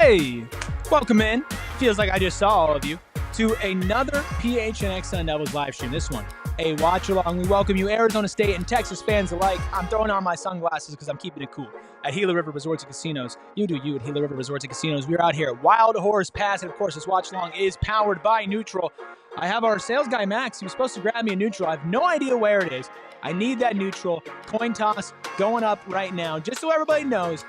Hey, welcome in. Feels like I just saw all of you to another PHNX Sun Devils live stream. This one, a watch along. We welcome you, Arizona State and Texas fans alike. I'm throwing on my sunglasses because I'm keeping it cool at Gila River Resorts and Casinos. You do you at Gila River Resorts and Casinos. We're out here at Wild Horse Pass, and of course, this watch along is powered by Neutral. I have our sales guy Max. He was supposed to grab me a Neutral. I have no idea where it is. I need that Neutral. Coin toss going up right now, just so everybody knows.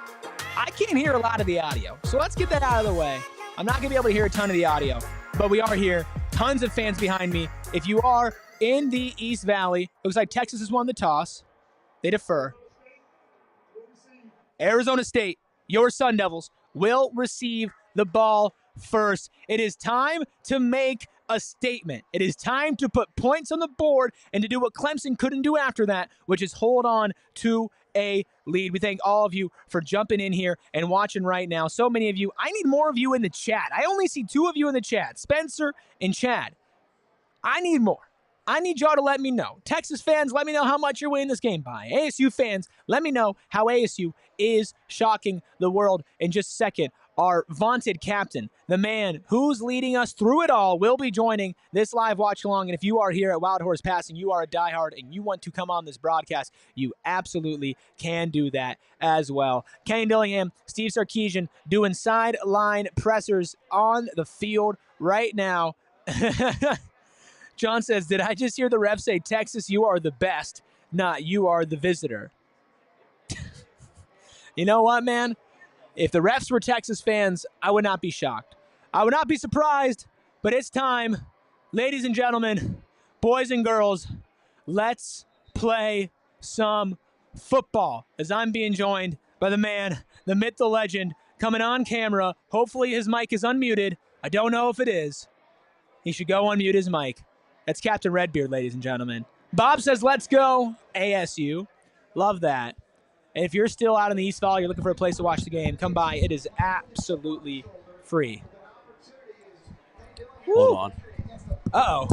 I can't hear a lot of the audio, so let's get that out of the way. I'm not going to be able to hear a ton of the audio, but we are here. Tons of fans behind me. If you are in the East Valley, looks like Texas has won the toss. They defer. Arizona State, your Sun Devils, will receive the ball first. It is time to make a statement. It is time to put points on the board and to do what Clemson couldn't do after that, which is hold on to a lead. We thank all of you for jumping in here and watching right now. So many of you. I need more of you in the chat. I only see 2 of you in the chat, Spencer and Chad. I need more. I need y'all to let me know. Texas fans, let me know how much you're winning this game by. ASU fans, let me know how ASU is shocking the world. In just a second, our vaunted captain, the man who's leading us through it all, will be joining this live watch along. And if you are here at Wild Horse Pass and you are a diehard and you want to come on this broadcast, you absolutely can do that as well. Kane Dillingham, Steve Sarkisian doing sideline pressers on the field right now. John says, did I just hear the ref say, Texas, you are the best, not you are the visitor? You know what, man? If the refs were Texas fans, I would not be shocked. I would not be surprised, but it's time. Ladies and gentlemen, boys and girls, let's play some football as I'm being joined by the man, the myth, the legend, coming on camera. Hopefully his mic is unmuted. I don't know if it is. He should go unmute his mic. That's Captain Redbeard, ladies and gentlemen. Bob says, let's go ASU. Love that. And if you're still out in the East Valley, you're looking for a place to watch the game, come by. It is absolutely free. Hold on. Uh-oh.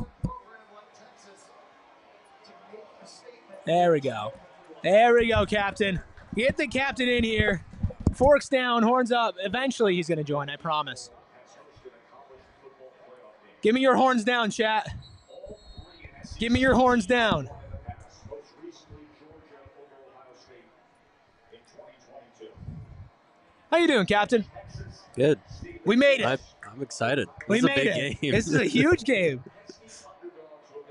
There we go. There we go, Captain. Get the captain in here. Forks down, horns up. Eventually he's going to join, I promise. Give me your horns down, chat. Give me your horns down. How you doing, Captain? Good. We made it. I'm excited. We This is a made big it. game. This is a huge game.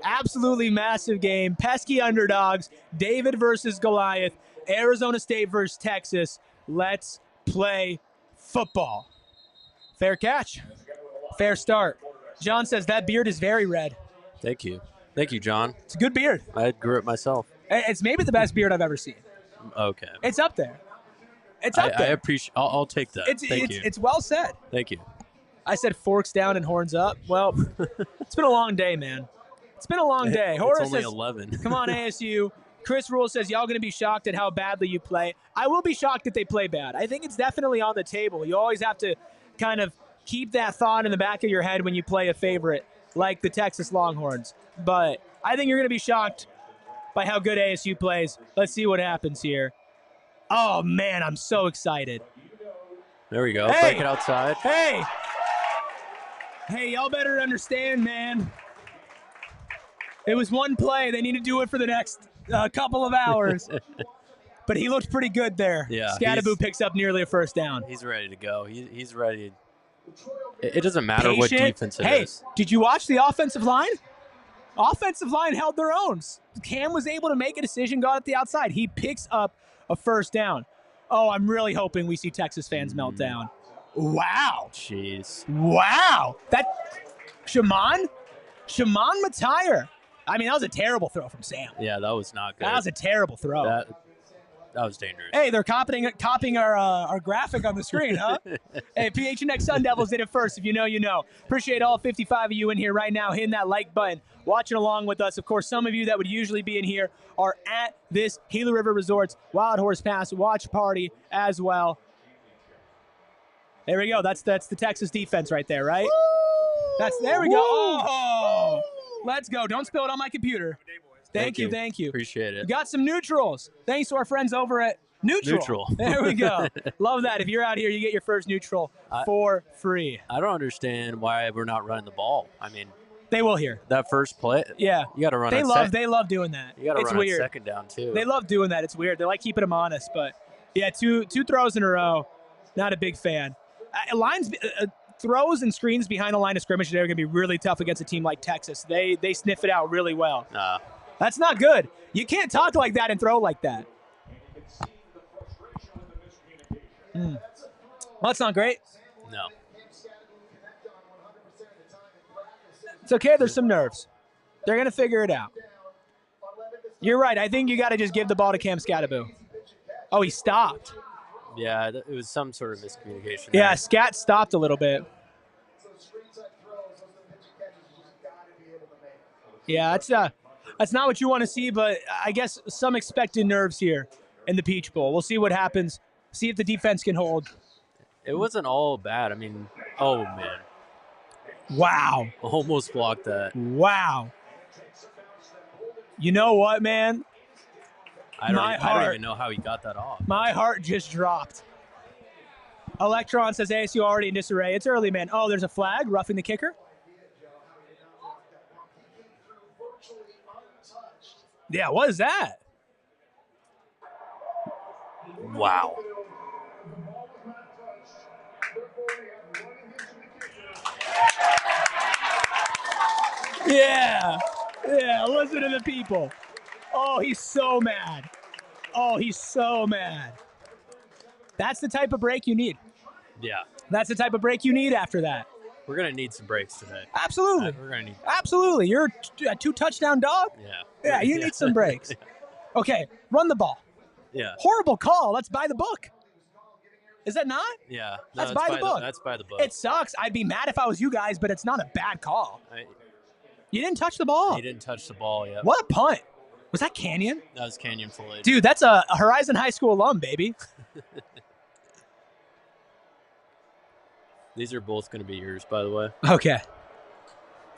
Absolutely massive game. Pesky underdogs. David versus Goliath. Arizona State versus Texas. Let's play football. Fair catch. Fair start. John says that beard is very red. Thank you. Thank you, John. It's a good beard. I grew it myself. It's maybe the best beard I've ever seen. Okay. It's up there. It's up there. I appreciate. I'll take that. Thank you. It's well said. Thank you. I said forks down and horns up. Well, it's been a long day, man. It's been a long day. Horace It's only says, 11. Come on, ASU. Chris Rule says, y'all going to be shocked at how badly you play. I will be shocked if they play bad. I think it's definitely on the table. You always have to kind of keep that thought in the back of your head when you play a favorite like the Texas Longhorns. But I think you're going to be shocked by how good ASU plays. Let's see what happens here. Oh, man, I'm so excited. There we go. Hey! Break it outside. Hey, y'all better understand, man. It was one play. They need to do it for the next couple of hours. But he looked pretty good there. Yeah, Scattaboo picks up nearly a first down. He's ready to go. He's ready. It doesn't matter what defense it is. Hey, did you watch the offensive line? Offensive line held their own. Cam was able to make a decision, got at the outside. He picks up a first down. Oh, I'm really hoping we see Texas fans melt down. Wow. Jeez. Wow. That Shaman Matire I mean, that was a terrible throw from Sam. Yeah, that was not good. That was a terrible throw. That was dangerous. Hey, they're copying our graphic on the screen, huh? Hey, PHNX Sun Devils did it first. If you know, you know. Appreciate all 55 of you in here right now hitting that like button, watching along with us. Of course, some of you that would usually be in here are at this Gila River Resorts Wild Horse Pass watch party as well. There we go. That's the Texas defense right there, right? There we go. Oh, let's go. Don't spill it on my computer. Thank you. Appreciate it. We got some neutrals. Thanks to our friends over at Neutral. There we go. Love that. If you're out here, you get your first neutral for free. I don't understand why we're not running the ball. I mean, they will here. That first play. Yeah. You got to run. They love doing that. You got to run weird. Second down too. They love doing that. It's weird. They like keeping them honest, but yeah, two throws in a row. Not a big fan. Throws and screens behind the line of scrimmage today are going to be really tough against a team like Texas. They sniff it out really well. That's not good. You can't talk like that and throw like that. Well, that's not great. No. It's okay. There's some nerves. They're going to figure it out. You're right. I think you got to just give the ball to Cam Scattaboo. Oh, he stopped. Yeah, it was some sort of miscommunication. Yeah, Scat stopped a little bit. Yeah, that's not what you want to see, but I guess some expected nerves here in the Peach Bowl. We'll see what happens. See if the defense can hold. It wasn't all bad. I mean, oh, man. Wow. Almost blocked that. Wow. You know what, man? I don't even know how he got that off. My heart just dropped. Electron says ASU already in disarray. It's early, man. Oh, there's a flag roughing the kicker. Yeah, what is that? Wow. Yeah, listen to the people. Oh, he's so mad. Oh, he's so mad. That's the type of break you need. Yeah. That's the type of break you need after that. We're going to need some breaks today. Absolutely. We're going to need. Absolutely. You're a 2-touchdown dog? Yeah. Yeah, you need some breaks. Okay, run the ball. Yeah. Horrible call. Let's buy the book. Is that not? Yeah. No, that's by the book. That's by the book. It sucks. I'd be mad if I was you guys, but it's not a bad call. You didn't touch the ball. He didn't touch the ball yet. What a punt. Was that Canyon? That was Canyon Floyd. Dude, that's a Horizon High School alum, baby. These are both going to be yours, by the way. Okay.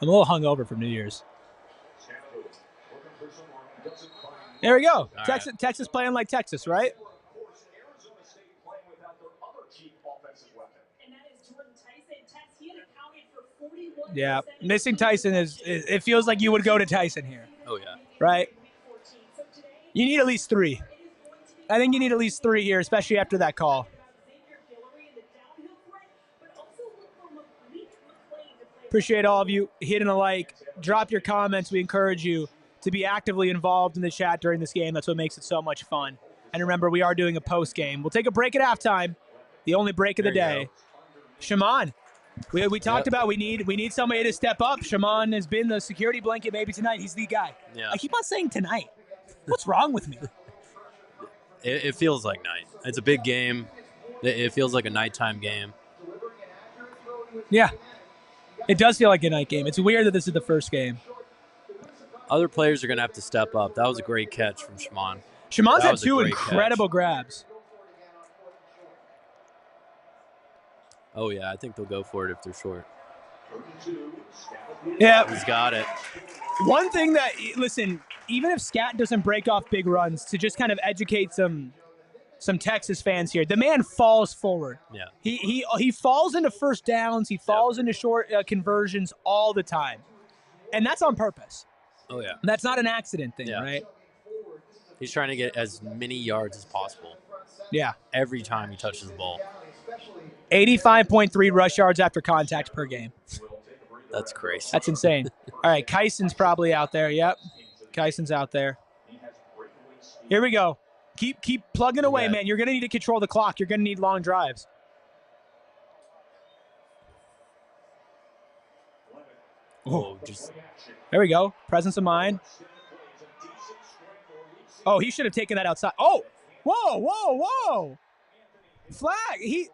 I'm a little hungover from New Year's. There we go. Texas playing like Texas, right? Yeah, missing Tyson it feels like you would go to Tyson here. Oh, yeah. Right? You need at least 3. I think you need at least 3 here, especially after that call. Appreciate all of you hitting a like. Drop your comments. We encourage you to be actively involved in the chat during this game. That's what makes it so much fun. And remember, we are doing a post game. We'll take a break at halftime. The only break of the day. Shaman, we talked about we need somebody to step up. Shaman has been the security blanket maybe tonight. He's the guy. Yeah. I keep on saying tonight. What's wrong with me? It feels like night. It's a big game. It feels like a nighttime game. Yeah. It does feel like a night game. It's weird that this is the first game. Other players are going to have to step up. That was a great catch from Shaman. Shaman's had 2 incredible grabs. Oh, yeah. I think they'll go for it if they're short. Yeah. He's got it. One thing that, listen, even if Scat doesn't break off big runs, to just kind of educate some Texas fans here, the man falls forward. Yeah. He falls into first downs. He falls into short conversions all the time. And that's on purpose. Oh, yeah. That's not an accident thing, right? He's trying to get as many yards as possible. Yeah. Every time he touches the ball. 85.3 rush yards after contact per game. That's crazy. That's insane. All right, Kyson's probably out there. Yep. Kyson's out there. Here we go. Keep plugging away, man. You're going to need to control the clock. You're going to need long drives. Oh, just there we go. Presence of mind. Oh, he should have taken that outside. Oh, whoa. Flag. He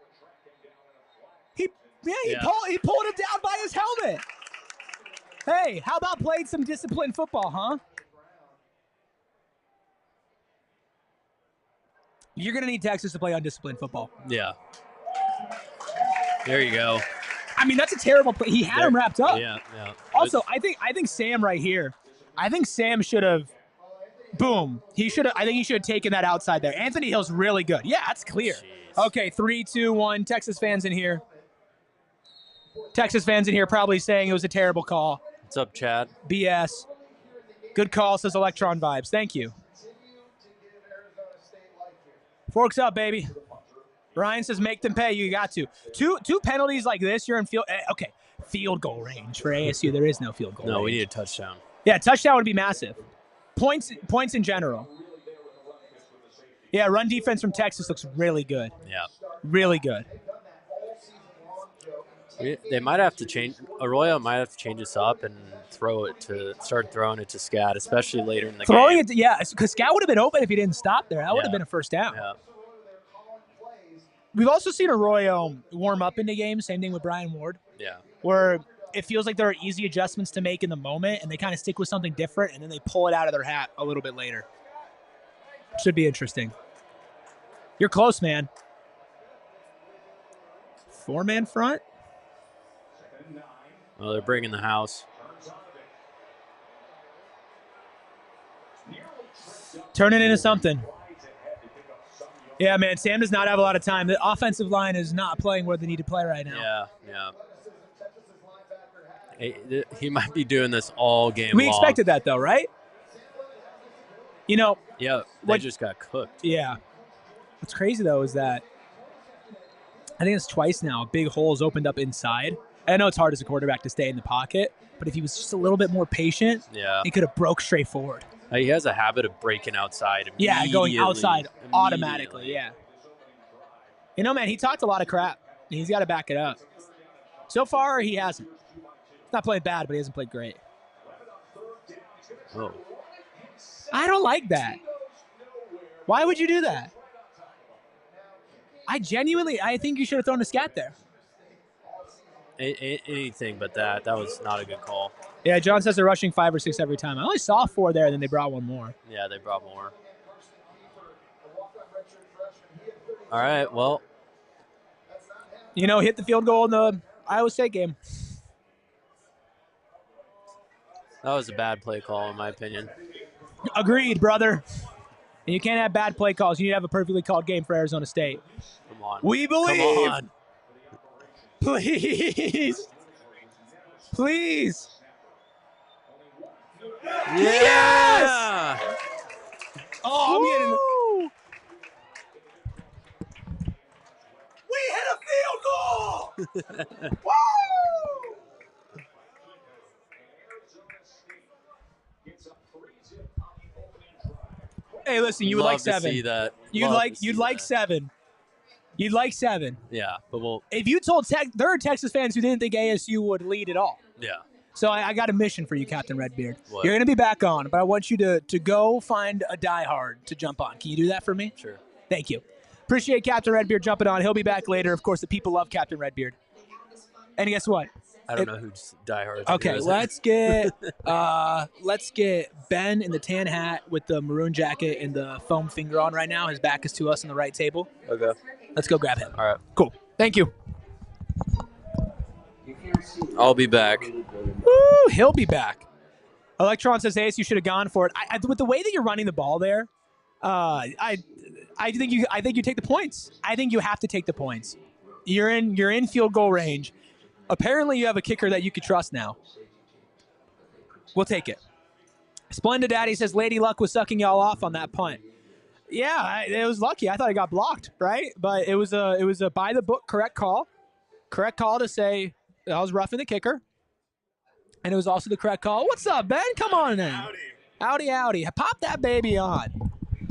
pulled him down by his helmet. Hey, how about playing some disciplined football, huh? You're going to need Texas to play undisciplined football. Yeah. There you go. I mean, that's a terrible play. He had him wrapped up. Yeah. Also, I think Sam right here, I think Sam should have, boom. I think he should have taken that outside there. Anthony Hill's really good. Yeah, that's clear. Jeez. Okay, 3, 2, 1. Texas fans in here. Probably saying it was a terrible call. What's up, Chad? BS. Good call, says Electron Vibes. Thank you. Forks up, baby. Ryan says make them pay. You got to. Two penalties like this, you're in field. Okay, field goal range for ASU. There is no field goal range. No, we need a touchdown. Yeah, touchdown would be massive. Points in general. Yeah, run defense from Texas looks really good. Yeah. Really good. They might have to change. Arroyo might have to change this up and start throwing it to Scat, especially later in the game. Yeah, because Scat would have been open if he didn't stop there. That would have been a first down. Yeah. We've also seen Arroyo warm up into games. Same thing with Brian Ward. Yeah. Where it feels like there are easy adjustments to make in the moment, and they kind of stick with something different, and then they pull it out of their hat a little bit later. Should be interesting. You're close, man. 4-man front. Well, they're bringing the house. Turn it into something. Yeah, man, Sam does not have a lot of time. The offensive line is not playing where they need to play right now. Yeah. He might be doing this all game We long. expected that, though, right? You know. Yeah, they just got cooked. Yeah. What's crazy, though, is that I think it's twice now. Big holes opened up inside. I know it's hard as a quarterback to stay in the pocket, but if he was just a little bit more patient, he could have broke straight forward. He has a habit of breaking outside immediately. Yeah, going outside automatically, yeah. You know, man, he talked a lot of crap. He's got to back it up. So far, he hasn't. He's not playing bad, but he hasn't played great. Oh. I don't like that. Why would you do that? I think you should have thrown a scat there. Anything but that. That was not a good call. Yeah, John says they're rushing 5 or 6 every time. I only saw 4 there, and then they brought one more. Yeah, they brought more. All right, well. You know, hit the field goal in the Iowa State game. That was a bad play call, in my opinion. Agreed, brother. And you can't have bad play calls. You need to have a perfectly called game for Arizona State. Come on. We believe. Come on. Please. Please. Yeah. Yes! Oh, I'm getting. We hit a field goal! Woo! Hey, listen, you would like 7. See that. You'd like 7. You'd like 7. Yeah, but we'll. If you told there are Texas fans who didn't think ASU would lead at all. Yeah. So I got a mission for you, Captain Redbeard. What? You're going to be back on, but I want you to go find a diehard to jump on. Can you do that for me? Sure. Thank you. Appreciate Captain Redbeard jumping on. He'll be back later. Of course, the people love Captain Redbeard. And guess what? I don't know who's diehards. Okay, let's get Ben in the tan hat with the maroon jacket and the foam finger on right now. His back is to us on the right table. Okay. Let's go grab him. All right. Cool. Thank you. I'll be back. Woo, he'll be back. Electron says ASU should have gone for it. With the way that you're running the ball there, I think you take the points. I think you have to take the points. You're in field goal range. Apparently, you have a kicker that you could trust now. We'll take it. Splendid Daddy says Lady Luck was sucking y'all off on that punt. Yeah, it was lucky. I thought it got blocked, right? But it was a by the book correct call. Correct call to say I was roughing the kicker. And it was also the correct call. What's up, Ben? Come on in. Howdy. Pop that baby on.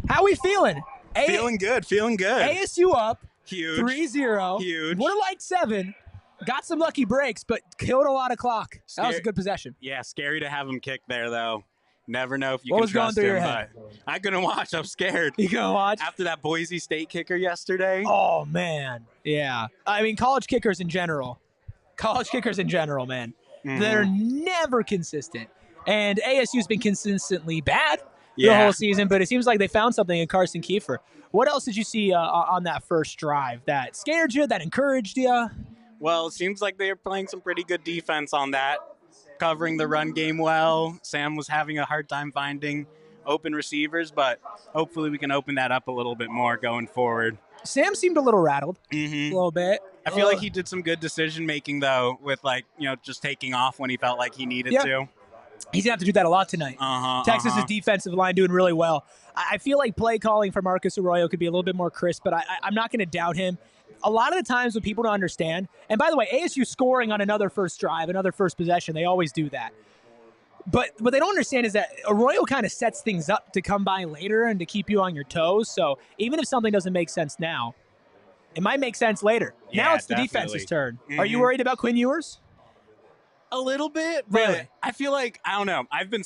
How we feeling? Feeling good. ASU up. Huge. 3-0. Huge. Would have liked 7. Got some lucky breaks, but killed a lot of clock. That was a good possession. Yeah, scary to have him kick there, though. Never know if you what can was going trust through him, your head? but I couldn't watch. I'm scared. You gonna watch? After that Boise State kicker yesterday. Oh, man. Yeah. I mean, college kickers in general, man, they're never consistent. And ASU's been consistently bad the whole season, but it seems like they found something in Carson Kiefer. What else did you see on that first drive that scared you, that encouraged you? Well, it seems like they were playing some pretty good defense on that, covering the run game well. Sam was having a hard time finding open receivers, but hopefully we can open that up a little bit more going forward. Sam seemed a little rattled, a little bit. I feel like he did some good decision-making, though, with, just taking off when he felt like he needed to. He's going to have to do that a lot tonight. Texas's defensive line doing really well. I feel like play calling for Marcus Arroyo could be a little bit more crisp, but I'm not going to doubt him. A lot of the times when people don't understand, and by the way, ASU scoring on another first drive, another first possession, they always do that. But what they don't understand is that Arroyo kind of sets things up to come by later and to keep you on your toes. So even if something doesn't make sense now, it might make sense later. Yeah, now it's the definitely. defense's turn. Are you worried about Quinn Ewers? A little bit, but Really? I feel like, I don't know, I've been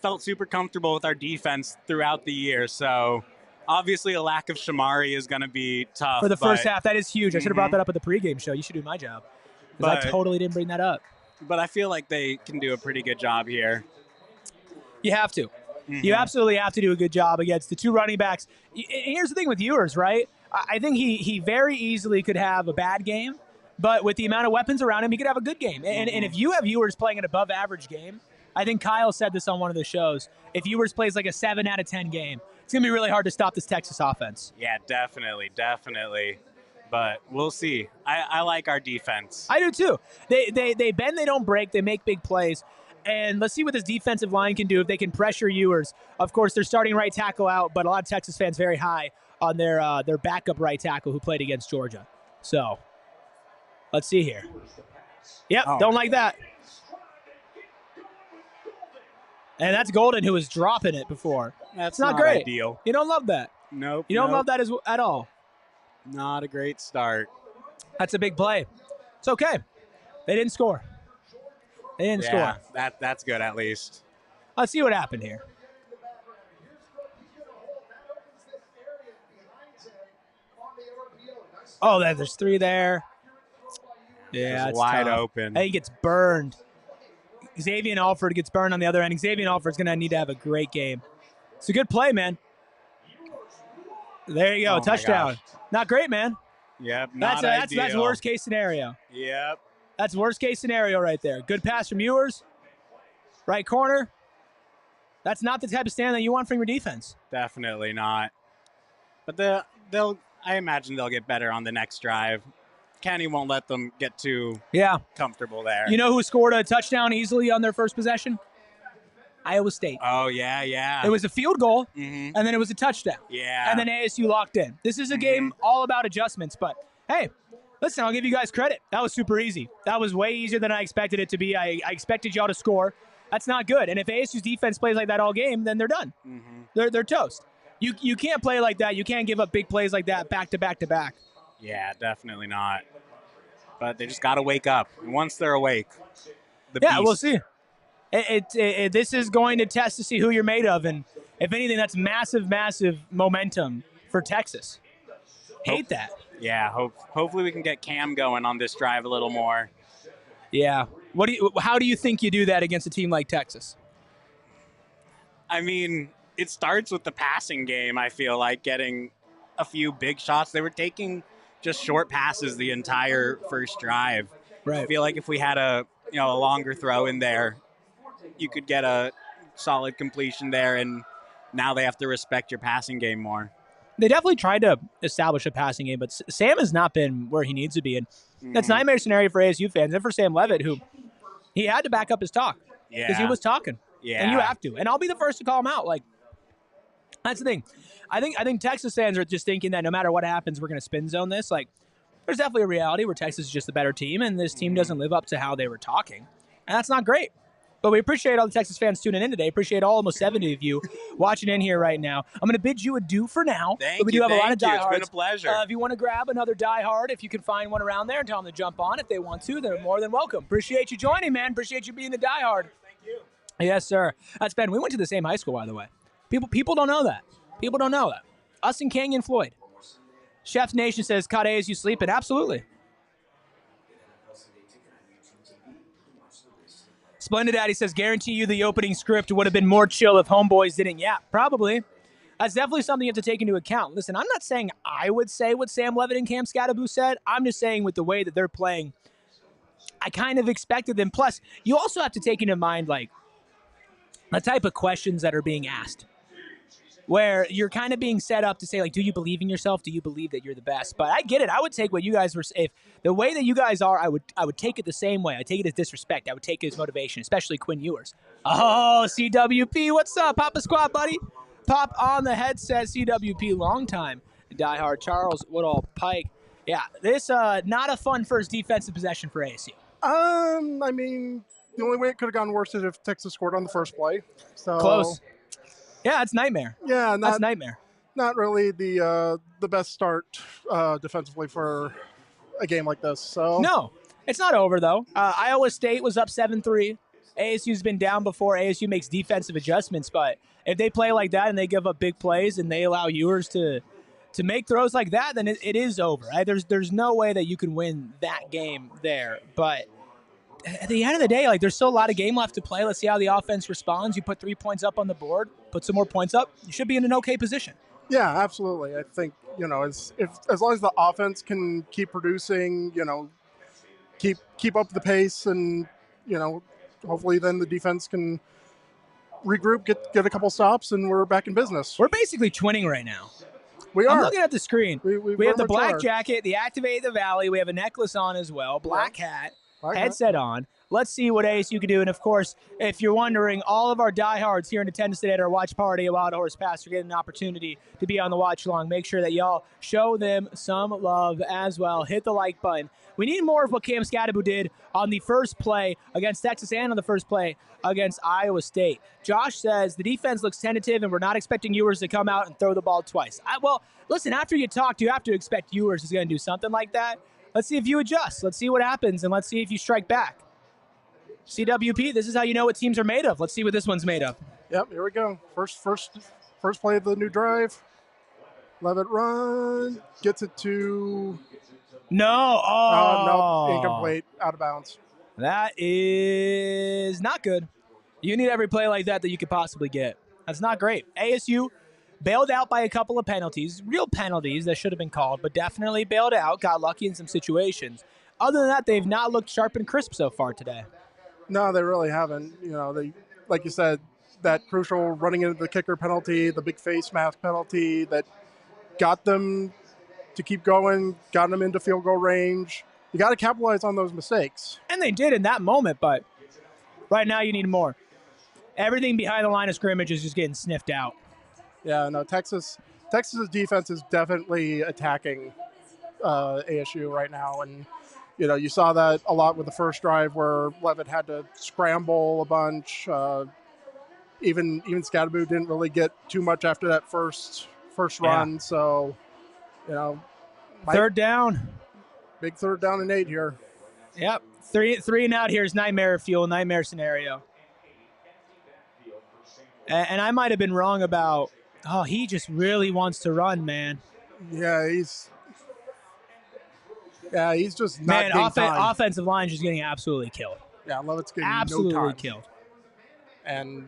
felt super comfortable with our defense throughout the year, so obviously a lack of Shamari is going to be tough. For the first half, that is huge. I should have brought that up at the pregame show. You should do my job. Because I totally didn't bring that up. But I feel like they can do a pretty good job here. You have to. You absolutely have to do a good job against the two running backs. And here's the thing with Ewers, right? I think he very easily could have a bad game, but with the amount of weapons around him, he could have a good game. And if you have Ewers playing an above-average game, I think Kyle said this on one of the shows, if Ewers plays like a 7 out of 10 game, it's going to be really hard to stop this Texas offense. Yeah, definitely. But we'll see. I like our defense. I do too. They bend, they don't break, they make big plays. And let's see what this defensive line can do if they can pressure Ewers. Of course, they're starting right tackle out, but a lot of Texas fans very high on their backup right tackle who played against Georgia. So let's see here. Yep, don't like that. And that's Golden, who was dropping it before. That's not great. Ideal. You don't love that. Nope. You don't love that at all. Not a great start. That's a big play. It's okay. They didn't score. They didn't score. That's good at least. Let's see what happened here. Oh, there's 3 there. Yeah, it's wide tough. open. Hey, he gets burned. Xavier Alford gets burned on the other end. Xavier Alford's going to need to have a great game. It's a good play, man. There you go, touchdown. Not great, man. Yep, that's worst case scenario. Yep. That's worst case scenario right there. Good pass from Ewers. Right corner. That's not the type of stand that you want from your defense. Definitely not. But I imagine they'll get better on the next drive. Kenny won't let them get too comfortable there. You know who scored a touchdown easily on their first possession? Iowa State. Oh, yeah. It was a field goal, and then it was a touchdown. Yeah. And then ASU locked in. This is a game all about adjustments, but hey, listen, I'll give you guys credit. That was super easy. That was way easier than I expected it to be. I expected y'all to score. That's not good. And if ASU's defense plays like that all game, then they're done. They're toast. You can't play like that. You can't give up big plays like that back to back to back. Yeah, definitely not. But they just got to wake up. And once they're awake, beast. We'll see. This is going to test to see who you're made of. And if anything, that's massive, massive momentum for Texas. Hate that. Yeah, hopefully we can get Cam going on this drive a little more. Yeah. How do you think you do that against a team like Texas? I mean, it starts with the passing game, I feel like, getting a few big shots. They were taking just short passes the entire first drive. Right. I feel like if we had a longer throw in there, you could get a solid completion there, and now they have to respect your passing game more. They definitely tried to establish a passing game, but Sam has not been where he needs to be, and that's a nightmare scenario for ASU fans and for Sam Levitt, who he had to back up his talk because he was talking. Yeah. And you have to. And I'll be the first to call him out. Like, that's the thing. I think Texas fans are just thinking that no matter what happens, we're going to spin zone this. Like, there's definitely a reality where Texas is just a better team, and this team doesn't live up to how they were talking. And that's not great. But we appreciate all the Texas fans tuning in today. Appreciate all almost 70 of you watching in here right now. I'm going to bid you adieu for now. Thank we you. do have a lot of Thank you. diehards. It's been a pleasure. If you want to grab another diehard, if you can find one around there and tell them to jump on if they want to, they're more than welcome. Appreciate you joining, man. Appreciate you being the diehard. Thank you. Yes, sir. That's Ben. We went to the same high school, by the way. People don't know that. People don't know that. Us and Canyon Floyd. Chef Nation says, caught ASU sleeping. Absolutely. Splendid Daddy says, guarantee you the opening script would have been more chill if homeboys didn't yap. Probably. That's definitely something you have to take into account. Listen, I'm not saying I would say what Sam Levitt and Cam Scadaboo said. I'm just saying with the way that they're playing, I kind of expected them. Plus, you also have to take into mind, like, the type of questions that are being asked, where you're kind of being set up to say, like, do you believe in yourself? Do you believe that you're the best? But I get it. I would take what you guys were, if the way that you guys are, I would take it the same way. I take it as disrespect. I would take it as motivation, especially Quinn Ewers. Oh, CWP, what's up? Papa Squad, buddy. Pop on the headset, CWP, long time. Diehard Charles Woodall Pike. Yeah, this not a fun first defensive possession for ASU. I mean, the only way it could have gone worse is if Texas scored on the first play. So Close. Yeah, it's nightmare. Yeah, that's nightmare. Not really the best start defensively for a game like this. So no, it's not over though. Iowa State was up 7-3. ASU's been down before. ASU makes defensive adjustments, but if they play like that and they give up big plays and they allow Ewers to make throws like that, then it is over. Right? There's no way that you can win that game there. But at the end of the day, like, there's still a lot of game left to play. Let's see how the offense responds. You put 3 points up on the board, put some more points up, you should be in an okay position. Yeah, absolutely. I think, as long as the offense can keep producing, keep up the pace, and hopefully then the defense can regroup, get a couple stops, and we're back in business. We're basically twinning right now. We are. I'm looking at the screen. We have the black are. jacket, the Activate the Valley. We have a necklace on as well, black hat. Headset on. Let's see what ASU can do. And, of course, if you're wondering, all of our diehards here in attendance today at our watch party at Wild Horse Pass are getting an opportunity to be on the watch along. Make sure that y'all show them some love as well. Hit the like button. We need more of what Cam Scadaboo did on the first play against Texas and on the first play against Iowa State. Josh says the defense looks tentative and we're not expecting Ewers to come out and throw the ball twice. Well, listen, after you talk, you have to expect Ewers is going to do something like that. Let's see if you adjust. Let's see what happens, and let's see if you strike back. CWP, this is how you know what teams are made of. Let's see what this one's made of. Yep, here we go. First play of the new drive. Levitt run. Gets it to... No. No, incomplete. Out of bounds. That is not good. You need every play like that you could possibly get. That's not great. ASU bailed out by a couple of penalties, real penalties that should have been called, but definitely bailed out, got lucky in some situations. Other than that, they've not looked sharp and crisp so far today. No, they really haven't. They, like you said, that crucial running into the kicker penalty, the big face mask penalty that got them to keep going, got them into field goal range. You got to capitalize on those mistakes. And they did in that moment, but right now you need more. Everything behind the line of scrimmage is just getting sniffed out. Yeah, no, Texas's defense is definitely attacking ASU right now. And, you saw that a lot with the first drive where Levitt had to scramble a bunch. Even Scadaboo didn't really get too much after that first run. So, third down. Big 3rd down and 8 here. Yep. Three and out here is nightmare fuel, nightmare scenario. And I might have been wrong about, he just really wants to run, man. Yeah, he's just not getting time. Offensive line is just getting absolutely killed. Yeah, Levitt's getting absolutely no time. Killed. And,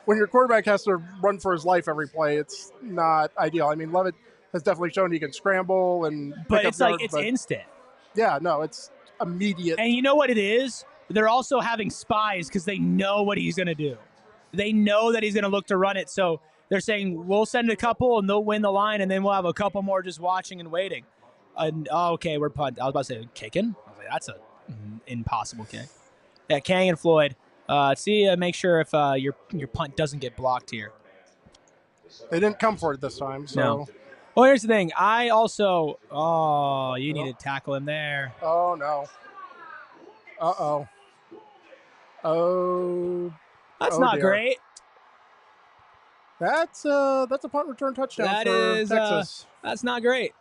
when your quarterback has to run for his life every play, it's not ideal. I mean, Levitt has definitely shown he can scramble and but it's instant. Yeah, no, it's immediate. And you know what it is? They're also having spies because they know what he's going to do. They know that he's going to look to run it, so they're saying, we'll send a couple, and they'll win the line, and then we'll have a couple more just watching and waiting. Okay, we're punt. I was about to say, kicking? I was like, that's an impossible kick. Yeah, Canyon Floyd. Make sure if your punt doesn't get blocked here. They didn't come for it this time, so... No. Well, here's the thing. I also... you need to tackle him there. Oh, no. Uh-oh. Oh, That's not dear. great. That's a punt return touchdown for Texas. That's not great.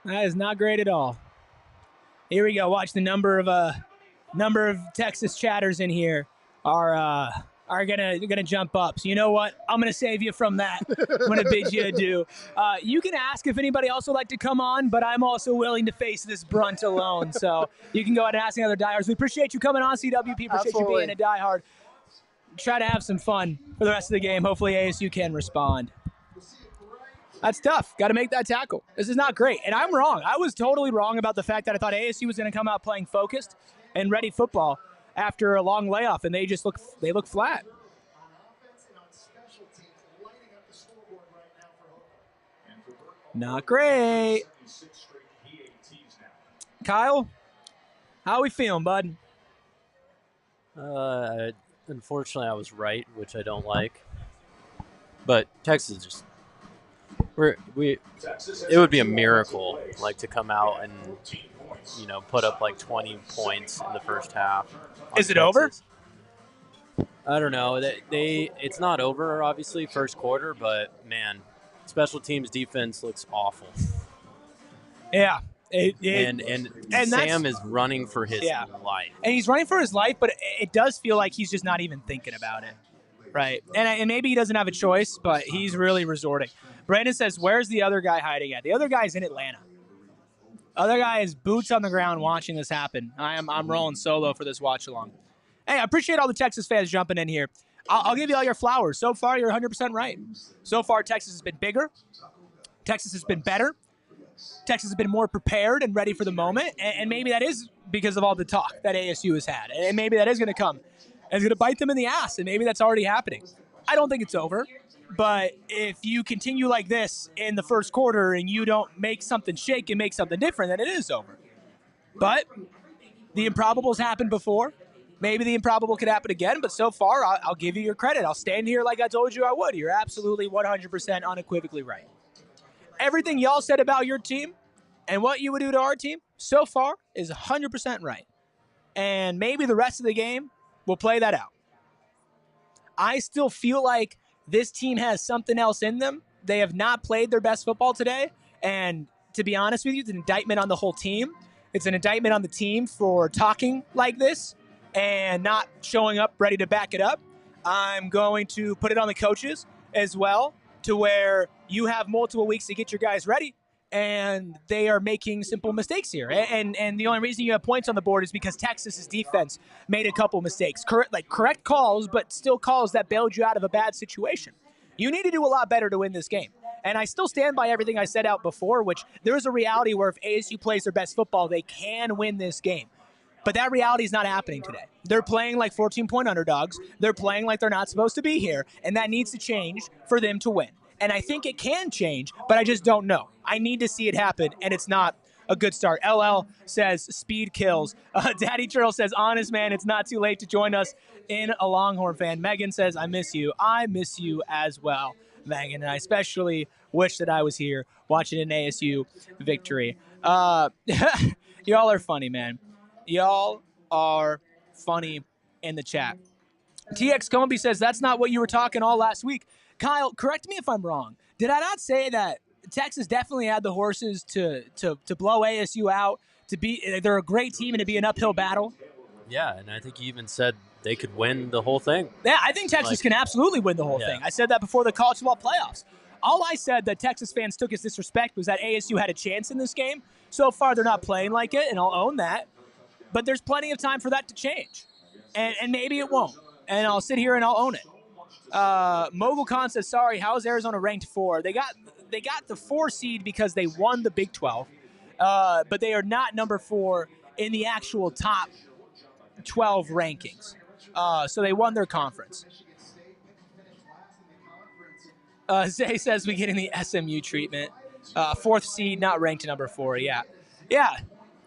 That is not great at all. Here we go. Watch the number of Texas chatters in here are gonna jump up. So you know what? I'm gonna save you from that. I'm gonna bid you adieu. You can ask if anybody else would like to come on, but I'm also willing to face this brunt alone. So you can go ahead and ask the other diehards. We appreciate you coming on, CWP. Appreciate you being a diehard. Try to have some fun for the rest of the game. Hopefully ASU can respond. That's tough. Got to make that tackle. This is not great. And I'm wrong. I was totally wrong about the fact that I thought ASU was going to come out playing focused and ready football after a long layoff, and they look flat. Not great. Kyle, how are we feeling, bud? Unfortunately, I was right, which I don't like. But Texas just it would be a miracle, like, to come out and put up like 20 points in the first half. Is it over? I don't know. It's not over, obviously, first quarter, but man, special teams defense looks awful. Yeah. And Sam is running for his life. And he's running for his life, but it does feel like he's just not even thinking about it. Right. And maybe he doesn't have a choice, but he's really resorting. Brandon says, where's the other guy hiding at? The other guy's in Atlanta. Other guy is boots on the ground watching this happen. I'm rolling solo for this watch along. Hey, I appreciate all the Texas fans jumping in here. I'll give you all your flowers. So far, you're 100% right. So far, Texas has been bigger. Texas has been better. Texas has been more prepared and ready for the moment. And maybe that is because of all the talk that ASU has had. And maybe that is going to come. And it's going to bite them in the ass. And maybe that's already happening. I don't think it's over. But if you continue like this in the first quarter and you don't make something shake and make something different, then it is over. But the improbables happened before. Maybe the improbable could happen again. But so far, I'll give you your credit. I'll stand here like I told you I would. You're absolutely 100% unequivocally right. Everything y'all said about your team and what you would do to our team so far is 100% right. And maybe the rest of the game will play that out. I still feel like this team has something else in them. They have not played their best football today. And to be honest with you, it's an indictment on the whole team. It's an indictment on the team for talking like this and not showing up ready to back it up. I'm going to put it on the coaches as well, to where you have multiple weeks to get your guys ready, and they are making simple mistakes here. And the only reason you have points on the board is because Texas's defense made a couple mistakes. Correct calls, but still calls that bailed you out of a bad situation. You need to do a lot better to win this game. And I still stand by everything I said out before, which there is a reality where if ASU plays their best football, they can win this game. But that reality is not happening today. They're playing like 14-point underdogs. They're playing like they're not supposed to be here, and that needs to change for them to win. And I think it can change, but I just don't know. I need to see it happen, and it's not a good start. LL says, speed kills. Daddy Turtle says, honest man, it's not too late to join us in a Longhorn fan. Megan says, I miss you. I miss you as well, Megan, and I especially wish that I was here watching an ASU victory. Y'all are funny, man. Y'all are funny in the chat. TX Comby says, that's not what you were talking all last week. Kyle, correct me if I'm wrong. Did I not say that Texas definitely had the horses to blow ASU out, they're a great team and to be an uphill battle? Yeah, and I think you even said they could win the whole thing. Yeah, I think Texas can absolutely win the whole thing. I said that before the college football playoffs. All I said that Texas fans took as disrespect was that ASU had a chance in this game. So far, they're not playing like it, and I'll own that. But there's plenty of time for that to change. And maybe it won't. And I'll sit here and I'll own it. Mogul Khan says, sorry, how is Arizona ranked 4? They got the 4 seed because they won the Big 12. But they are not number 4 in the actual top 12 rankings. So they won their conference. Zay says we getting the SMU treatment. 4th seed, not ranked number 4. Yeah.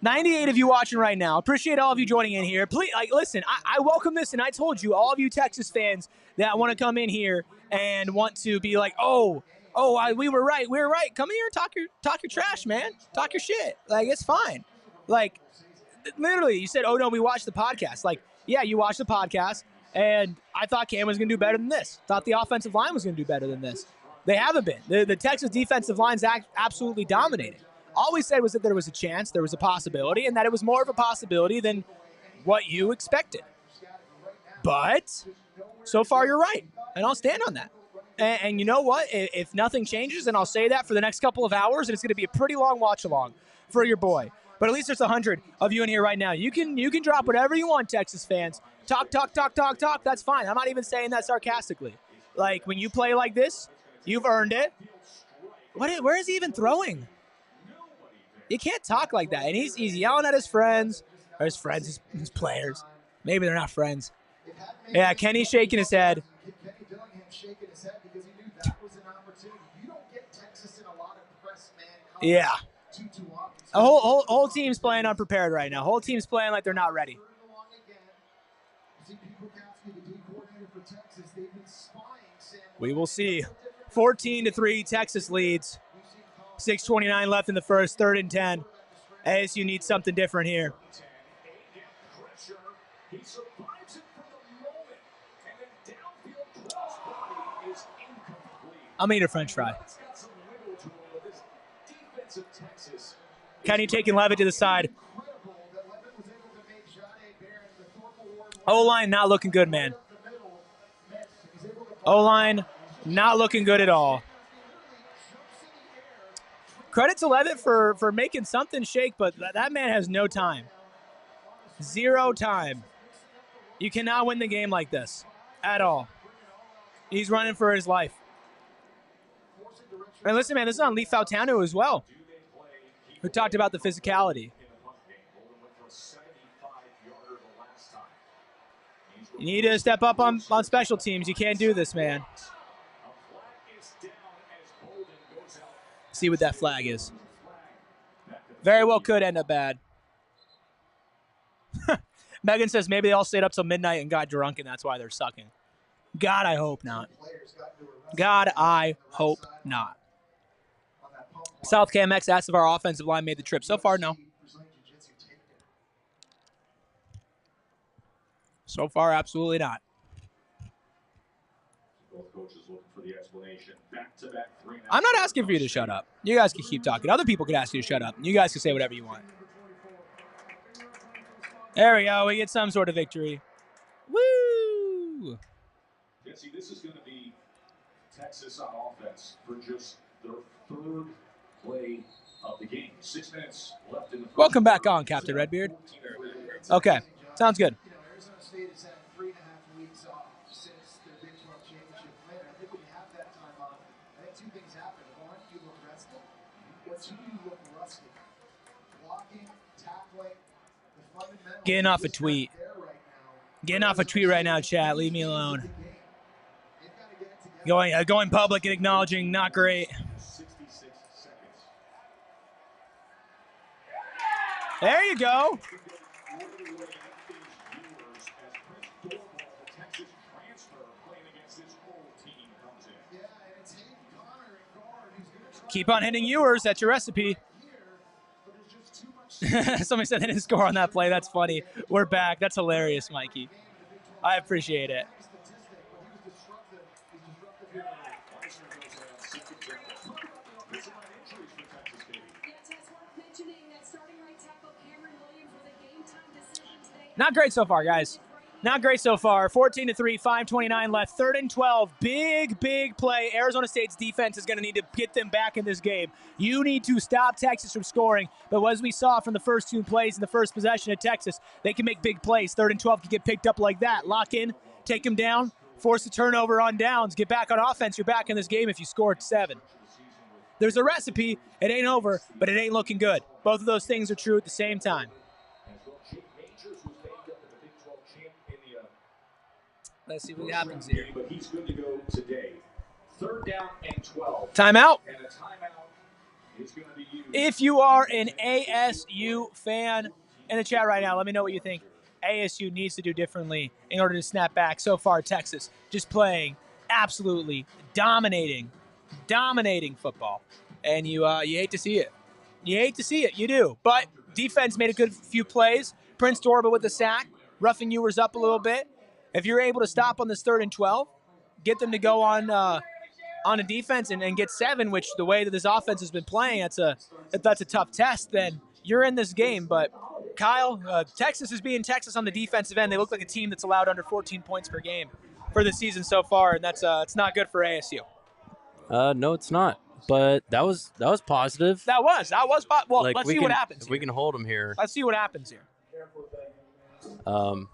98 of you watching right now. Appreciate all of you joining in here. Please, listen, I welcome this, and I told you, all of you Texas fans that want to come in here and want to be like, we were right. Come here and talk your trash, man. Talk your shit. It's fine. Literally, you said, oh no, we watched the podcast. Yeah, you watched the podcast, and I thought Cam was going to do better than this. Thought the offensive line was going to do better than this. They haven't been. The Texas defensive line's absolutely dominating. All we said was that there was a chance, there was a possibility, and that it was more of a possibility than what you expected. But so far, you're right, and I'll stand on that. And you know what? If nothing changes, and I'll say that for the next couple of hours, and it's going to be a pretty long watch-along for your boy. But at least there's 100 of you in here right now. You can drop whatever you want, Texas fans. Talk. That's fine. I'm not even saying that sarcastically. Like, when you play like this, you've earned it. Where is he even throwing? You can't talk like that. And he's yelling at his friends, or his players. Maybe they're not friends. Yeah, Kenny's shaking his head. Yeah. The whole team's playing unprepared right now. Whole team's playing like they're not ready. We will see. 14-3, Texas leads. 6:29 left in the first, 3rd and 10. ASU needs something different here. I'm eating a French fry. Kenny taking Levitt to the side. O-line not looking good, man. O-line not looking good at all. Credit to Levitt for making something shake, but that man has no time. 0 time. You cannot win the game like this at all. He's running for his life. And listen, man, this is on Lee Fautano as well, who talked about the physicality. You need to step up on special teams. You can't do this, man. See what that flag is. Very well could end up bad. Megan says maybe they all stayed up till midnight and got drunk, and that's why they're sucking. God, I hope not. God, I hope not. South KMX asked if our offensive line made the trip. So far, no. So far, absolutely not. I'm not asking for you to shut up. You guys can keep talking. Other people could ask you to shut up. You guys can say whatever you want. There we go. We get some sort of victory. Woo! Yeah, see, this is going to be Texas on offense for just their 3rd play of the game. 6 minutes left in the first. Welcome back on, Captain Redbeard. Okay, sounds good. Arizona State has had 3.5 weeks off since their Big 12 championship win. I think when you have that time off, I think 2 things happen. One, you look rested. Or 2, you look rusty. Blocking, tackling, the fundamentals. Getting off a tweet. Getting off a tweet right now, chat. Leave me alone. Going public and acknowledging, not great. There you go. Keep on hitting Ewers. That's your recipe. Somebody said they didn't score on that play. That's funny. We're back. That's hilarious, Mikey. I appreciate it. Not great so far, guys. Not great so far. 14-3, 5:29 left. 3rd and 12. Big play. Arizona State's defense is going to need to get them back in this game. You need to stop Texas from scoring. But as we saw from the first 2 plays in the first possession of Texas, they can make big plays. 3rd and 12 can get picked up like that. Lock in, take them down, force a turnover on downs, get back on offense. You're back in this game if you score at 7. There's a recipe. It ain't over, but it ain't looking good. Both of those things are true at the same time. Let's see what happens here. But he's good to go today. 3rd down and 12. Timeout. And a timeout is going to be used. If you are an ASU fan in the chat right now, let me know what you think ASU needs to do differently in order to snap back. So far, Texas just playing absolutely dominating football. And you hate to see it. You hate to see it. You do. But defense made a good few plays. Prince Dorba with the sack. roughing Ewers up a little bit. If you're able to stop on this 3rd and 12, get them to go on a defense and get 7, which the way that this offense has been playing, that's a tough test, then you're in this game. But Kyle, Texas is being Texas on the defensive end. They look like a team that's allowed under 14 points per game for the season so far, and that's it's not good for ASU. No, it's not. But that was positive. That was well. Like, Let's see what happens. If we can hold them here. Let's see what happens here.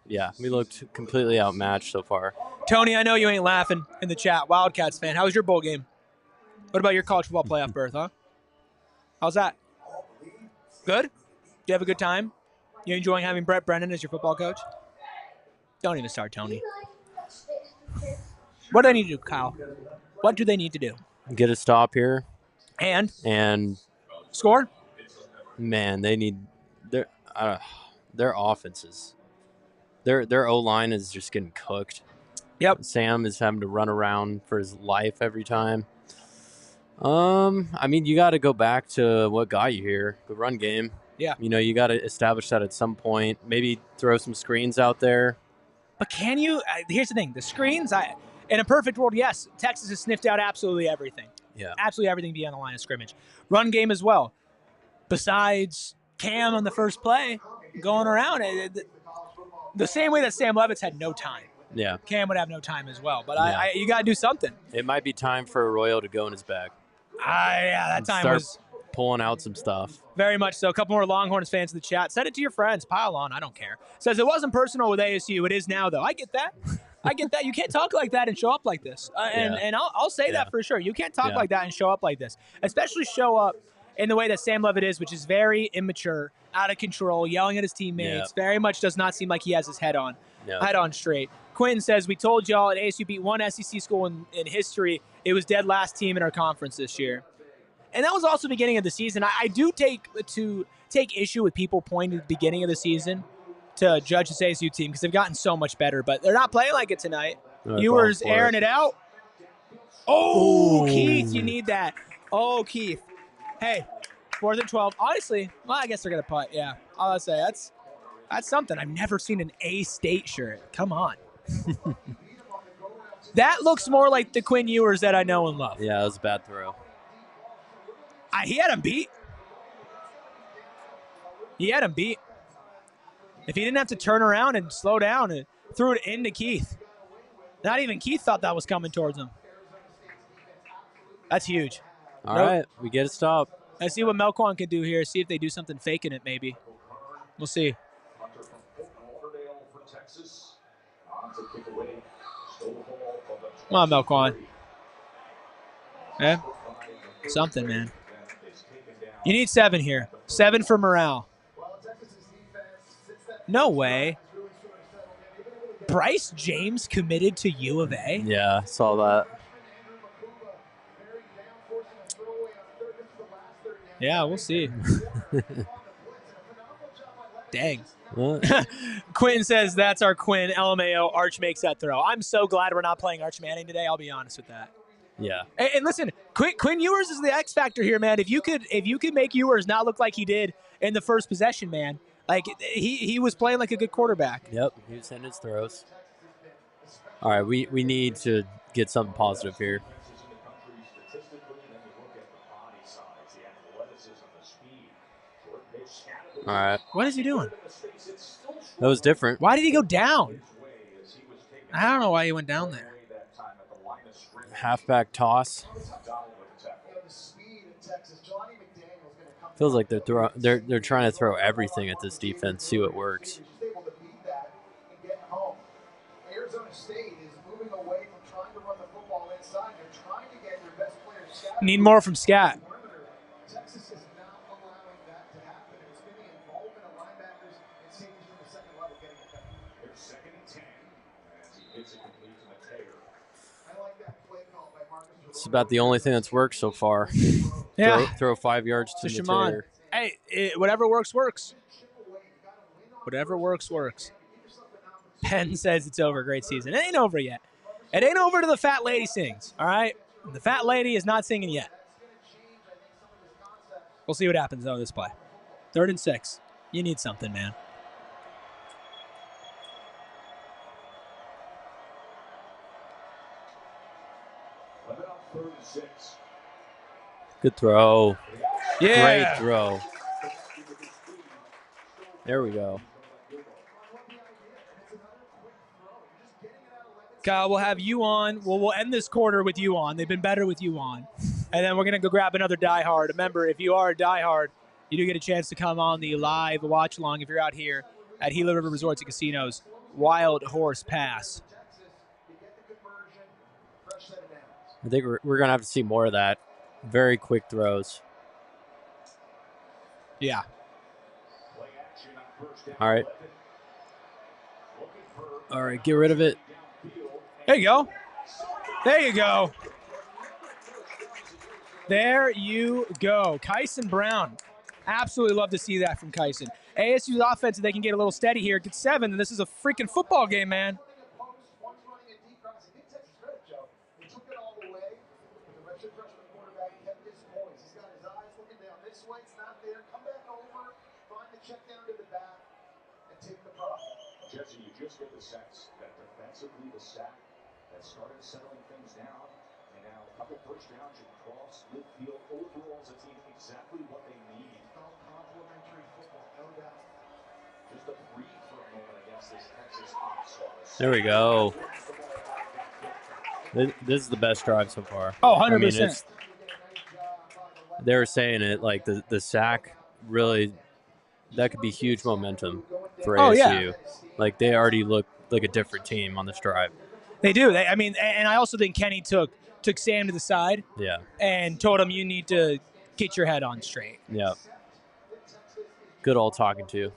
Yeah, we looked completely outmatched so far. Tony, I know you ain't laughing in the chat. Wildcats fan, how was your bowl game? What about your college football playoff berth, huh? How's that? Good? Do you have a good time? You enjoying having Brett Brennan as your football coach? Don't even start, Tony. What do they need to do, Kyle? What do they need to do? Get a stop here. And score? Man, they need their offenses. Their O-line is just getting cooked. Yep. Sam is having to run around for his life every time. I mean, you got to go back to what got you here, the run game. Yeah. You know, you got to establish that at some point. Maybe throw some screens out there. But can you? Here's the thing: the screens. In a perfect world, yes, Texas has sniffed out absolutely everything. Yeah. Absolutely everything beyond the line of scrimmage. Run game as well. Besides Cam on the first play, going around the same way that Sam Levitt's had no time. Yeah. Cam would have no time as well. But Yeah. you got to do something. It might be time for Arroyo to go in his bag. Yeah, that time Start was pulling out some stuff. very much so. A couple more Longhorns fans in the chat. Send it to your friends. Pile on. I don't care. Says it wasn't personal with ASU. It is now, though. I get that. I get that. You can't talk like that and show up like this. And I'll say that for sure. You can't talk like that and show up like this. Especially show up in the way that Sam Levitt is, which is very immature, out of control, yelling at his teammates. Very much does not seem like he has his head on straight. Quentin says, we told y'all at ASU beat one SEC school in history. It was dead last team in our conference this year. And that was also the beginning of the season. I do take issue with people pointing at the beginning of the season to judge this ASU team because they've gotten so much better, but they're not playing like it tonight. Ewers airing it out. Oh, Keith, you need that. Oh, Keith. Hey, 4th and 12. Honestly, well, I guess they're going to punt. Yeah, I'll say that's something. I've never seen an A-State shirt. Come on. That looks more like the Quinn Ewers that I know and love. Yeah, that was a bad throw. He had him beat. If he didn't have to turn around and slow down and threw it into Keith. Not even Keith thought that was coming towards him. That's huge. All right, we get a stop. Let's see what Melquan can do here. See if they do something faking it, maybe. We'll see. Come on, Melquan. Yeah. Something, man. You need 7 here. 7 for morale. No way. Bryce James committed to U of A? Yeah, saw that. Yeah, we'll see. Dang. What? Quinn says that's our Quinn. LMAO. Arch makes that throw. I'm so glad we're not playing Arch Manning today. I'll be honest with that. Yeah. And listen, Quinn Ewers is the X factor here, man. If you could make Ewers not look like he did in the first possession, man, like he was playing like a good quarterback. Yep, he was hitting his throws. All right, we need to get something positive here. All right. What is he doing? That was different. Why did he go down? I don't know why he went down there. Halfback toss. Feels like they're trying to throw everything at this defense, see what works. Need more from Scat. It's about the only thing that's worked so far. Yeah. Throw 5 yards to Shimon. Hey, whatever works, works. Whatever works, works. Penn says it's over. Great season. It ain't over yet. It ain't over till the fat lady sings, all right? The fat lady is not singing yet. We'll see what happens, though, this play. 3rd and 6. You need something, man. Good throw. Yeah. Great throw. There we go. Kyle, we'll have you on. We'll end this quarter with you on. They've been better with you on. And then we're going to go grab another diehard. Remember, if you are a diehard, you do get a chance to come on the live watch along if you're out here at Gila River Resorts and Casinos. Wild Horse Pass. I think we're going to have to see more of that. Very quick throws. Yeah. All right. All right, get rid of it. There you go. There you go. There you go. Kyson Brown. Absolutely love to see that from Kyson. ASU's offense, if they can get a little steady here, get 7, and this is a freaking football game, man. Jesse, you just get the sense that defensively the stack that started settling things down, and now a couple first downs across midfield. Overall, as a team, exactly what they need. Complementary football, no doubt. Just a breathe for a moment against this Texas offense. There we go. This is the best drive so far. Oh, 100%. I mean, they were saying it, like the sack really, that could be huge momentum for ASU. Yeah. Like, they already look like a different team on this drive. They do. I mean, and I also think Kenny took Sam to the side and told him, you need to get your head on straight. Yeah. Good all talking to.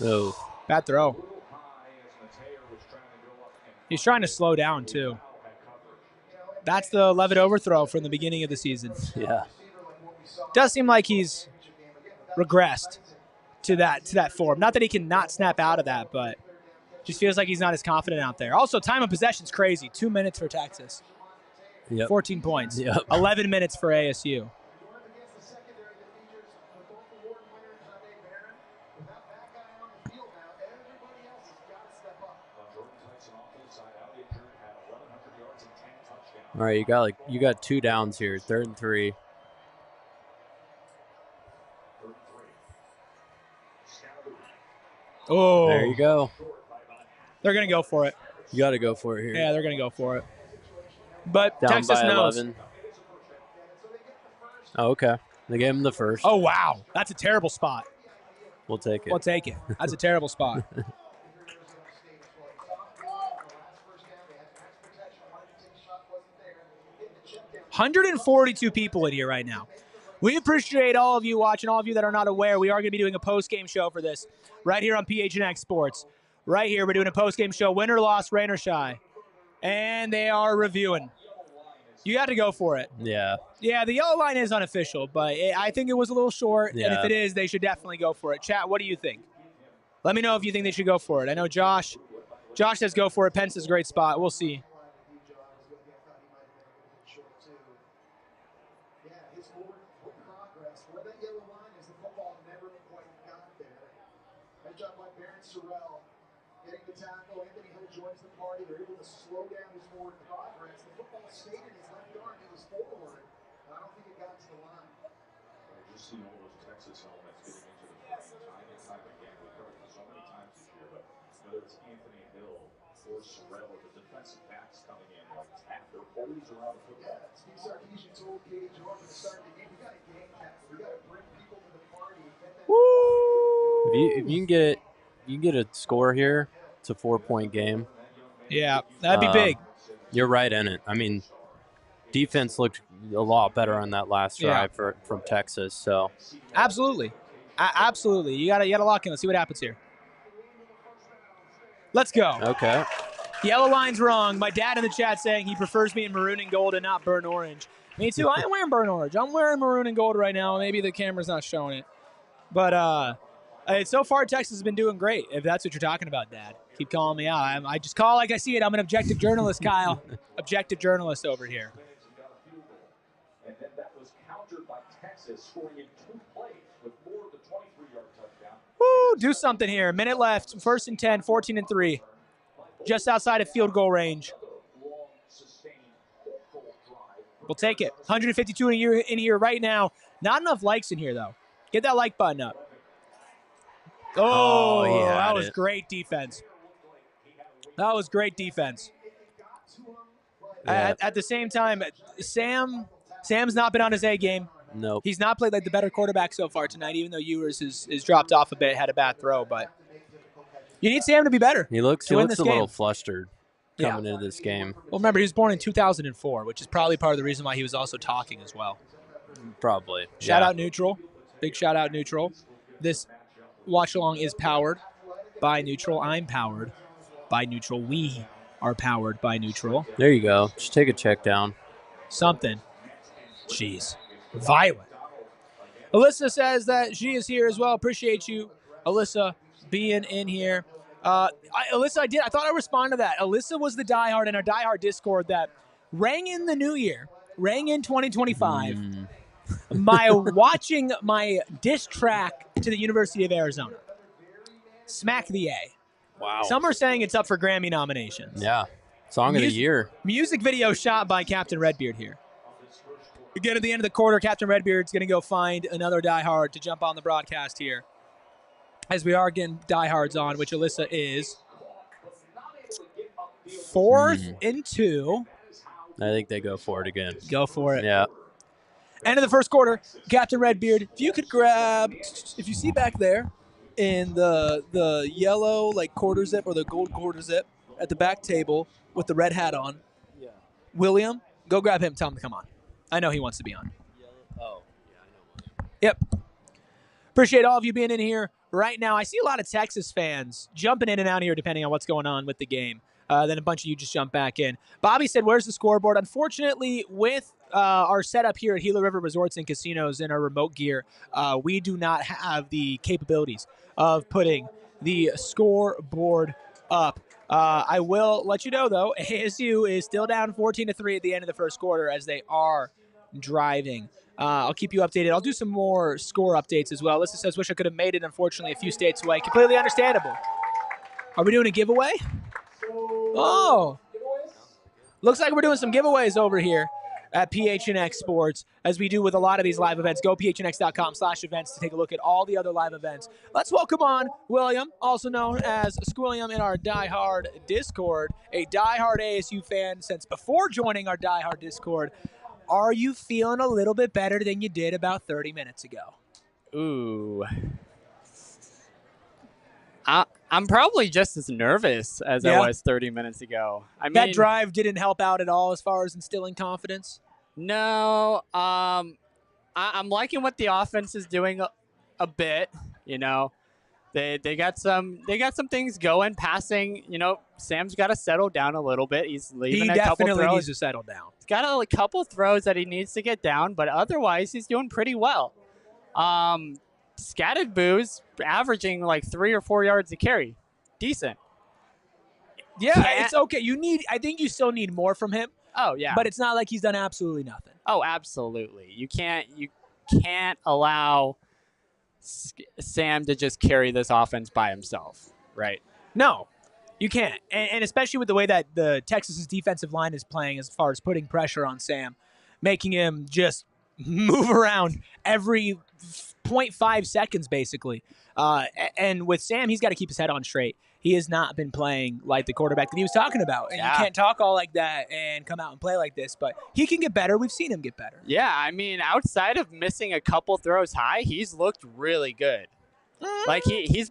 Oh. Bad throw. He's trying to slow down, too. That's the Levitt overthrow from the beginning of the season. Yeah. Does seem like he's regressed to that form. Not that he can not snap out of that, but just feels like he's not as confident out there. Also, time of possession's crazy. 2 minutes for Texas. Yep. 14 points. Yep. 11 minutes for ASU. All right, you got 2 downs here, 3rd and 3. Oh, there you go. They're gonna go for it. You got to go for it here. Yeah, they're gonna go for it. But Down Texas by knows. 11. Oh, okay. They gave him the first. Oh wow, that's a terrible spot. We'll take it. We'll take it. That's a terrible spot. 142 people in here right now. We appreciate all of you watching, all of you that are not aware. We are going to be doing a post-game show for this right here on PHNX Sports. Right here, we're doing a post-game show, win or loss, rain or shy. And they are reviewing. You got to go for it. Yeah. Yeah, the yellow line is unofficial, but I think it was a little short. Yeah. And if it is, they should definitely go for it. Chat, what do you think? Let me know if you think they should go for it. I know Josh says go for it. Pence is a great spot. We'll see. Joins the party. They're able to slow down his forward progress. The football stayed in his left arm. He was forward. I don't think it got to the line. I just see all those Texas elements getting into the frame time and time again. We've heard it so many times this year, but whether it's Anthony Hill or Sorrell or the defensive backs coming in like tap, they're always around the football. Yeah, Steve Sarkisian told Katie Jordan at the start of the game, we got to game tap. We got to bring people to the party. If you can get a score here. It's a 4-point game. Yeah, that'd be big. You're right in it. I mean, defense looked a lot better on that last drive from Texas. So absolutely, absolutely. You gotta lock in. Let's see what happens here. Let's go. Okay. Yellow line's wrong. My dad in the chat saying he prefers me in maroon and gold and not burnt orange. Me too. I am wearing burnt orange. I'm wearing maroon and gold right now. Maybe the camera's not showing it, but so far Texas has been doing great. If that's what you're talking about, Dad. Keep calling me out. I just call like I see it. I'm an objective journalist, Kyle. Objective journalist over here. countered by Texas, scoring in 2 plays with more of the 23-yard touchdown. Woo, do something here. Minute left. 1st and 10, 14-3. Just outside of field goal range. Long, sustained goal drive. We'll take it. 152 in here right now. Not enough likes in here, though. Get that like button up. Oh, he had that was it. great defense. That was great defense. Yeah. At the same time, Sam's not been on his A game. Nope. He's not played like the better quarterback so far tonight, even though Ewers is dropped off a bit, had a bad throw. But you need Sam to be better. He looks to win a this little game. flustered coming into this game. Well, remember, he was born in 2004, which is probably part of the reason why he was also talking as well. Probably. Shout out Neutral. Big shout out Neutral. This watch along is powered by Neutral. I'm powered by Neutral. We are powered by Neutral. There you go. Just take a check down. Something. Jeez. Violent. Alyssa says that she is here as well. Appreciate you, Alyssa, being in here. Alyssa, I thought I responded to that. Alyssa was the diehard in our diehard Discord that rang in the new year, rang in 2025. Watching my diss track to the University of Arizona. Smack the A. Wow. Some are saying it's up for Grammy nominations. Yeah. Song of the year. Music video shot by Captain Redbeard here. Again, at the end of the quarter, Captain Redbeard's going to go find another diehard to jump on the broadcast here. As we are getting diehards on, which Alyssa is. 4th and 2. I think they go for it again. Go for it. Yeah. End of the first quarter, Captain Redbeard, if you could grab, if you see back there in the yellow like quarter zip or the gold quarter zip at the back table with the red hat on, William, go grab him, tell him to come on. I know he wants to be on. Oh, yeah, I know William. Yep. Appreciate all of you being in here right now. I see a lot of Texas fans jumping in and out here depending on what's going on with the game. Then a bunch of you just jump back in. Bobby said, where's the scoreboard? Unfortunately, with our setup here at Gila River Resorts and Casinos in our remote gear, we do not have the capabilities of putting the scoreboard up. I will let you know, though, ASU is still down 14-3 at the end of the first quarter as they are driving. I'll keep you updated. I'll do some more score updates as well. Alyssa says, wish I could have made it. Unfortunately, a few states away. Completely understandable. Are we doing a giveaway? Oh, looks like we're doing some giveaways over here at PHNX Sports, as we do with a lot of these live events. Go phnx.com/events to take a look at all the other live events. Let's welcome on William, also known as Squilliam in our diehard Discord, a diehard ASU fan since before joining our diehard Discord. Are you feeling a little bit better than you did about 30 minutes ago? Ooh. I'm probably just as nervous as I was 30 minutes ago. I mean, that drive didn't help out at all as far as instilling confidence? No. I'm liking what the offense is doing a bit. You know, they got some things going. Passing. You know, Sam's got to settle down a little bit. He's leaving a couple throws. He definitely needs to settle down. He's got a couple throws that he needs to get down, but otherwise he's doing pretty well. Scattered Boo's averaging like 3 or 4 yards a carry. Decent. Yeah, it's okay. I think you still need more from him. Oh yeah. But it's not like he's done absolutely nothing. Oh, absolutely. You can't allow Sam to just carry this offense by himself, right? No, you can't. And especially with the way that the Texas's defensive line is playing as far as putting pressure on Sam, making him just move around every 0.5 seconds, basically. And with Sam, he's got to keep his head on straight. He has not been playing like the quarterback that he was talking about. And you can't talk all like that and come out and play like this. But he can get better. We've seen him get better. Yeah, I mean, outside of missing a couple throws high, he's looked really good. Like he's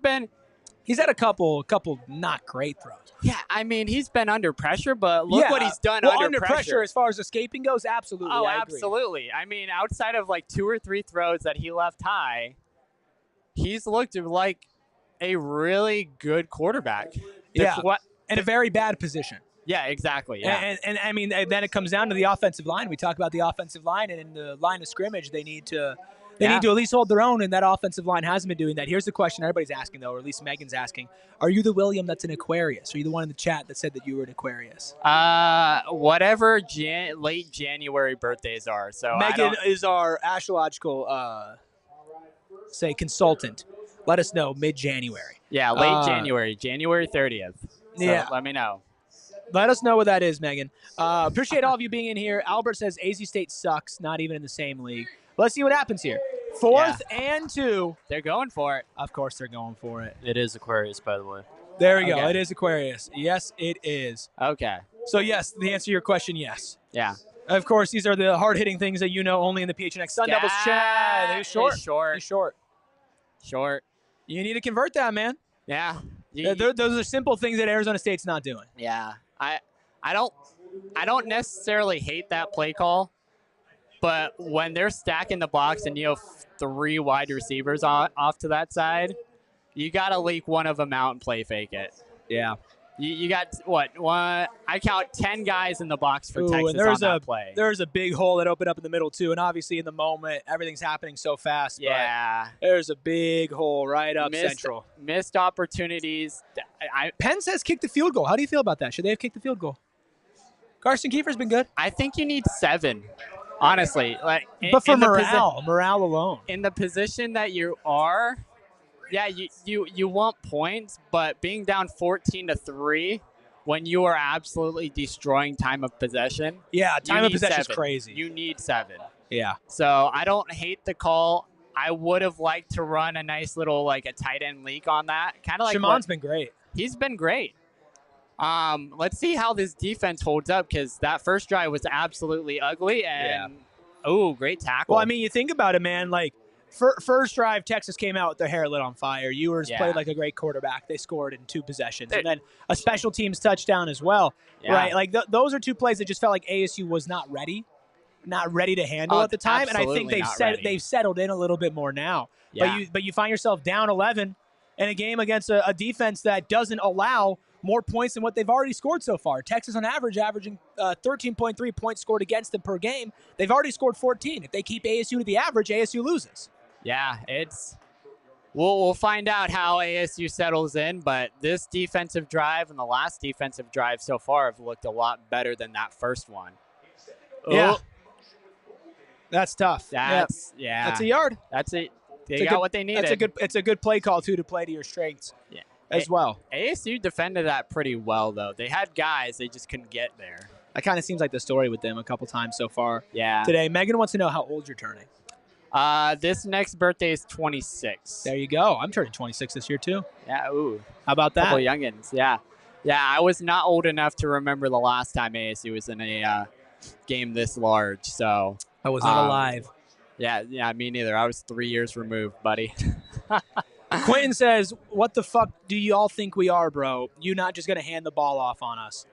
had a couple not great throws. Yeah, I mean, he's been under pressure, but look what he's done under pressure. As far as escaping goes, absolutely. Oh, I absolutely. agree. I mean, outside of like 2 or 3 throws that he left high, he's looked like a really good quarterback. In a very bad position. Yeah, exactly. Yeah. And I mean, then it comes down to the offensive line. We talk about the offensive line, and in the line of scrimmage, they need to They Yeah. need to at least hold their own, and that offensive line hasn't been doing that. Here's the question everybody's asking, though, or at least Megan's asking. Are you the William that's an Aquarius? Are you the one in the chat that said that you were an Aquarius? Whatever late January birthdays are. So Megan is our astrological, consultant. Let us know mid-January. Yeah, late January, January 30th. So yeah. let me know. Let us know what that is, Megan. Appreciate all of you being in here. Albert says AZ State sucks, not even in the same league. Let's see what happens here. 4th and 2. They're going for it. Of course they're going for it. It is Aquarius, by the way. There we go. It is Aquarius. Yes, it is. Okay. So, yes, the answer to your question, yes. Yeah. Of course, these are the hard-hitting things that you know only in the PHNX Sun Devils chat. They're short. Short. You need to convert that, man. Yeah. Those are simple things that Arizona State's not doing. Yeah. I don't necessarily hate that play call, but when they're stacking the box and you have 3 wide receivers off to that side, you got to leak one of them out and play fake it. Yeah. You got, one? I count 10 guys in the box for Texas and on that play. There's a big hole that opened up in the middle, too. And obviously, in the moment, everything's happening so fast. Yeah. But there's a big hole right up central. Missed opportunities. Penn says kick the field goal. How do you feel about that? Should they have kicked the field goal? Carson Kiefer's been good. I think you need 7, honestly. But for morale alone. In the position that you are, yeah, you want points, but being down 14-3 when you are absolutely destroying time of possession. Yeah, time of possession is crazy. You need 7. Yeah. So I don't hate the call. I would have liked to run a nice little a tight end leak on that. Kind of like Shamon's been great. He's been great. Let's see how this defense holds up, because that first drive was absolutely ugly. And great tackle. Well, I mean, you think about it, man. First drive, Texas came out with their hair lit on fire. Ewers played like a great quarterback. They scored in 2 possessions. And then a special teams touchdown as well. Yeah. Right? Those are 2 plays that just felt like ASU was not ready to handle at the time. And I think they've settled in a little bit more now. Yeah. But you find yourself down 11 in a game against a defense that doesn't allow more points than what they've already scored so far. Texas on average averaging 13.3 points scored against them per game. They've already scored 14. If they keep ASU to the average, ASU loses. Yeah, we'll find out how ASU settles in, but this defensive drive and the last defensive drive so far have looked a lot better than that first one. Yeah. That's tough. That's a yard. That's it. They got what they needed. It's a good play call, too, to play to your strengths as well. ASU defended that pretty well, though. They had guys. They just couldn't get there. That kind of seems like the story with them a couple times so far today. Megan wants to know how old you're turning. This next birthday is 26. There you go. I'm turning 26 this year, too. Yeah, ooh. How about that? Couple youngins, yeah. Yeah, I was not old enough to remember the last time ASU was in a game this large, so. I was not alive. Yeah, me neither. I was 3 years removed, buddy. Quentin says, what the fuck do you all think we are, bro? You not just going to hand the ball off on us?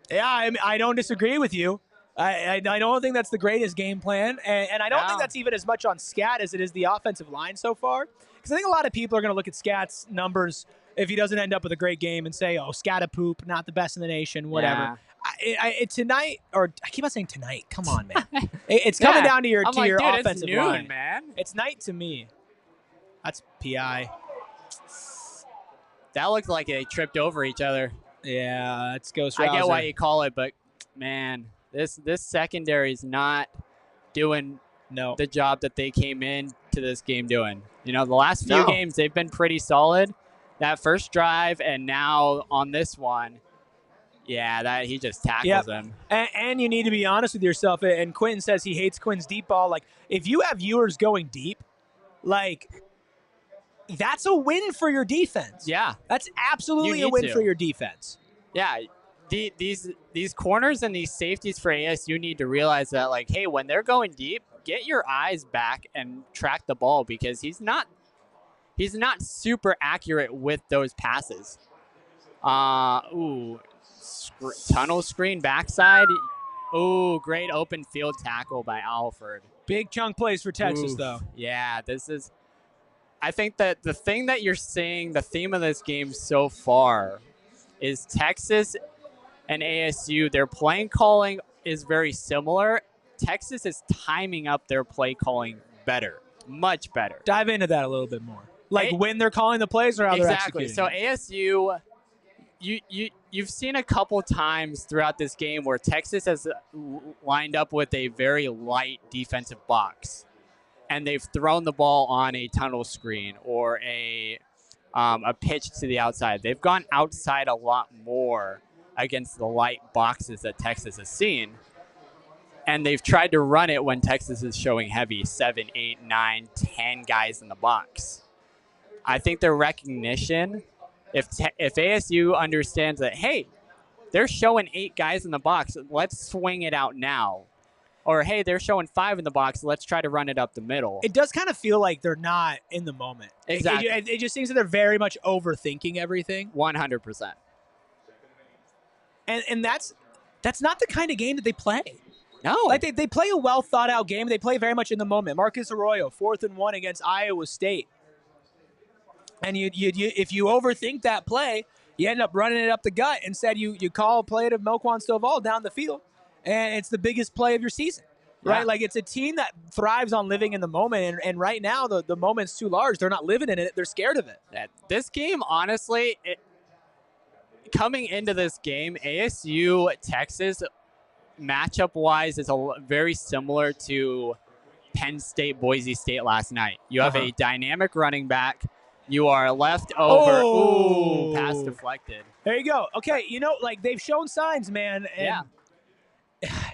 Yeah, I don't disagree with you. I don't think that's the greatest game plan, and I don't think that's even as much on Scat as it is the offensive line so far. Because I think a lot of people are going to look at Scat's numbers if he doesn't end up with a great game and say, oh, Scat a poop, not the best in the nation, whatever. Tonight, or I keep on saying tonight. Come on, man. It's coming down to your offensive line, man. It's night to me. That's PI. That looked like they tripped over each other. Yeah, that's Ghost I Rouser. get why you call it, but man, this secondary is not doing the job that they came in to this game doing. You know, the last few games they've been pretty solid. That first drive and now on this one, that he just tackles him. And you need to be honest with yourself. And Quentin says he hates Quinn's deep ball. Like, if you have viewers going deep, that's a win for your defense. Yeah. That's absolutely a win for your defense. Yeah. These corners and these safeties for ASU need to realize that, like, hey, when they're going deep, get your eyes back and track the ball, because he's not super accurate with those passes. Tunnel screen backside. Ooh, great open field tackle by Alford. Big chunk plays for Texas, though. Yeah, I think that the thing that you're seeing, the theme of this game so far, is Texas and ASU, their play calling is very similar. Texas is timing up their play calling better. Much better. Dive into that a little bit more. Like when they're calling the plays or how they're executing. So ASU, you've seen a couple times throughout this game where Texas has lined up with a very light defensive box, and they've thrown the ball on a tunnel screen or a pitch to the outside. They've gone outside a lot more against the light boxes that Texas has seen. And they've tried to run it when Texas is showing heavy 7, 8, 9, 10 guys in the box. I think their recognition, if ASU understands that, hey, they're showing 8 guys in the box, let's swing it out now. Or, hey, they're showing 5 in the box, let's try to run it up the middle. It does kind of feel like they're not in the moment. Exactly. It just seems that they're very much overthinking everything. 100%. And that's not the kind of game that they play. No. Like they play a well thought out game. They play very much in the moment. Marcus Arroyo, 4th and 1 against Iowa State. And you if you overthink that play, you end up running it up the gut. Instead, you call a play to Moquan Stovall down the field, and it's the biggest play of your season. Right? Yeah. Like it's a team that thrives on living in the moment, and right now the moment's too large. They're not living in it. They're scared of it. This game, honestly, coming into this game, ASU Texas matchup-wise is very similar to Penn State, Boise State last night. You have a dynamic running back. You are left over. Oh. Ooh, pass deflected. There you go. Okay, like they've shown signs, man. And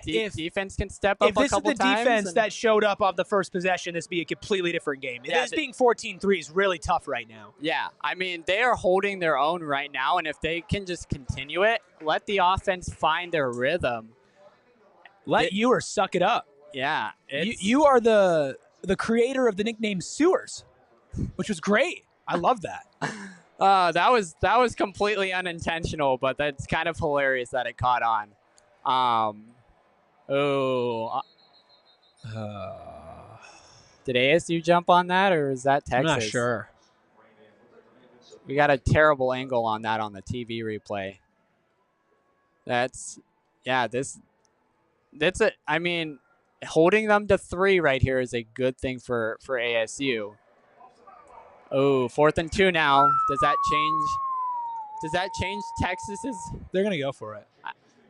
defense can step up a couple times. If this is the defense that showed up off the first possession, this would be a completely different game. Yeah, this being 14-3 is really tough right now. Yeah, I mean, they are holding their own right now, and if they can just continue it, let the offense find their rhythm. Let Ewer suck it up. Yeah. You are the creator of the nickname Sewers, which was great. I love that. That was completely unintentional, but that's kind of hilarious that it caught on. Did ASU jump on that, or is that Texas? I'm not sure. We got a terrible angle on that on the TV replay. I mean, holding them to 3 right here is a good thing for ASU. Oh, 4th and 2 now. Does that change Texas's? They're going to go for it.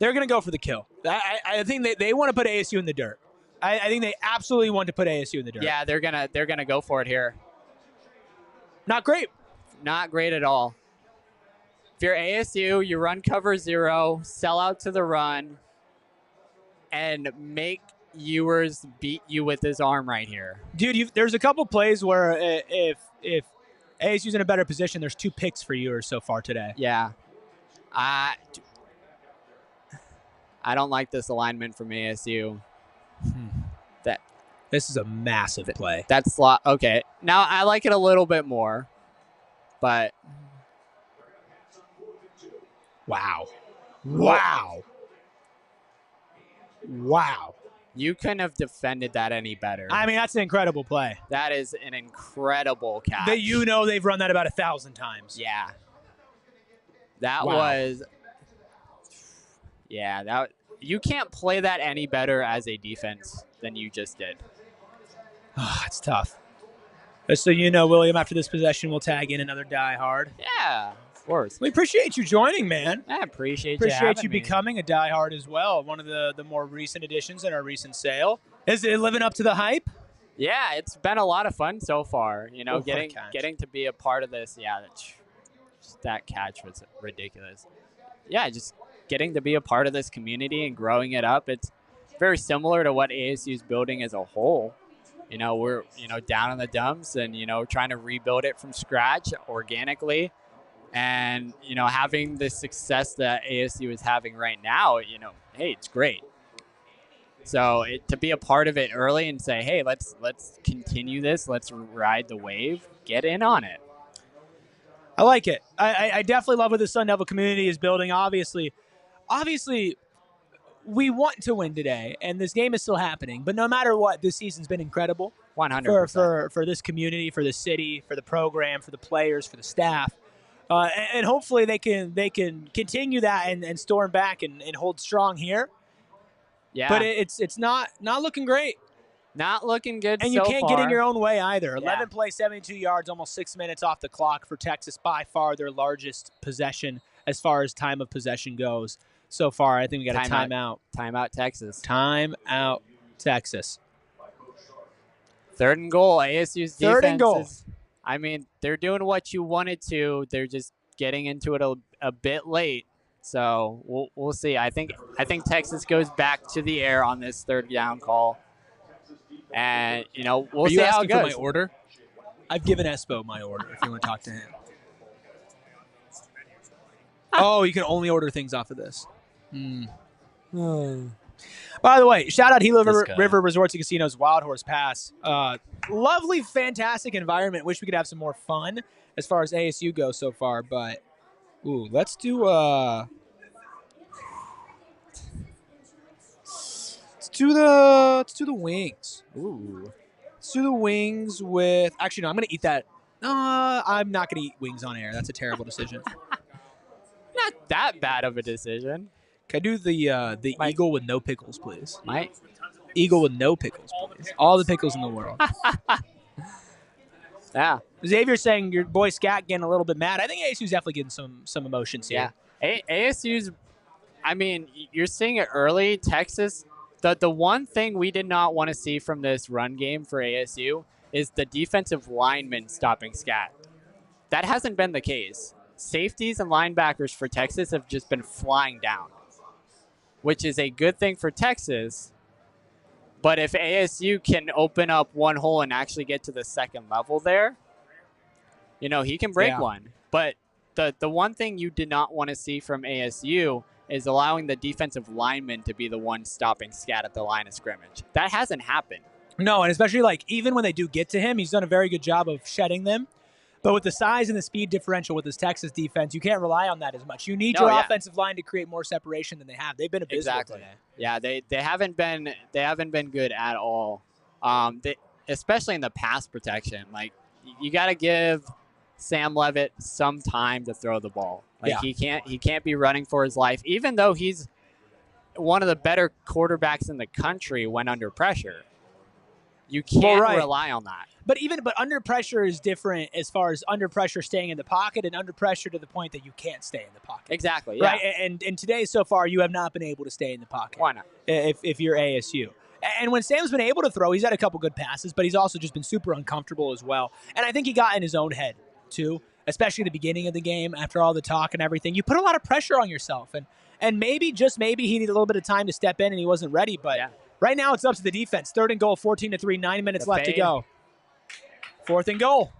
They're going to go for the kill. I think they want to put ASU in the dirt. I think they absolutely want to put ASU in the dirt. Yeah, they're gonna go for it here. Not great. Not great at all. If you're ASU, you run cover 0, sell out to the run, and make Ewers beat you with his arm right here. Dude, there's a couple plays where if ASU's in a better position, there's 2 picks for Ewers so far today. Yeah. I don't like this alignment from ASU. This is a massive play. That's okay. Now I like it a little bit more, but wow. You couldn't have defended that any better. I mean, that's an incredible play. That is an incredible catch. They've run that about 1,000 times. Yeah. That was. Yeah, you can't play that any better as a defense than you just did. Oh, it's tough. Just so you know, William, after this possession, we'll tag in another diehard. Yeah, of course. We appreciate you joining, man. I appreciate you becoming a diehard as well. One of the more recent additions in our recent sale. Is it living up to the hype? Yeah, it's been a lot of fun so far. Getting to be a part of this. Yeah, that catch was ridiculous. Yeah, just getting to be a part of this community and growing it up. It's very similar to what ASU is building as a whole. We're down in the dumps and trying to rebuild it from scratch organically, and having the success that ASU is having right now. Hey, it's great. So to be a part of it early and say, hey, let's continue this, let's ride the wave, get in on it. I like it. I definitely love what the Sun Devil community is building. Obviously, we want to win today, and this game is still happening. But no matter what, this season's been incredible. 100%. For this community, for the city, for the program, for the players, for the staff. And hopefully they can continue that and storm back and hold strong here. Yeah. But it's not looking great. Not looking good And so you can't far. get in your own way either. Yeah. 11 plays, 72 yards, almost 6 minutes off the clock for Texas. By far their largest possession as far as time of possession goes so far. I think we got a timeout. Timeout, Texas. Timeout, Texas. 3rd and goal. ASU's defense. 3rd and goal. I mean, they're doing what you wanted to. They're just getting into it a bit late. So we'll see. I think Texas goes back to the air on this 3rd down call. And, we'll see how it goes. Are you asking for my order? I've given Espo my order if you want to talk to him. Oh, you can only order things off of this. By the way, shout out Gila River Resorts and Casinos Wild Horse Pass. Lovely, fantastic environment. Wish we could have some more fun as far as ASU goes so far. But, let's do the wings. Let's do the wings with. Actually, no. I'm gonna eat that. I'm not gonna eat wings on air. That's a terrible decision. Not that bad of a decision. Can I do the eagle with no pickles, please? Mike? Eagle with no pickles, please. All the pickles in the world. Yeah. Xavier's saying your boy Scat getting a little bit mad. I think ASU's definitely getting some emotions here. Yeah. ASU's. I mean, you're seeing it early. Texas. The one thing we did not want to see from this run game for ASU is the defensive linemen stopping Scat. That hasn't been the case. Safeties and linebackers for Texas have just been flying down, which is a good thing for Texas. But if ASU can open up one hole and actually get to the 2nd level there, he can break one. But the one thing you did not want to see from ASU is allowing the defensive lineman to be the one stopping Scat at the line of scrimmage. That hasn't happened. No, and especially even when they do get to him, he's done a very good job of shedding them. But with the size and the speed differential with this Texas defense, you can't rely on that as much. You need your offensive line to create more separation than they have. They've been abysmal today. Yeah, they haven't been good at all. Especially in the pass protection. You got to give Sam Leavitt some time to throw the ball. He can't be running for his life, even though he's one of the better quarterbacks in the country when under pressure. You can't rely on that. But under pressure is different as far as under pressure staying in the pocket and under pressure to the point that you can't stay in the pocket. Exactly. Yeah. Right. And today so far you have not been able to stay in the pocket. Why not? If you're ASU. And when Sam's been able to throw, he's had a couple good passes, but he's also just been super uncomfortable as well. And I think he got in his own head too, especially at the beginning of the game after all the talk and everything. You put a lot of pressure on yourself, and maybe just maybe he needed a little bit of time to step in and he wasn't ready. But right now it's up to the defense. 3rd and goal, 14-3, 9 minutes left to go. 4th and goal.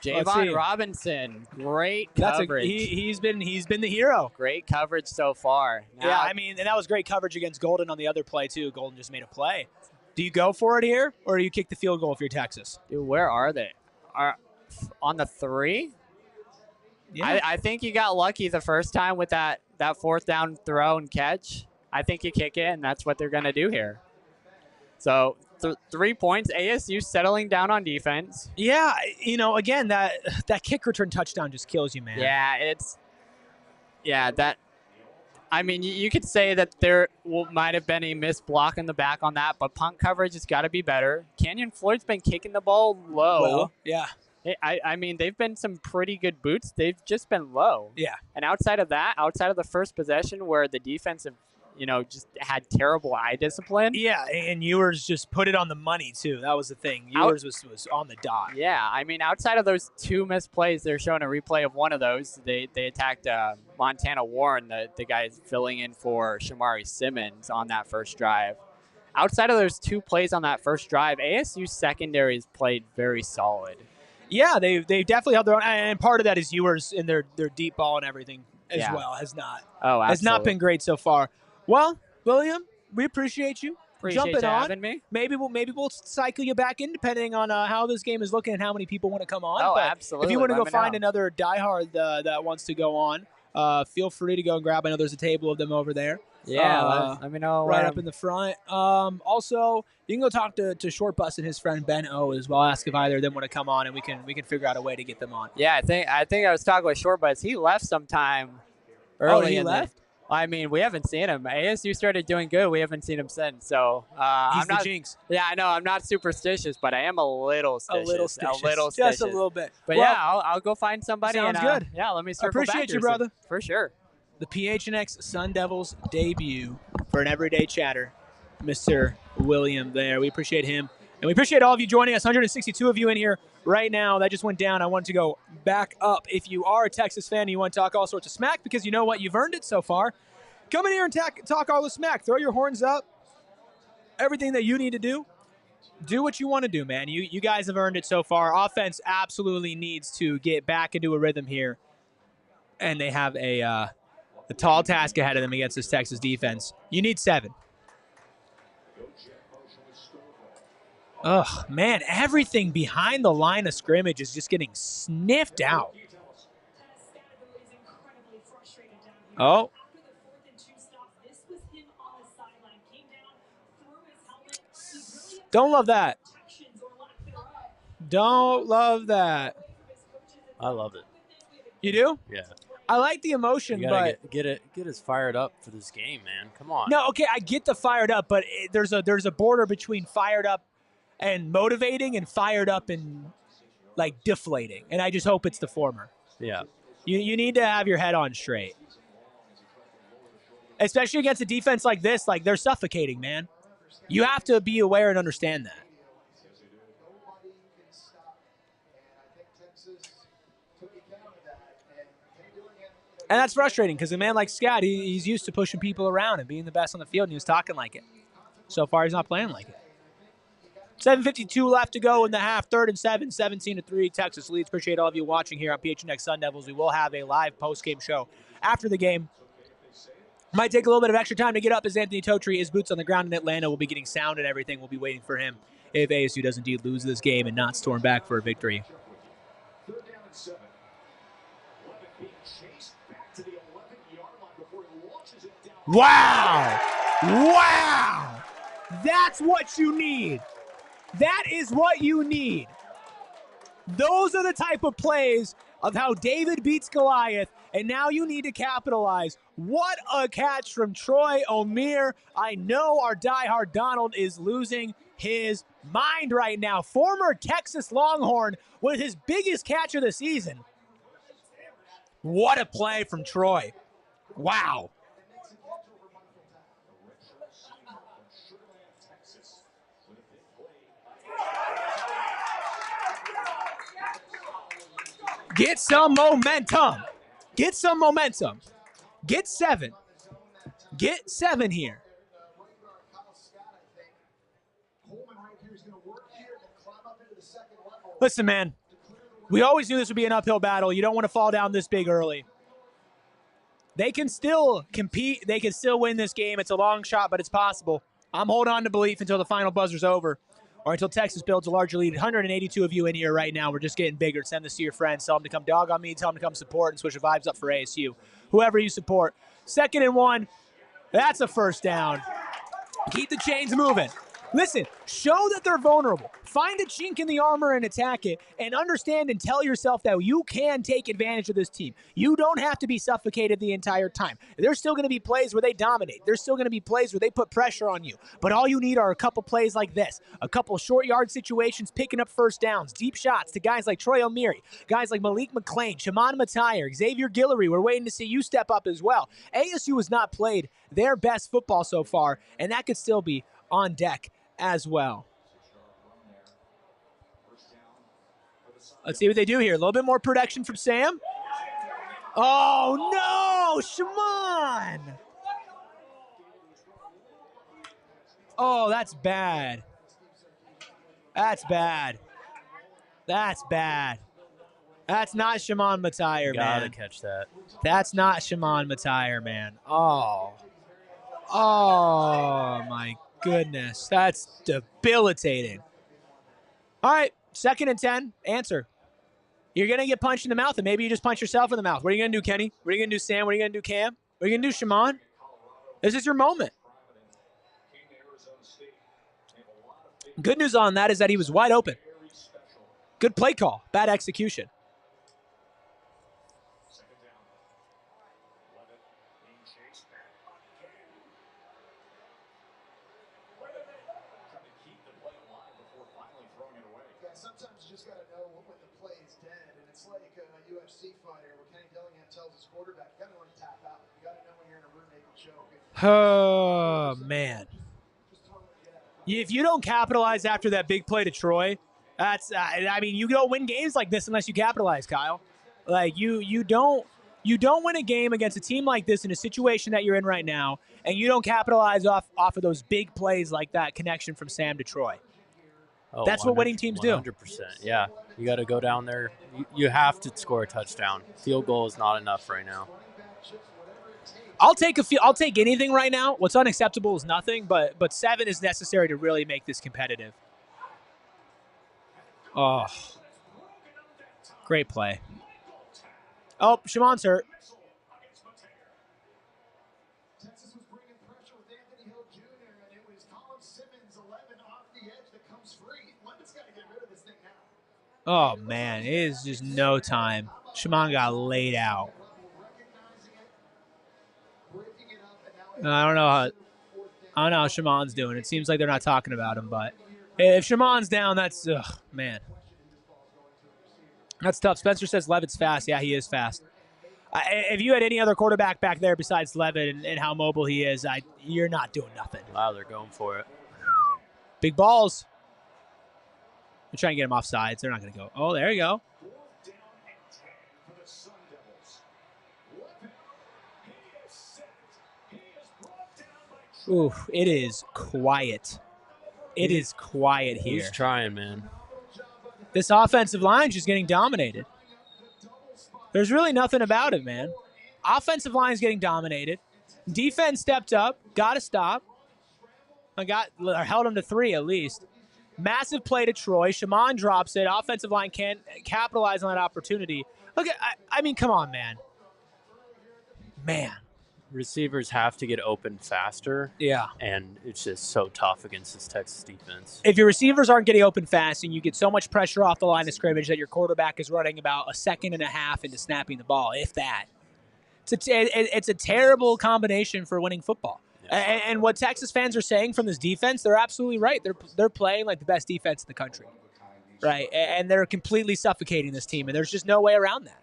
Javon Robinson, great coverage. He's been the hero. Great coverage so far. Now, and that was great coverage against Golden on the other play too. Golden just made a play. Do you go for it here, or do you kick the field goal if you're Texas? Dude, where are they? On the 3? Yeah. I think you got lucky the first time with that 4th down throw and catch. I think you kick it, and that's what they're going to do here. So 3 points. ASU settling down on defense. Yeah, again, that kick return touchdown just kills you, man. Yeah, I mean, you could say that there might have been a missed block in the back on that, but punt coverage has got to be better. Canyon Floyd's been kicking the ball low. Well, yeah. I mean, they've been some pretty good boots. They've just been low. Yeah. And outside of the first possession where the defensive just had terrible eye discipline. Yeah, and Ewers just put it on the money, too. That was the thing. Ewers was on the dot. Yeah, I mean, outside of those 2 missed plays, they're showing a replay of one of those. They attacked Montana Warren, the guy filling in for Shamari Simmons on that first drive. Outside of those 2 plays on that first drive, ASU secondaries played very solid. Yeah, they definitely held their own, and part of that is Ewers in their deep ball and everything as well has not been great so far. Well, William, we appreciate you jumping on. Having me. Maybe we'll cycle you back in depending on how this game is looking and how many people want to come on. Oh, but absolutely. If you want to go find another diehard that wants to go on, feel free to go and grab. I know there's a table of them over there. Yeah, let me know. Right up in the front. Also, you can go talk to Short Bus and his friend Ben O as well. Ask if either of them want to come on, and we can figure out a way to get them on. Yeah, I think I was talking with Short Bus. He left sometime early. He left? I mean, we haven't seen him. ASU started doing good. We haven't seen him since. So He's I'm not. the jinx. Yeah, I know. I'm not superstitious, but I am a little A stitious. little stitious. Just stitious. a little bit. But Well, yeah, I'll go find somebody. sounds and, good. Yeah, let me circle back appreciate here you, brother. For sure. The PHNX Sun Devils debut for an everyday chatter, Mr. William there. We appreciate him. And we appreciate all of you joining us. 162 of you in here right now. That just went down. I want to go back up. If you are a Texas fan and you want to talk all sorts of smack, because you know what? You've earned it so far. Come in here and talk all the smack. Throw your horns up. Everything that you need to do. Do what you want to do, man. You guys have earned it so far. Offense absolutely needs to get back into a rhythm here. And they have a tall task ahead of them against this Texas defense. You need 7. Ugh, man, everything behind the line of scrimmage is just getting sniffed out. Oh. Don't love that. Don't love that. I love it. You do? Yeah. I like the emotion, You but gotta get us fired up for this game, man. Come on. no, okay, I get the fired up, but there's a border between fired up and motivating and fired up and like deflating. And I just hope it's the former. Yeah. You need to have your head on straight. Especially against a defense like this, like they're suffocating, man. You have to be aware and understand that. And that's frustrating because a man like Scott, he's used to pushing people around and being the best on the field, and he was talking like it. So far, he's not playing like it. 7:52 left to go in the half. 3rd and 7, 17-3. Texas leads. Appreciate all of you watching here on PHNX Sun Devils. We will have a live post-game show after the game. Might take a little bit of extra time to get up as Anthony Totri is boots on the ground in Atlanta. We'll be getting sound and everything. We'll be waiting for him if ASU does indeed lose this game and not storm back for a victory. 3rd down and 7. Levitt being chased back to the 11-yard line before he launches it down. Wow! Wow! That's what you need. That is what you need. Those are the type of plays of how David beats Goliath, and now you need to capitalize. What a catch from Troy O'Meara. I know our diehard Donald is losing his mind right now. Former Texas Longhorn with his biggest catch of the season. What a play from Troy. Wow. Get some momentum. Get some momentum. Get 7. Get 7 here. Listen, man, we always knew this would be an uphill battle. You don't want to fall down this big early. They can still compete. They can still win this game. It's a long shot, but it's possible. I'm holding on to belief until the final buzzer's over, or until Texas builds a larger lead. 182 of you in here right now. We're just getting bigger. Send this to your friends. Tell them to come dog on me. Tell them to come support and switch the vibes up for ASU. Whoever you support. 2nd and 1. That's a 1st down. Keep the chains moving. Listen, show that they're vulnerable. Find a chink in the armor and attack it, and understand and tell yourself that you can take advantage of this team. You don't have to be suffocated the entire time. There's still going to be plays where they dominate. There's still going to be plays where they put pressure on you. But all you need are a couple plays like this, a couple short yard situations, picking up 1st downs, deep shots to guys like Troy O'Meara, guys like Malik McClain, Shimon Matire, Xavier Guillory. We're waiting to see you step up as well. ASU has not played their best football so far, and that could still be on deck as well. Let's see what they do here. A little bit more production from Sam. Oh, no, Shimon. Oh, that's bad. That's bad. That's bad. That's not Shimon Matire, man. Gotta catch that. That's not Shimon Matire, man. Oh. Oh, my goodness. That's debilitating. All right, 2nd and 10. Answer. You're going to get punched in the mouth, and maybe you just punch yourself in the mouth. What are you going to do, Kenny? What are you going to do, Sam? What are you going to do, Cam? What are you going to do, Shimon? This is your moment. Good news on that is that he was wide open. Good play call. Bad execution. sometimes you just got to know when the play is dead, and it's like a UFC fighter where Kenny Dillingham tells his quarterback, you got to know when to tap out. You got to know when you're in a rear naked choke. Oh, man. If you don't capitalize after that big play to Troy, that's I mean, you don't win games like this unless you capitalize, Kyle. Like you don't win a game against a team like this in a situation that you're in right now, and you don't capitalize off of those big plays like that connection from Sam to Troy. Oh, That's what winning teams do. 100%. Yeah, you got to go down there. You have to score a touchdown. Field goal is not enough right now. I'll take anything right now. What's unacceptable is nothing, but 7 is necessary to really make this competitive. Oh, great play. Oh, Shamon's hurt. Texas was bringing pressure with Anthony Hill Jr., and it was Colin Simmons, 11 off the edge that comes free. Levin's got to get rid of this thing now. Oh, man, it is just no time. Shamon got laid out. I don't know how Shamon's doing. It seems like they're not talking about him, but if Shamon's down, that's man. That's tough. Spencer says Levitt's fast. Yeah, he is fast. If you had any other quarterback back there besides Levitt and how mobile he is, you're not doing nothing. Wow, they're going for it. Big balls. They're trying to get him off sides. They're not going to go. Oh, there you go. Ooh, it is quiet. It is quiet here. He's trying, man. This offensive line is just getting dominated. There's really nothing about it, man. Offensive line is getting dominated. Defense stepped up. Got to stop. Held him to 3 at least. Massive play to Troy. Shamon drops it. Offensive line can't capitalize on that opportunity. Look, I mean, come on, man. Man. Receivers have to get open faster. Yeah. And it's just so tough against this Texas defense. If your receivers aren't getting open fast and you get so much pressure off the line of scrimmage that your quarterback is running about a second and a half into snapping the ball, if that, it's a terrible combination for winning football. Yeah. And what Texas fans are saying from this defense, they're absolutely right. They're playing like the best defense in the country, right? And they're completely suffocating this team, and there's just no way around that.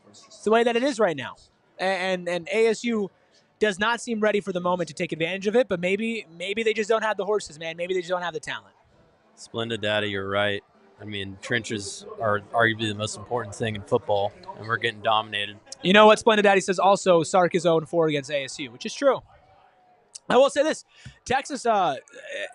It's the way that it is right now. And ASU does not seem ready for the moment to take advantage of it, but maybe they just don't have the horses, man. Maybe they just don't have the talent. Splendid, Daddy, you're right. I mean, trenches are arguably the most important thing in football, and we're getting dominated. You know what Splendid Daddy says also, Sark is 0-4 against ASU, which is true. I will say this. Texas,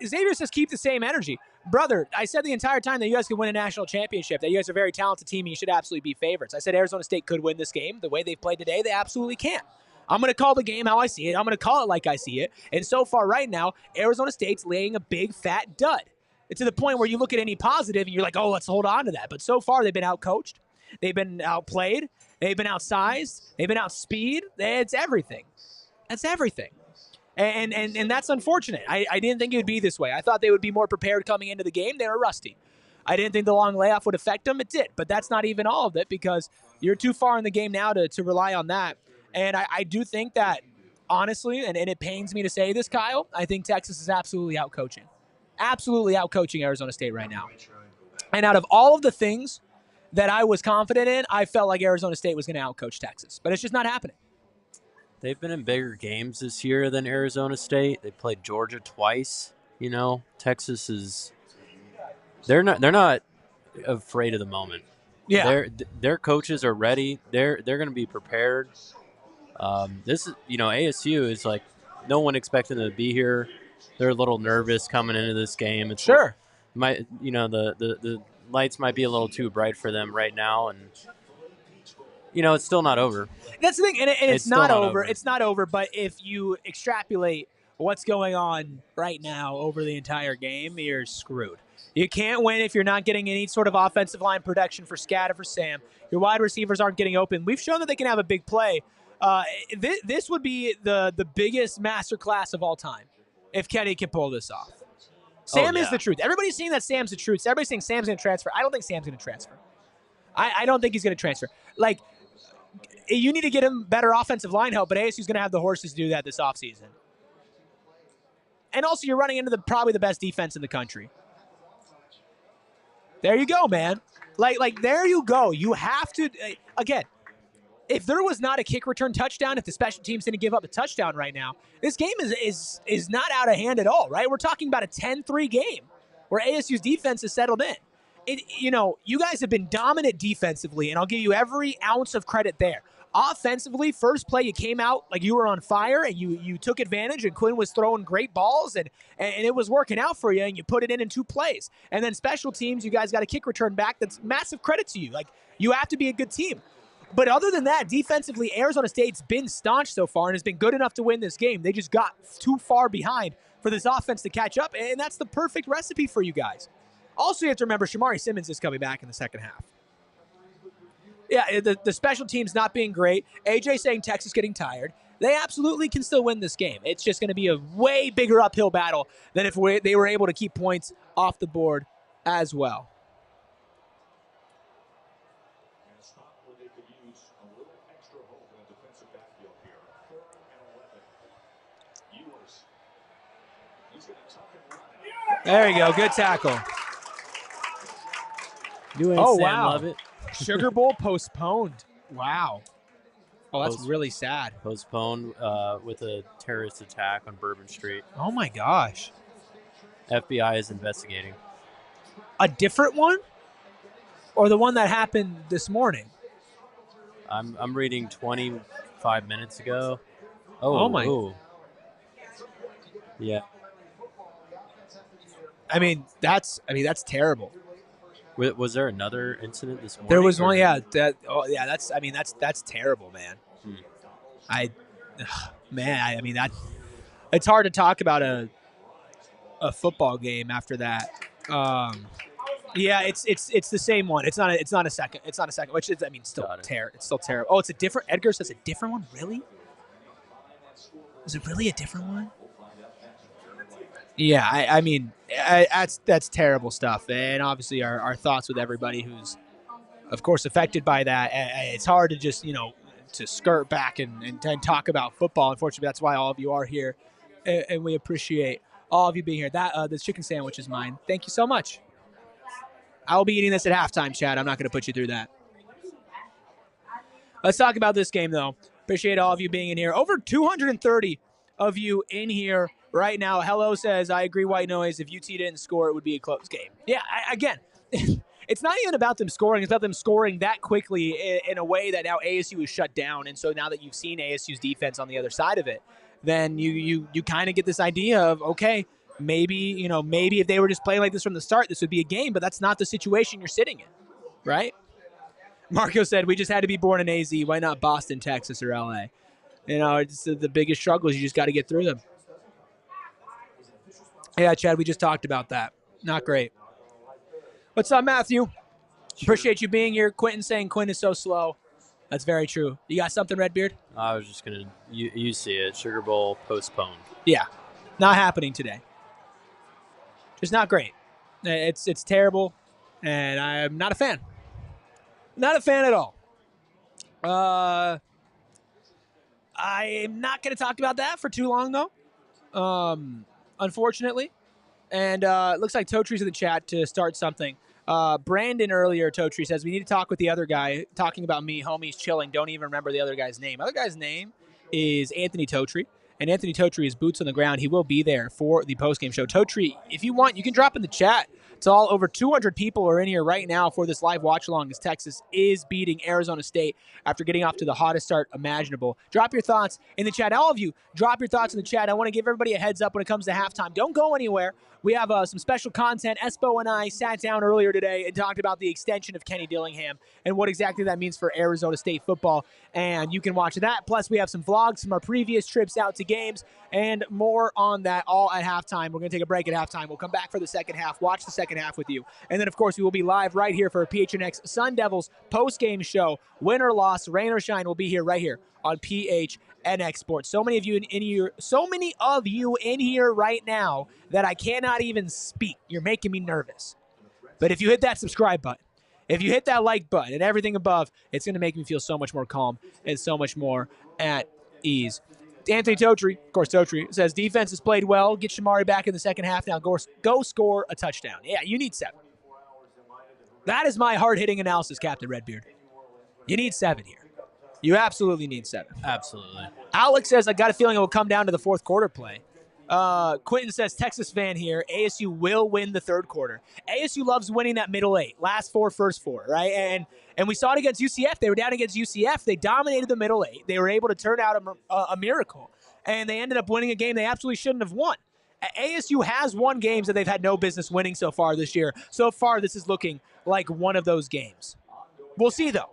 Xavier says keep the same energy. Brother, I said the entire time that you guys can win a national championship, that you guys are a very talented team and you should absolutely be favorites. I said Arizona State could win this game. The way they've played today, they absolutely can. I'm going to call the game how I see it. I'm going to call it like I see it. And so far right now, Arizona State's laying a big fat dud. It's to the point where you look at any positive and you're like, oh, let's hold on to that. But so far they've been outcoached. They've been outplayed. They've been outsized. They've been outspeed. It's everything. That's everything. And that's unfortunate. I didn't think it would be this way. I thought they would be more prepared coming into the game. They were rusty. I didn't think the long layoff would affect them. It did. But that's not even all of it because you're too far in the game now to rely on that. And I do think that, honestly, and it pains me to say this, Kyle, I think Texas is absolutely outcoaching. Absolutely outcoaching Arizona State right now. And out of all of the things that I was confident in, I felt like Arizona State was going to outcoach Texas. But it's just not happening. They've been in bigger games this year than Arizona State. They played Georgia twice. You know, Texas is they're not afraid of the moment. Yeah, their coaches are ready. They're going to be prepared. This is ASU is like no one expected them to be here. They're a little nervous coming into this game. It's sure. The lights might be a little too bright for them right now, and it's still not over. That's the thing, and it's not over. It's not over, but if you extrapolate what's going on right now over the entire game, you're screwed. You can't win if you're not getting any sort of offensive line protection for Scat or for Sam. Your wide receivers aren't getting open. We've shown that they can have a big play. This would be the biggest masterclass of all time if Kenny can pull this off. Sam is the truth. Everybody's saying that Sam's the truth. Everybody's saying Sam's going to transfer. I don't think Sam's going to transfer. I don't think he's going to transfer. Like, you need to get him better offensive line help, but ASU's going to have the horses to do that this offseason. And also, you're running into probably the best defense in the country. There you go, man. Like there you go. You have to, again, if there was not a kick return touchdown, if the special teams didn't give up a touchdown right now, this game is not out of hand at all, right? We're talking about a 10-3 game where ASU's defense is settled in. You guys have been dominant defensively, and I'll give you every ounce of credit there. Offensively, first play you came out like you were on fire, and you took advantage, and Quinn was throwing great balls, and it was working out for you, and you put it in 2 plays. And then special teams, you guys got a kick return back. That's massive credit to you. Like, you have to be a good team. But other than that, defensively, Arizona State's been staunch so far and has been good enough to win this game. They just got too far behind for this offense to catch up, and that's the perfect recipe for you guys. Also, you have to remember, Shamari Simmons is coming back in the second half. Yeah, the special teams not being great. AJ saying Texas getting tired. They absolutely can still win this game. It's just going to be a way bigger uphill battle than if they were able to keep points off the board as well. There you go. Good tackle. Oh, Sam wow. Love it. Sugar Bowl postponed. Wow. Oh, that's really sad. Postponed with a terrorist attack on Bourbon Street. Oh, my gosh. FBI is investigating. A different one? Or the one that happened this morning? I'm reading 25 minutes ago. Oh my. Ooh. Yeah. I mean, that's terrible. Was there another incident this morning? There was one, yeah. That's terrible, man. It's hard to talk about a football game after that. Yeah, it's the same one. It's not a second. Which is, still terrible. It's still terrible. Oh, it's a different. Edgar says a different one. Really? Is it really a different one? Yeah, that's terrible stuff, and obviously our thoughts with everybody who's, of course, affected by that. It's hard to just to skirt back and talk about football. Unfortunately, that's why all of you are here, and we appreciate all of you being here. This chicken sandwich is mine. Thank you so much. I will be eating this at halftime, Chad. I'm not going to put you through that. Let's talk about this game, though. Appreciate all of you being in here. Over 230 of you in here right now. Hello says, I agree, white noise. If UT didn't score, it would be a close game. Yeah, again, it's not even about them scoring. It's about them scoring that quickly in a way that now ASU is shut down. And so now that you've seen ASU's defense on the other side of it, then you kind of get this idea of, okay, maybe if they were just playing like this from the start, this would be a game, but that's not the situation you're sitting in, right? Marco said, we just had to be born in AZ. Why not Boston, Texas, or LA? It's the biggest struggles. You just got to get through them. Yeah, Chad, we just talked about that. Not great. What's up, Matthew? Appreciate you being here. Quentin saying Quinn is so slow. That's very true. You got something, Redbeard? I was just going to, you see it, Sugar Bowl postponed. Yeah, not happening today. Just not great. It's terrible, and I'm not a fan. Not a fan at all. I'm not going to talk about that for too long, though, unfortunately. And it looks like Totree's in the chat to start something. Brandon earlier, Totree says, we need to talk with the other guy. Talking about me, homies chilling. Don't even remember the other guy's name. The other guy's name is Anthony Totree. And Anthony Totree is boots on the ground. He will be there for the postgame show. Totree, if you want, you can drop in the chat. It's all over 200 people are in here right now for this live watch-along as Texas is beating Arizona State after getting off to the hottest start imaginable. Drop your thoughts in the chat. All of you, drop your thoughts in the chat. I want to give everybody a heads up when it comes to halftime. Don't go anywhere. We have some special content. Espo and I sat down earlier today and talked about the extension of Kenny Dillingham and what exactly that means for Arizona State football. And you can watch that. Plus, we have some vlogs from our previous trips out to games and more on that all at halftime. We're going to take a break at halftime. We'll come back for the second half, watch the second half with you. And then, of course, we will be live right here for a PHNX Sun Devils post-game show. Win or loss, rain or shine, we'll be here right here on PHNX Sports. So many of you in here right now that I cannot even speak. You're making me nervous. But if you hit that subscribe button, if you hit that like button and everything above, it's going to make me feel so much more calm and so much more at ease. Anthony Totree, of course, Totree says defense has played well. Get Shamari back in the second half now. Go score a touchdown. Yeah, you need 7. That is my hard-hitting analysis, Captain Redbeard. You need 7 here. You absolutely need 7. Absolutely. Alex says, I got a feeling it will come down to the fourth quarter play. Quentin says, Texas fan here. ASU will win the third quarter. ASU loves winning that middle 8, last 4, first 4, right? And we saw it against UCF. They were down against UCF. They dominated the middle 8. They were able to turn out a miracle. And they ended up winning a game they absolutely shouldn't have won. ASU has won games that they've had no business winning so far this year. So far, this is looking like one of those games. We'll see, though.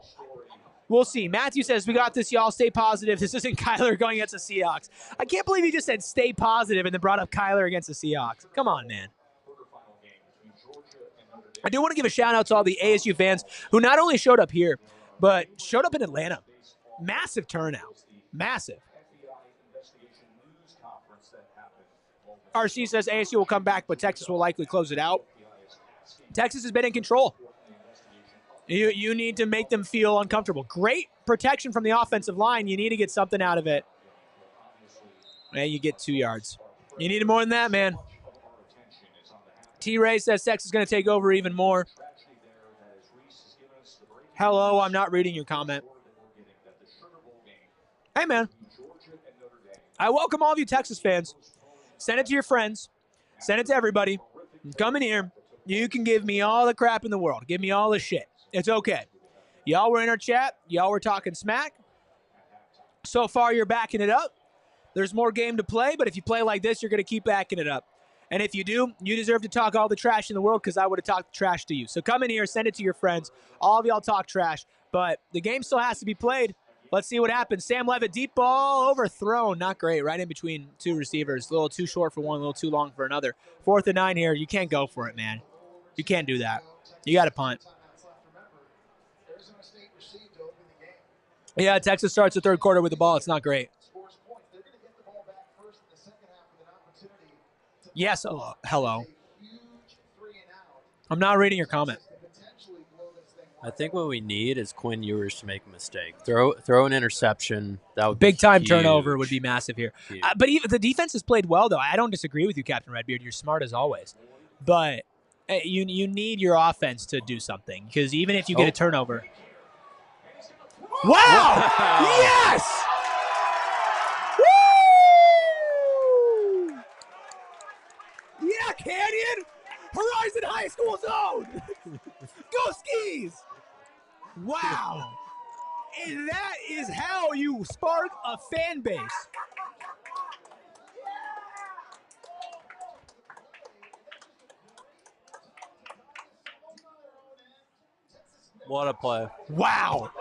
We'll see. Matthew says, we got this, y'all. Stay positive. This isn't Kyler going against the Seahawks. I can't believe he just said stay positive and then brought up Kyler against the Seahawks. Come on, man. I do want to give a shout-out to all the ASU fans who not only showed up here, but showed up in Atlanta. Massive turnout. Massive. RC says ASU will come back, but Texas will likely close it out. Texas has been in control. You need to make them feel uncomfortable. Great protection from the offensive line. You need to get something out of it. And you get 2 yards. You need more than that, man. T-Ray says Texas is going to take over even more. Hello, I'm not reading your comment. Hey, man. I welcome all of you Texas fans. Send it to your friends. Send it to everybody. Come in here. You can give me all the crap in the world. Give me all the shit. It's okay. Y'all were in our chat. Y'all were talking smack. So far, you're backing it up. There's more game to play, but if you play like this, you're going to keep backing it up. And if you do, you deserve to talk all the trash in the world because I would have talked trash to you. So come in here, send it to your friends. All of y'all talk trash, but the game still has to be played. Let's see what happens. Sam Levitt, deep ball, overthrown. Not great. Right in between 2 receivers. A little too short for one, a little too long for another. 4th and 9 here. You can't go for it, man. You can't do that. You got to punt. Yeah, Texas starts the third quarter with the ball. It's not great. Yes, hello. I'm not reading your comment. I think what we need is Quinn Ewers to make a mistake. Throw an interception. That would big time huge. Turnover would be massive here. But even the defense has played well, though. I don't disagree with you, Captain Redbeard. You're smart as always. But you need your offense to do something because even if you get a turnover. Wow! Yes! Woo! Yeah, Canyon! Horizon High School zone! Go Skis! Wow! And that is how you spark a fan base. What a play. Wow.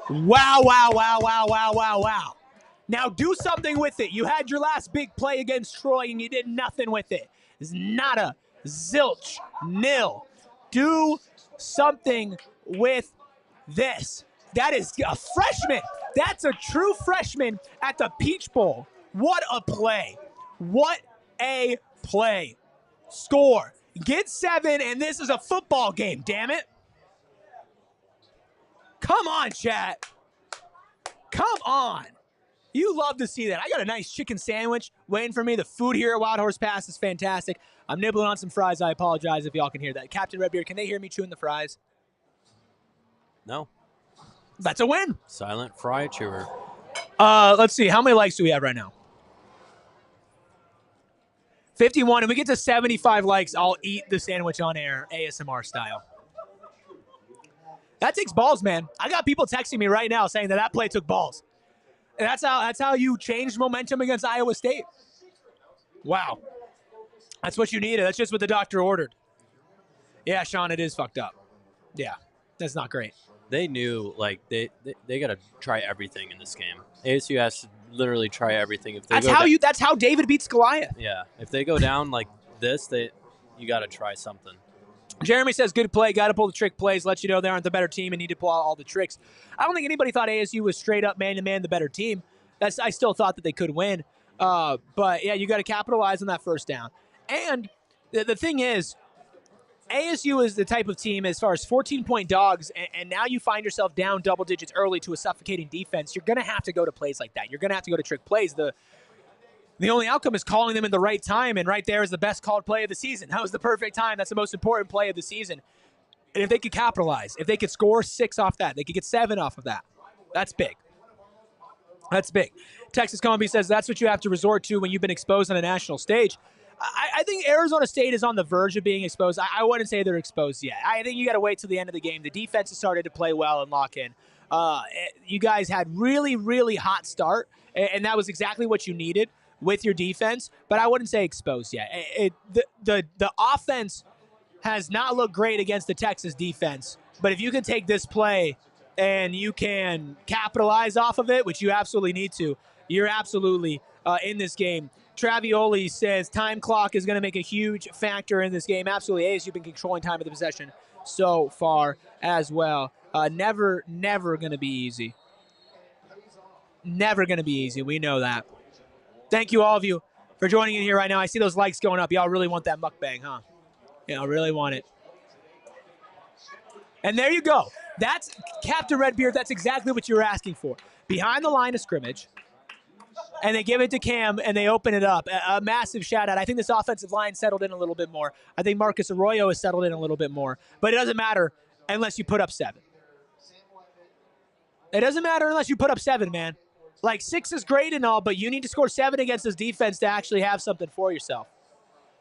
Wow, wow, wow, wow, wow, wow, wow. Now do something with it. You had your last big play against Troy and you did nothing with it. It's nada, zilch, nil. Do something with this. That is a freshman. That's a true freshman at the Peach Bowl. What a play. What a play. Score. Get 7, and this is a football game, damn it. Come on, chat. Come on. You love to see that. I got a nice chicken sandwich waiting for me. The food here at Wild Horse Pass is fantastic. I'm nibbling on some fries. I apologize if y'all can hear that. Captain Redbeard, can they hear me chewing the fries? No. That's a win. Silent fry chewer. Let's see. How many likes do we have right now? 51. And we get to 75 likes. I'll eat the sandwich on air, ASMR style. That takes balls, man. I got people texting me right now saying that play took balls. And that's how you changed momentum against Iowa State. Wow. That's what you needed. That's just what the doctor ordered. Yeah, Sean, it is fucked up. Yeah, that's not great. They knew, like, they got to try everything in this game. ASU has to literally try everything. If they that's how David beats Goliath. Yeah, if they go down like this, you got to try something. Jeremy says, good play, got to pull the trick plays, let you know they aren't the better team and need to pull out all the tricks. I don't think anybody thought ASU was straight up man-to-man the better team. I still thought that they could win. But, yeah, you got to capitalize on that first down. And the thing is, ASU is the type of team as far as 14-point dogs, and now you find yourself down double digits early to a suffocating defense. You're going to have to go to plays like that. You're going to have to go to trick plays. The only outcome is calling them in the right time, and right there is the best called play of the season. That was the perfect time. That's the most important play of the season. And if they could capitalize, if they could score 6 off that, they could get 7 off of that. That's big. That's big. Texas Columbia says that's what you have to resort to when you've been exposed on a national stage. I think Arizona State is on the verge of being exposed. I wouldn't say they're exposed yet. I think you got to wait till the end of the game. The defense has started to play well and lock in. You guys had really, really hot start, and that was exactly what you needed with your defense. But I wouldn't say exposed yet. The offense has not looked great against the Texas defense. But if you can take this play and you can capitalize off of it, which you absolutely need to, you're absolutely in this game. Travioli says time clock is going to make a huge factor in this game. Absolutely. ASU been controlling time of the possession so far as well. Never going to be easy. Never going to be easy. We know that. Thank you, all of you, for joining in here right now. I see those likes going up. Y'all really want that mukbang, huh? Y'all really want it. And there you go. That's Captain Redbeard. That's exactly what you were asking for. Behind the line of scrimmage. And they give it to Cam, and they open it up. A massive shout-out. I think this offensive line settled in a little bit more. I think Marcus Arroyo has settled in a little bit more. But it doesn't matter unless you put up 7. It doesn't matter unless you put up 7, man. Like, 6 is great and all, but you need to score 7 against this defense to actually have something for yourself.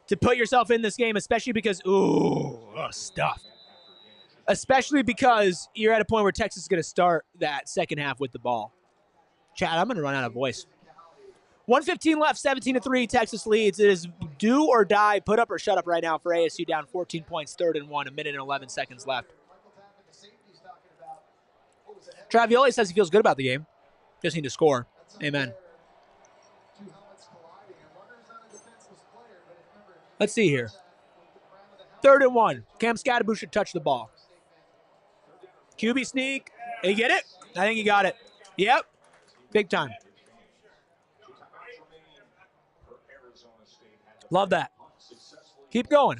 To put yourself in this game, especially because, stuff. Especially because you're at a point where Texas is going to start that second half with the ball. Chad, I'm going to run out of voice. 1:15 left, 17-3, Texas leads. It is do or die, put up or shut up right now for ASU, down 14 points, 3rd and 1, 1 minute and 11 seconds left. Travioli says he feels good about the game. Just need to score. Amen. Let's see here. 3rd and 1. Cam Scadaboo should touch the ball. QB sneak. Did he get it? I think he got it. Yep. Big time. Love that. Keep going.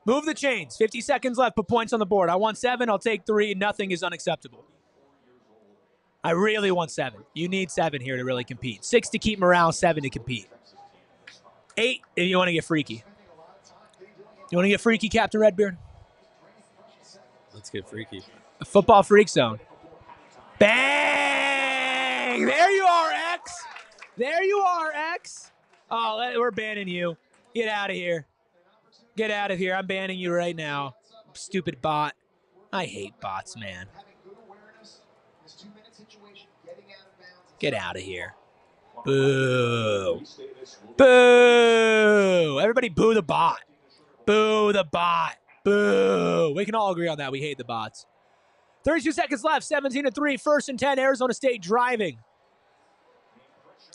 Move the chains. 50 seconds left. Put points on the board. I want 7. I'll take 3. Nothing is unacceptable. I really want 7. You need 7 here to really compete. 6 to keep morale, 7 to compete. 8 if you want to get freaky. You want to get freaky, Captain Redbeard? Let's get freaky. A football freak zone. Bang! There you are, X. There you are, X. Oh, we're banning you. Get out of here. Get out of here. I'm banning you right now. Stupid bot. I hate bots, man. Get out of here. Boo. Boo. Everybody boo the bot. Boo the bot. Boo. We can all agree on that. We hate the bots. 32 seconds left. 17-3. 1st and 10. Arizona State driving.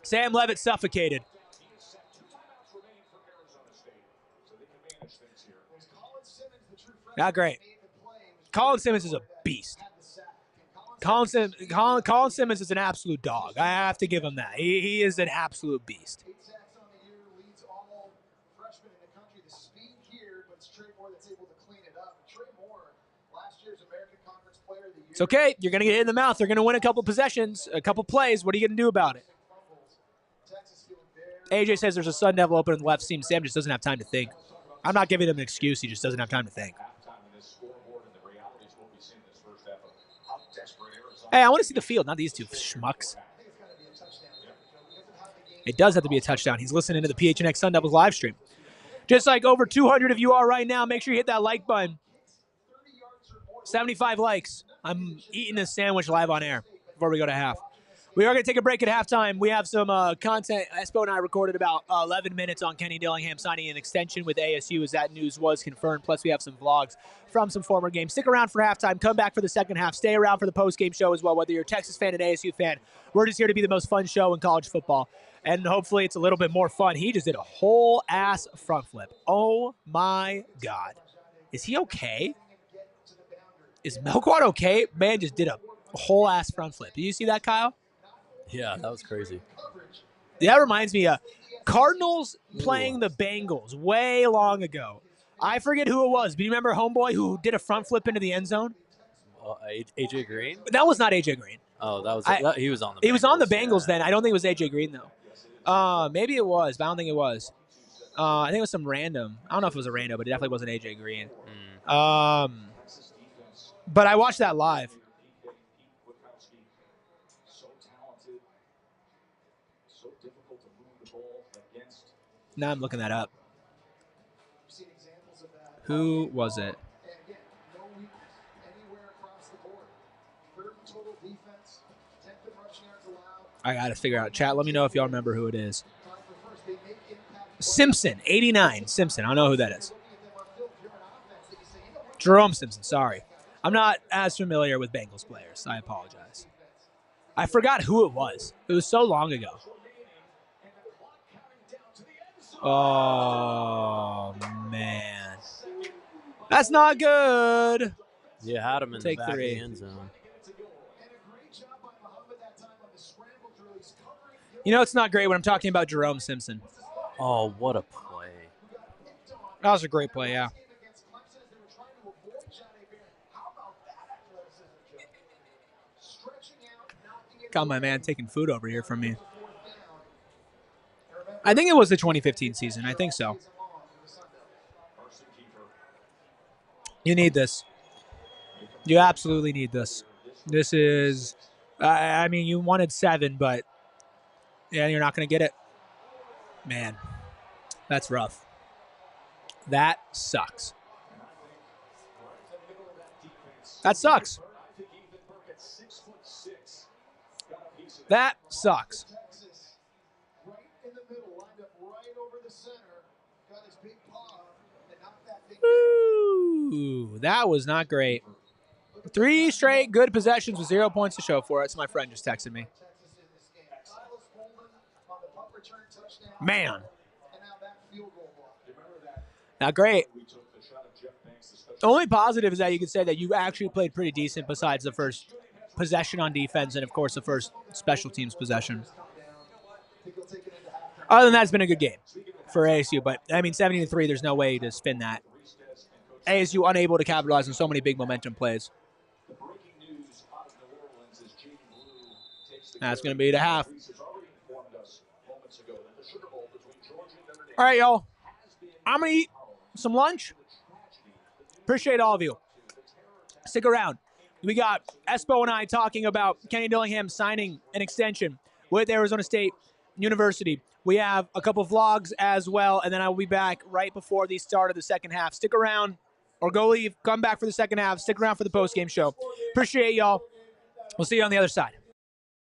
Sam Levitt suffocated. Not great. Colin Simmons is a beast. Colin Simmons is an absolute dog. I have to give him that. He is an absolute beast. It's okay. You're going to get hit in the mouth. They're going to win a couple possessions, a couple plays. What are you going to do about it? AJ says there's a Sun Devil open in the left seam. Sam just doesn't have time to think. I'm not giving him an excuse. He just doesn't have time to think. Hey, I want to see the field, not these two schmucks. It does have to be a touchdown. He's listening to the PHNX Sun Devils live stream. Just like over 200 of you are right now, make sure you hit that like button. 75 likes. I'm eating this sandwich live on air before we go to half. We are going to take a break at halftime. We have some content. Espo and I recorded about 11 minutes on Kenny Dillingham signing an extension with ASU as that news was confirmed. Plus, we have some vlogs from some former games. Stick around for halftime. Come back for the second half. Stay around for the post-game show as well, whether you're a Texas fan, an ASU fan. We're just here to be the most fun show in college football. And hopefully it's a little bit more fun. He just did a whole ass front flip. Oh, my God. Is he okay? Is Melquan okay? Man just did a whole ass front flip. Did you see that, Kyle? Yeah, that was crazy. That reminds me of Cardinals playing the Bengals way long ago. I forget who it was, but you remember Homeboy who did a front flip into the end zone? AJ Green? That was not AJ Green. Oh, he was on the Bengals. He was on the Bengals then. I don't think it was AJ Green, though. Maybe it was, but I don't think it was. I think it was some random. I don't know if it was a random, but it definitely wasn't AJ Green. But I watched that live. So talented, so difficult to move the ball against. Now I'm looking that up. We've seen examples of that. Who was it? And again, no weakness anywhere across the board. Third in total defense, 10th in rushing yards allowed. I got to figure out. Chat, let me know if y'all remember who it is. Tied for first. They make impact. Simpson, 89. Simpson. I don't know who that is. Looking at them on field, if you're an offense that you say, you know what? Jerome Simpson, sorry. I'm not as familiar with Bengals players. I apologize. I forgot who it was. It was so long ago. Oh, man. That's not good. You had him in Take the back 3. of the end zone. And a great job by Muhammad that time on the scramble drill. He's covering. You know it's not great when I'm talking about Jerome Simpson. Oh, what a play. That was a great play, yeah. Against Clemson as they were trying to avoid John Bear. How about that athleticism, Joe? Stretching out, knocking it Got my man taking food over here from me. I think it was the 2015 season. I think so. You need this. You absolutely need this. This is, I mean, you wanted 7, but yeah, you're not going to get it. Man, that's rough. That sucks. That sucks. That sucks. right in the middle, lined up right over the center. Got his big paw and knocked that thing Ooh, that was not great. 3 straight good possessions with 0 points to show for it. So my friend just texted me. Texas in this game. Silas Holden on the punt return touchdown. Man, And now that field goal block. Remember that? not great. We took the shot of Jeff Banks, the special The only positive is that you could say that you actually played pretty decent besides the first possession on defense and, of course, the first special teams possession. Other than that, it's been a good game for ASU. But, I mean, 70-3, there's no way to spin that. ASU unable to capitalize on so many big momentum plays. The breaking news out of New Orleans is Jaden Blue takes the That's going to be the half. Reese has already informed us moments ago that the Sugar Bowl between Georgia and Notre Dame All right, y'all. has been I'm going to eat some lunch. Appreciate all of you. Stick around. We got Espo and I talking about Kenny Dillingham signing an extension with Arizona State University. We have a couple vlogs as well, and then I will be back right before the start of the second half. Stick around or go leave. Come back for the second half. Stick around for the postgame show. Appreciate y'all. We'll see you on the other side.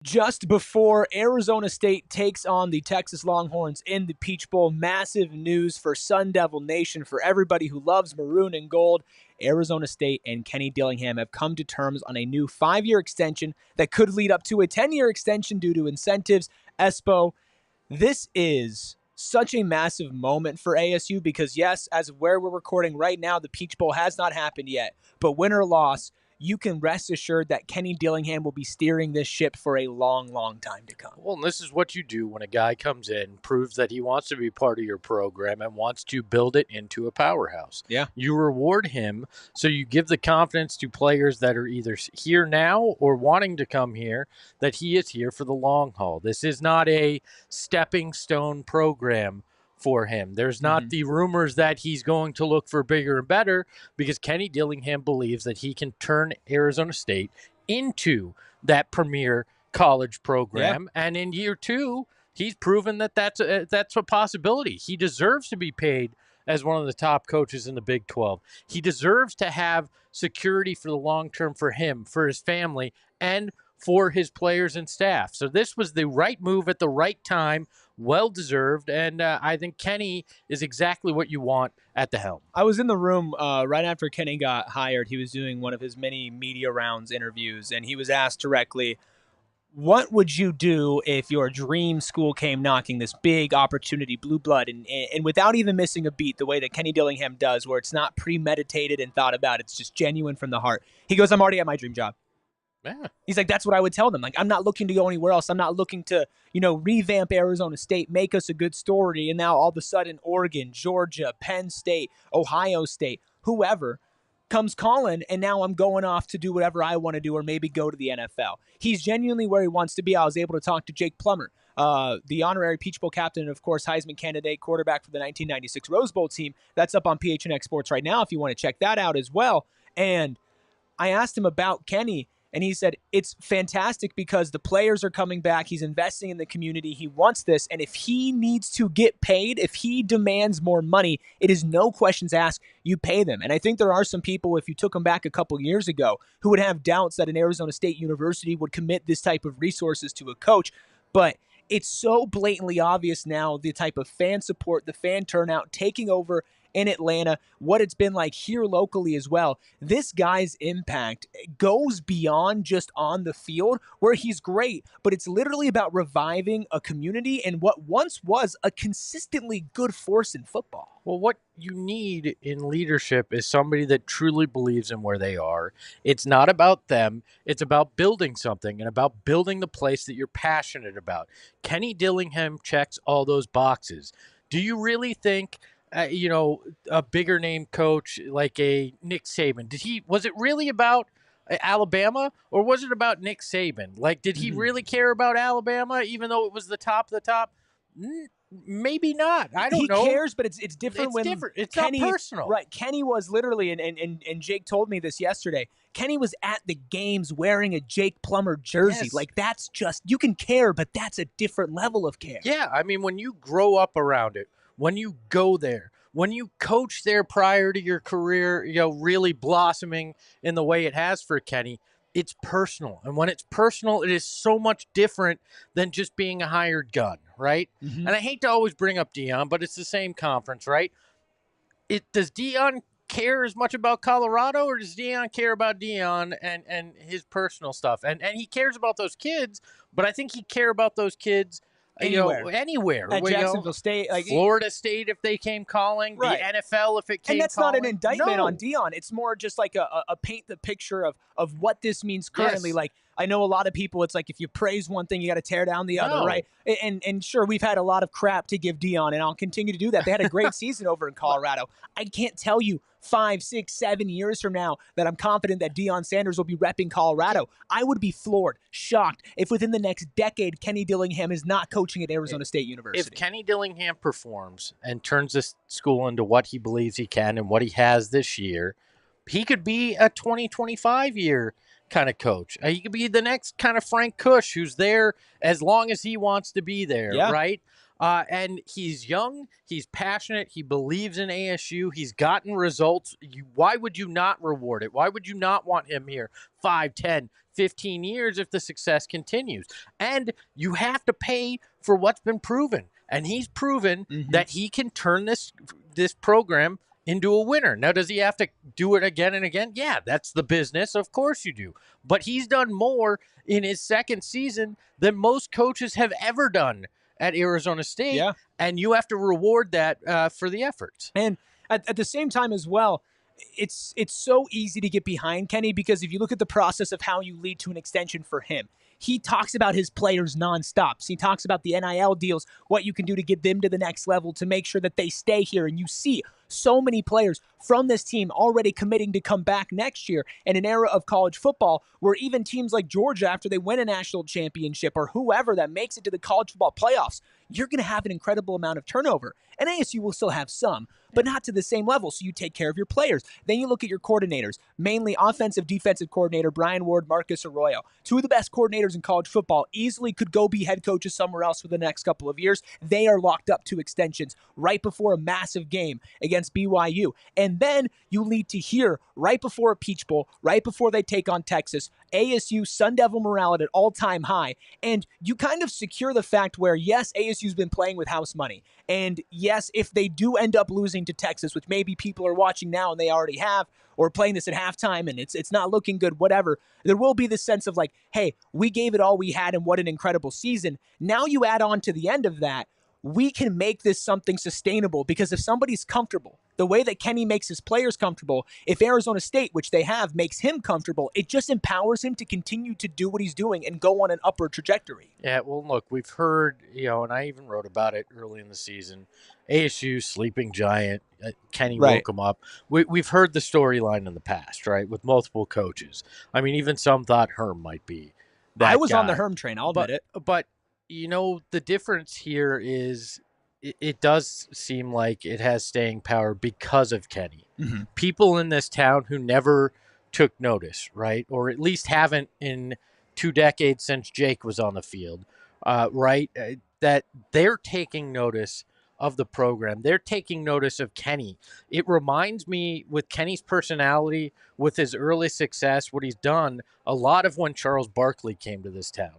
Just before Arizona State takes on the Texas Longhorns in the Peach Bowl, massive news for Sun Devil Nation, for everybody who loves maroon and gold. Arizona State and Kenny Dillingham have come to terms on a new 5-year extension that could lead up to a 10-year extension due to incentives. Espo, this is such a massive moment for ASU because, yes, as of where we're recording right now, the Peach Bowl has not happened yet. But win or loss, you can rest assured that Kenny Dillingham will be steering this ship for a long, long time to come. Well, and this is what you do when a guy comes in, proves that he wants to be part of your program and wants to build it into a powerhouse. Yeah. You reward him, so you give the confidence to players that are either here now or wanting to come here that he is here for the long haul. This is not a stepping stone program for him. There's not the rumors that he's going to look for bigger and better, because Kenny Dillingham believes that he can turn Arizona State into that premier college program. Yeah. And in year 2, he's proven that that's a possibility. He deserves to be paid as one of the top coaches in the Big 12. He deserves to have security for the long term for him, for his family, and for his players and staff. So this was the right move at the right time, well-deserved, and I think Kenny is exactly what you want at the helm. I was in the room right after Kenny got hired. He was doing one of his many media rounds interviews, and he was asked directly, what would you do if your dream school came knocking, this big opportunity, blue blood, and without even missing a beat, the way that Kenny Dillingham does, where it's not premeditated and thought about, it's just genuine from the heart. He goes, I'm already at my dream job. Yeah. He's like, that's what I would tell them. Like, I'm not looking to go anywhere else. I'm not looking to, revamp Arizona State, make us a good story. And now all of a sudden, Oregon, Georgia, Penn State, Ohio State, whoever comes calling. And now I'm going off to do whatever I want to do, or maybe go to the NFL. He's genuinely where he wants to be. I was able to talk to Jake Plummer, the honorary Peach Bowl captain, and of course, Heisman candidate, quarterback for the 1996 Rose Bowl team. That's up on PHNX Sports right now if you want to check that out as well. And I asked him about Kenny, and he said, it's fantastic because the players are coming back. He's investing in the community. He wants this. And if he needs to get paid, if he demands more money, it is no questions asked. You pay them. And I think there are some people, if you took them back a couple years ago, who would have doubts that an Arizona State University would commit this type of resources to a coach. But it's so blatantly obvious now, the type of fan support, the fan turnout taking over in Atlanta, what it's been like here locally as well. This guy's impact goes beyond just on the field, where he's great, but it's literally about reviving a community and what once was a consistently good force in football. Well, what you need in leadership is somebody that truly believes in where they are. It's not about them. It's about building something and about building the place that you're passionate about. Kenny Dillingham checks all those boxes. Do you really think a bigger name coach like a Nick Saban, was it really about Alabama, or was it about Nick Saban? Like, did he really care about Alabama, even though it was the top of the top? Maybe not. I don't know. He cares, but it's different It's when different. It's Kenny, not personal. Right. Kenny was literally, and Jake told me this yesterday, Kenny was at the games wearing a Jake Plummer jersey. Yes. Like, that's just, you can care, but that's a different level of care. Yeah, I mean, when you grow up around it, when you go there, when you coach there prior to your career, really blossoming in the way it has for Kenny, it's personal. And when it's personal, it is so much different than just being a hired gun, right? Mm-hmm. And I hate to always bring up Deion, but it's the same conference, right? Does Deion care as much about Colorado, or does Deion care about Deion and his personal stuff? And he cares about those kids, but I think he'd care about those kids anywhere. At Jacksonville State, like Florida State if they came calling, right. The NFL if it came calling. And that's not an indictment No. on Deion. It's more just like a paint the picture of what this means currently. Yes. Like, I know a lot of people, it's like if you praise one thing, you got to tear down the other, No. right? And sure, we've had a lot of crap to give Deion, and I'll continue to do that. They had a great season over in Colorado. I can't tell you 5, 6, 7 years from now that I'm confident that Deion Sanders will be repping Colorado. I would be floored, shocked, if within the next decade Kenny Dillingham is not coaching at Arizona State University. If Kenny Dillingham performs and turns this school into what he believes he can and what he has this year, he could be a 2025 year kind of coach. He could be the next kind of Frank Kush, who's there as long as he wants to be there, right? And he's young, he's passionate, he believes in ASU, he's gotten results. Why would you not reward it? Why would you not want him here 5, 10, 15 years if the success continues? And you have to pay for what's been proven. And he's proven that he can turn this program into a winner. Now, does he have to do it again and again? Yeah, that's the business. Of course you do. But he's done more in his second season than most coaches have ever done at Arizona State, and you have to reward that for the efforts. And at the same time as well, it's so easy to get behind Kenny, because if you look at the process of how you lead to an extension for him, he talks about his players nonstop. He talks about the NIL deals, what you can do to get them to the next level to make sure that they stay here. And you see so many players from this team already committing to come back next year in an era of college football where even teams like Georgia, after they win a national championship, or whoever that makes it to the college football playoffs, you're going to have an incredible amount of turnover. And ASU will still have some, but not to the same level. So you take care of your players. Then you look at your coordinators, mainly offensive, defensive coordinator, Brian Ward, Marcus Arroyo. Two of the best coordinators in college football, easily could go be head coaches somewhere else for the next couple of years. They are locked up to extensions right before a massive game against BYU. And then you lead to here right before a Peach Bowl, right before they take on Texas, ASU, Sun Devil morale at an all-time high. And you kind of secure the fact where, yes, ASU's been playing with house money. And yes, if they do end up losing to Texas, which maybe people are watching now and they already have, or playing this at halftime and it's not looking good, whatever, there will be this sense of like, hey, we gave it all we had and what an incredible season. Now you add on to the end of that, we can make this something sustainable, because if somebody's comfortable, the way that Kenny makes his players comfortable, if Arizona State, which they have, makes him comfortable, it just empowers him to continue to do what he's doing and go on an upward trajectory. Yeah, well, look, we've heard, and I even wrote about it early in the season, ASU, sleeping giant, Kenny woke him up. We've heard the storyline in the past, right, with multiple coaches. I mean, even some thought Herm might be that I was guy. on the Herm train, I'll admit it. But, the difference here is it does seem like it has staying power because of Kenny. Mm-hmm. People in this town who never took notice, right? Or at least haven't in 2 decades since Jake was on the field, right? That they're taking notice of the program. They're taking notice of Kenny. It reminds me, with Kenny's personality, with his early success, what he's done, a lot of when Charles Barkley came to this town.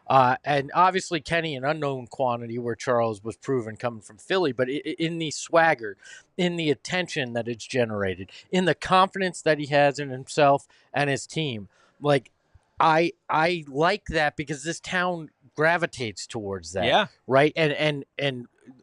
And obviously Kenny an unknown quantity where Charles was proven coming from Philly, but in the swagger, in the attention that it's generated, in the confidence that he has in himself and his team. Like, I like that because this town gravitates towards that. Yeah. Right. And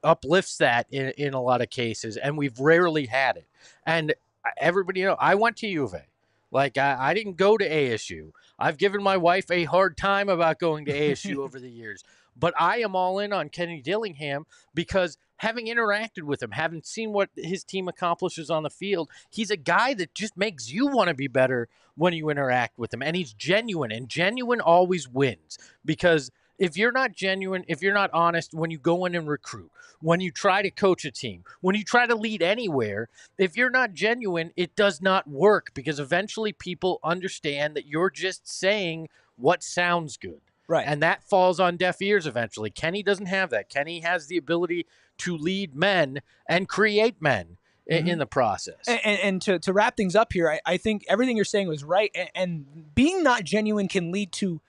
uplifts that in a lot of cases. And we've rarely had it. And everybody, I went to U of A. Like, I didn't go to ASU. I've given my wife a hard time about going to ASU over the years. But I am all in on Kenny Dillingham because having interacted with him, having seen what his team accomplishes on the field, he's a guy that just makes you want to be better when you interact with him. And he's genuine, and genuine always wins. Because if you're not genuine, if you're not honest when you go in and recruit, when you try to coach a team, when you try to lead anywhere, if you're not genuine, it does not work because eventually people understand that you're just saying what sounds good. Right. And that falls on deaf ears eventually. Kenny doesn't have that. Kenny has the ability to lead men and create men in the process. And to wrap things up here, I think everything you're saying was right. And being not genuine can lead to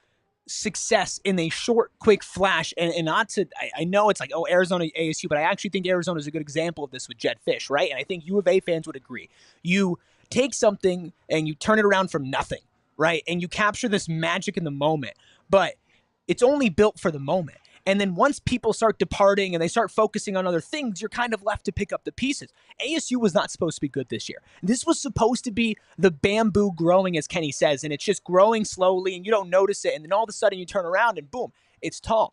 success in a short, quick flash. And not to, I know it's like, oh, Arizona, ASU, but I actually think Arizona is a good example of this with Jedd Fisch, right? And I think U of A fans would agree. You take something and you turn it around from nothing, right? And you capture this magic in the moment, but it's only built for the moment. And then once people start departing and they start focusing on other things, you're kind of left to pick up the pieces. ASU was not supposed to be good this year. This was supposed to be the bamboo growing, as Kenny says, and it's just growing slowly and you don't notice it. And then all of a sudden you turn around and boom, it's tall.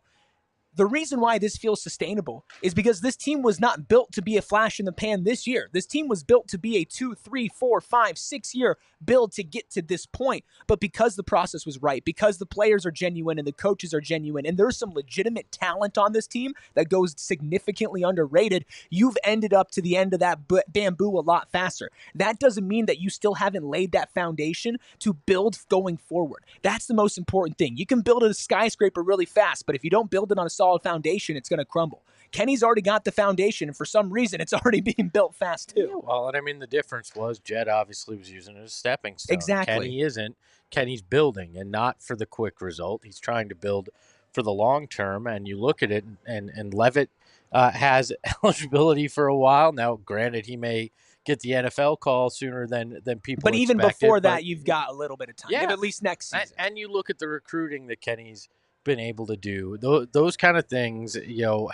The reason why this feels sustainable is because this team was not built to be a flash in the pan this year. This team was built to be a 2, 3, 4, 5, 6 year build to get to this point. But because the process was right, because the players are genuine and the coaches are genuine, and there's some legitimate talent on this team that goes significantly underrated, you've ended up to the end of that bamboo a lot faster. That doesn't mean that you still haven't laid that foundation to build going forward. That's the most important thing. You can build a skyscraper really fast, but if you don't build it on a solid foundation, it's going to crumble. Kenny's already got the foundation, and for some reason, it's already being built fast too. Yeah, well, and I mean, the difference was Jedd obviously was using it as a stepping stone. Exactly. Kenny isn't. Kenny's building, and not for the quick result. He's trying to build for the long term, and you look at it, and Levitt has eligibility for a while. Now, granted, he may get the NFL call sooner than people But even expected, before that, you've got a little bit of time. Yeah. You have at least next season. And you look at the recruiting that Kenny's been able to do. Those kind of things,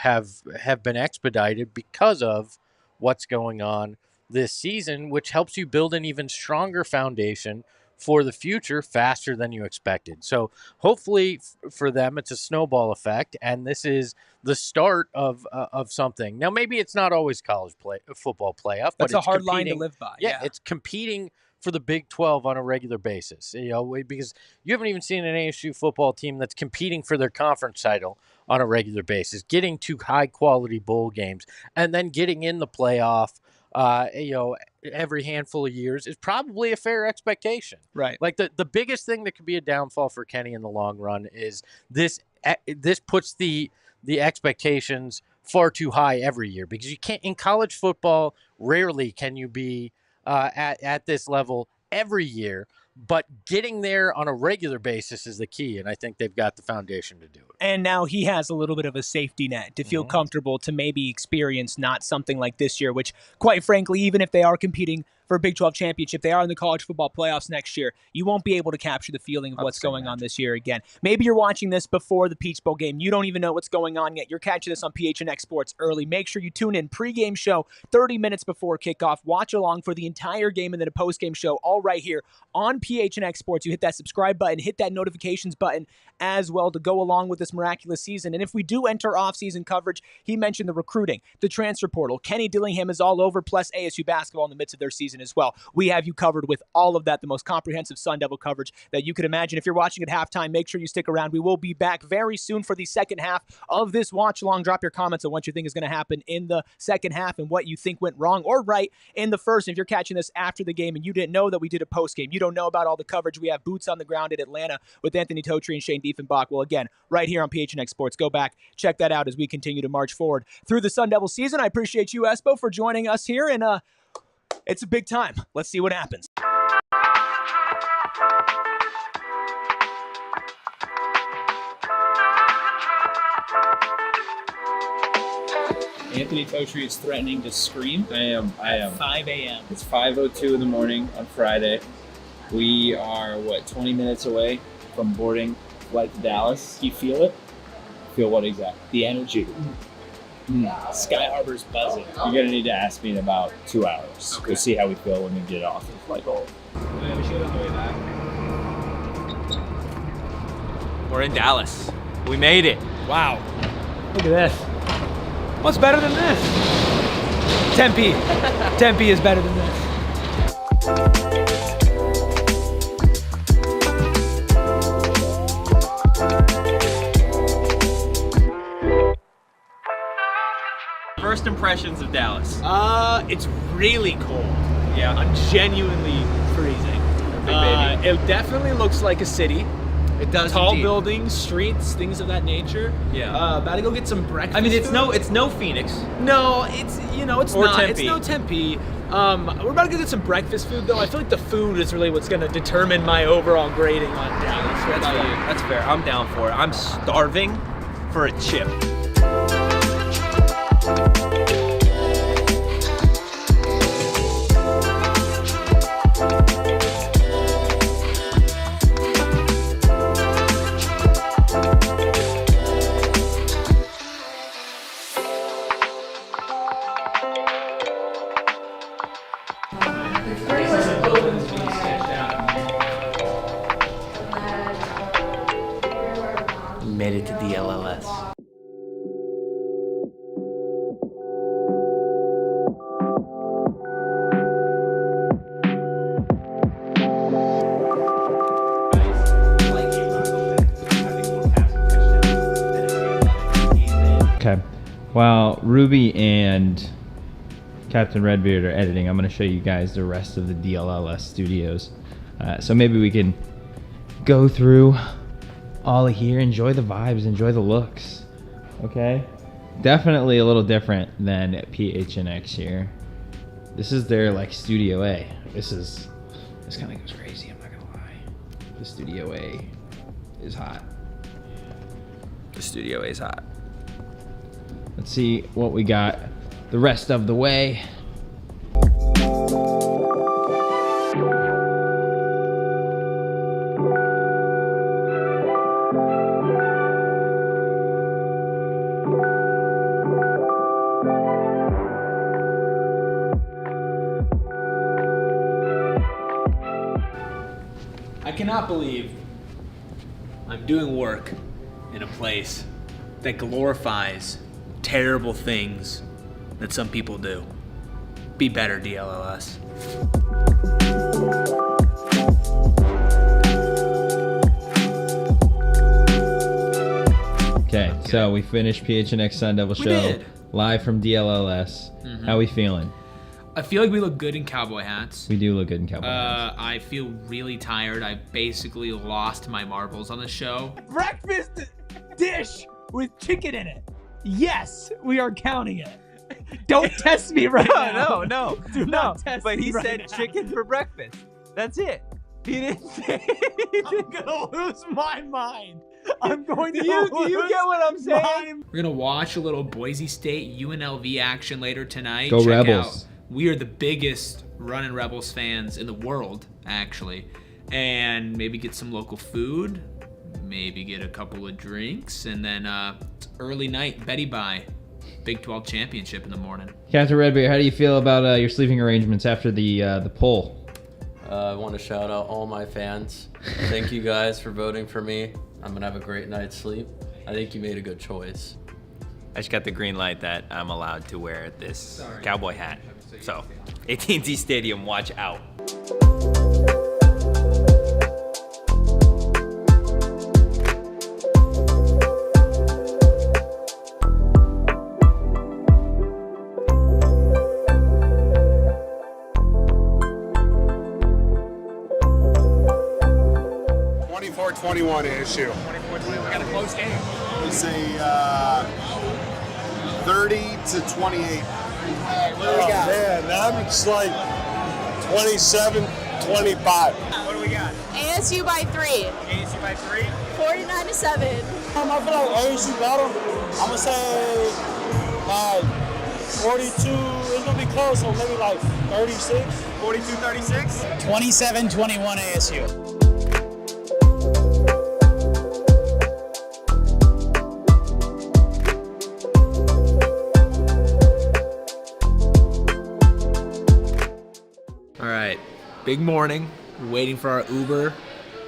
have been expedited because of what's going on this season, which helps you build an even stronger foundation for the future faster than you expected. So hopefully for them, it's a snowball effect, and this is the start of something. Now, maybe it's not always college football playoff, but That's a it's hard line to competing- live by. Yeah, it's competing for the Big 12 on a regular basis, because you haven't even seen an ASU football team that's competing for their conference title on a regular basis, getting to high-quality bowl games, and then getting in the playoff, every handful of years is probably a fair expectation. Right. Like the biggest thing that could be a downfall for Kenny in the long run is this puts the expectations far too high every year, because you can't, in college football, rarely can you be at this level every year, but getting there on a regular basis is the key, and I think they've got the foundation to do it. And now he has a little bit of a safety net to feel comfortable to maybe experience not something like this year, which, quite frankly, even if they are competing for a Big 12 championship, they are in the college football playoffs next year, you won't be able to capture the feeling of what's going on this year again. Maybe you're watching this before the Peach Bowl game. You don't even know what's going on yet. You're catching this on PHNX Sports early. Make sure you tune in pregame show 30 minutes before kickoff. Watch along for the entire game and then a postgame show all right here on PHNX Sports. You hit that subscribe button, hit that notifications button as well to go along with this miraculous season. And if we do enter off-season coverage, he mentioned the recruiting, the transfer portal. Kenny Dillingham is all over, plus ASU basketball in the midst of their season as well. We have you covered with all of that, the most comprehensive Sun Devil coverage that you could imagine. If you're watching at halftime, make sure you stick around. We will be back very soon for the second half of this watch along. Drop your comments on what you think is going to happen in the second half and what you think went wrong or right in the first. And if you're catching this after the game and you didn't know that we did a post game, you don't know about about all the coverage we have, Boots on the Ground at Atlanta with Anthony Totri and Shane Diefenbach. Well, again, right here on PHNX Sports. Go back, check that out as we continue to march forward through the Sun Devil season. I appreciate you, Espo, for joining us here, and it's a big time. Let's see what happens. Anthony Totri is threatening to scream. I am. 5 a.m. It's 5:02 in the morning on Friday. We are, 20 minutes away from boarding flight to Dallas. You feel it? Feel what exactly? The energy. Sky Harbor's buzzing. You're going to need to ask me in about 2 hours. Okay. We'll see how we feel when we get off the flight. We're in Dallas. We made it. Wow. Look at this. What's better than this? Tempe. Tempe is better than this. First impressions of Dallas. It's really cold. Yeah. I'm genuinely freezing. It definitely looks like a city. It does. Tall indeed. buildings, streets, things of that nature. Yeah. About to go get some breakfast. I mean, it's food. no Phoenix. No, it's Or not. Tempe. It's no Tempe. We're about to go get some breakfast food though. I feel like the food is really what's going to determine my overall grading on Dallas. That's fair. I'm down for it. I'm starving for a chip. Made it to the LLS. Okay. While Ruby and Captain Redbeard are editing, I'm going to show you guys the rest of the DLLS studios. So maybe we can go through all of here, enjoy the vibes, enjoy the looks. Okay? Definitely a little different than PHNX here. This is their like Studio A. This kind of goes crazy, I'm not going to lie. The Studio A is hot. The Studio A is hot. Let's see what we got the rest of the way. I cannot believe I'm doing work in a place that glorifies terrible things that some people do. Be better, DLLS. Okay, so we finished PHNX Sun Devil We Show did. live from DLLS. How we feeling? I feel like we look good in cowboy hats. We do look good in cowboy hats. I feel really tired. I basically lost my marbles on the show. Breakfast dish with chicken in it. Yes, we are counting it. Don't test me right now. No. Do not test But me he right said now. chicken for breakfast. That's it. He didn't say. I'm gonna lose my mind. I'm going to Do you get what I'm saying? We're gonna watch a little Boise State UNLV action later tonight. Go Check Rebels. out. We are the biggest Runnin' Rebels fans in the world, actually. And maybe get some local food, maybe get a couple of drinks, and then it's early night Betty Bye, Big 12 championship in the morning. Captain Redbeard, how do you feel about your sleeping arrangements after the poll? I want to shout out all my fans. Thank you guys for voting for me. I'm going to have a great night's sleep. I think you made a good choice. I just got the green light that I'm allowed to wear this cowboy hat. So, AT&T Stadium, watch out. 24-21 ASU. 24-20. We got a close game. We say 30-28. What do we got? Man, I'm just like 27-25. What do we got? ASU by 3. ASU by 3. 49-7. I feel like ASU got them. I'm going to say 42. It's going to be close, so maybe like 36. 42-36. 27-21 ASU. All right, big morning. We're waiting for our Uber.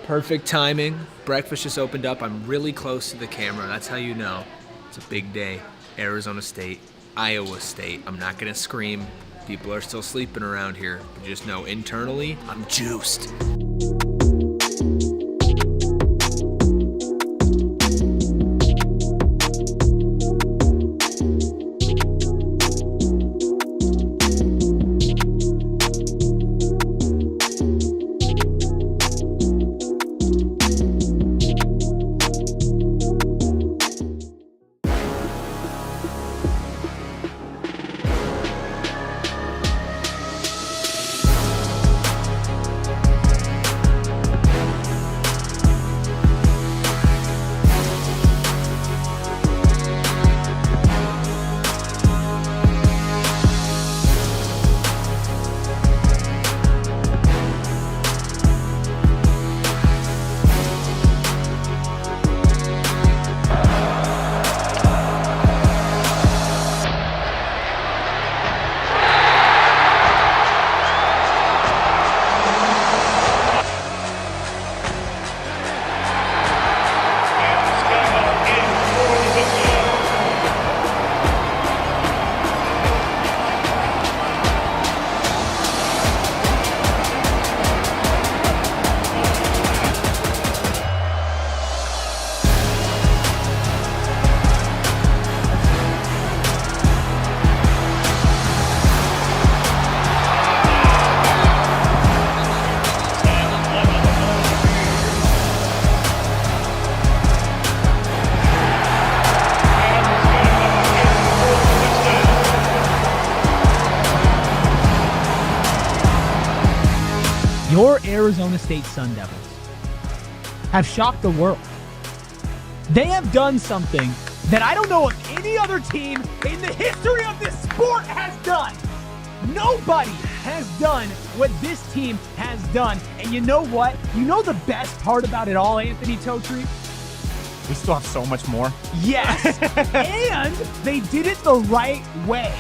Perfect timing. Breakfast just opened up. I'm really close to the camera. That's how you know it's a big day. Arizona State, Iowa State. I'm not gonna scream. People are still sleeping around here. But just know internally, I'm juiced. Your Arizona State Sun Devils have shocked the world. They have done something that I don't know if any other team in the history of this sport has done. Nobody has done what this team has done. And you know what? You know the best part about it all, Anthony Totri? We still have so much more. Yes. And they did it the right way.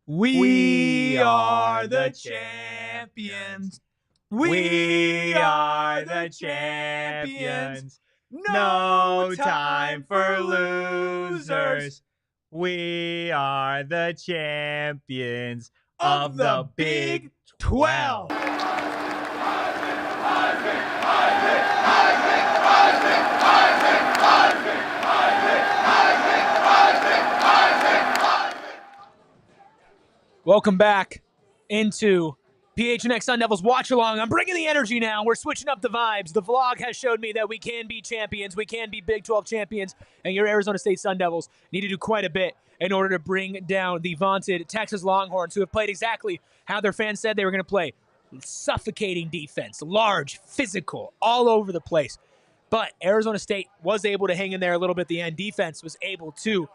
We are the champions. We are the champions. No time for losers. We are the champions of the Big 12. Welcome back into PHNX Sun Devils Watch Along. I'm bringing the energy now. We're switching up the vibes. The vlog has showed me that we can be champions. We can be Big 12 champions. And your Arizona State Sun Devils need to do quite a bit in order to bring down the vaunted Texas Longhorns, who have played exactly how their fans said they were going to play. Suffocating defense, large, physical, all over the place. But Arizona State was able to hang in there a little bit at the end. Defense was able to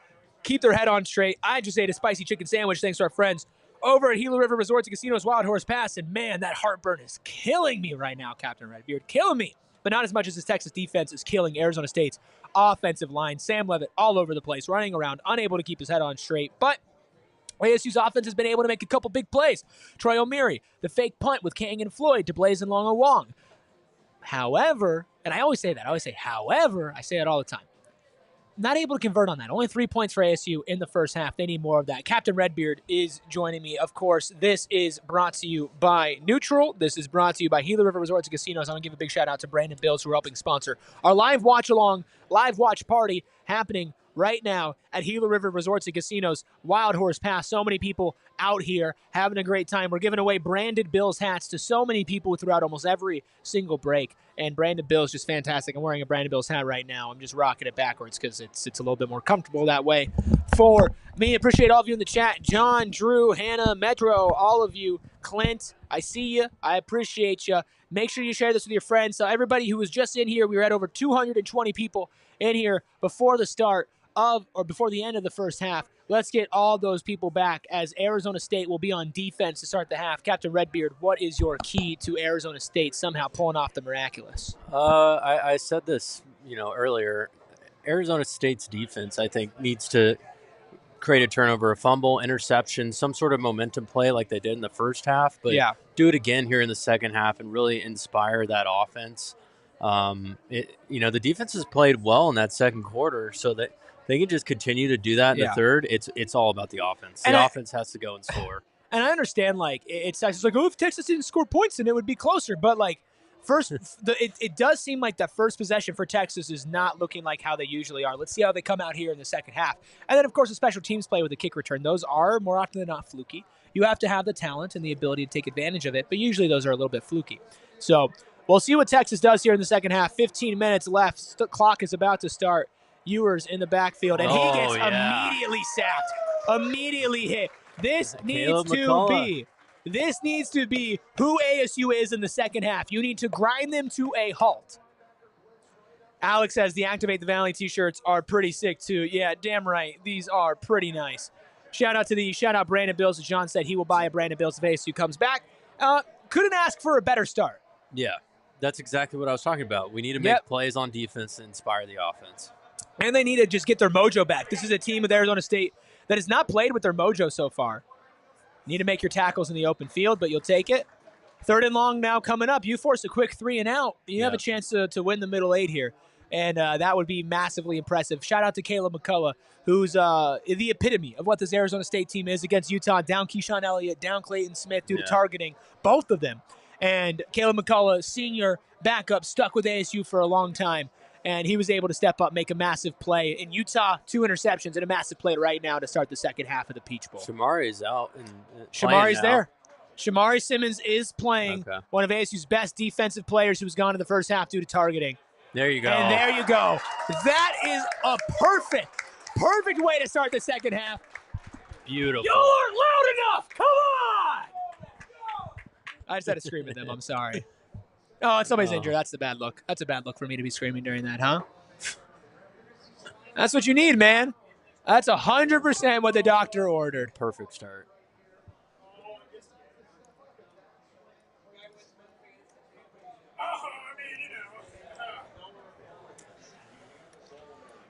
keep their head on straight. I just ate a spicy chicken sandwich thanks to our friends over at Gila River Resorts and Casinos Wild Horse Pass. And man, that heartburn is killing me right now, Captain Redbeard. Killing me. But not as much as this Texas defense is killing Arizona State's offensive line. Sam Levitt all over the place, running around, unable to keep his head on straight. But ASU's offense has been able to make a couple big plays. Troy O'Meary, the fake punt with Kang and Floyd to Blazin' Long Wong. However, and I always say that. I say it all the time. Not able to convert on that. Only 3 points for ASU in the first half. They need more of that. Captain Redbeard is joining me. Of course, this is brought to you by Neutral. This is brought to you by Gila River Resorts and Casinos. I want to give a big shout out to Brandon Bills, who are helping sponsor our live watch along, live watch party happening right now at Gila River Resorts and Casinos. Wild Horse Pass. So many people out here having a great time. We're giving away branded Bills hats to so many people throughout almost every single break. And branded Bills just fantastic. I'm wearing a branded Bills hat right now. I'm just rocking it backwards because it's a little bit more comfortable that way for me. Appreciate all of you in the chat. John, Drew, Hannah, Metro, all of you. Clint, I see you. I appreciate you. Make sure you share this with your friends. So everybody who was just in here, we were at over 220 people in here before before the end of the first half. Let's get all those people back as Arizona State will be on defense to start the half. Captain Redbeard, what is your key to Arizona State somehow pulling off the miraculous? I said this, earlier. Arizona State's defense, I think, needs to create a turnover, a fumble, interception, some sort of momentum play like they did in the first half, but do it again here in the second half and really inspire that offense. The defense has played well in that second quarter, so that they can just continue to do that in the third. It's all about the offense. The offense has to go and score. And I understand, it's like, if Texas didn't score points, then it would be closer. But, first, it does seem like the first possession for Texas is not looking like how they usually are. Let's see how they come out here in the second half. And then, of course, the special teams play with the kick return. Those are, more often than not, fluky. You have to have the talent and the ability to take advantage of it, but usually those are a little bit fluky. So we'll see what Texas does here in the second half. 15 minutes left. The clock is about to start. Ewers in the backfield, and he gets immediately sacked, immediately hit. This needs to be who ASU is in the second half. You need to grind them to a halt. Alex says the Activate the Valley t-shirts are pretty sick too. Yeah, damn right. These are pretty nice. Shout out Brandon Bills. As John said, he will buy a Brandon Bills if ASU comes back. Couldn't ask for a better start. Yeah, that's exactly what I was talking about. We need to make plays on defense to inspire the offense. And they need to just get their mojo back. This is a team with Arizona State that has not played with their mojo so far. Need to make your tackles in the open field, but you'll take it. 3rd and long now coming up. You force a quick 3 and out. You have a chance to win the middle 8 here. And that would be massively impressive. Shout out to Caleb McCullough, who's the epitome of what this Arizona State team is against Utah. Down Keyshawn Elliott, down Clayton Smith due to targeting, both of them. And Caleb McCullough, senior backup, stuck with ASU for a long time. And he was able to step up, make a massive play. In Utah, 2 interceptions and a massive play right now to start the second half of the Peach Bowl. Shamari's out. Shamari's there. Shamari Simmons is playing, one of ASU's best defensive players who's gone to the first half due to targeting. There you go. And there you go. That is a perfect way to start the second half. Beautiful. You aren't loud enough. Come on. I just had to scream at them. I'm sorry. Oh, and somebody's injured. That's the bad look. That's a bad look for me to be screaming during that, huh? That's what you need, man. That's 100% what the doctor ordered. Perfect start.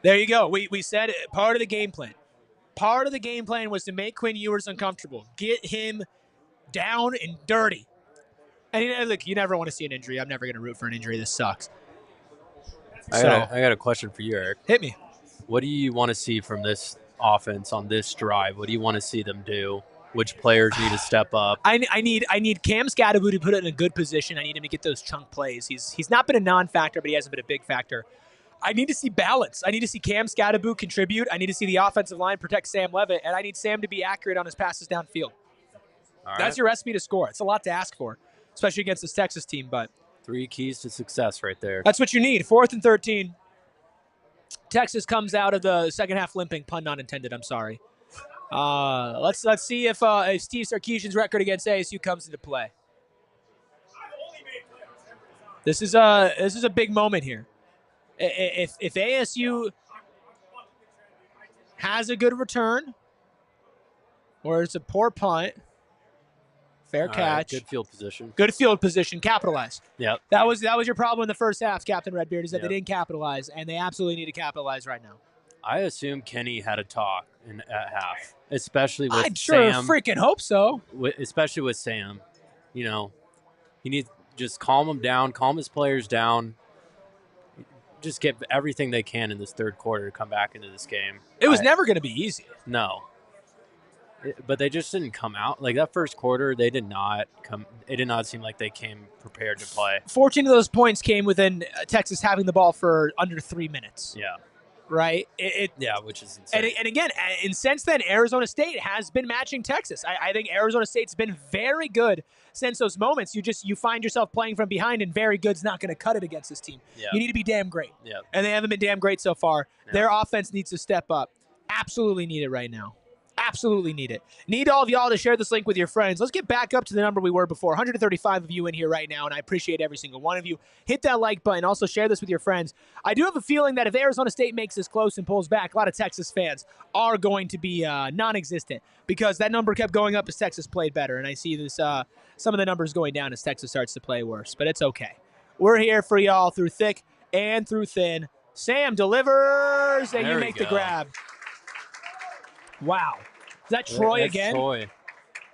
There you go. We said part of the game plan. Part of the game plan was to make Quinn Ewers uncomfortable. Get him down and dirty. And look, you never want to see an injury. I'm never going to root for an injury. This sucks. I got a question for you, Eric. Hit me. What do you want to see from this offense on this drive? What do you want to see them do? Which players need to step up? I need Cam Scadaboo to put it in a good position. I need him to get those chunk plays. He's not been a non-factor, but he hasn't been a big factor. I need to see balance. I need to see Cam Scadaboo contribute. I need to see the offensive line protect Sam Levitt, and I need Sam to be accurate on his passes downfield. That's your recipe to score. It's a lot to ask for, especially against this Texas team, but 3 keys to success right there. That's what you need. 4th and 13. Texas comes out of the second half limping, pun not intended. I'm sorry. Let's see if Steve Sarkisian's record against ASU comes into play. This is a big moment here. If ASU has a good return, or it's a poor punt, fair catch, good field position. Good field position, capitalize. Yep. That was your problem in the first half, Captain Redbeard, is that they didn't capitalize, and they absolutely need to capitalize right now. I assume Kenny had a talk at half, especially with I'd sure Sam. Freaking hope so. Especially with Sam. You know, he needs just calm him down, calm his players down. Just get everything they can in this third quarter to come back into this game. It was never going to be easy. No. But they just didn't come out. Like that first quarter, they did not come. It did not seem like they came prepared to play. 14 of those points came within Texas having the ball for under 3 minutes. Yeah. right? Yeah, which is insane. And again, and since then, Arizona State has been matching Texas. I think Arizona State's been very good since those moments. You find yourself playing from behind, and very good's not going to cut it against this team. Yeah. You need to be damn great. Yeah. And they haven't been damn great so far. Yeah. Their offense needs to step up. Absolutely need it right now. Absolutely need it. Need all of y'all to share this link with your friends. Let's get back up to the number we were before. 135 of you in here right now, and I appreciate every single one of you. Hit that like button. Also share this with your friends. I do have a feeling that if Arizona State makes this close and pulls back, a lot of Texas fans are going to be non-existent because that number kept going up as Texas played better, and I see this some of the numbers going down as Texas starts to play worse, but it's okay. We're here for y'all through thick and through thin. Sam delivers, and you make the grab. Wow. Is that Troy That's again?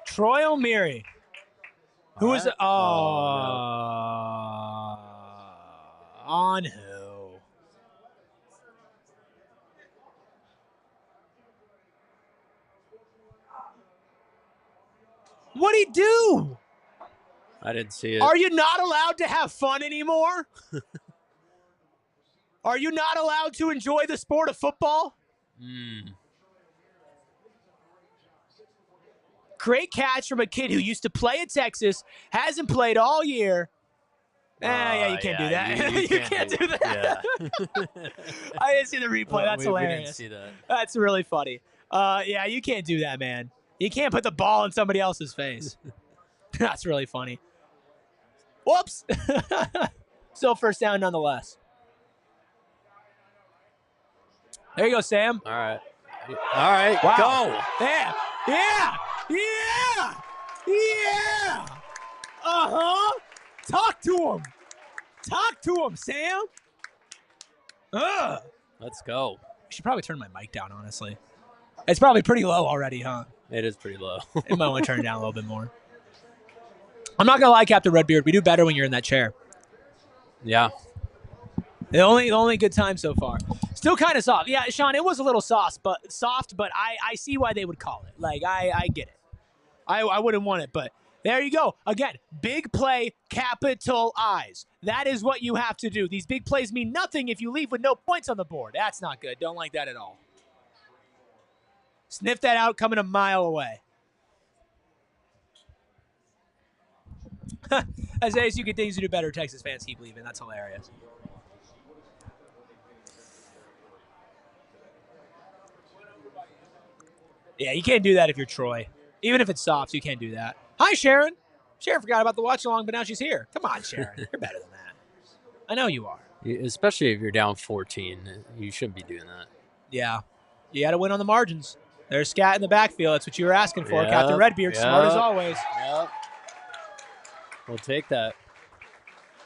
Troy O'Meary. Who is it? no. On who? What'd he do? I didn't see it. Are you not allowed to have fun anymore? Are you not allowed to enjoy the sport of football? Great catch from a kid who used to play at Texas, hasn't played all year. Yeah, you can't do that. You can't do that. Yeah. I didn't see the replay. That's hilarious. We didn't see that. That's really funny. Yeah, you can't do that, man. You can't put the ball in somebody else's face. That's really funny. Whoops. Still first down nonetheless. There you go, Sam. All right. All right. Wow. Go. Yeah. Yeah. Yeah. Yeah. Uh-huh. Talk to him. Talk to him, Sam. Let's go. I should probably turn my mic down, honestly. It's probably pretty low already, huh? It is pretty low. It might want to turn it down a little bit more. I'm not going to lie, Captain Redbeard. We do better when you're in that chair. Yeah. The only good time so far. Still kind of soft. Yeah, Sean, it was a little soft, but I see why they would call it. Like, I get it. I wouldn't want it, but there you go. Again, big play, capital I's. That is what you have to do. These big plays mean nothing if you leave with no points on the board. That's not good. Don't like that at all. Sniff that out coming a mile away. As you continue to do better, Texas fans keep leaving. That's hilarious. Yeah, you can't do that if you're Troy. Even if it's soft, you can't do that. Hi, Sharon. Sharon forgot about the watch along, but now she's here. Come on, Sharon. You're better than that. I know you are. Especially if you're down 14, you shouldn't be doing that. Yeah. You got to win on the margins. There's scat in the backfield. That's what you were asking for. Yep, Captain Redbeard, smart as always. Yep. We'll take that.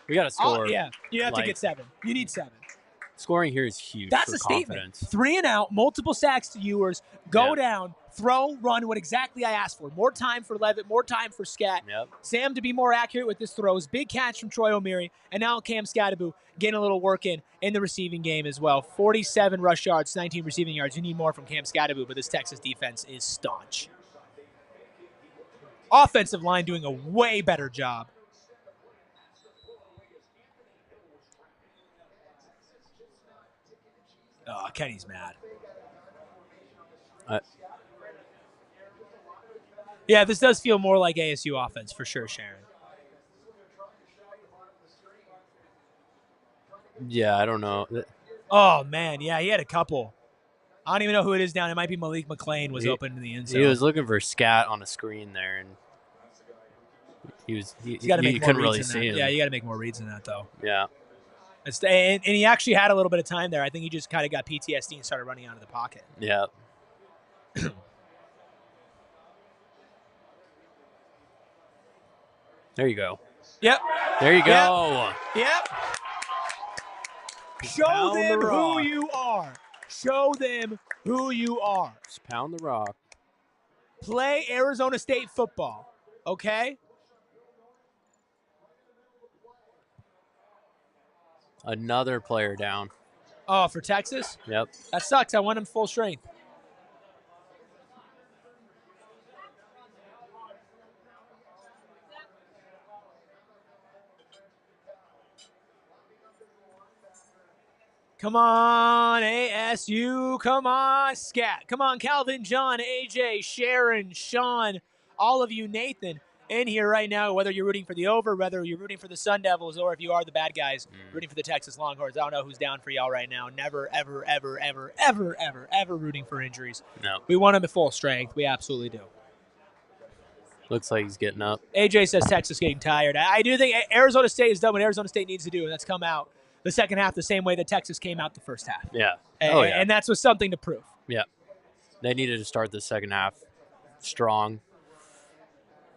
We got to score. Yeah. You have to get 7. You need 7. Scoring here is huge. That's for a statement. confidence. 3 and out, multiple sacks to Ewers, go down, throw, run, what exactly I asked for. More time for Levitt, more time for Scat. Yep. Sam to be more accurate with his throws. Big catch from Troy O'Meary, and now Cam Scattaboo getting a little work in the receiving game as well. 47 rush yards, 19 receiving yards. You need more from Cam Scattaboo, but this Texas defense is staunch. Offensive line doing a way better job. Oh, Kenny's mad. Yeah, this does feel more like ASU offense for sure, Sharon. Yeah, I don't know. Oh, man. Yeah, he had a couple. I don't even know who it is down. It might be Malik McLean was open in the end zone. He was looking for Scat on a screen there, and you couldn't really see him. Yeah, you got to make more reads than that, though. Yeah. And he actually had a little bit of time there. I think he just kind of got PTSD and started running out of the pocket. Yeah. There you go. Yep. There you go. Yep. Show them who you are. Show them who you are. Just pound the rock. Play Arizona State football, okay? Another player down. Oh, for Texas? Yep. That sucks. I want him full strength. Come on, ASU. Come on, Scat. Come on, Calvin, John, AJ, Sharon, Sean, all of you, Nathan, in here right now, whether you're rooting for the over, whether you're rooting for the Sun Devils, or if you are the bad guys rooting for the Texas Longhorns. I don't know who's down for y'all right now. Never, ever, ever, ever, ever, ever, ever rooting for injuries. No. We want them at full strength. We absolutely do. Looks like he's getting up. AJ says Texas getting tired. I do think Arizona State has done what Arizona State needs to do, and that's come out the second half the same way that Texas came out the first half. Yeah. And that's with something to prove. Yeah. They needed to start the second half strong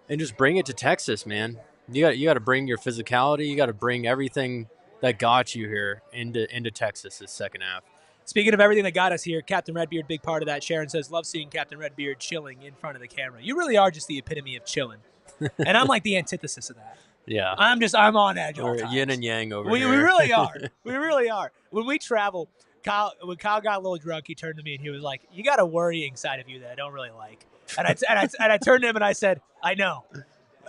and just bring it to Texas, man. You got to bring your physicality. You got to bring everything that got you here into Texas this second half. Speaking of everything that got us here, Captain Redbeard, big part of that. Sharon says, love seeing Captain Redbeard chilling in front of the camera. You really are just the epitome of chilling. And I'm like the antithesis of that. Yeah. I'm on edge all We're times. yin and yang over We here. really are. We really are. When we travel, when Kyle got a little drunk, he turned to me and he was like, you got a worrying side of you that I don't really like. And I turned to him and I said, I know.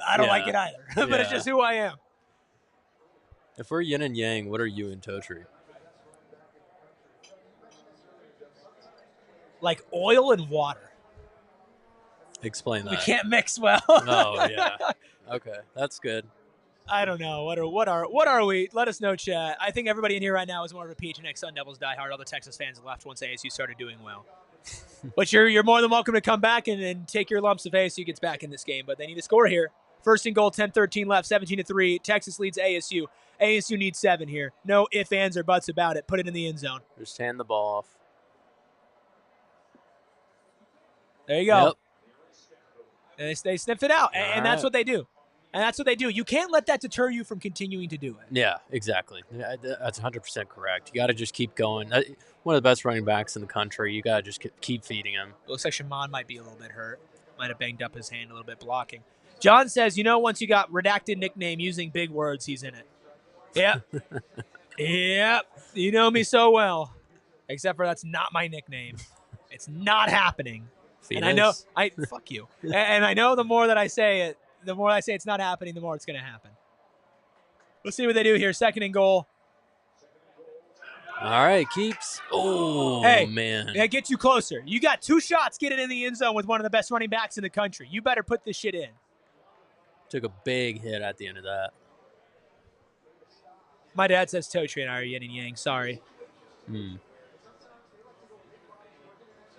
I don't like it either. But it's just who I am. If we're yin and yang, what are you and Totri? Like oil and water. Explain that. We can't mix well. Oh, yeah. Okay, that's good. I don't know. What are we? Let us know, chat. I think everybody in here right now is more of a PHNX Sun Devils diehard. All the Texas fans left once ASU started doing well. But you're more than welcome to come back and take your lumps if ASU gets back in this game. But they need to score here. First and goal, 10-13 left, 17-3. Texas leads ASU. ASU needs 7 here. No ifs, ands, or buts about it. Put it in the end zone. Just hand the ball off. There you go. Yep. And they sniffed it out. And that's what they do. And that's what they do. You can't let that deter you from continuing to do it. Yeah, exactly. That's 100% correct. You got to just keep going. One of the best running backs in the country. You got to just keep feeding him. It looks like Shimon might be a little bit hurt. Might have banged up his hand a little bit blocking. John says, once you got redacted nickname using big words, he's in it. Yep. Yep. You know me so well. Except for that's not my nickname. It's not happening. Phoenix. And I know, fuck you. And I know the more that I say it, the more I say it's not happening, the more it's going to happen. Let's see what they do here. Second and goal. All right, keeps. Oh, hey, man. That gets you closer. You got 2 shots getting in the end zone with one of the best running backs in the country. You better put this shit in. Took a big hit at the end of that. My dad says Totri and I are yin and yang. Sorry.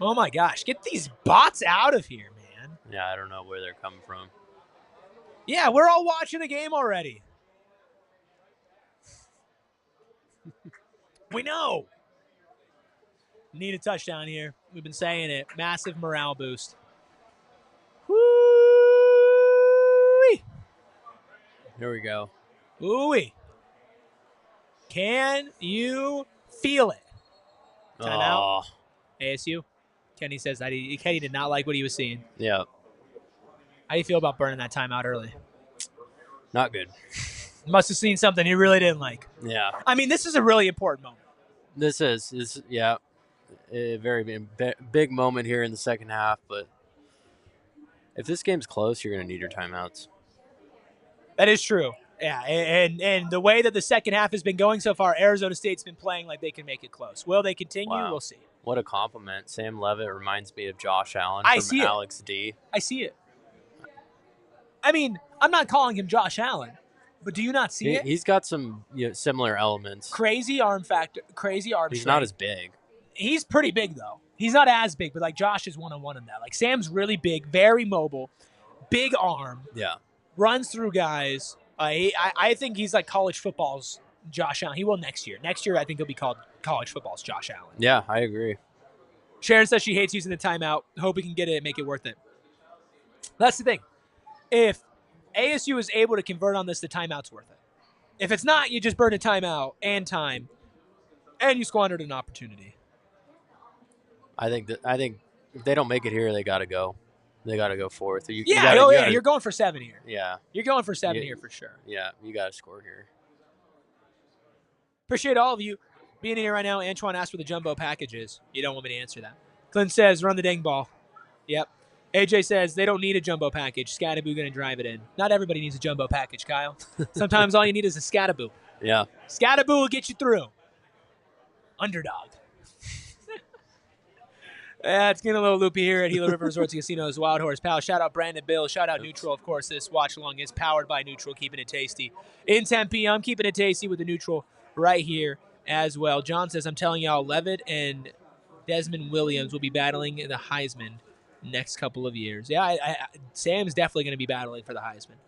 Oh, my gosh. Get these bots out of here, man. Yeah, I don't know where they're coming from. Yeah, we're all watching the game already. We know. Need a touchdown here. We've been saying it. Massive morale boost. Woo-wee. Here we go. Ooh-wee. Can you feel it? Timeout. ASU. Kenny says that Kenny did not like what he was seeing. Yeah. How do you feel about burning that timeout early? Not good. Must have seen something he really didn't like. Yeah. I mean, this is a really important moment. This is a very big moment here in the second half. But if this game's close, you're going to need your timeouts. That is true. Yeah, and the way that the second half has been going so far, Arizona State's been playing like they can make it close. Will they continue? Wow. We'll see. What a compliment. Sam Levitt reminds me of Josh Allen from Alex D. I see it. I mean, I'm not calling him Josh Allen, but do you not see it? He's got some similar elements. Crazy arm factor, crazy arm He's strength. not as big. He's pretty big, though. He's not as big, but like Josh is one-on-one in that. Like Sam's really big, very mobile, big arm. Yeah. Runs through guys. I think he's like college football's Josh Allen. He will next year. Next year, I think he'll be called college football's Josh Allen. Yeah, I agree. Sharon says she hates using the timeout. Hope we can get it and make it worth it. That's the thing. If ASU is able to convert on this, the timeout's worth it. If it's not, you just burn a timeout and time, and you squandered an opportunity. I think if they don't make it here, they got to go. They got to go forth. You're going for 7 here. Yeah. You're going for 7 here for sure. Yeah, you got to score here. Appreciate all of you being here right now. Antoine asked where the jumbo package is. You don't want me to answer that. Clint says, run the dang ball. Yep. AJ says, they don't need a jumbo package. Scataboo going to drive it in. Not everybody needs a jumbo package, Kyle. Sometimes all you need is a Scataboo. Yeah. Scataboo will get you through. underdog. It's getting a little loopy here at Gila River Resorts and Casinos. Wild Horse Pal. Shout out Brandon Bill. Shout out Neutral. Of course, this watch along is powered by Neutral, keeping it tasty. In Tempe, I'm keeping it tasty with the Neutral right here as well. John says, I'm telling y'all, Levitt and Desmond Williams will be battling the Heisman next couple of years. Yeah, Sam's definitely going to be battling for the Heisman.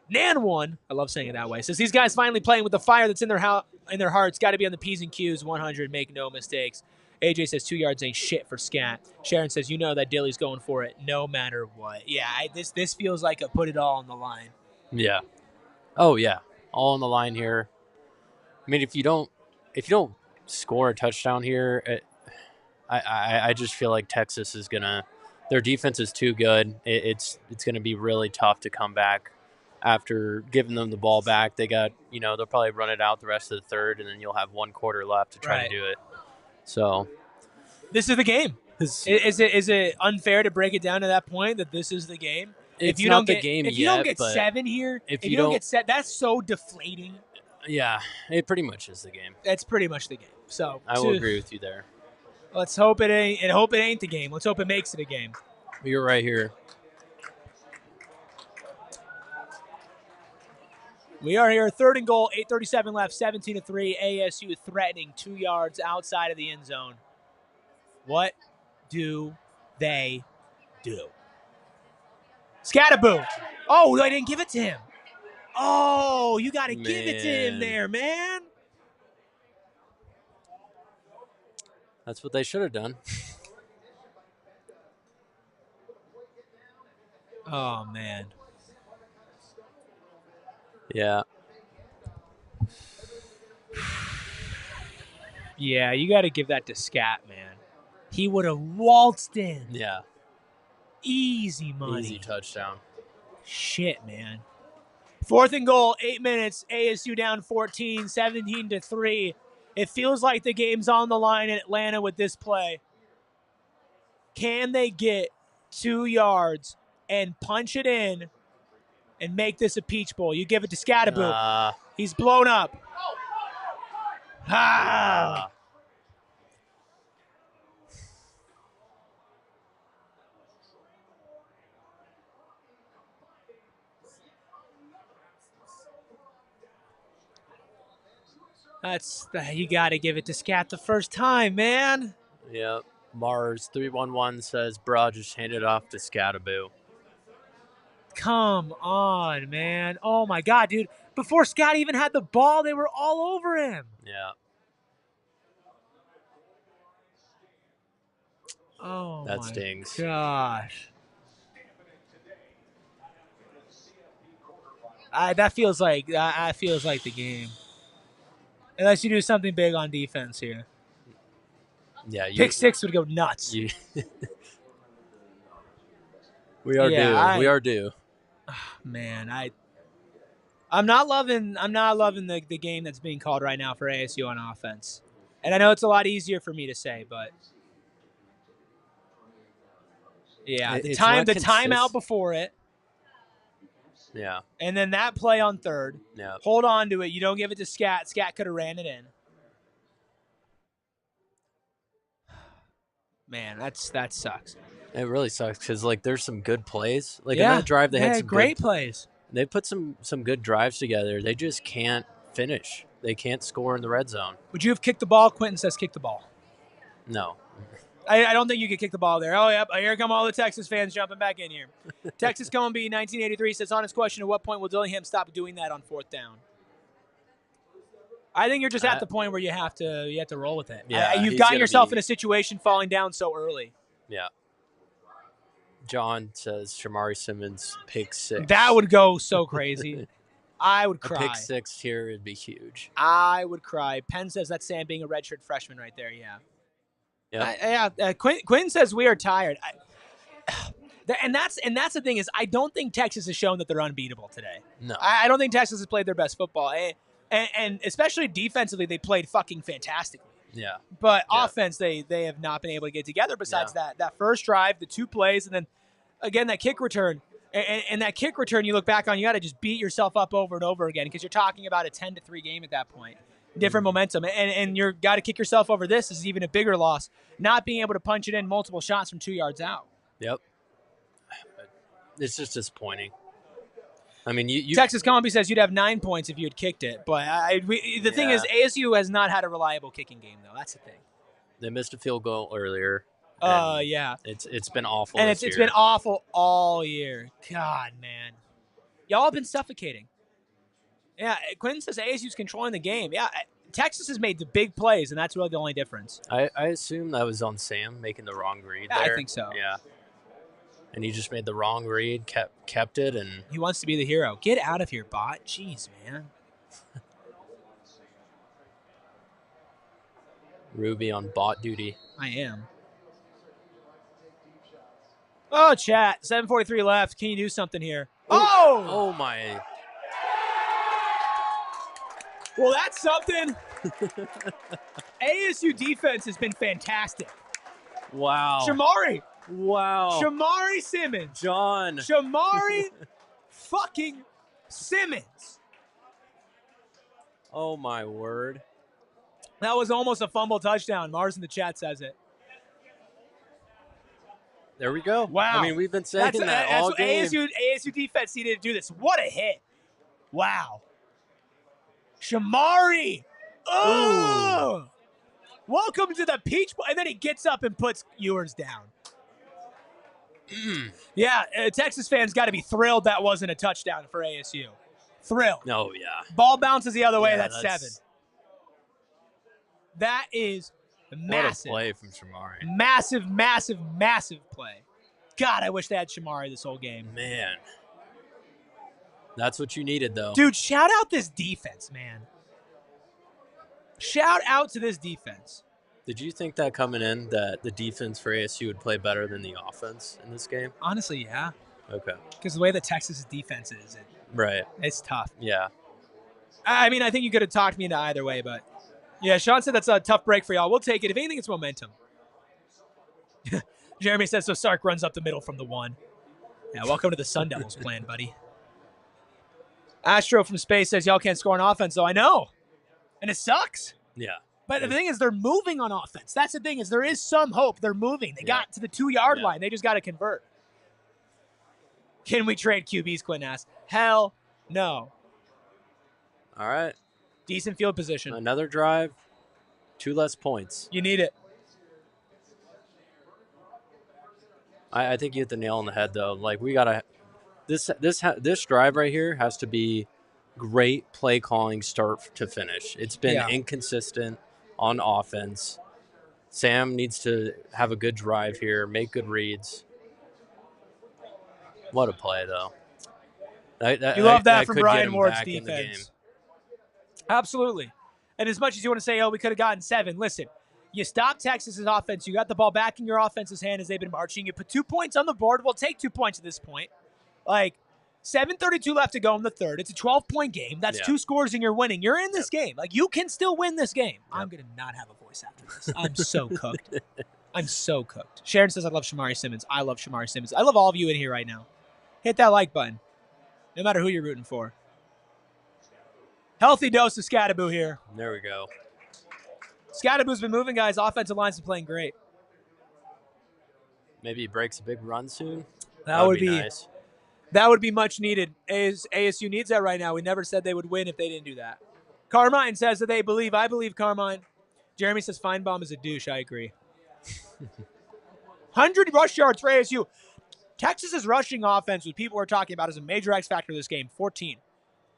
Nan one, I love saying it that way, says these guys finally playing with the fire that's in their hearts. Got to be on the P's and Q's 100. Make no mistakes. AJ says 2 yards ain't shit for Scat. Sharon says, you know that Dilly's going for it no matter what. Yeah, this feels like a put it all on the line. Yeah. Oh yeah, all on the line here. I mean, if you don't score a touchdown here, I just feel like Texas is gonna. Their defense is too good. It's gonna be really tough to come back after giving them the ball back. They got they'll probably run it out the rest of the third, and then you'll have 1 quarter left to try to do it. So this is the game. Is it unfair to break it down to that point that this is the game? If you don't get 7 here, if you don't get set, that's so deflating. Yeah, it pretty much is the game. That's pretty much the game. So I will agree with you there. Let's hope it ain't. And hope it ain't the game. Let's hope it makes it a game. You're right here. We are here, 3rd and goal, 8:37 left, 17-3. ASU threatening 2 yards outside of the end zone. What do they do? Scataboo. Oh, I didn't give it to him. Oh, you got to give it to him there, man. That's what they should have done. Oh, man. Yeah. Yeah, you got to give that to Scat, man. He would have waltzed in. Yeah. Easy money. Easy touchdown. Shit, man. 4th and goal, 8 minutes. ASU down 14, 17-3. It feels like the game's on the line in Atlanta with this play. Can they get 2 yards and punch it in and make this a Peach Bowl? You give it to Scataboo. He's blown up. Ah. You got to give it to Scat the first time, man. Yep. Mars 311 says, "Bro, just hand it off to Scataboo." Come on, man. Oh, my God, dude. Before Scott even had the ball, they were all over him. Yeah. Oh, that stings. Gosh. That feels like the game. Unless you do something big on defense here. Yeah. Pick 6 would go nuts. We are due. We are due. Man, I'm not loving the game that's being called right now for ASU on offense. And I know it's a lot easier for me to say, but yeah, the timeout before it. Yeah. And then that play on 3rd. Yeah. Hold on to it. You don't give it to Scat. Scat could have ran it in. Man, that sucks. It really sucks because there's some good plays. In that drive, they had some great plays. They put some good drives together. They just can't finish. They can't score in the red zone. Would you have kicked the ball? Quentin says kick the ball. No. I don't think you could kick the ball there. Oh, yep. Here come all the Texas fans jumping back in here. Texas Combi 1983 says, honest question, at what point will Dillingham stop doing that on 4th down? I think you're just at the point where you have to roll with it. Yeah, you've gotten yourself in a situation falling down so early. Yeah. John says Shamari Simmons pick 6. That would go so crazy. I would cry. A pick 6 here would be huge. I would cry. Penn says that's Sam being a redshirt freshman right there. Yeah. Yeah. Quinn says we are tired. And that's the thing is I don't think Texas has shown that they're unbeatable today. No. I don't think Texas has played their best football. And especially defensively, they played fucking fantastically. Yeah. But offense, they have not been able to get together besides that first drive, the 2 plays, and then, again, that kick return. And that kick return you look back on, you got to just beat yourself up over and over again because you're talking about a 10-3 game at that point. different momentum. And you're got to kick yourself over this. This is even a bigger loss. Not being able to punch it in multiple shots from 2 yards out. Yep. It's just disappointing. I mean, you Texas Combi says you'd have 9 points if you had kicked it. But the thing is, ASU has not had a reliable kicking game, though. That's the thing. They missed a field goal earlier. Yeah. It's been awful. And it's been awful all year. God, man. Y'all have been suffocating. Yeah, Quinn says ASU's controlling the game. Yeah, Texas has made the big plays, and that's really the only difference. I assume that was on Sam making the wrong read there. I think so. Yeah. And he just made the wrong read, kept it, and he wants to be the hero. Get out of here, bot. Jeez, man. Ruby on bot duty. I am. Oh, chat. 7:43 left. Can you do something here? Oh! Oh, my. Well, that's something. ASU defense has been fantastic. Wow. Shamari. Wow. Shamari Simmons. John. Shamari fucking Simmons. Oh, my word. That was almost a fumble touchdown. Mars in the chat says it. There we go. Wow. I mean, we've been saying that all game. ASU defense needed to do this. What a hit. Wow. Shamari. Oh! Welcome to the Peach Bowl. And then he gets up and puts Ewers down. Yeah, Texas fans got to be thrilled that wasn't a touchdown for ASU. Thrilled. Oh, yeah. Ball bounces the other way. Yeah, That's 7. That is massive. What a play from Shamari. Massive, massive, massive play. God, I wish they had Shamari this whole game. Man. That's what you needed, though. Dude, shout out this defense, man. Shout out to this defense. Did you think that coming in that the defense for ASU would play better than the offense in this game? Honestly, yeah. Okay. Because the way that Texas' defense is, right. It's tough. Yeah. I mean, I think you could have talked me into either way, but yeah, Sean said that's a tough break for y'all. We'll take it. If anything, it's momentum. Jeremy says, so Sark runs up the middle from the 1. Yeah, welcome to the Sun Devils plan, buddy. Astro from space says, y'all can't score on offense, though. I know. And it sucks. Yeah. But the thing is, they're moving on offense. That's the thing is there is some hope. They're moving. They got to the 2-yard line. They just got to convert. Can we trade QBs, Quinn asked. Hell no. All right. Decent field position. Another drive, 2 less points. You need it. I think you hit the nail on the head, though. Like, we got to – this drive right here has to be great play calling start to finish. It's been inconsistent on offense. Sam needs to have a good drive here, make good reads. What a play, though. You love that from Brian Ward's defense. Absolutely. And as much as you want to say, oh, we could have gotten 7, listen, you stop Texas's offense. You got the ball back in your offense's hand as they've been marching. You put 2 points on the board. We'll take 2 points at this point. Like, 7:32 left to go in the third. It's a 12-point game. That's 2 scores and you're winning. You're in this game. Like, you can still win this game. I'm going to not have a voice after this. I'm so cooked. I'm so cooked. Sharon says, I love Shamari Simmons. I love Shamari Simmons. I love all of you in here right now. Hit that like button, no matter who you're rooting for. Healthy dose of Scattaboo here. There we go. Scattaboo's been moving, guys. Offensive line's been playing great. Maybe he breaks a big run soon. That would be nice. That would be much needed. ASU needs that right now. We never said they would win if they didn't do that. Carmine says that they believe. I believe Carmine. Jeremy says Feinbaum is a douche. I agree. 100 rush yards for ASU. Texas's rushing offense, which people are talking about, is a major X factor of this game. 14.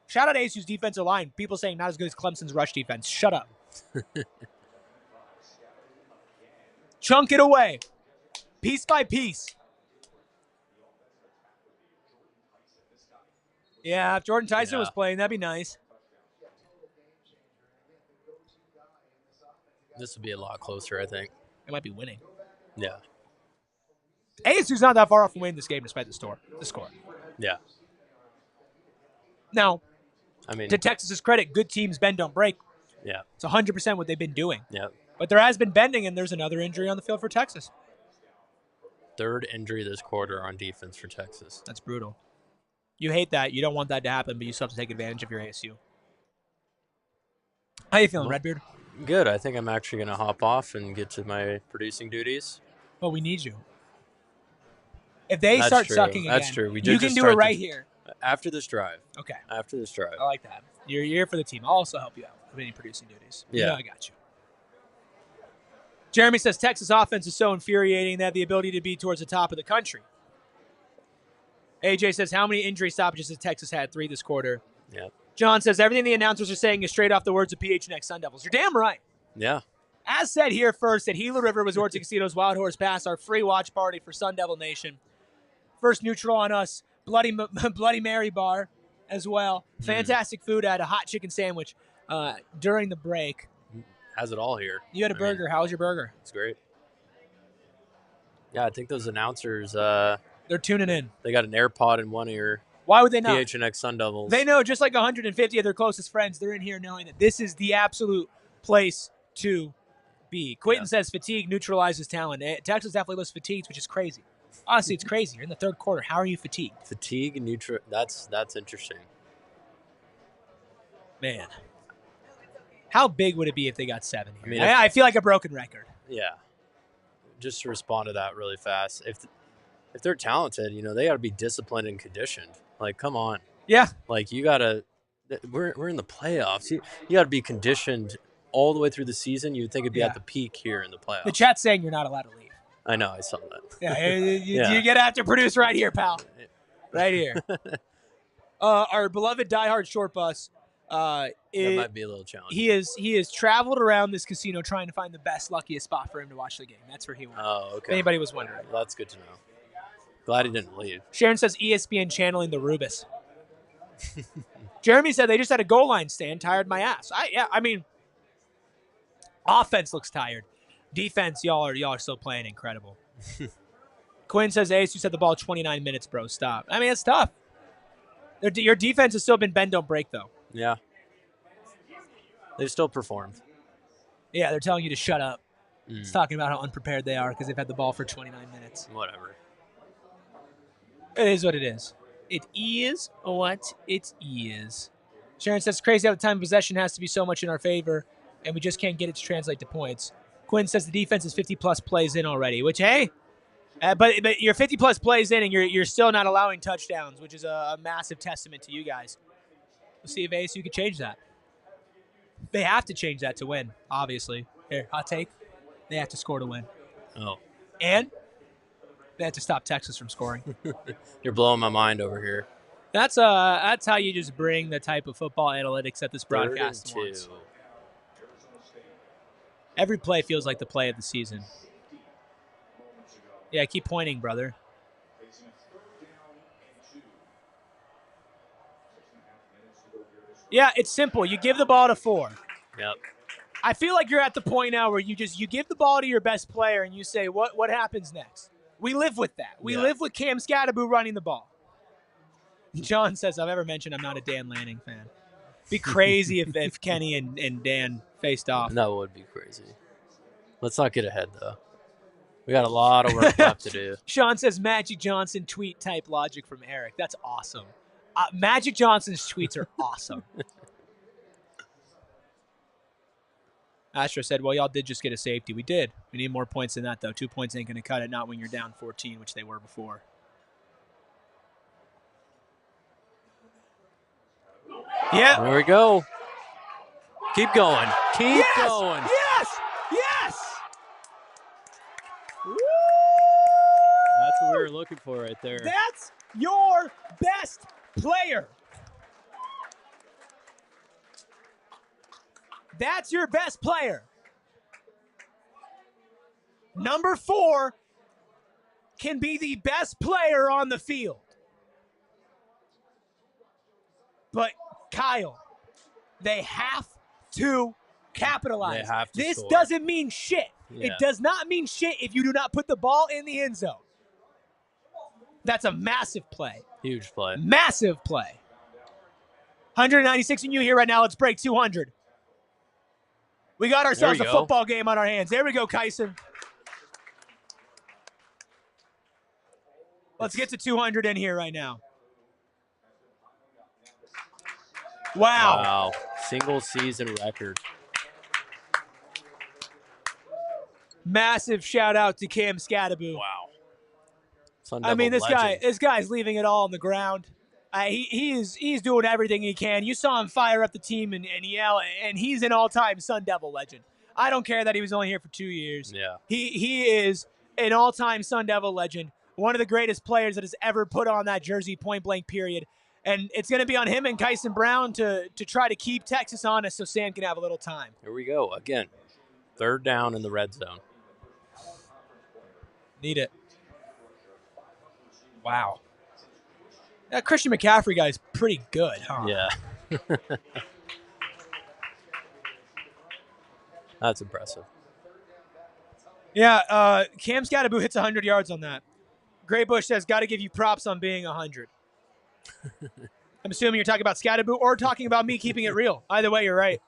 Shout out ASU's defensive line. People saying not as good as Clemson's rush defense. Shut up. Chunk it away. Piece by piece. Yeah, if Jordan Tyson was playing, that'd be nice. This would be a lot closer, I think. It might be winning. Yeah. ASU's not that far off from winning this game despite the score. Yeah. Now, I mean, to Texas's credit, good teams bend, don't break. Yeah. It's 100% what they've been doing. Yeah. But there has been bending, and there's another injury on the field for Texas. 3rd injury this quarter on defense for Texas. That's brutal. You hate that. You don't want that to happen, but you still have to take advantage of your ASU. How you feeling, Redbeard? Good. I think I'm actually going to hop off and get to my producing duties. Well, we need you. If they That's start true. sucking again, That's true. We did you can just do start it right here. After this drive. Okay. After this drive. I like that. You're here for the team. I'll also help you out with any producing duties. Yeah. You know I got you. Jeremy says Texas offense is so infuriating. They have the ability to be towards the top of the country. AJ says, how many injury stoppages has Texas had? 3 this quarter. Yeah. John says, everything the announcers are saying is straight off the words of PHNX Sun Devils. You're damn right. Yeah. As said here first at Gila River Resorts and Casinos Wild Horse Pass, our free watch party for Sun Devil Nation. First neutral on us, Bloody Mary bar as well. Fantastic food. I had a hot chicken sandwich during the break. Has it all here. You had a burger. How was your burger? It's great. Yeah, I think those announcers, they're tuning in. They got an AirPod in one ear. Why would they not? PHNX Sun Devils. They know, just like 150 of their closest friends, they're in here knowing that this is the absolute place to be. Quentin says fatigue neutralizes talent. Texas definitely looks fatigued, which is crazy. Honestly, it's crazy. You're in the third quarter. How are you fatigued? Fatigue that's interesting. Man. How big would it be if they got 7 here? I mean, I feel like a broken record. Yeah. Just to respond to that really fast. If they're talented, they got to be disciplined and conditioned. Like, come on. Yeah. Like, you got to – we're in the playoffs. You got to be conditioned all the way through the season. You'd think it'd be at the peak here in the playoffs. The chat's saying you're not allowed to leave. I know. I saw that. Yeah, you get after produce right here, pal. Right here. Our beloved diehard short bus. That might be a little challenging. He has traveled around this casino trying to find the best, luckiest spot for him to watch the game. That's where he went. Oh, okay. If anybody was wondering. Well, that's good to know. Glad he didn't leave. Sharon says ESPN channeling the Rubus. Jeremy said they just had a goal line stand. Tired my ass. I mean, offense looks tired. Defense, y'all are still playing incredible. Quinn says, Ace, you said the ball 29 minutes, bro. Stop. I mean, it's tough. Your defense has still been bend, don't break, though. Yeah. They've still performed. Yeah, they're telling you to shut up. It's talking about how unprepared they are because they've had the ball for 29 minutes. Whatever. It is what it is. It is what it is. Sharon says, it's crazy how the time of possession has to be so much in our favor, and we just can't get it to translate to points. Quinn says the defense is 50-plus plays in already, which, hey, but you're 50-plus plays in, and you're still not allowing touchdowns, which is a massive testament to you guys. We'll see if ASU can change that. They have to change that to win, obviously. Here, hot take. They have to score to win. Oh. And they have to stop Texas from scoring. You're blowing my mind over here. That's how you just bring the type of football analytics that this broadcast 3rd and 2. wants. Every play feels like the play of the season. Yeah, keep pointing, brother. Yeah, it's simple. You give the ball to 4. Yep. I feel like you're at the point now where you give the ball to your best player and you say, what happens next? We live with that. We live with Cam Scatterbo running the ball. John says, I've ever mentioned I'm not a Dan Lanning fan. Be crazy if Kenny and Dan faced off. That would be crazy. Let's not get ahead, though. We got a lot of work left to do. Sean says, Magic Johnson tweet type logic from Eric. That's awesome. Magic Johnson's tweets are awesome. Astro said, well, y'all did just get a safety. We did. We need more points than that, though. 2 points ain't going to cut it, not when you're down 14, which they were before. Yeah. There we go. Keep going. Keep going. Yes! Yes! Woo! That's what we were looking for right there. That's your best player. That's your best player. Number 4 can be the best player on the field. But, Kyle, they have to capitalize. They have to this score. doesn't mean shit. Yeah. It does not mean shit if you do not put the ball in the end zone. That's a massive play. Huge play. Massive play. 196 in you here right now. Let's break 200. We got ourselves a football game on our hands. There we go, Kyson. Let's get to 200 in here right now. Wow. Wow. Single season record. Massive shout out to Cam Scattaboo. Wow. I mean, this guy's leaving it all on the ground. He's doing everything he can. You saw him fire up the team and yell, and he's an all-time Sun Devil legend. I don't care that he was only here for 2 years. Yeah. He is an all-time Sun Devil legend, one of the greatest players that has ever put on that jersey, point blank period. And it's going to be on him and Kyson Brown to try to keep Texas honest so Sam can have a little time. Here we go. Again, 3rd down in the red zone. Need it. Wow. That Christian McCaffrey guy is pretty good, huh? Yeah. That's impressive. Yeah, Cam Scattaboo hits 100 yards on that. Gray Bush says, got to give you props on being 100. I'm assuming you're talking about Scattaboo or talking about me keeping it real. Either way, you're right.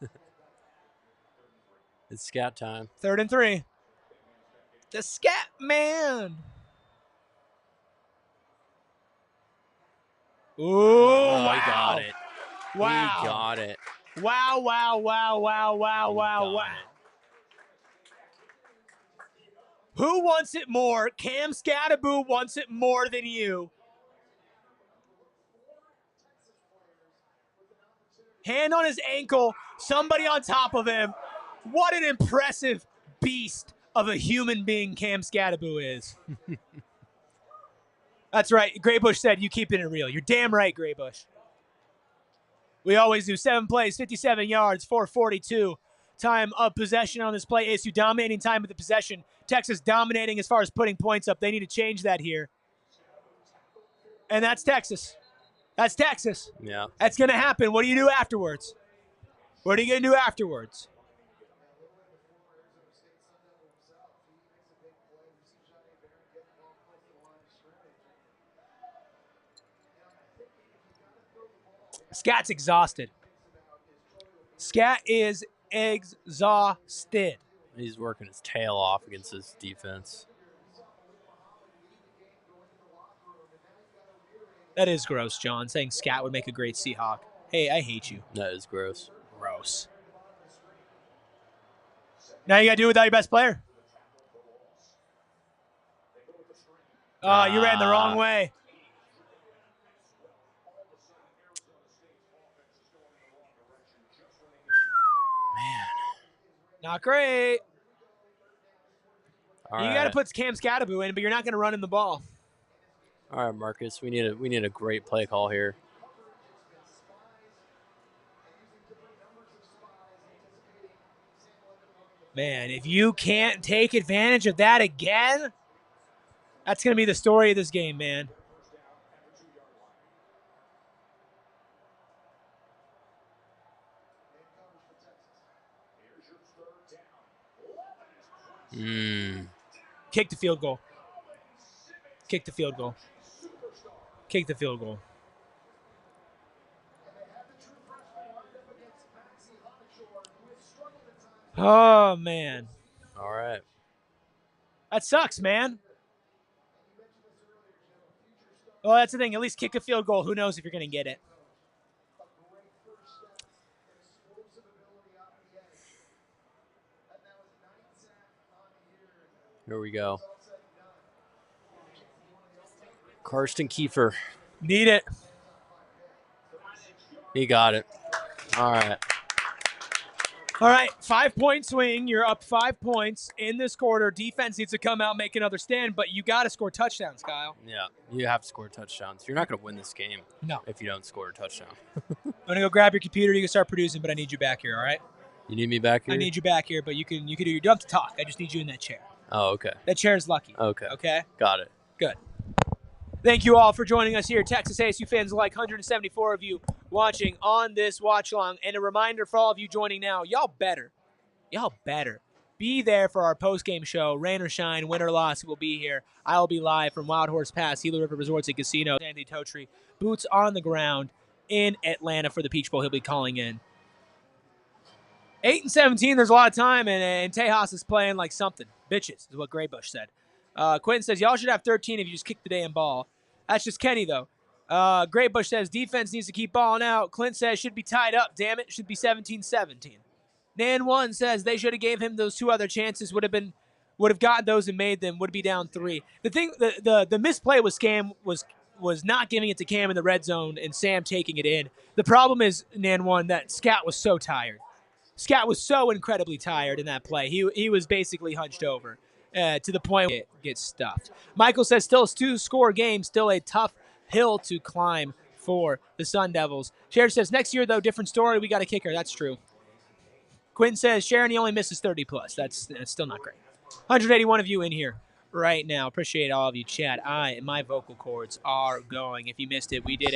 It's scat time. 3rd and 3. The Scat Man. Ooh, wow. He got it. Wow. He got it. Wow, wow, wow, wow, wow, wow, wow. Who wants it more? Cam Scattaboo wants it more than you. Hand on his ankle, somebody on top of him. What an impressive beast of a human being Cam Scattaboo is. That's right. Gray Bush said, you keeping it real. You're damn right, Gray Bush. We always do 7 plays, 57 yards, 442. Time of possession on this play. ASU dominating time of the possession. Texas dominating as far as putting points up. They need to change that here. And that's Texas. That's Texas. Yeah. That's going to happen. What do you do afterwards? What are you going to do afterwards? Scat's exhausted. Scat is exhausted. He's working his tail off against this defense. That is gross, John, saying Scat would make a great Seahawk. Hey, I hate you. That is gross. Gross. Now you got to do it without your best player. Oh, you ran the wrong way. Man. Not great. All you got to put Cam Scattaboo in, but you're not going to run him the ball. All right, Marcus, we need a great play call here. Man, if you can't take advantage of that again, that's going to be the story of this game, man. Kick the field goal. Kick the field goal. Kick the field goal. Oh, man. All right. That sucks, man. Well, that's the thing. At least kick a field goal. Who knows if you're going to get it. Here we go. Karsten Kiefer. Need it. He got it. All right. All right, 5-point swing. You're up 5 points in this quarter. Defense needs to come out and make another stand, but you got to score touchdowns, Kyle. Yeah, you have to score touchdowns. You're not going to win this game if you don't score a touchdown. I'm going to go grab your computer. You can start producing, but I need you back here, all right? You need me back here? I need you back here, but you can do. You don't have to talk. I just need you in that chair. Oh, okay. That chair is lucky. Okay. Okay? Got it. Good. Thank you all for joining us here. Texas ASU fans alike, 174 of you watching on this watch along. And a reminder for all of you joining now, y'all better be there for our post-game show. Rain or shine, win or loss, we'll be here. I'll be live from Wild Horse Pass, Gila River Resorts and Casino. Andy Totri, boots on the ground in Atlanta for the Peach Bowl. He'll be calling in. 8-17, there's a lot of time, and Tejas is playing like something. Bitches, is what Gray Bush said. Quentin says, y'all should have 13 if you just kick the damn ball. That's just Kenny, though. Gray Bush says, defense needs to keep balling out. Clint says, should be tied up. Damn it, should be 17-17. Nan1 says, they should have gave him those 2 other chances. Would have been would have gotten those and made them, would be down 3. The thing, the misplay was Cam was not giving it to Cam in the red zone and Sam taking it in. The problem is, Nan one, that Scat was so tired. Scat was so incredibly tired in that play. He was basically hunched over to the point where it gets stuffed. Michael says still a 2-score game, still a tough hill to climb for the Sun Devils. Sharon says next year though, different story. We got a kicker. That's true. Quinn says Sharon, he only misses 30 plus. That's still not great. 181 of you in here right now. Appreciate all of you, chat. My vocal cords are going. If you missed it, we did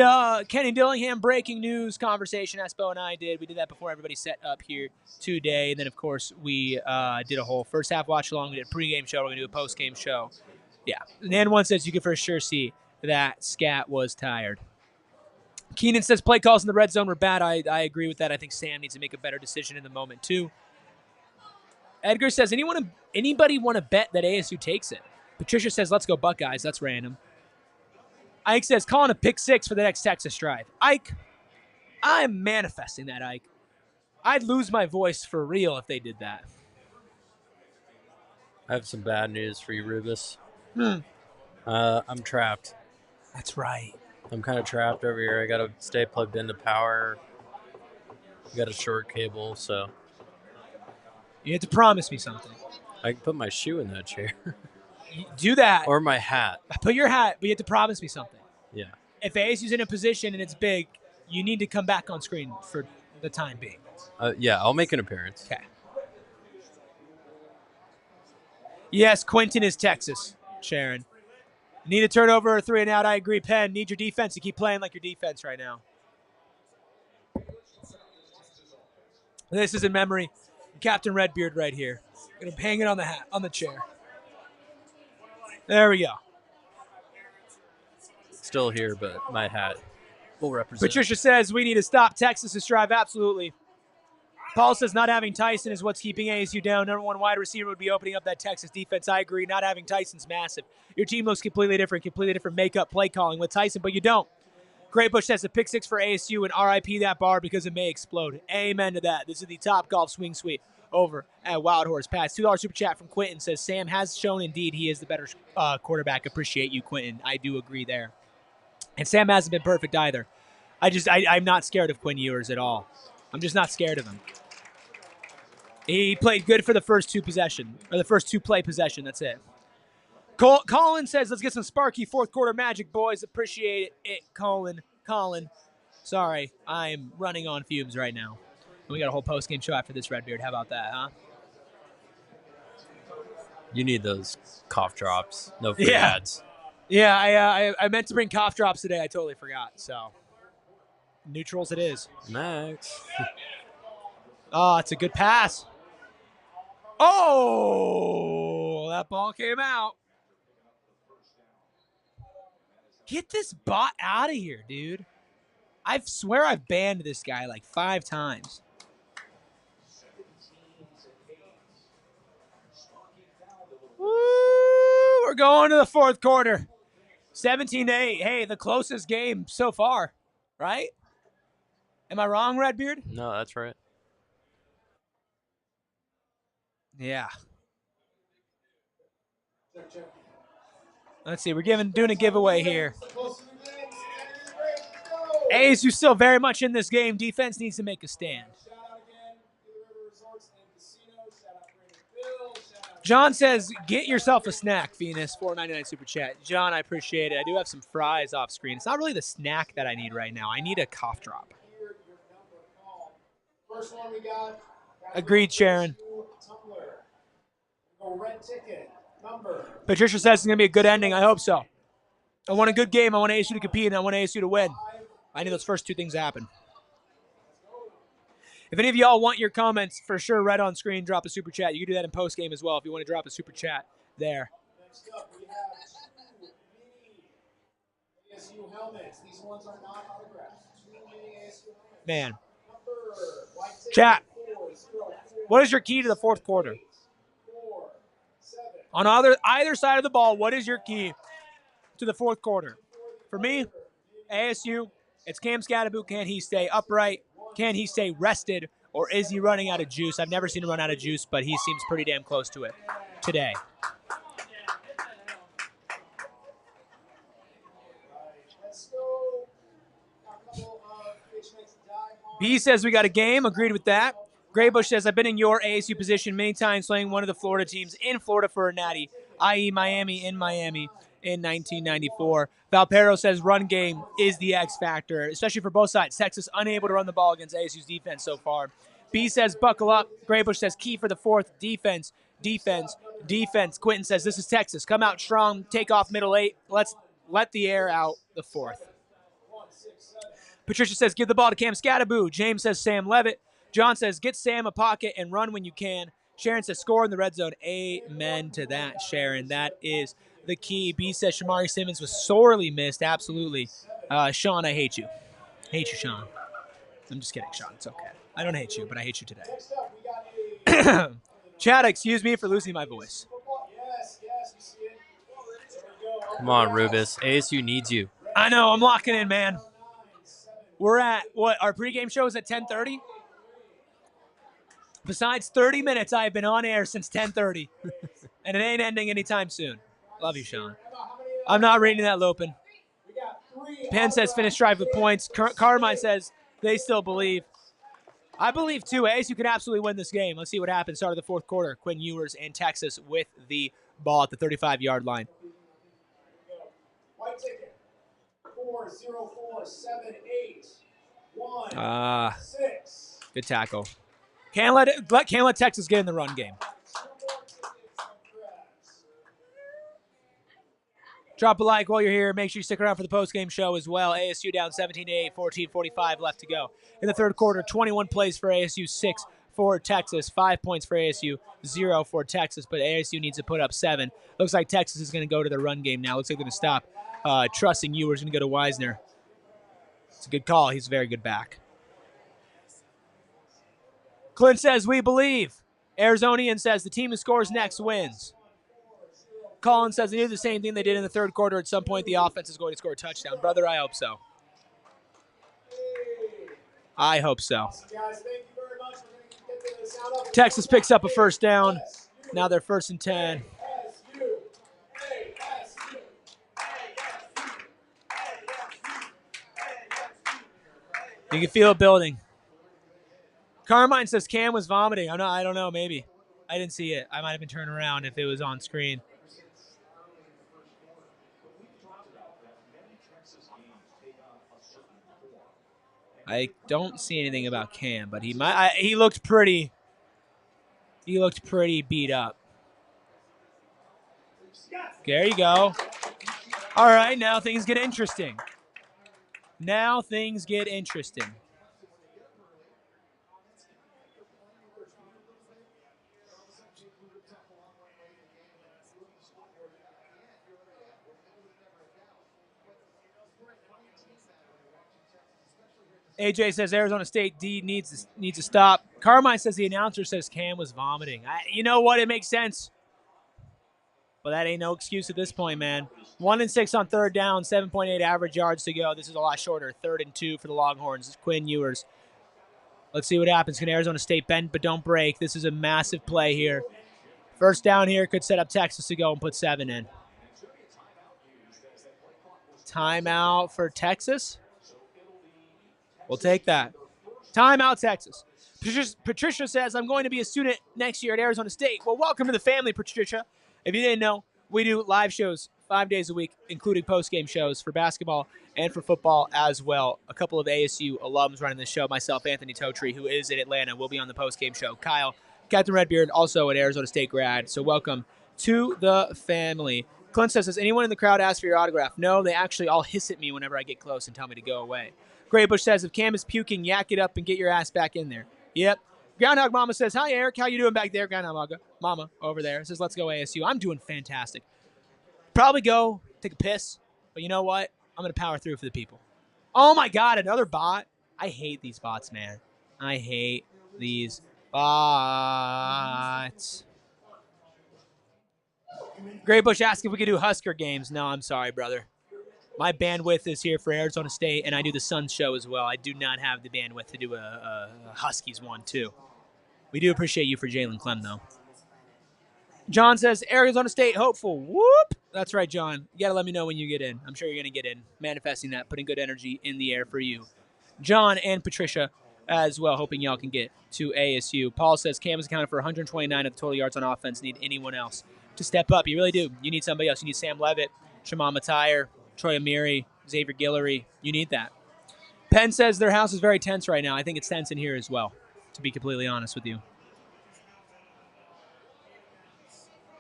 a Kenny Dillingham breaking news conversation. Espo and I did. We did that before everybody set up here today. And then, of course, we did a whole first half watch along. We did a pregame show. We're going to do a postgame show. Yeah. Nan one says you can for sure see that Scat was tired. Keenan says play calls in the red zone were bad. I agree with that. I think Sam needs to make a better decision in the moment, too. Edgar says, anybody want to bet that ASU takes it? Patricia says, let's go Buckeyes. That's random. Ike says, calling a pick 6 for the next Texas drive. Ike, I'm manifesting that, Ike. I'd lose my voice for real if they did that. I have some bad news for you, Rubus. I'm trapped. That's right. I'm kind of trapped over here. I got to stay plugged into power. I got a short cable, so. You have to promise me something. I can put my shoe in that chair. Do that. Or my hat. Put your hat, but you have to promise me something. Yeah. If ASU's in a position and it's big, you need to come back on screen for the time being. Yeah, I'll make an appearance. Okay. Yes, Quentin is Texas, Sharon. Need a turnover or 3 and out. I agree, Penn. Need your defense to keep playing like your defense right now. This is in memory. Captain Redbeard right here. Gonna hang it on the chair. There we go. Still here, but my hat will represent. Patricia says we need to stop Texas's drive. Absolutely. Paul says not having Tyson is what's keeping ASU down. Number 1 wide receiver would be opening up that Texas defense. I agree. Not having Tyson's massive. Your team looks completely different makeup, play calling with Tyson, but you don't. Great Bush says a pick 6 for ASU and RIP that bar because it may explode. Amen to that. This is the Top Golf Swing Suite over at Wild Horse Pass. $2 super chat from Quentin says Sam has shown indeed he is the better quarterback. Appreciate you, Quentin. I do agree there. And Sam hasn't been perfect either. I'm not scared of Quinn Ewers at all. I'm just not scared of him. He played good for the first 2 play possession. That's it. Colin says, let's get some sparky fourth quarter magic, boys. Appreciate it, Colin. Sorry, I'm running on fumes right now. We got a whole post-game show after this, Redbeard. How about that, huh? You need those cough drops. No free ads. Yeah, I meant to bring cough drops today. I totally forgot. So, neutrals it is. Max. Oh, it's a good pass. Oh, that ball came out. Get this bot out of here, dude. I swear I've banned this guy like 5 times. Woo, we're going to the fourth quarter. 17-8. Hey, the closest game so far, right? Am I wrong, Redbeard? No, that's right. Yeah. Let's see. We're doing a giveaway here. ASU still very much in this game. Defense needs to make a stand. John says, get yourself a snack, Venus. $4.99 super chat. John, I appreciate it. I do have some fries off screen. It's not really the snack that I need right now. I need a cough drop. First one we got. Agreed, Sharon. Red ticket number. Patricia says it's going to be a good ending. I hope so. I want a good game. I want ASU to compete, and I want ASU to win. I need those first 2 things to happen. If any of y'all want your comments, for sure, right on screen, drop a super chat. You can do that in post-game as well if you want to drop a super chat there. Next up, we have 2 mini ASU helmets. These ones are not autographed. 2 mini ASU helmets. Man. Chat. What is your key to the fourth quarter? On either side of the ball, what is your key to the fourth quarter? For me, ASU, it's Cam Scatterboot. Can he stay upright? Can he stay rested? or is he running out of juice? I've never seen him run out of juice, but he seems pretty damn close to it today. B says we got a game. Agreed with that. Graybush says, I've been in your ASU position many times playing one of the Florida teams in Florida for a natty, i.e. Miami in 1994. Valpero says run game is the X factor, especially for both sides. Texas unable to run the ball against ASU's defense so far. B says buckle up. Graybush says key for the fourth, defense, defense, defense. Quentin says this is Texas. Come out strong, take off middle 8. Let's let the air out the fourth. Patricia says give the ball to Cam Scattaboo. James says Sam Levitt. John says get Sam a pocket and run when you can. Sharon says score in the red zone. Amen to that, Sharon. That is the key. B says Shamari Simmons was sorely missed. Absolutely. Sean, I hate you. Hate you, Sean. I'm just kidding, Sean. It's okay. I don't hate you, but I hate you today. Chad, excuse me for losing my voice. Come on, Rubis. ASU needs you. I know. I'm locking in, man. We're at, what, our pregame show is at 10:30? Besides 30 minutes, I have been on air since 10:30. And it ain't ending anytime soon. Love you, Sean. I'm not reading that, Lopin. Penn says finish drive with points. Carmine says they still believe. I believe, too. ASU can absolutely win this game. Let's see what happens. Start of the fourth quarter. Quinn Ewers and Texas with the ball at the 35-yard line. White ticket. 4-0-4-7-8-1-6. Good tackle. Can't let Texas get in the run game. Drop a like while you're here. Make sure you stick around for the post-game show as well. ASU down 17-8, 14:45 left to go. In the third quarter, 21 plays for ASU, 6 for Texas, 5 points for ASU, 0 for Texas, but ASU needs to put up 7. Looks like Texas is going to go to the run game now. Looks like they're going to stop trusting Ewers, going to go to Wisner. It's a good call. He's a very good back. Clint says, we believe. Arizonian says the team who scores next wins. Colin says they do the same thing they did in the third quarter. At some point, the offense is going to score a touchdown. Brother, I hope so. I hope so. Texas picks up a first down. Now they're 1st and 10. You can feel it building. Carmine says Cam was vomiting. I don't know, maybe. I didn't see it. I might have been turned around if it was on screen. I don't see anything about Cam, but he looked pretty beat up. There you go. All right, now things get interesting. AJ says Arizona State D needs to stop. Carmine says the announcer says Cam was vomiting. You know what? It makes sense. But that ain't no excuse at this point, man. 1-6 on third down, 7.8 average yards to go. This is a lot shorter. 3rd and 2 for the Longhorns. It's Quinn Ewers. Let's see what happens. Can Arizona State bend but don't break? This is a massive play here. First down here could set up Texas to go and put 7 in. Timeout for Texas. We'll take that. Timeout, Texas. Patricia says, I'm going to be a student next year at Arizona State. Well, welcome to the family, Patricia. If you didn't know, we do live shows 5 days a week, including post-game shows for basketball and for football as well. A couple of ASU alums running the show. Myself, Anthony Totri, who is in Atlanta, will be on the post-game show. Kyle, Captain Redbeard, also an Arizona State grad. So welcome to the family. Clint says, does anyone in the crowd ask for your autograph? No, they actually all hiss at me whenever I get close and tell me to go away. Graybush says, if Cam is puking, yak it up and get your ass back in there. Yep. Groundhog Mama says, hi, Eric. How you doing back there? Groundhog Mama over there says, let's go ASU. I'm doing fantastic. Probably go take a piss, but you know what? I'm going to power through for the people. Oh, my God, another bot. I hate these bots, man. I hate these bots. Graybush asked if we could do Husker games. No, I'm sorry, brother. My bandwidth is here for Arizona State, and I do the Suns show as well. I do not have the bandwidth to do a Huskies one, too. We do appreciate you for Jalen Clem, though. John says, Arizona State hopeful. Whoop! That's right, John. You got to let me know when you get in. I'm sure you're going to get in. Manifesting that, putting good energy in the air for you. John and Patricia as well, hoping y'all can get to ASU. Paul says, Cam has accounted for 129 of the total yards on offense. Need anyone else to step up. You really do. You need somebody else. You need Sam Levitt, Shaman Matire, Troy Amiri, Xavier Guillory. You need that. Penn says their house is very tense right now. I think it's tense in here as well, to be completely honest with you.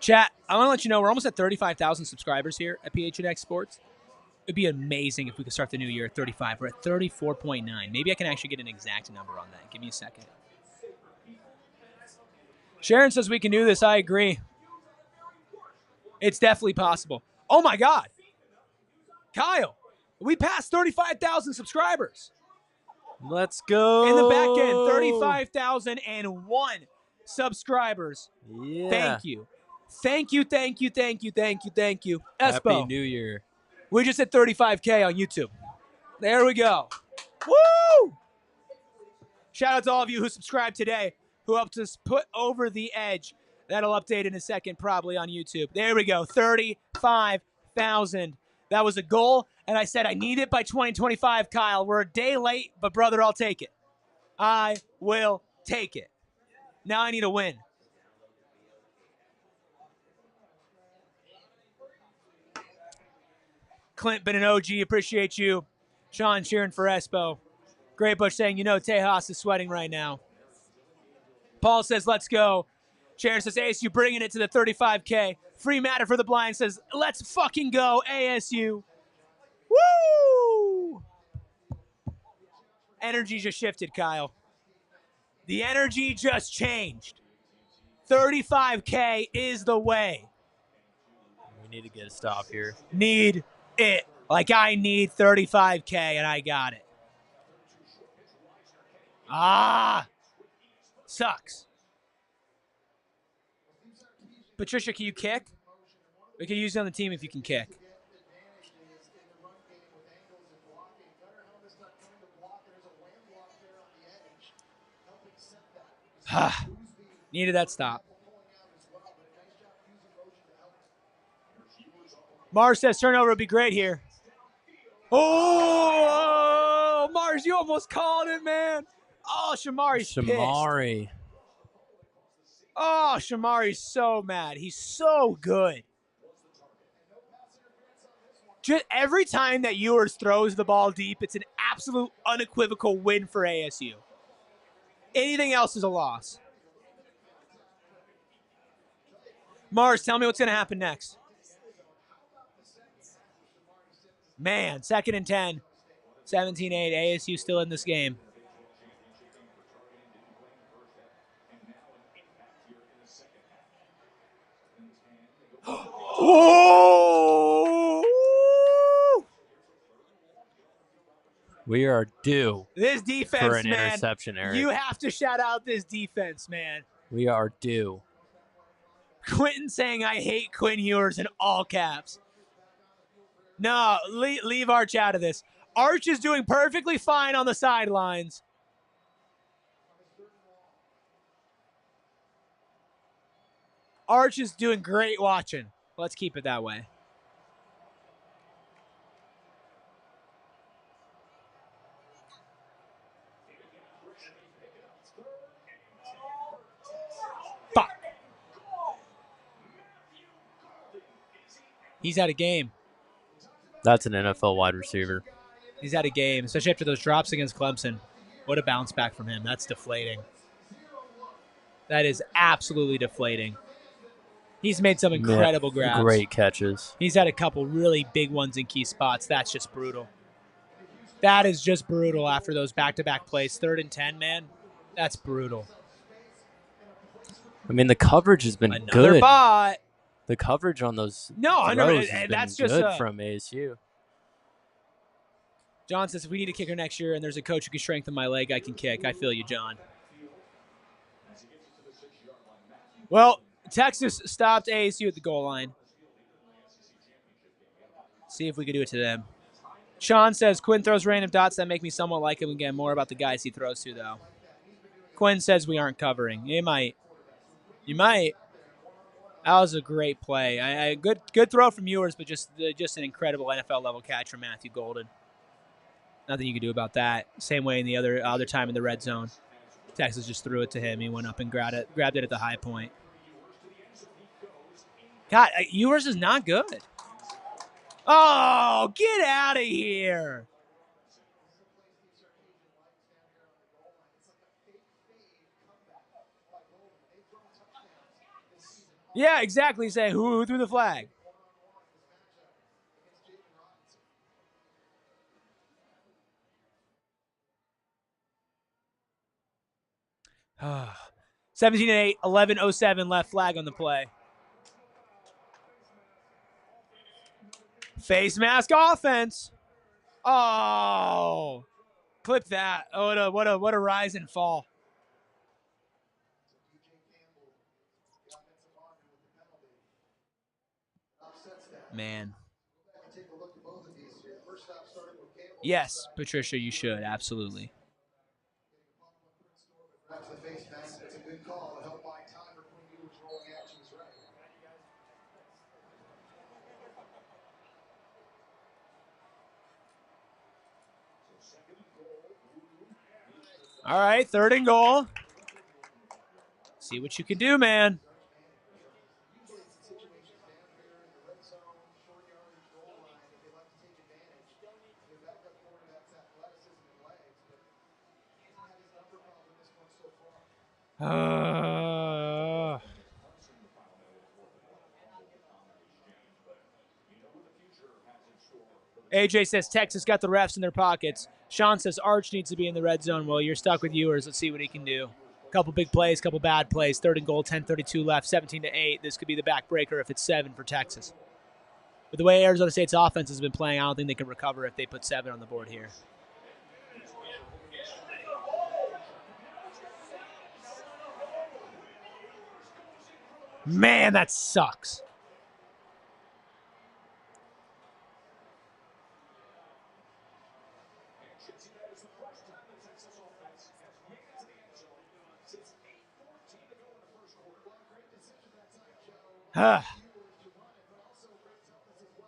Chat, I want to let you know we're almost at 35,000 subscribers here at PHNX Sports. It'd be amazing if we could start the new year at 35. We're at 34.9. Maybe I can actually get an exact number on that. Give me a second. Sharon says we can do this. I agree. It's definitely possible. Oh, my God. Kyle, we passed 35,000 subscribers. Let's go. In the back end, 35,001 subscribers. Yeah. Thank you. Thank you. Espo. Happy New Year. We just hit 35K on YouTube. There we go. Woo! Shout out to all of you who subscribed today, who helped us put over the edge. That'll update in a second, probably on YouTube. There we go. 35,000. That was a goal, and I said I need it by 2025, Kyle. We're a day late, but, brother, I'll take it. I will take it. Now I need a win. Clint, been an OG. Appreciate you. Sean cheering for Espo. Great Bush saying, Tejas is sweating right now. Paul says, let's go. Sharon says, ASU bringing it to the 35K. Free Matter for the Blind says, let's fucking go, ASU. Woo! Energy just shifted, Kyle. The energy just changed. 35K is the way. We need to get a stop here. Need it. Like I need 35K, and I got it. Sucks. Patricia, can you kick? We can use you on the team if you can kick. Needed that stop. Mars says turnover would be great here. Oh, Mars, you almost called it, man. Oh, Shamari's pissed. Oh, Shamari's so mad. He's so good. Just every time that Ewers throws the ball deep, it's an absolute unequivocal win for ASU. Anything else is a loss. Mars, tell me what's going to happen next. Man, 2nd and 10. 17-8. ASU still in this game. Oh! We are due This defense, for an man, interception, Eric. You have to shout out this defense, man. We are due. Quentin saying, I hate Quinn Ewers in all caps. No, leave Arch out of this. Arch is doing perfectly fine on the sidelines. Arch is doing great watching. Let's keep it that way. Fuck. He's out of game. That's an NFL wide receiver. He's out of game, especially after those drops against Clemson. What a bounce back from him. That's deflating. That is absolutely deflating. He's made some incredible grabs. Great catches. He's had a couple really big ones in key spots. That's just brutal. That is just brutal after those back-to-back plays. 3rd and 10, man. That's brutal. I mean, the coverage has been Another good. bot. The coverage on those No, throws has been that's just good from ASU. John says, if we need a kicker next year and there's a coach who can strengthen my leg, I can kick. I feel you, John. Well, Texas stopped ASU at the goal line. See if we can do it to them. Sean says Quinn throws random dots that make me somewhat like him again. More about the guys he throws to, though. Quinn says we aren't covering. You might. That was a great play. Good throw from Ewers, but just an incredible NFL level catch from Matthew Golden. Nothing you can do about that. Same way in the other time in the red zone. Texas just threw it to him. He went up and grabbed it at the high point. God, Ewers is not good. Oh, get out of here. Yeah, exactly. Say, who threw the flag? Ah, 17-8, 11:07 left, flag on the play. Face mask offense. Oh, clip that. Oh, what a rise and fall. Man. Yes, Patricia, you should. Absolutely. All right, 3rd and goal. See what you can do, man. AJ says Texas got the refs in their pockets. Sean says Arch needs to be in the red zone. Well, you're stuck with Ewers. Let's see what he can do. Couple big plays, couple bad plays. 3rd and goal, 10:32 left, 17-8. This could be the backbreaker if it's 7 for Texas. But the way Arizona State's offense has been playing, I don't think they can recover if they put 7 on the board here. Man, that sucks.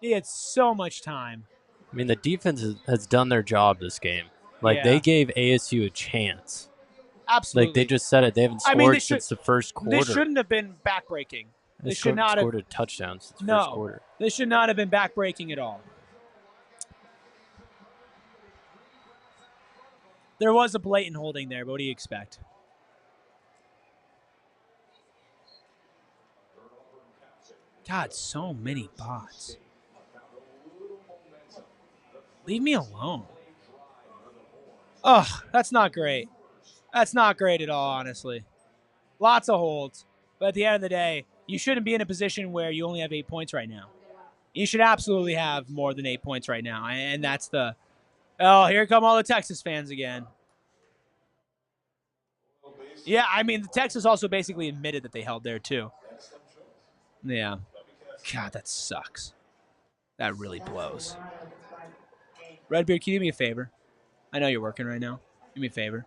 He had so much time. I mean, the defense has done their job this game. Like, they gave ASU a chance. Absolutely. Like, they just said it. They haven't scored since the first quarter. This shouldn't have been backbreaking. They should not have scored a touchdown since the first quarter. This should not have been backbreaking at all. There was a blatant holding there, but what do you expect? God, so many bots. Leave me alone. Ugh, that's not great. That's not great at all, honestly. Lots of holds. But at the end of the day, you shouldn't be in a position where you only have 8 points right now. You should absolutely have more than 8 points right now. And that's the... Oh, here come all the Texas fans again. Yeah, I mean, Texas also basically admitted that they held there, too. Yeah. God, that sucks. That really blows. Redbeard, can you do me a favor? I know you're working right now. Do me a favor.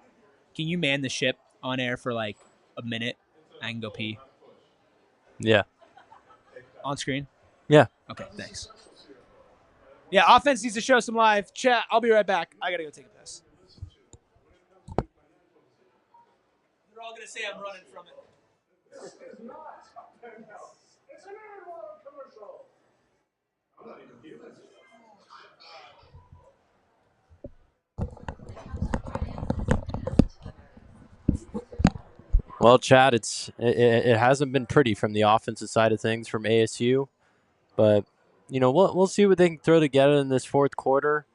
Can you man the ship on air for like a minute? I can go pee. Yeah. On screen? Yeah. Okay, thanks. Yeah, offense needs to show some live. Chat, I'll be right back. I got to go take a piss. They're all going to say I'm running from it. Well, Chad, it hasn't been pretty from the offensive side of things from ASU, but you know we'll see what they can throw together in this 4th quarter.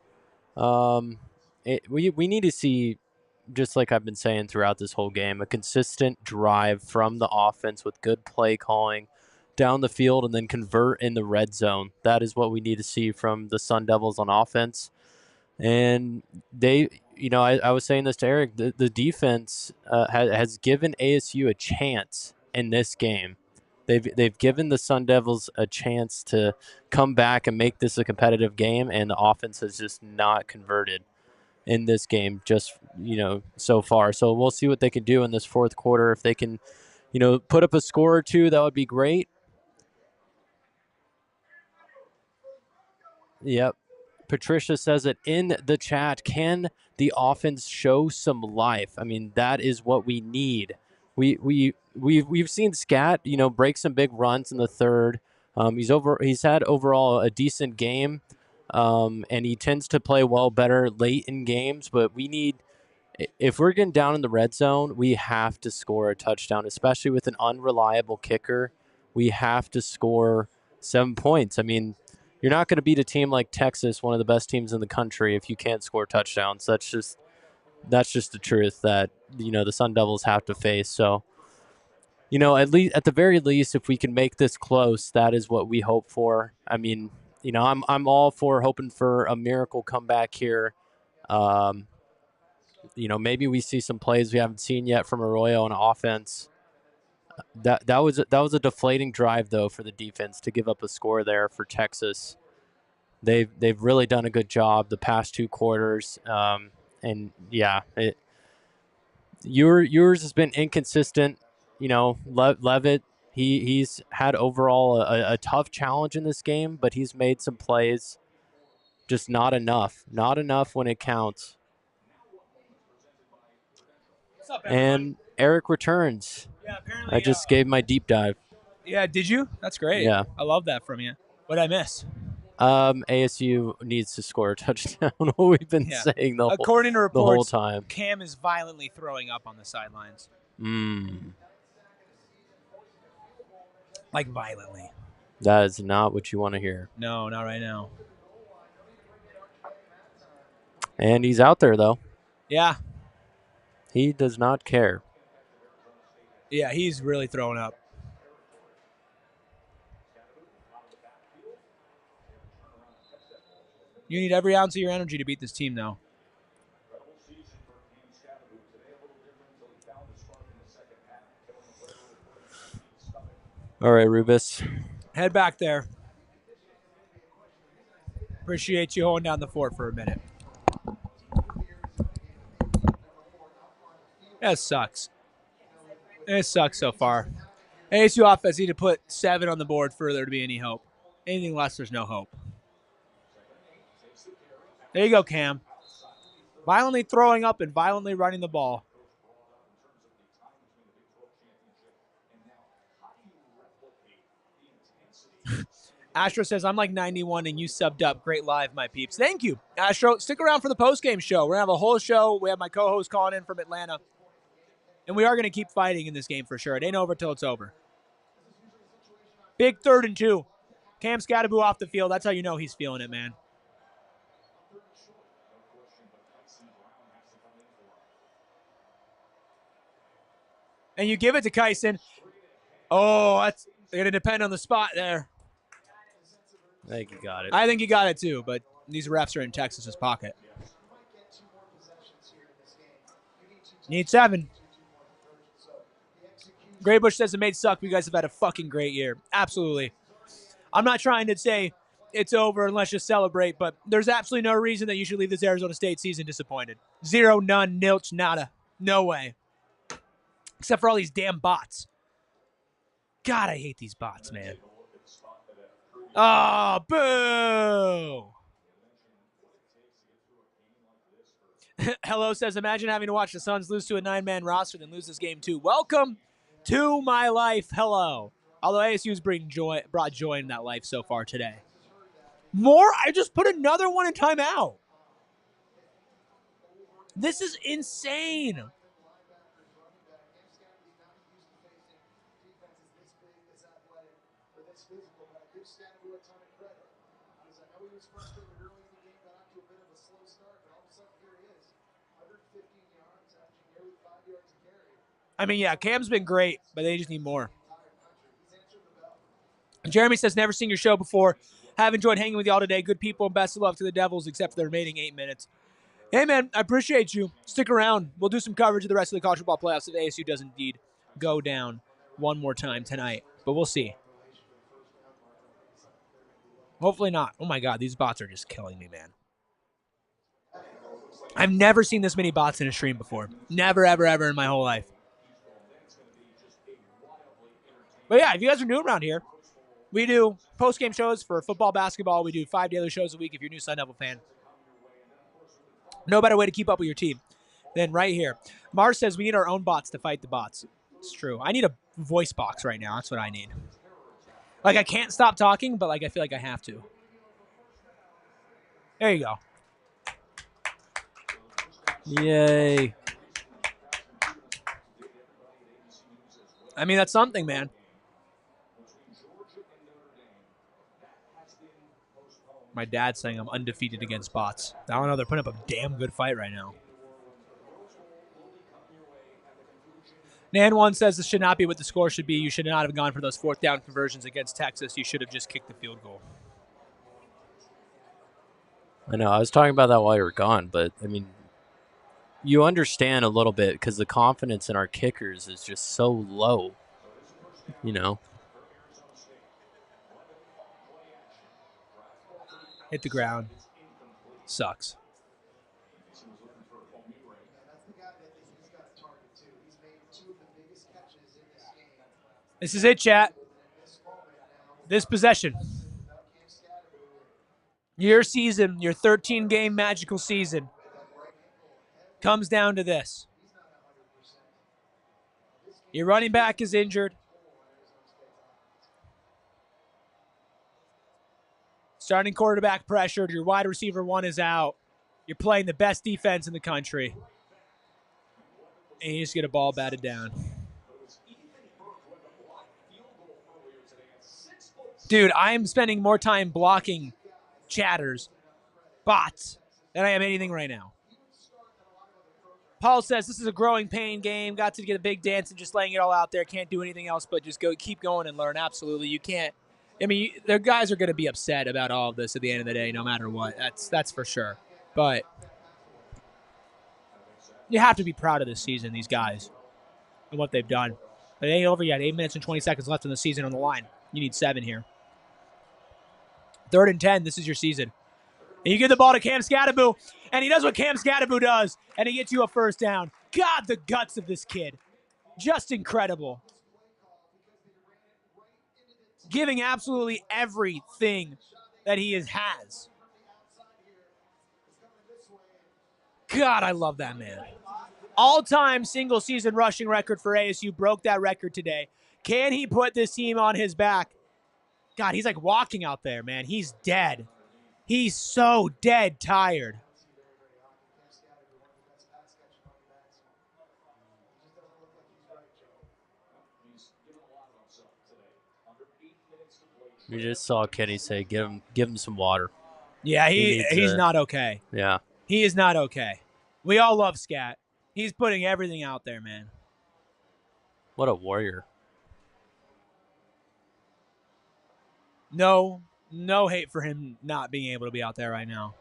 We need to see, just like I've been saying throughout this whole game, a consistent drive from the offense with good play calling down the field and then convert in the red zone. That is what we need to see from the Sun Devils on offense. And they, I was saying this to Eric, the defense has given ASU a chance in this game. They've given the Sun Devils a chance to come back and make this a competitive game, and the offense has just not converted in this game just, so far. So we'll see what they can do in this fourth quarter. If they can, put up a score or two, that would be great. Yep. Patricia says it in the chat. Can the offense show some life? I mean, that is what we need. We've seen Scat, break some big runs in the third. He's had overall a decent game, and he tends to play better late in games. But if we're getting down in the red zone, we have to score a touchdown, especially with an unreliable kicker. We have to score 7 points. I mean, you're not going to beat a team like Texas, one of the best teams in the country, if you can't score touchdowns. That's just the truth that the Sun Devils have to face. So, at the very least, if we can make this close, that is what we hope for. I mean, I'm all for hoping for a miracle comeback here. Maybe we see some plays we haven't seen yet from Arroyo on offense. That was a deflating drive though for the defense to give up a score there for Texas. They've really done a good job the past 2 quarters. And yeah, yours has been inconsistent. Levitt, he's had overall a tough challenge in this game, but he's made some plays, just not enough when it counts. What's up, and Eric returns. Yeah, apparently. I just gave my deep dive. Yeah, did you? That's great. Yeah. I love that from you. What did I miss? ASU needs to score a touchdown. What we've been saying According to the reports, whole time. Cam is violently throwing up on the sidelines. Like violently. That is not what you want to hear. No, not right now. And he's out there, though. Yeah. He does not care. Yeah, he's really throwing up. You need every ounce of your energy to beat this team, though. All right, Rubus. Head back there. Appreciate you holding down the fort for a minute. That sucks. It sucks so far. ASU offense need to put 7 on the board for there to be any hope. Anything less, there's no hope. There you go, Cam. Violently throwing up and violently running the ball. Astro says, I'm like 91 and you subbed up. Great live, my peeps. Thank you, Astro. Stick around for the postgame show. We're going to have a whole show. We have my co-host calling in from Atlanta. And we are going to keep fighting in this game for sure. It ain't over till it's over. Big 3rd and 2. Cam Scadaboo off the field. That's how you know he's feeling it, man. And you give it to Kyson. Oh, that's going to depend on the spot there. I think he got it. I think he got it too, but these refs are in Texas's pocket. Need 7. Gray Bush says it made suck. You guys have had a fucking great year. Absolutely. I'm not trying to say it's over and let's just celebrate, but there's absolutely no reason that you should leave this Arizona State season disappointed. 0, none, nilch, nada. No way. Except for all these damn bots. God, I hate these bots, man. Oh, boo! Hello says, imagine having to watch the Suns lose to a 9-man roster then lose this game too. Welcome to my life. Hello. Although ASU's brought joy in that life so far today. More? I just put another one in timeout. This is insane. I mean, yeah, Cam's been great, but they just need more. Jeremy says, never seen your show before. Have enjoyed hanging with y'all today. Good people and best of luck to the Devils, except for the remaining 8 minutes. Hey, man, I appreciate you. Stick around. We'll do some coverage of the rest of the college football playoffs if ASU does indeed go down one more time tonight. but we'll see. Hopefully not. Oh my God, these bots are just killing me, man. I've never seen this many bots in a stream before. Never, ever, ever in my whole life. But yeah, if you guys are new around here, we do post-game shows for football, basketball. We do 5 daily shows a week if you're a new Sun Devil fan. No better way to keep up with your team than right here. Mars says we need our own bots to fight the bots. It's true. I need a voice box right now. That's what I need. Like, I can't stop talking, but like I feel like I have to. There you go. Yay. I mean, that's something, man. My dad's saying I'm undefeated against bots. I don't know. They're putting up a damn good fight right now. Nan1 says this should not be what the score should be. You should not have gone for those 4th down conversions against Texas. You should have just kicked the field goal. I know. I was talking about that while you were gone, but, I mean, you understand a little bit because the confidence in our kickers is just so low, you know? Hit the ground. Sucks. This is it, chat. This possession. Your season, your 13-game magical season, comes down to this. Your running back is injured. Starting quarterback pressured. Your wide receiver 1 is out. You're playing the best defense in the country. And you just get a ball batted down. Dude, I am spending more time blocking chatters, bots, than I am anything right now. Paul says this is a growing pain game. Got to get a big dance and just laying it all out there. Can't do anything else but just go keep going and learn. Absolutely. You can't. I mean, the guys are going to be upset about all of this at the end of the day, no matter what. That's for sure. But you have to be proud of this season, these guys, and what they've done. It ain't over yet. 8 minutes and 20 seconds left in the season on the line. You need 7 here. 3rd and 10, this is your season. And you give the ball to Cam Scattaboo, and he does what Cam Scattaboo does, and he gets you a 1st down. God, the guts of this kid. Just incredible. Giving absolutely everything that he has. God, I love that man. All-time single-season rushing record for ASU. Broke that record today. Can he put this team on his back? God, he's like walking out there, man. He's dead. He's so dead tired. You just saw Kenny say, give him some water. Yeah, he's not okay. Yeah. He is not okay. We all love Scat. He's putting everything out there, man. What a warrior. No hate for him not being able to be out there right now.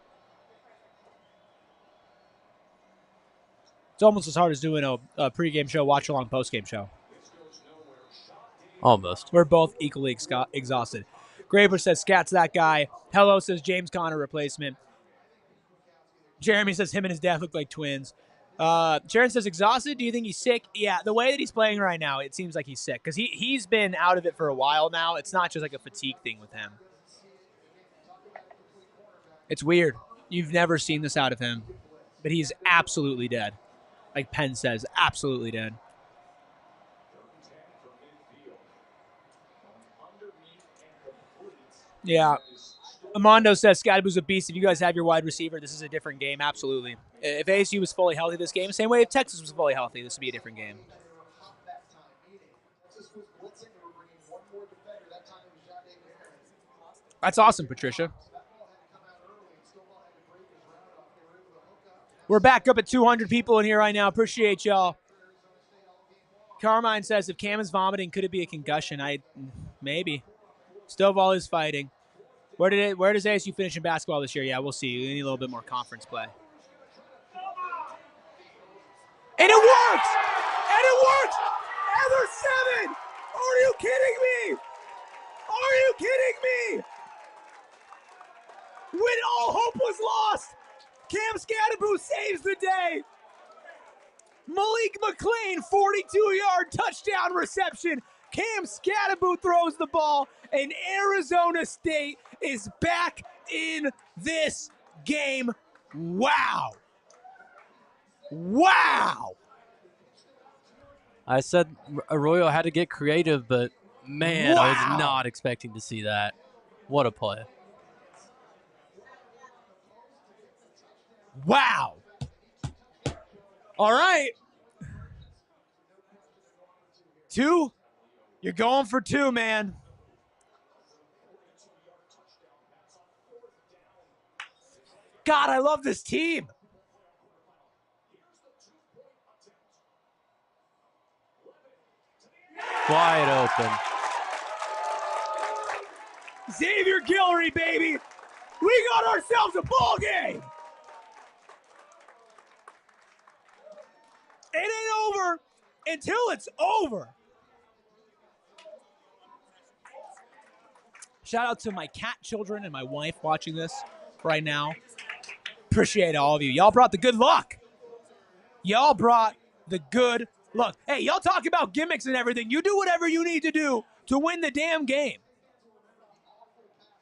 It's almost as hard as doing a pregame show, watch-along, postgame show. Almost. We're both equally exhausted. Graber says, Scat's that guy. Hello says, James Conner replacement. Jeremy says, him and his dad look like twins. Sharon says, exhausted? Do you think he's sick? Yeah, the way that he's playing right now, it seems like he's sick. Because he's been out of it for a while now. It's not just like a fatigue thing with him. It's weird. You've never seen this out of him. But he's absolutely dead. Like Penn says, absolutely dead. Yeah. Amando says, Scattaboo's a beast. If you guys have your wide receiver, this is a different game. Absolutely. If ASU was fully healthy this game, same way if Texas was fully healthy, this would be a different game. That's awesome, Patricia. We're back up at 200 people in here right now. Appreciate y'all. Carmine says, if Cam is vomiting, could it be a concussion? Maybe. Stovall is fighting. Where does ASU finish in basketball this year? Yeah, we'll see. We need a little bit more conference play. And it works! And it works! And they're 7! Are you kidding me? kidding me? When all hope was lost, Cam Scadaboo saves the day. Malik McLean, 42-yard touchdown reception. Cam Scadaboo throws the ball, and Arizona State is back in this game. Wow. Wow. I said Arroyo had to get creative, but man, I was not expecting to see that. What a play. Wow. All right. 2. You're going for 2, man. God, I love this team. Wide open. Xavier Guillory, baby. We got ourselves a ball game. It ain't over until it's over. Shout out to my cat children and my wife watching this right now. Appreciate all of you. Y'all brought the good luck. Y'all brought the good luck. Hey, y'all talk about gimmicks and everything. You do whatever you need to do to win the damn game.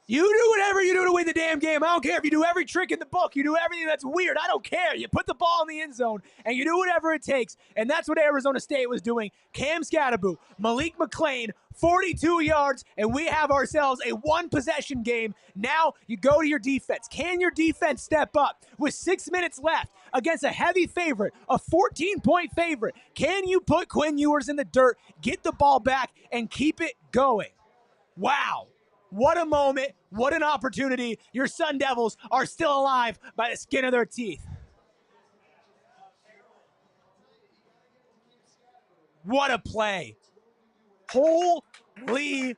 You do whatever you do to win the damn game. I don't care if you do every trick in the book. You do everything that's weird. I don't care. You put the ball in the end zone, and you do whatever it takes. And that's what Arizona State was doing. Cam Scadaboo, Malik McLean, 42 yards, and we have ourselves a one-possession game. Now you go to your defense. Can your defense step up with 6 minutes left against a heavy favorite, a 14-point favorite? Can you put Quinn Ewers in the dirt, get the ball back, and keep it going? Wow. What a moment. What an opportunity. Your Sun Devils are still alive by the skin of their teeth. What a play. Holy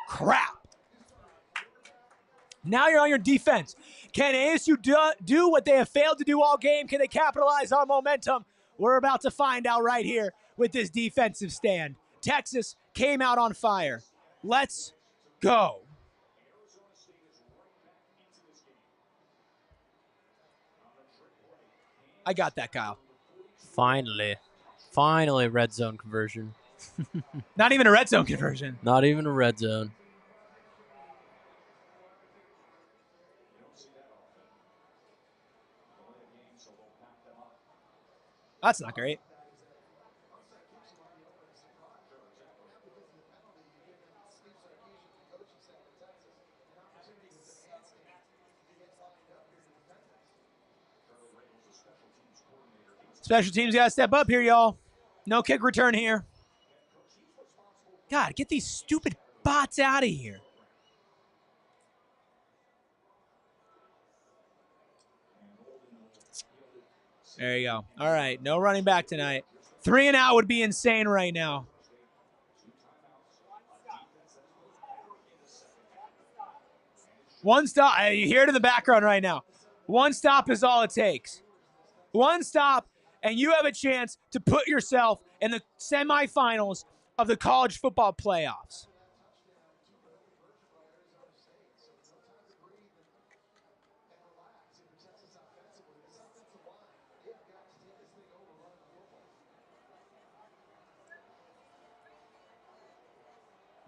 crap. Now you're on your defense. Can ASU do what they have failed to do all game? Can they capitalize on momentum? We're about to find out right here with this defensive stand. Texas came out on fire. Let's go. I got that, Kyle. Finally, red zone conversion. Not even a red zone conversion. Not even a red zone. That's not great. Special teams got to step up here, y'all. No kick return here. God, get these stupid bots out of here. There you go. All right, no running back tonight. 3 and out would be insane right now. One stop. You hear it in the background right now. One stop is all it takes. One stop, and you have a chance to put yourself in the semifinals of the college football playoffs.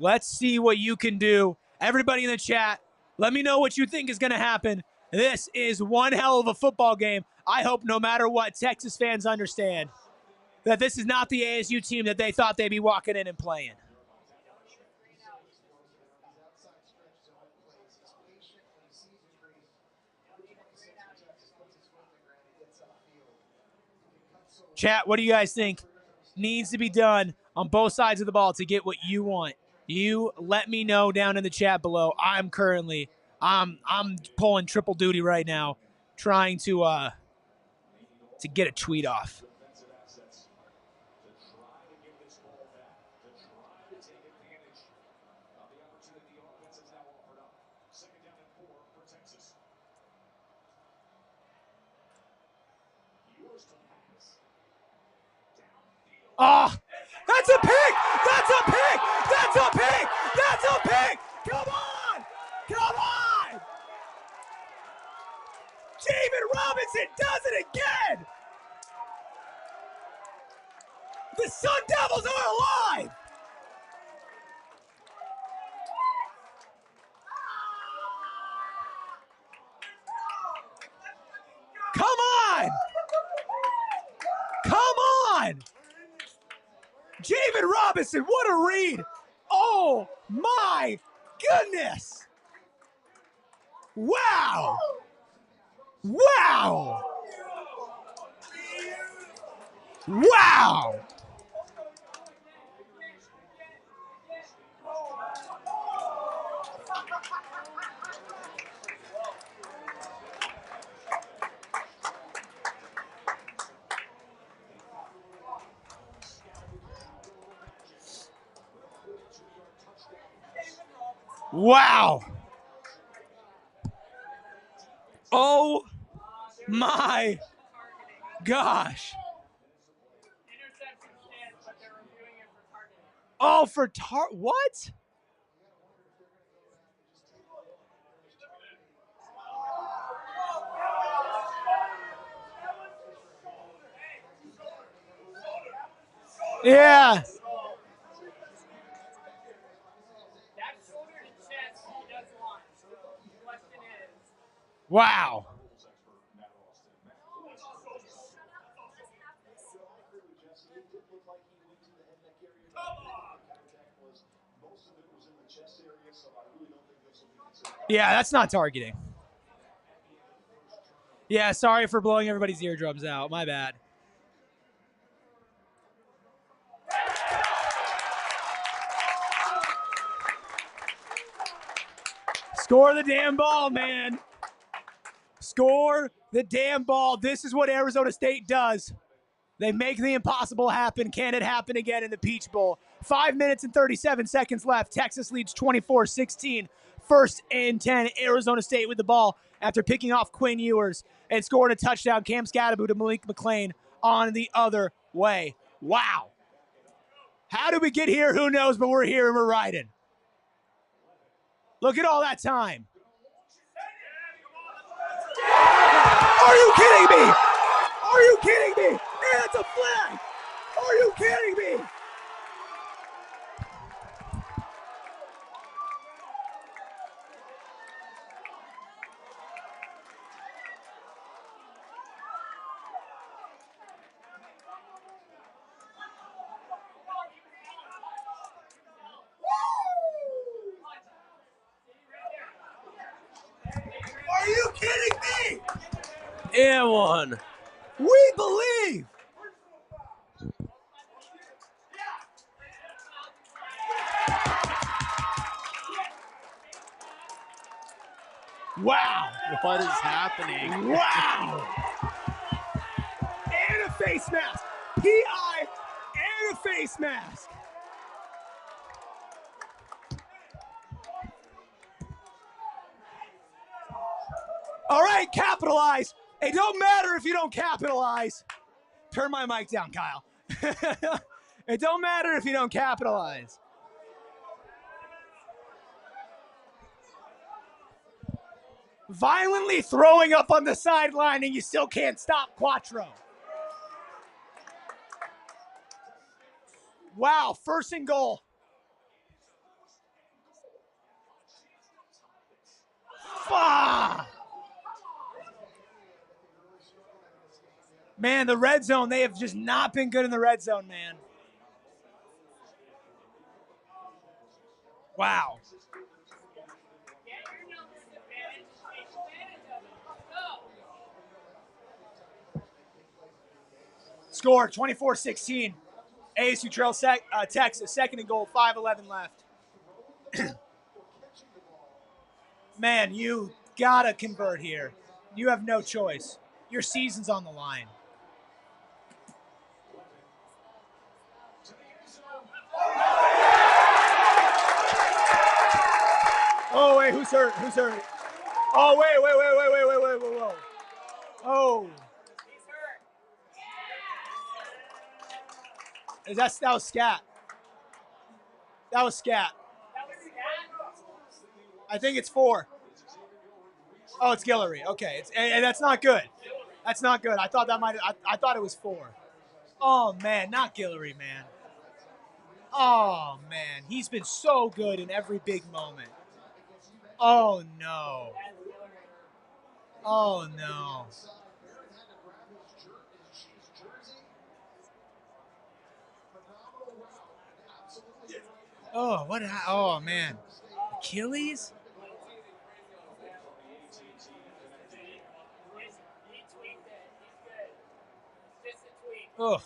Let's see what you can do. Everybody in the chat, let me know what you think is going to happen. This is one hell of a football game. I hope no matter what, Texas fans understand that this is not the ASU team that they thought they'd be walking in and playing. Chat, what do you guys think needs to be done on both sides of the ball to get what you want? You let me know down in the chat below. I'm pulling triple duty right now, trying to get a tweet off. Oh, that's a pick! That's a pick! That's a pick! That's a pick! Come on! Robinson does it again! The Sun Devils are alive! Come on! Come on! Javen Robinson, what a read! Oh my goodness! Wow! Wow! Wow! Wow! Oh my gosh! Oh, for what? Yeah. Wow. Yeah, that's not targeting. Yeah, sorry for blowing everybody's eardrums out. My bad. Score the damn ball, man. Score the damn ball. This is what Arizona State does. They make the impossible happen. Can it happen again in the Peach Bowl? 5 minutes and 37 seconds left. Texas leads 24-16. First and 10. Arizona State with the ball after picking off Quinn Ewers and scoring a touchdown. Cam Scadaboo to Malik McLean on the other way. Wow. How did we get here? Who knows, but we're here and we're riding. Look at all that time. Are you kidding me? Are you kidding me? And it's a flag. Are you kidding me? Are you kidding me? And one. We believe. Wow. What is happening? Wow. And a face mask. PI and a face mask. All right, capitalize. It don't matter if you don't capitalize. Turn my mic down, Kyle. It don't matter if you don't capitalize. Violently throwing up on the sideline and you still can't stop Quattro. Wow, first and goal. Man, the red zone, they have just not been good in the red zone, man. Wow. Score, 24-16. ASU trails Texas, second and goal, 5:11 left. Man, you gotta convert here. You have no choice. Your season's on the line. Oh, wait, who's hurt? Who's hurt? Oh, wait. Oh. That was Scat. That was Scat. I think it's 4. Oh, it's Guillory. Okay, and that's not good. That's not good. I thought that I thought it was 4. Oh, man, not Guillory, man. Oh, man, he's been so good in every big moment. Oh, no. Oh, no. Oh, what? Oh, man. Achilles? Oh.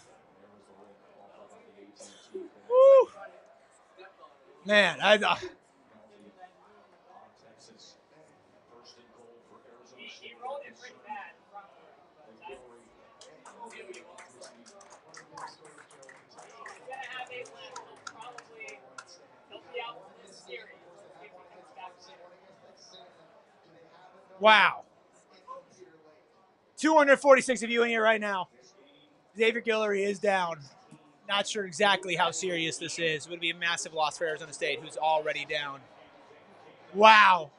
Woo. Man, wow. 246 of you in here right now. Xavier Guillory is down. Not sure exactly how serious this is. It would be a massive loss for Arizona State, who's already down. Wow.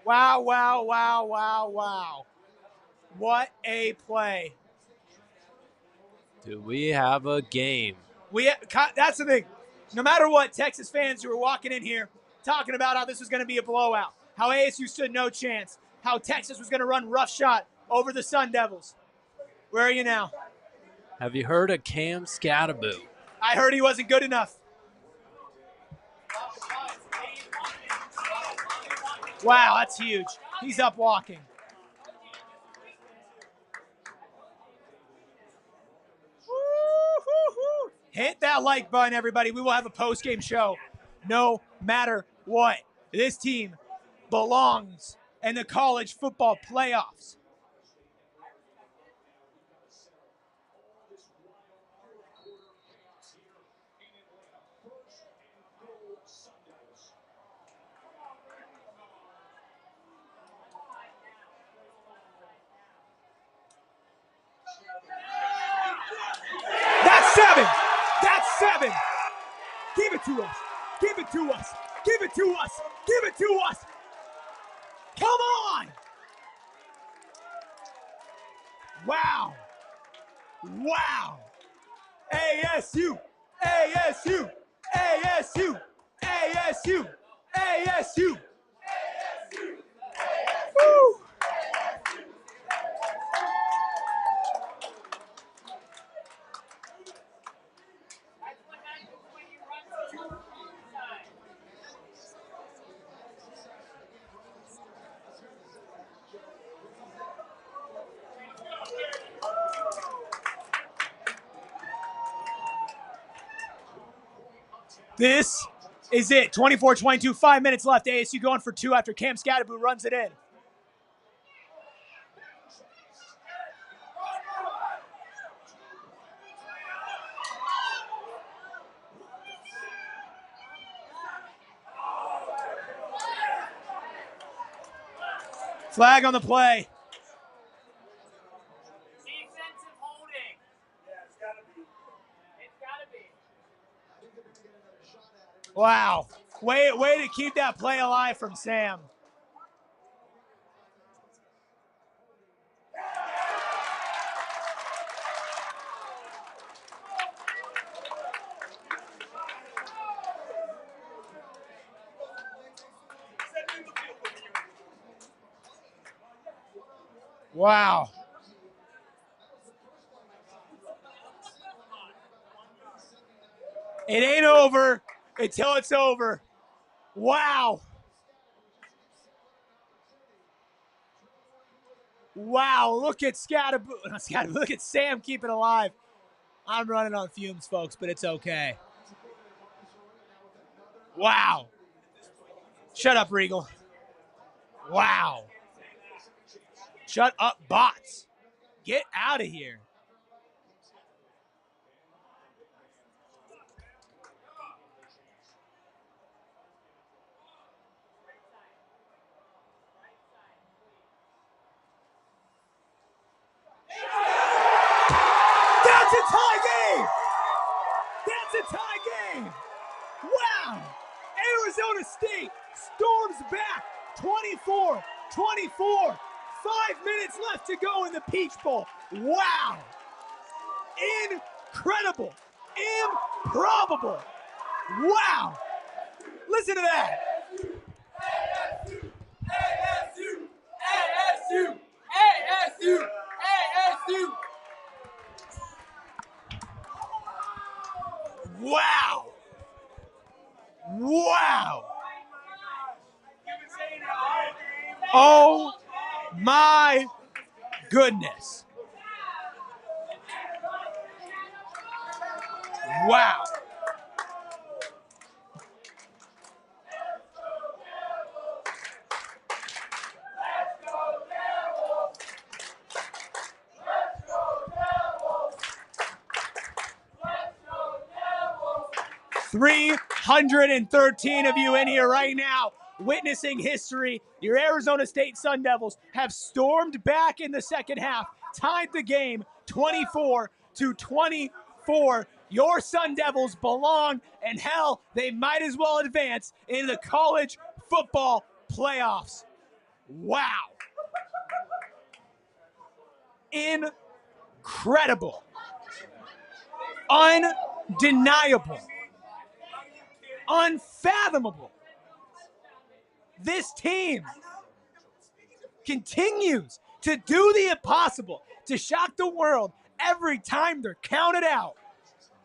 Wow, wow, wow, wow, wow. What a play. Do we have a game? That's the thing. No matter what, Texas fans who are walking in here talking about how this was going to be a blowout, how ASU stood no chance, how Texas was going to run roughshod over the Sun Devils. Where are you now? Have you heard of Cam Scattaboo? I heard he wasn't good enough. Wow, that's huge. He's up walking. Woo-hoo-hoo. Hit that like button, everybody. We will have a post-game show no matter what. This team belongs in the college football playoffs. That's 7. That's 7. Give it to us. Give it to us. Give it to us. Give it to us. Come on. Wow. Wow. ASU. ASU. ASU. ASU. ASU. Woo. This is it. 24-22, 5 minutes left. ASU going for 2 after Cam Scattaboo runs it in. Flag on the play. Defensive holding. Yeah, it's gotta be. It's gotta be. Wow. Way to keep that play alive from Sam. Wow. It ain't over until it's over. Wow. Wow, look at Scattaboo. Look at Sam keep it alive. I'm running on fumes, folks, but it's okay. Wow. Shut up, Regal. Wow. Shut up, bots. Get out of here. That's a tie game. That's a tie game. Wow. Arizona State storms back 24-24. 5 minutes left to go in the Peach Bowl. Wow. Incredible. Improbable. Wow. Listen to that. ASU! ASU! ASU! ASU! Wow. Wow. Oh my goodness. Wow. Let's 313 of you in here right now witnessing history. Your Arizona State Sun Devils have stormed back in the second half, tied the game 24-24. Your Sun Devils belong, and hell, they might as well advance in the college football playoffs. Wow. Incredible. Undeniable. Unfathomable. This team continues to do the impossible, to shock the world every time they're counted out.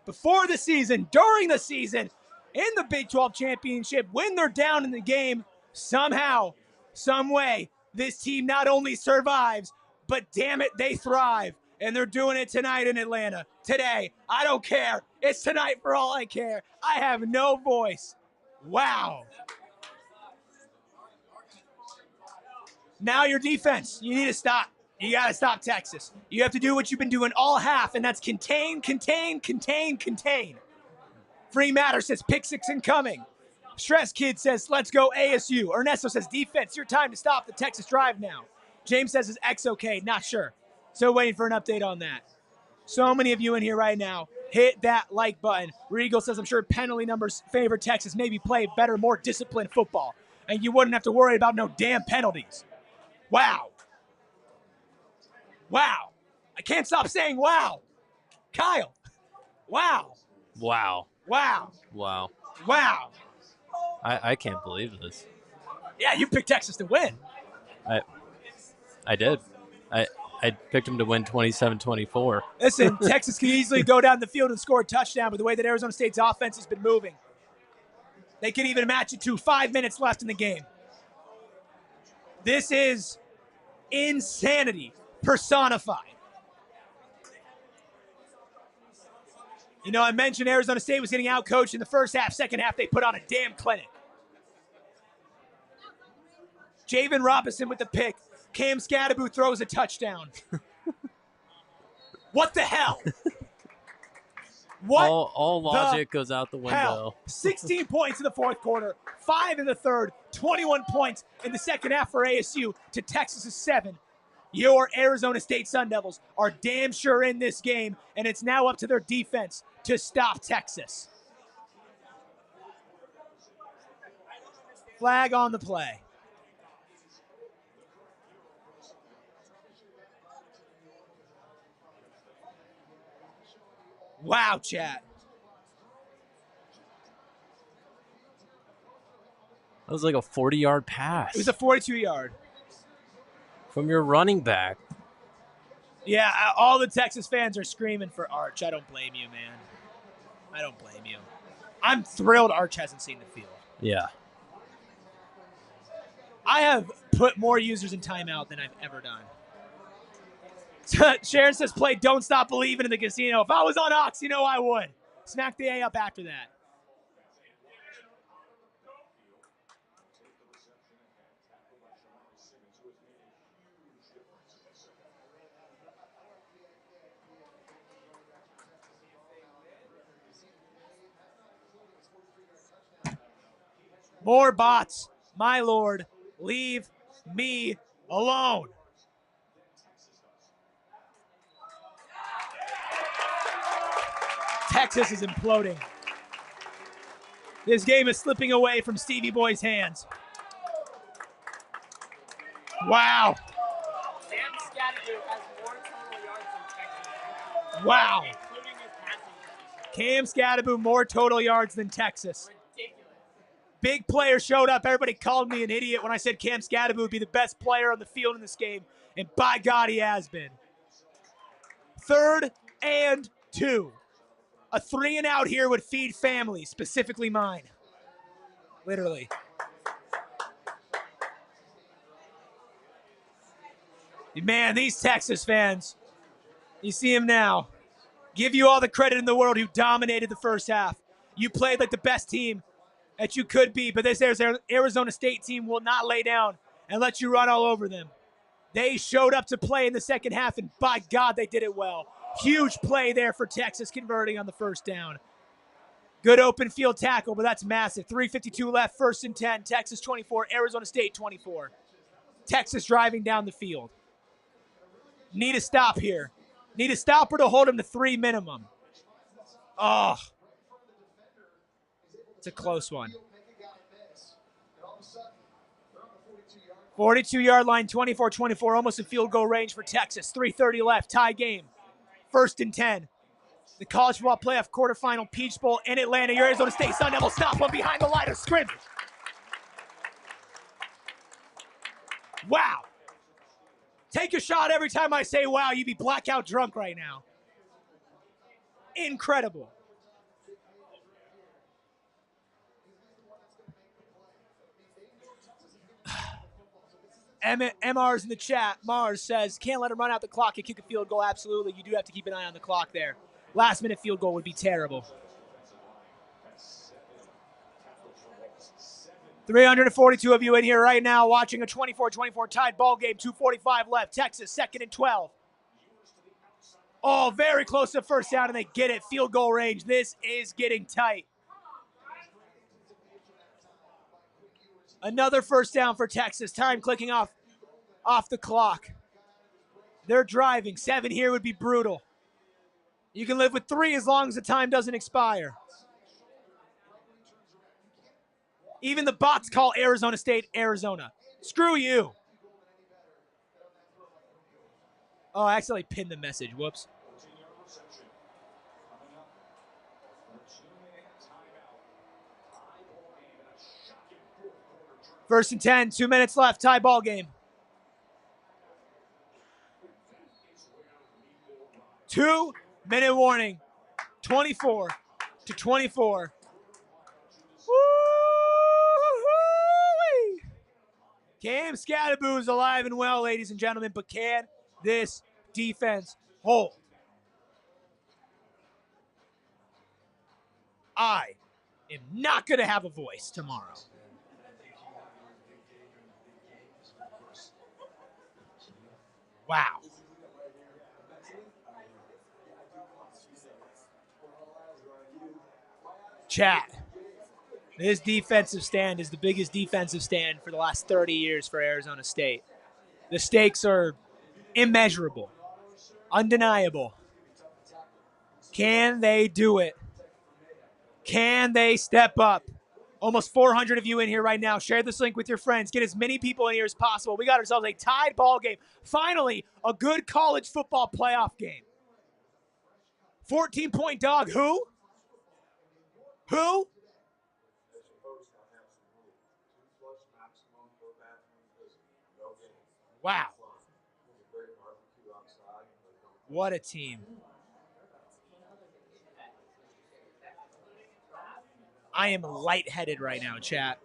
Before the season, during the season, in the Big 12 championship, when they're down in the game, somehow, some way, this team not only survives, but damn it, they thrive. And they're doing it tonight in Atlanta. Today. I don't care. It's tonight for all I care. I have no voice. Wow. Now your defense. You need to stop. You got to stop Texas. You have to do what you've been doing all half, and that's contain, contain, contain, contain. Free Matter says pick six incoming. Stress Kid says let's go ASU. Ernesto says defense, your time to stop the Texas drive now. James says is X okay? Not sure. So waiting for an update on that. So many of you in here right now, hit that like button. Regal says, I'm sure penalty numbers favor Texas. Maybe play better, more disciplined football. And you wouldn't have to worry about no damn penalties. Wow. Wow. I can't stop saying wow. Kyle. Wow. Wow. Wow. Wow. Wow. I can't believe this. Yeah, you picked Texas to win. I did. I picked them to win 27-24. Listen, Texas can easily go down the field and score a touchdown, but the way that Arizona State's offense has been moving, they can even match it to 5 minutes left in the game. This is insanity personified. You know, I mentioned Arizona State was getting outcoached in the first half. Second half, they put on a damn clinic. Javen Robinson with the pick. Cam Scadaboo throws a touchdown. What the hell? What? All logic goes out the window. Hell? 16 points in the fourth quarter, 5 in the third, 21 points in the second half for ASU to Texas's 7. Your Arizona State Sun Devils are damn sure in this game, and it's now up to their defense to stop Texas. Flag on the play. Wow, chat. That was like a 40-yard pass. It was a 42-yard. From your running back. Yeah, all the Texas fans are screaming for Arch. I don't blame you, man. I don't blame you. I'm thrilled Arch hasn't seen the field. Yeah. I have put more users in timeout than I've ever done. Sharon says, play Don't Stop Believing in the Casino. If I was on Ox, you know I would. Smack the A up after that. More bots. My lord, leave me alone. Texas is imploding. This game is slipping away from Stevie Boy's hands. Wow. Wow. Cam Scadaboo, more total yards than Texas. Big player showed up. Everybody called me an idiot when I said Cam Scadaboo would be the best player on the field in this game. And by God, he has been. 3rd and 2. A 3 and out here would feed families, specifically mine. Literally. Man, these Texas fans, you see them now. Give you all the credit in the world who dominated the first half. You played like the best team that you could be, but this Arizona State team will not lay down and let you run all over them. They showed up to play in the second half, and by God, they did it well. Huge play there for Texas converting on the first down. Good open field tackle, but that's massive. 3:52 left, 1st and 10. Texas 24, Arizona State 24. Texas driving down the field. Need a stop here. Need a stopper to hold him to 3 minimum. Oh. It's a close one. 42-yard line, 24-24, almost in field goal range for Texas. 3:30 left, tie game. 1st and 10. The College Football Playoff quarterfinal Peach Bowl in Atlanta. Your Arizona State Sun Devils stop one behind the line of scrimmage. Wow. Take a shot every time I say wow. You'd be blackout drunk right now. Incredible. MR's in the chat. Mars says, can't let him run out the clock and kick a field goal. Absolutely. You do have to keep an eye on the clock there. Last minute field goal would be terrible. 342 of you in here right now watching a 24-24 tied ball game. 2:45 left. Texas 2nd and 12. Oh, very close to first down, and they get it. Field goal range. This is getting tight. Another first down for Texas. Time clicking off the clock. They're driving. 7 here would be brutal. You can live with 3 as long as the time doesn't expire. Even the bots call Arizona State Arizona. Screw you. Oh, I accidentally pinned the message. Whoops. First and 10, 2 minutes left, tie ball game. 2-minute warning, 24-24. Woo-hoo-wee. Cam Scadaboo is alive and well, ladies and gentlemen, but can this defense hold? I am not going to have a voice tomorrow. Wow. Chat. This defensive stand is the biggest defensive stand for the last 30 years for Arizona State. The stakes are immeasurable, undeniable. Can they do it? Can they step up? Almost 400 of you in here right now. Share this link with your friends. Get as many people in here as possible. We got ourselves a tied ball game. Finally, a good college football playoff game. 14-point dog. Who? Who? Wow. What a team. I am lightheaded right now, chat.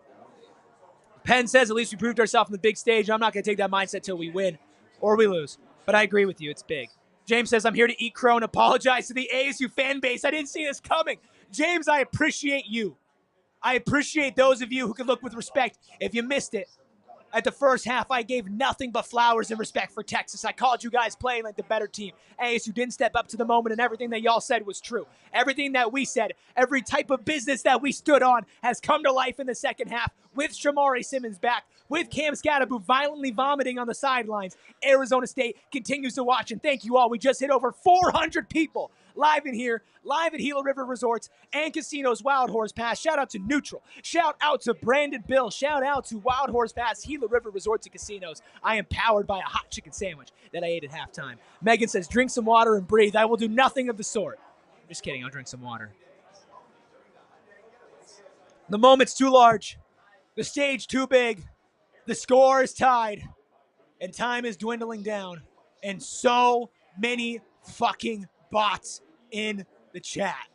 Penn says, at least we proved ourselves on the big stage. I'm not going to take that mindset till we win or we lose. But I agree with you. It's big. James says, I'm here to eat crow and apologize to the ASU fan base. I didn't see this coming. James, I appreciate you. I appreciate those of you who can look with respect. If you missed it, at the first half, I gave nothing but flowers and respect for Texas. I called you guys playing like the better team. ASU didn't step up to the moment, and everything that y'all said was true. Everything that we said, every type of business that we stood on has come to life in the second half with Shamari Simmons back, with Cam Scadaboo violently vomiting on the sidelines. Arizona State continues to watch, and thank you all. We just hit over 400 people live in here, live at Gila River Resorts and Casinos Wild Horse Pass. Shout out to Neutral. Shout out to Brandon Bill. Shout out to Wild Horse Pass, Gila River Resorts and Casinos. I am powered by a hot chicken sandwich that I ate at halftime. Megan says, drink some water and breathe. I will do nothing of the sort. Just kidding. I'll drink some water. The moment's too large. The stage too big. The score is tied. And time is dwindling down. And so many fucking bots in the chat.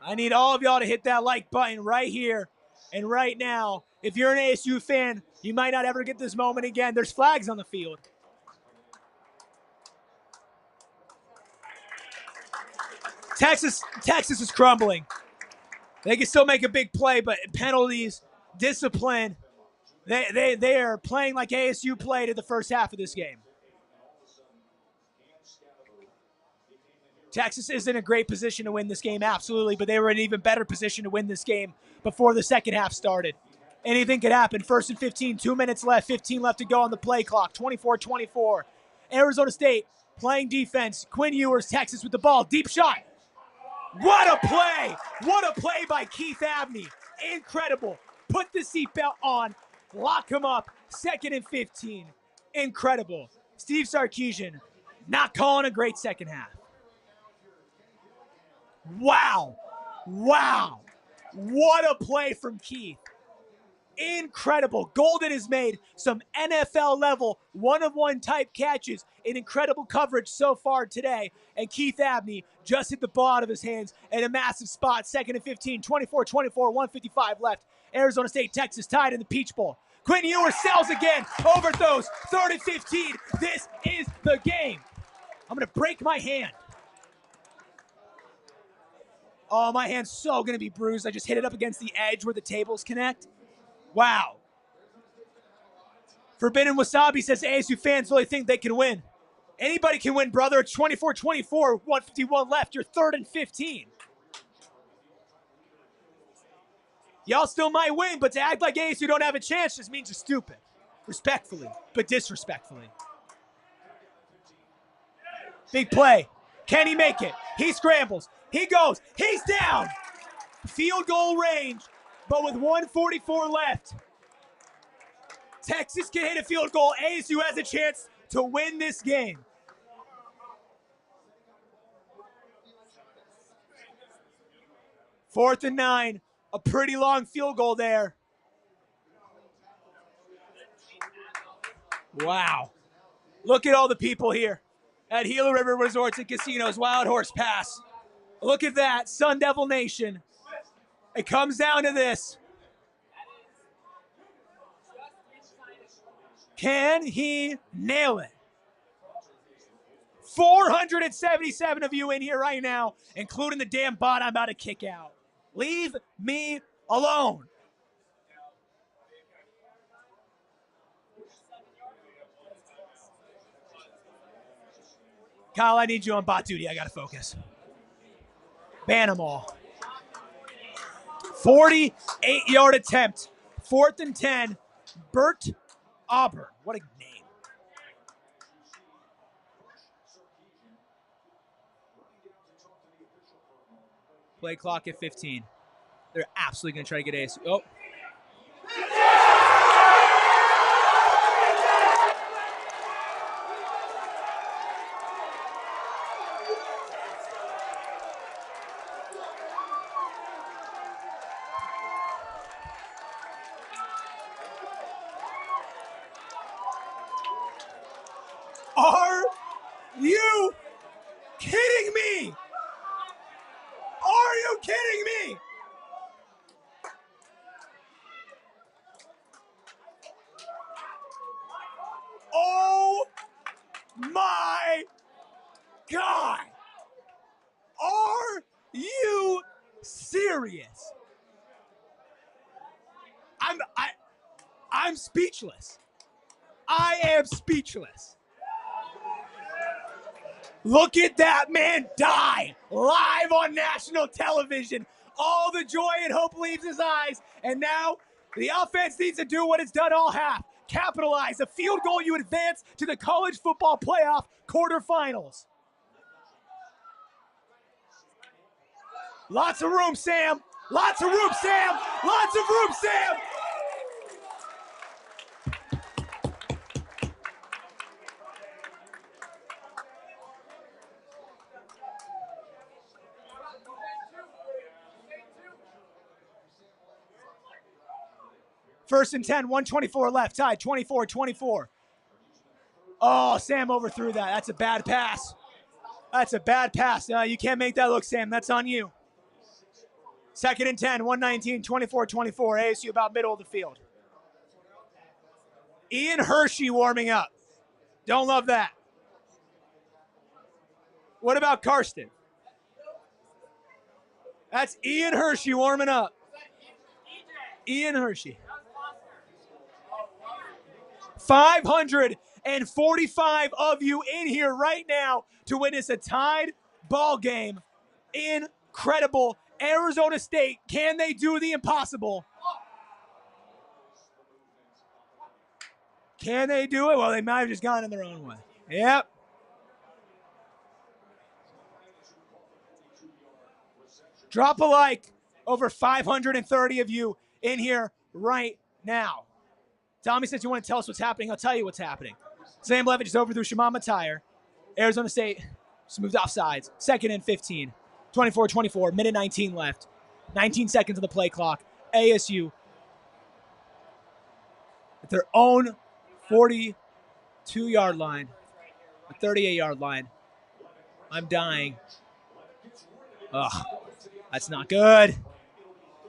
I need all of y'all to hit that like button right here and right now. If you're an ASU fan, you might not ever get this moment again. There's flags on the field. Texas is crumbling. They can still make a big play, but penalties, discipline, they are playing like ASU played in the first half of this game. Texas is in a great position to win this game, absolutely, but they were in an even better position to win this game before the second half started. Anything could happen. 1st and 15, 2 minutes left, 15 left to go on the play clock, 24-24. Arizona State playing defense. Quinn Ewers, Texas with the ball, deep shot. What a play! What a play by Keith Abney. Incredible. Put the seatbelt on. Lock him up. 2nd and 15. Incredible. Steve Sarkisian not calling a great second half. Wow. Wow. What a play from Keith. Incredible. Golden has made some NFL-level one-of-one type catches in incredible coverage so far today. And Keith Abney just hit the ball out of his hands in a massive spot. 2nd and 15, 24-24, 1:55 left. Arizona State, Texas tied in the Peach Bowl. Quinn Ewers sells again, overthrows, 3rd and 15. This is the game. I'm going to break my hand. Oh, my hand's so going to be bruised. I just hit it up against the edge where the tables connect. Wow. Forbidden Wasabi says ASU fans really think they can win. Anybody can win, brother. It's 24-24, 1:51 left. You're 3rd and 15. Y'all still might win, but to act like ASU don't have a chance just means you're stupid. Respectfully, but disrespectfully. Big play. Can he make it? He scrambles. He goes. He's down. Field goal range, but with 1:44 left. Texas can hit a field goal. ASU has a chance to win this game. Fourth and 9. A pretty long field goal there. Wow. Look at all the people here at Gila River Resorts and Casinos, Wild Horse Pass. Look at that, Sun Devil Nation. It comes down to this. Can he nail it? 477 of you in here right now, including the damn bot I'm about to kick out. Leave me alone. Kyle, I need you on bot duty. I got to focus. Ban them all. 48-yard attempt. 4th and 10. Bert Auburn. What a name. Play clock at 15. They're absolutely going to try to get ASU. Oh. Are you kidding me? Are you kidding me? Oh my God. Are you serious? I'm speechless. I am speechless. Look at that man die live on national television. All the joy and hope leaves his eyes. And now the offense needs to do what it's done all half. capitalize a field goal, you advance to the college football playoff quarterfinals. Lots of room, Sam. Lots of room, Sam. Lots of room, Sam. First and 10, 124 left, tied, 24-24. Oh, Sam overthrew that. That's a bad pass. That's a bad pass. You can't make that look, Sam. That's on you. Second and 10, 119, 24-24. ASU about middle of the field. Ian Hershey warming up. Don't love that. What about Karsten? That's Ian Hershey warming up. Ian Hershey. 545 of you in here right now to witness a tied ball game. Incredible. Arizona State, can they do the impossible? Can they do it? Well, they might have just gone in their own way. Yep. Drop a like. Over 530 of you in here right now. Tommy says you want to tell us what's happening. I'll tell you what's happening. Sam Levitt just overthrew Shimama Tire. Arizona State just moved off sides. Second and 15. 24-24. Minute 19 left. 19 seconds on the play clock. ASU at their own 42-yard line. The 38-yard line. I'm dying. Ugh. That's not good.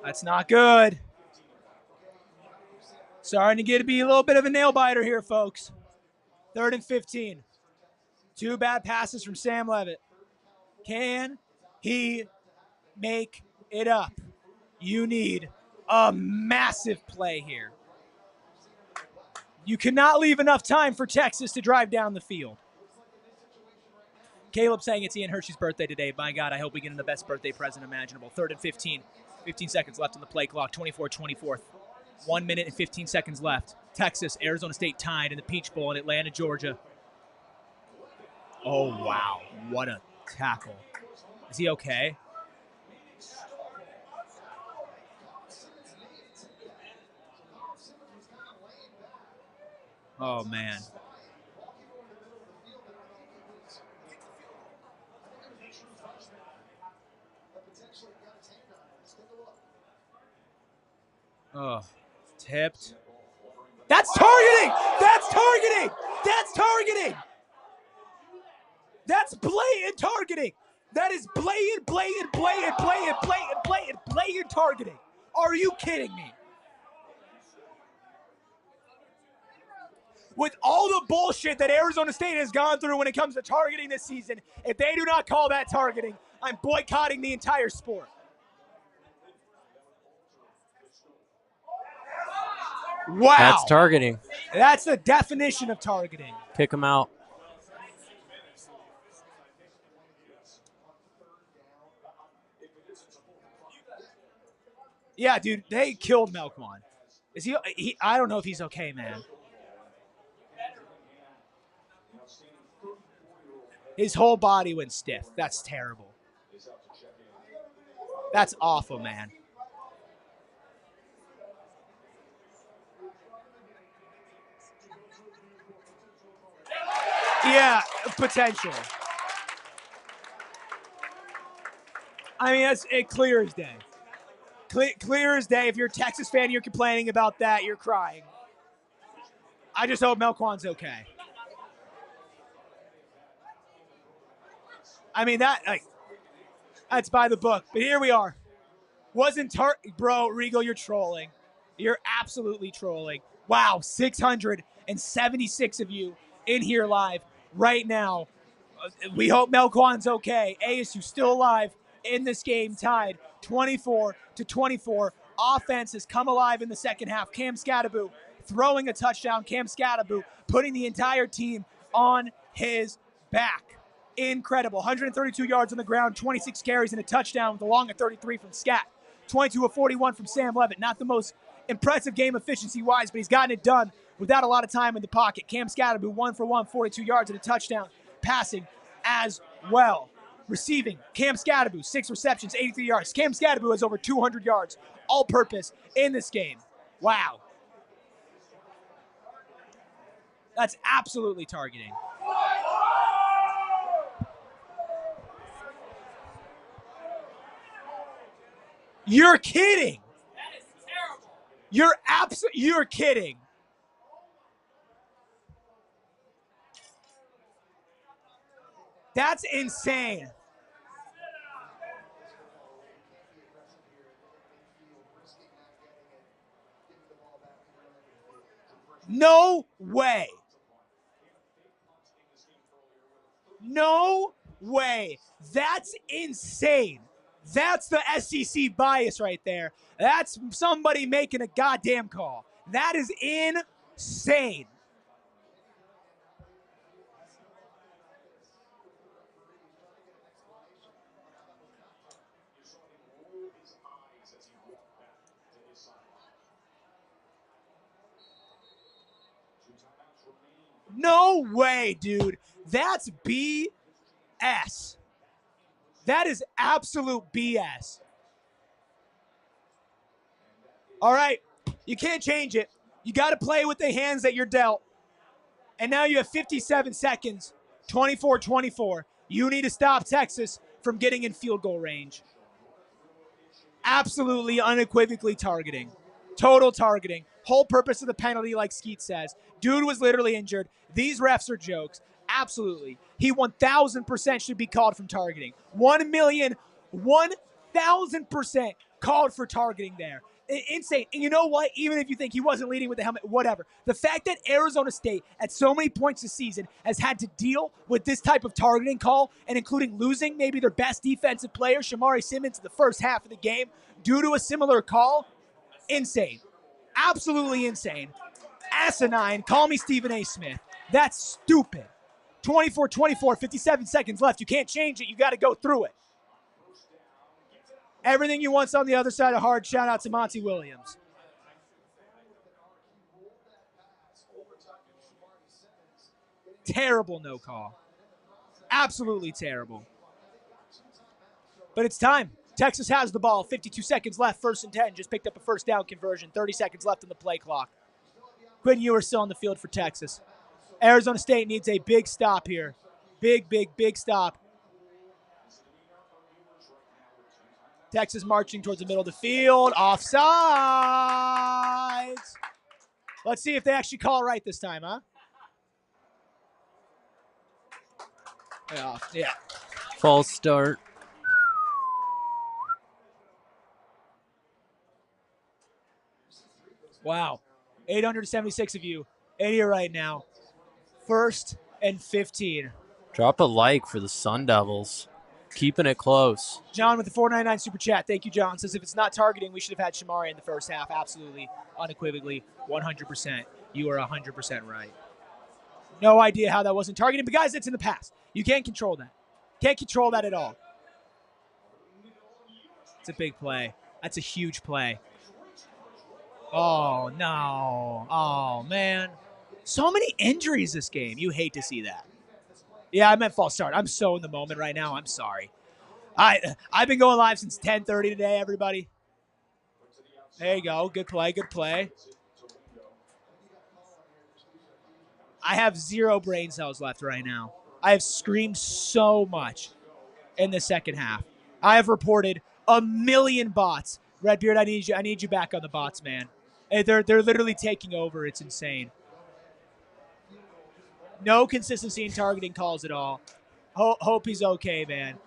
That's not good. Starting to be a little bit of a nail biter here, folks. Third and 15. Two bad passes from Sam Levitt. Can he make it up? You need a massive play here. You cannot leave enough time for Texas to drive down the field. Caleb saying it's Ian Hershey's birthday today. My God, I hope we get him the best birthday present imaginable. Third and 15. 15 seconds left on the play clock. 24-24. 1 minute and 15 seconds left. Texas, Arizona State tied in the Peach Bowl in Atlanta, Georgia. Oh, wow. What a tackle. Is he okay? Oh, man. Oh, tipped. That's targeting! That's targeting! That's targeting! That's blatant targeting! That is blatant targeting. Are you kidding me? With all the bullshit that Arizona State has gone through when it comes to targeting this season, if they do not call that targeting, I'm boycotting the entire sport. Wow. That's targeting. That's the definition of targeting. Kick him out. Yeah, dude, they killed Melquan. Is he I don't know if he's okay, man. His whole body went stiff. That's terrible. That's awful, man. Yeah, potential. I mean, it's clear as day. Clear as day. If you're a Texas fan, you're complaining about that. You're crying. I just hope Melquan's okay. I mean, that's by the book. But here we are. Bro, Regal, you're trolling. You're absolutely trolling. Wow, 676 of you in here live right now. We hope Melquan's okay. ASU still alive in this game, tied 24-24. Offense has come alive in the second half. Cam Scattaboo throwing a touchdown. Cam Scattaboo putting the entire team on his back. Incredible. 132 yards on the ground, 26 carries and a touchdown with a long of 33 from Scat. 22 of 41 from Sam Levitt. Not the most impressive game efficiency-wise, but he's gotten it done without a lot of time in the pocket. Cam Scatterby 1 for 1, 42 yards and a touchdown. Passing as well. Receiving, Cam Scatterby, 6 receptions, 83 yards. Cam Scatterby has over 200 yards all-purpose in this game. Wow. That's absolutely targeting. You're kidding. That is terrible. You're kidding. That's insane. No way. No way. That's insane. That's the SEC bias right there. That's somebody making a goddamn call. That is insane. No way, dude. That's BS. That is absolute BS. All right, you can't change it. You got to play with the hands that you're dealt. And now you have 57 seconds, 24-24. You need to stop Texas from getting in field goal range. Absolutely, unequivocally targeting. Total targeting. Whole purpose of the penalty, like Skeet says. Dude was literally injured. These refs are jokes. Absolutely. He 1,000% should be called from targeting. 1,000% called for targeting there. Insane. And you know what? Even if you think he wasn't leading with the helmet, whatever. The fact that Arizona State, at so many points this season, has had to deal with this type of targeting call, and including losing maybe their best defensive player, Shamari Simmons, in the first half of the game, due to a similar call, insane. Absolutely insane. Asinine. Call me Stephen A. Smith. That's stupid. 24-24, 57 seconds left. You can't change it. You got to go through it. Everything you want's on the other side of hard. Shout out to Monty Williams. Terrible no call. Absolutely terrible. But it's time. Texas has the ball. 52 seconds left. 1st and 10. Just picked up a first down conversion. 30 seconds left on the play clock. Quinn Ewers still on the field for Texas. Arizona State needs a big stop here. Big stop. Texas marching towards the middle of the field. Offsides. Let's see if they actually call right this time, huh? Yeah. False start. Wow. 876 of you in here right now. 1st and 15. Drop a like for the Sun Devils. Keeping it close. John with the $4.99 super chat. Thank you, John. Says if it's not targeting, we should have had Shamari in the first half. Absolutely, unequivocally, 100%. You are 100% right. No idea how that wasn't targeting, but guys, it's in the past. You can't control that. Can't control that at all. It's a big play. That's a huge play. Oh, no. Oh, man. So many injuries this game. You hate to see that. Yeah, I meant false start. I'm so in the moment right now. I'm sorry. I've been going live since 10:30 today, everybody. There you go. Good play. I have 0 brain cells left right now. I have screamed so much in the second half. I have reported 1 million bots. Redbeard, I need you back on the bots, man. They're literally taking over. It's insane. No consistency in targeting calls at all. Hope he's okay, man.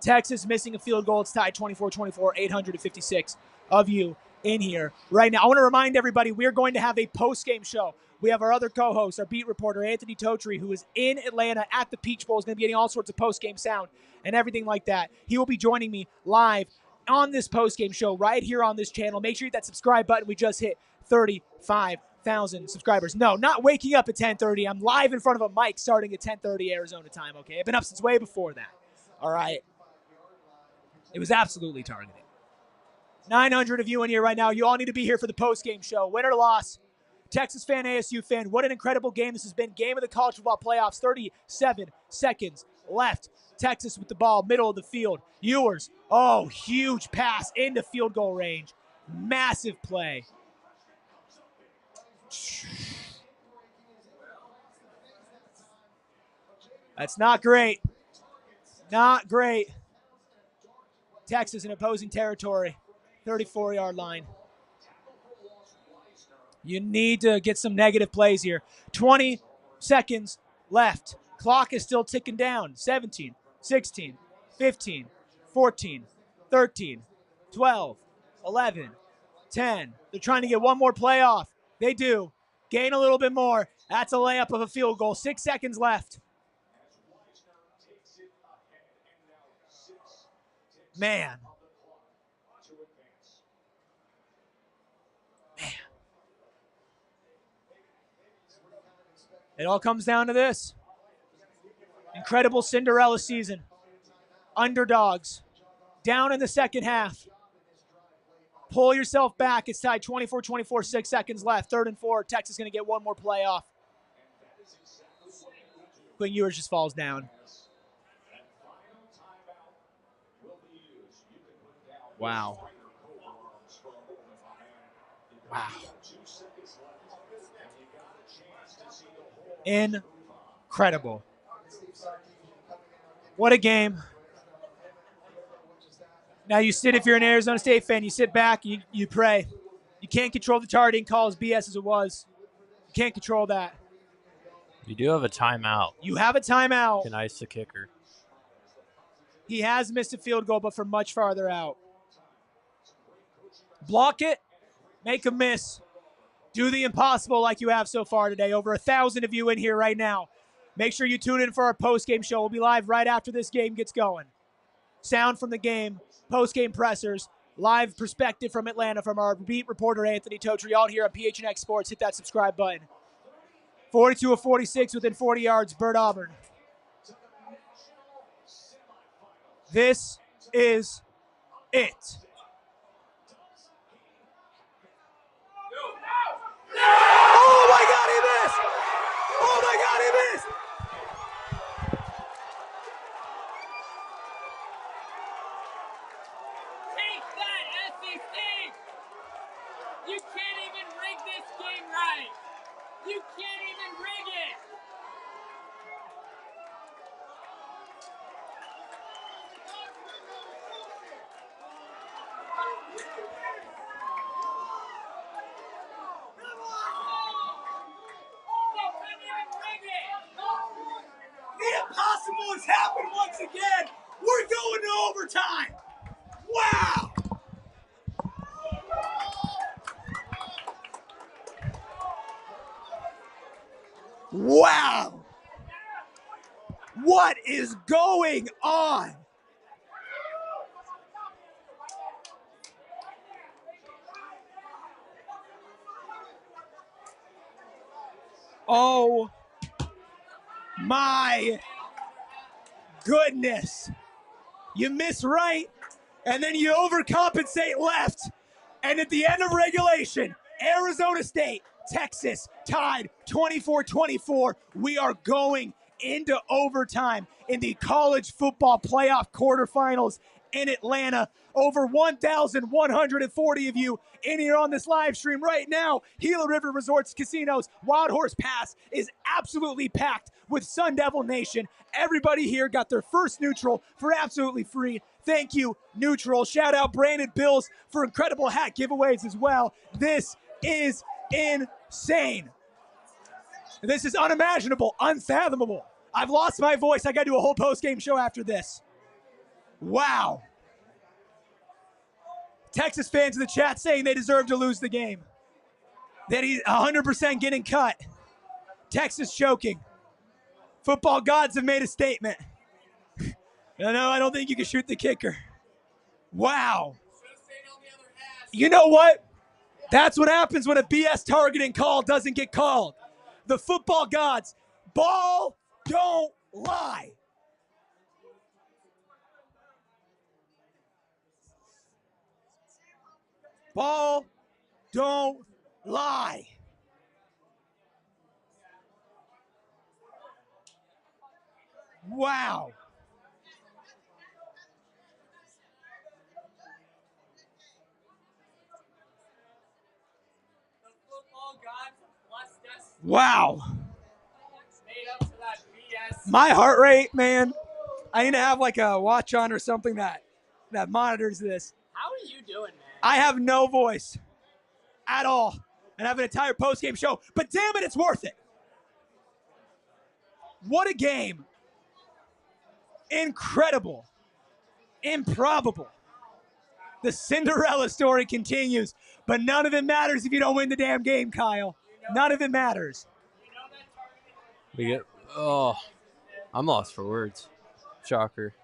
Texas missing a field goal. It's tied 24-24, 856 of you in here right now. I want to remind everybody we're going to have a post-game show. We have our other co-host, our beat reporter, Anthony Totri, who is in Atlanta at the Peach Bowl. Is going to be getting all sorts of post-game sound and everything like that. He will be joining me live on this post-game show right here on this channel. Make sure you hit that subscribe button. We just hit 35,000 subscribers. No, not waking up at 10:30. I'm live in front of a mic starting at 10:30 Arizona time, okay? I've been up since way before that, all right? It was absolutely targeted. 900 of you in here right now. You all need to be here for the post-game show. Win or loss, Texas fan, ASU fan, what an incredible game this has been. Game of the college football playoffs, 37 seconds left. Texas with the ball, middle of the field. Ewers, oh, huge pass into field goal range. Massive play. That's not great. Not great. Texas in opposing territory, 34-yard line. You need to get some negative plays here. 20 seconds left. Clock is still ticking down. 17, 16, 15, 14, 13, 12, 11, 10. They're trying to get one more play off. They do. Gain a little bit more. That's a layup of a field goal. 6 seconds left. Man. It all comes down to this. Incredible Cinderella season. Underdogs. Down in the second half. Pull yourself back. It's tied 24-24, 6 seconds left. 3rd and 4. Texas is going to get one more play off. Quinn Ewers just falls down. Wow. Wow. Incredible. What a game. Now you sit, if you're an Arizona State fan, you sit back, you pray. You can't control the targeting call as BS as it was. You can't control that. You do have a timeout. You have a timeout. Can ice the kicker. He has missed a field goal, but from much farther out. Block it, make a miss. Do the impossible like you have so far today. Over 1,000 of you in here right now. Make sure you tune in for our post-game show. We'll be live right after this game gets going. Sound from the game, post-game pressers, live perspective from Atlanta from our beat reporter Anthony Totri, all here on PHNX Sports. Hit that subscribe button. 42 of 46 within 40 yards, Bird Auburn. This is it. Oh my God, he missed! Oh my God, he missed! Take that, SEC! You can't even rig this game right! You can't even rig it! The impossible has happened once again. We're going to overtime. Wow. Wow. What is going on? Oh my goodness. You miss right, and then you overcompensate left. And at the end of regulation, Arizona State, Texas tied 24-24. We are going into overtime in the college football playoff quarterfinals in Atlanta. Over 1,140 of you in here on this live stream right now. Gila River Resorts Casinos Wild Horse Pass is absolutely packed with Sun Devil Nation. Everybody here got their first neutral for absolutely free. Thank you, Neutral. Shout out Brandon Bills for incredible hat giveaways as well. This is insane. This is unimaginable, unfathomable. I've lost my voice. I got to do a whole post-game show after this. Wow. Texas fans in the chat saying they deserve to lose the game. That he's 100% getting cut. Texas choking. Football gods have made a statement. No, I don't think you can shoot the kicker. Wow. You know what? That's what happens when a BS targeting call doesn't get called. The football gods, ball don't lie. Ball don't lie. Wow. Wow. My heart rate, man. I need to have like a watch on or something that monitors this. How are you doing, man? I have no voice at all, and I have an entire post-game show, but damn it, it's worth it. What a game. Incredible. Improbable. The Cinderella story continues, but none of it matters if you don't win the damn game, Kyle. None of it matters. I'm lost for words. Shocker.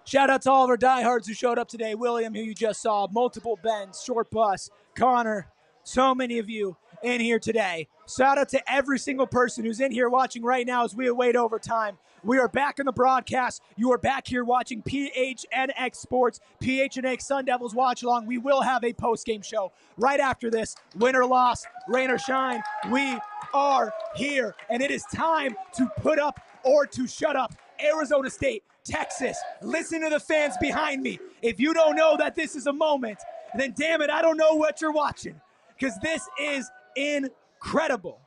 Shout out to all of our diehards who showed up today. William, who you just saw, multiple Bens, Short Bus, Connor, so many of you in here today. Shout out to every single person who's in here watching right now as we await overtime. We are back in the broadcast. You are back here watching PHNX Sports, PHNX Sun Devils Watch Along. We will have a post-game show right after this. Win or loss, rain or shine, we are here. And it is time to put up or to shut up. Arizona State, Texas, listen to the fans behind me. If you don't know that this is a moment, then damn it, I don't know what you're watching, because this is incredible.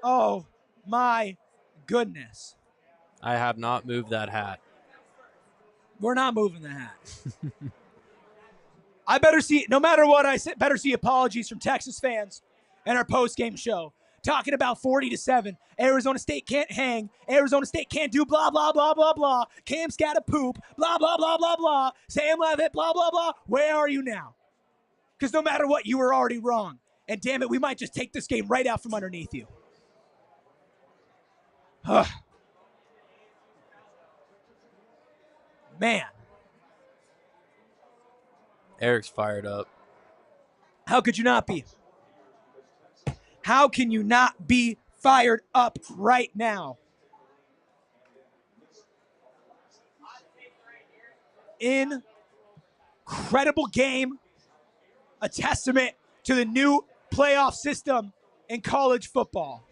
Oh my goodness. I have not moved that hat. We're not moving the hat. I better see, no matter what I say, better see apologies from Texas fans in our post-game show. Talking about 40-7. Arizona State can't hang. Arizona State can't do blah, blah, blah, blah, blah. Cam's got to poop. Blah, blah, blah, blah, blah. Sam Levitt, blah, blah, blah. Where are you now? Because no matter what, you were already wrong. And damn it, we might just take this game right out from underneath you. Man. Eric's fired up. How could you not be? How can you not be fired up right now? Incredible game. A testament to the new playoff system in college football.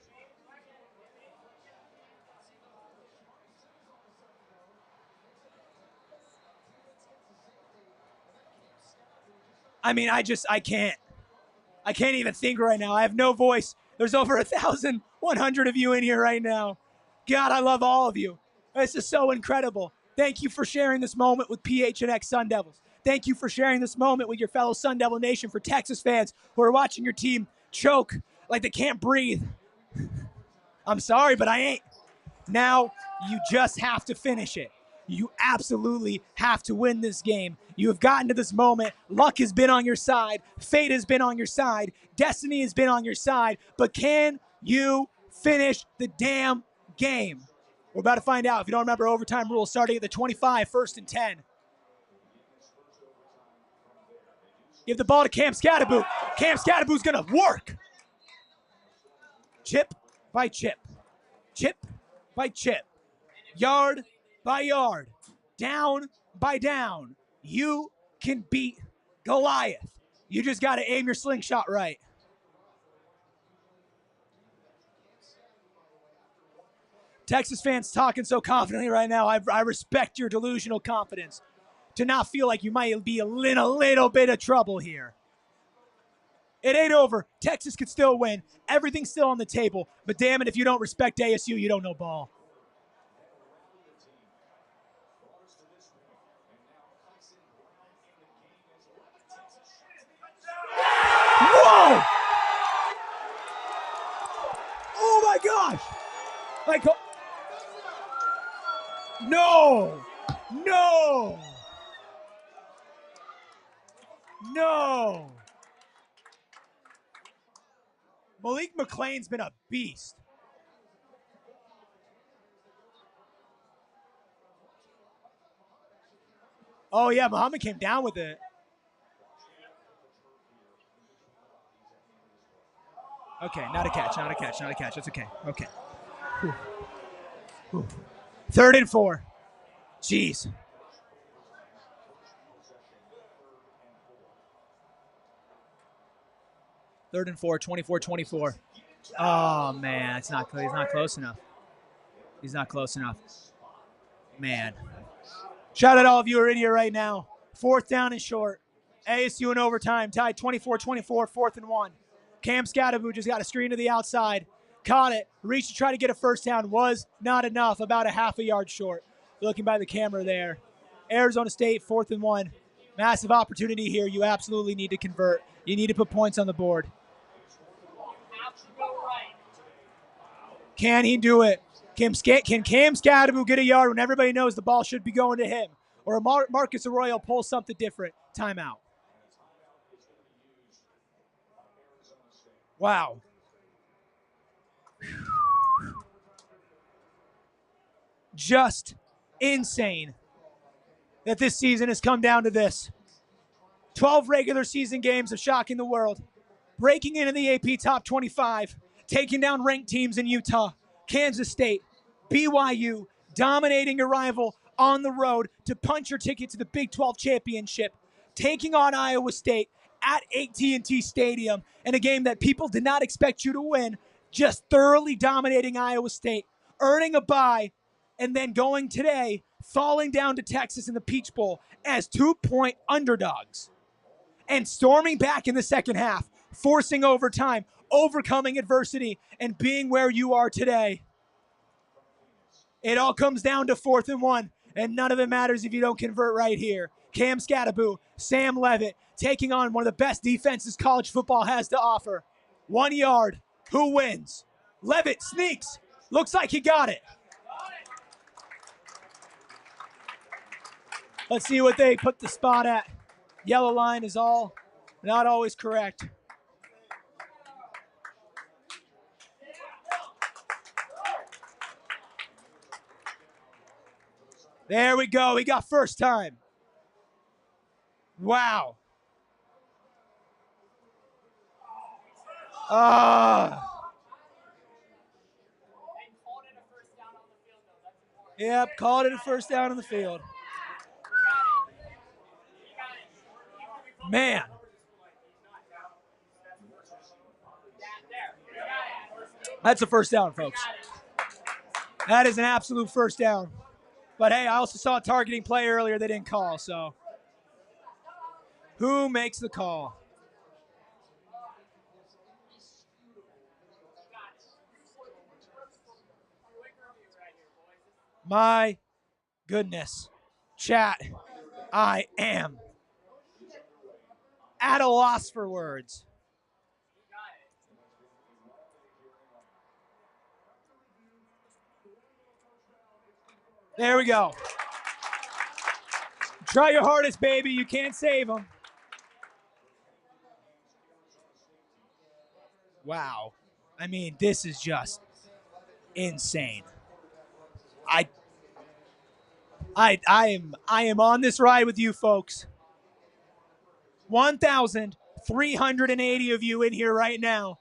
I mean, I can't. I can't even think right now. I have no voice. There's over 1,100 of you in here right now. God, I love all of you. This is so incredible. Thank you for sharing this moment with PHNX Sun Devils. Thank you for sharing this moment with your fellow Sun Devil Nation, for Texas fans who are watching your team choke like they can't breathe. I'm sorry, but I ain't. Now you just have to finish it. You absolutely have to win this game. You have gotten to this moment. Luck has been on your side. Fate has been on your side. Destiny has been on your side. But can you finish the damn game? We're about to find out. If you don't remember, overtime rules starting at the 25, 1st and 10. Give the ball to Cam Scatterboot. Cam Scatterboot's going to work. Chip by chip. Chip by chip. Yard by yard, down by down, you can beat Goliath. You just got to aim your slingshot right. Texas fans talking so confidently right now. I respect your delusional confidence to not feel like you might be in a little bit of trouble here. It ain't over. Texas could still win. Everything's still on the table. But damn it, if you don't respect ASU, you don't know ball. Whoa! Oh my gosh! Like, no! No! No! Malik McLean's been a beast. Oh yeah, Muhammad came down with it. Okay, not a catch. That's okay. Okay. Whew. Whew. 3rd and 4. Jeez. Third and 4, 24-24. Oh, man, it's not. He's not close enough. He's not close enough. Man. Shout out to all of you who are in here right now. 4th down and short. ASU in overtime, tied 24-24, 4th and 1. Cam Scadaboo just got a screen to the outside. Caught it. Reached to try to get a first down. Was not enough. About a half a yard short. Looking by the camera there. Arizona State, 4th and 1. Massive opportunity here. You absolutely need to convert. You need to put points on the board. Can he do it? Can Cam Scadaboo get a yard when everybody knows the ball should be going to him? Or Marcus Arroyo pull something different? Timeout. Wow. Just insane that this season has come down to this. 12 regular season games of shocking the world, breaking into the AP top 25, taking down ranked teams in Utah, Kansas State, BYU, dominating your rival on the road to punch your ticket to the Big 12 championship, taking on Iowa State at AT&T Stadium in a game that people did not expect you to win, just thoroughly dominating Iowa State, earning a bye, and then going today, falling down to Texas in the Peach Bowl as 2-point underdogs, and storming back in the second half, forcing overtime, overcoming adversity, and being where you are today. It all comes down to 4th and 1, and none of it matters if you don't convert right here. Cam Scadaboo, Sam Levitt, taking on one of the best defenses college football has to offer. 1 yard. Who wins? Levitt sneaks. Looks like he got it. Let's see what they put the spot at. Yellow line is not always correct. There we go. He got first time. Wow. Yep, called it a first down on the field. Man. That's a first down, folks. That is an absolute first down. But hey, I also saw a targeting play earlier they didn't call, so. Who makes the call? My goodness. Chat, I am at a loss for words. There we go. Try your hardest, baby. You can't save them. Wow. I mean, this is just insane. I am on this ride with you folks. 1,380 of you in here right now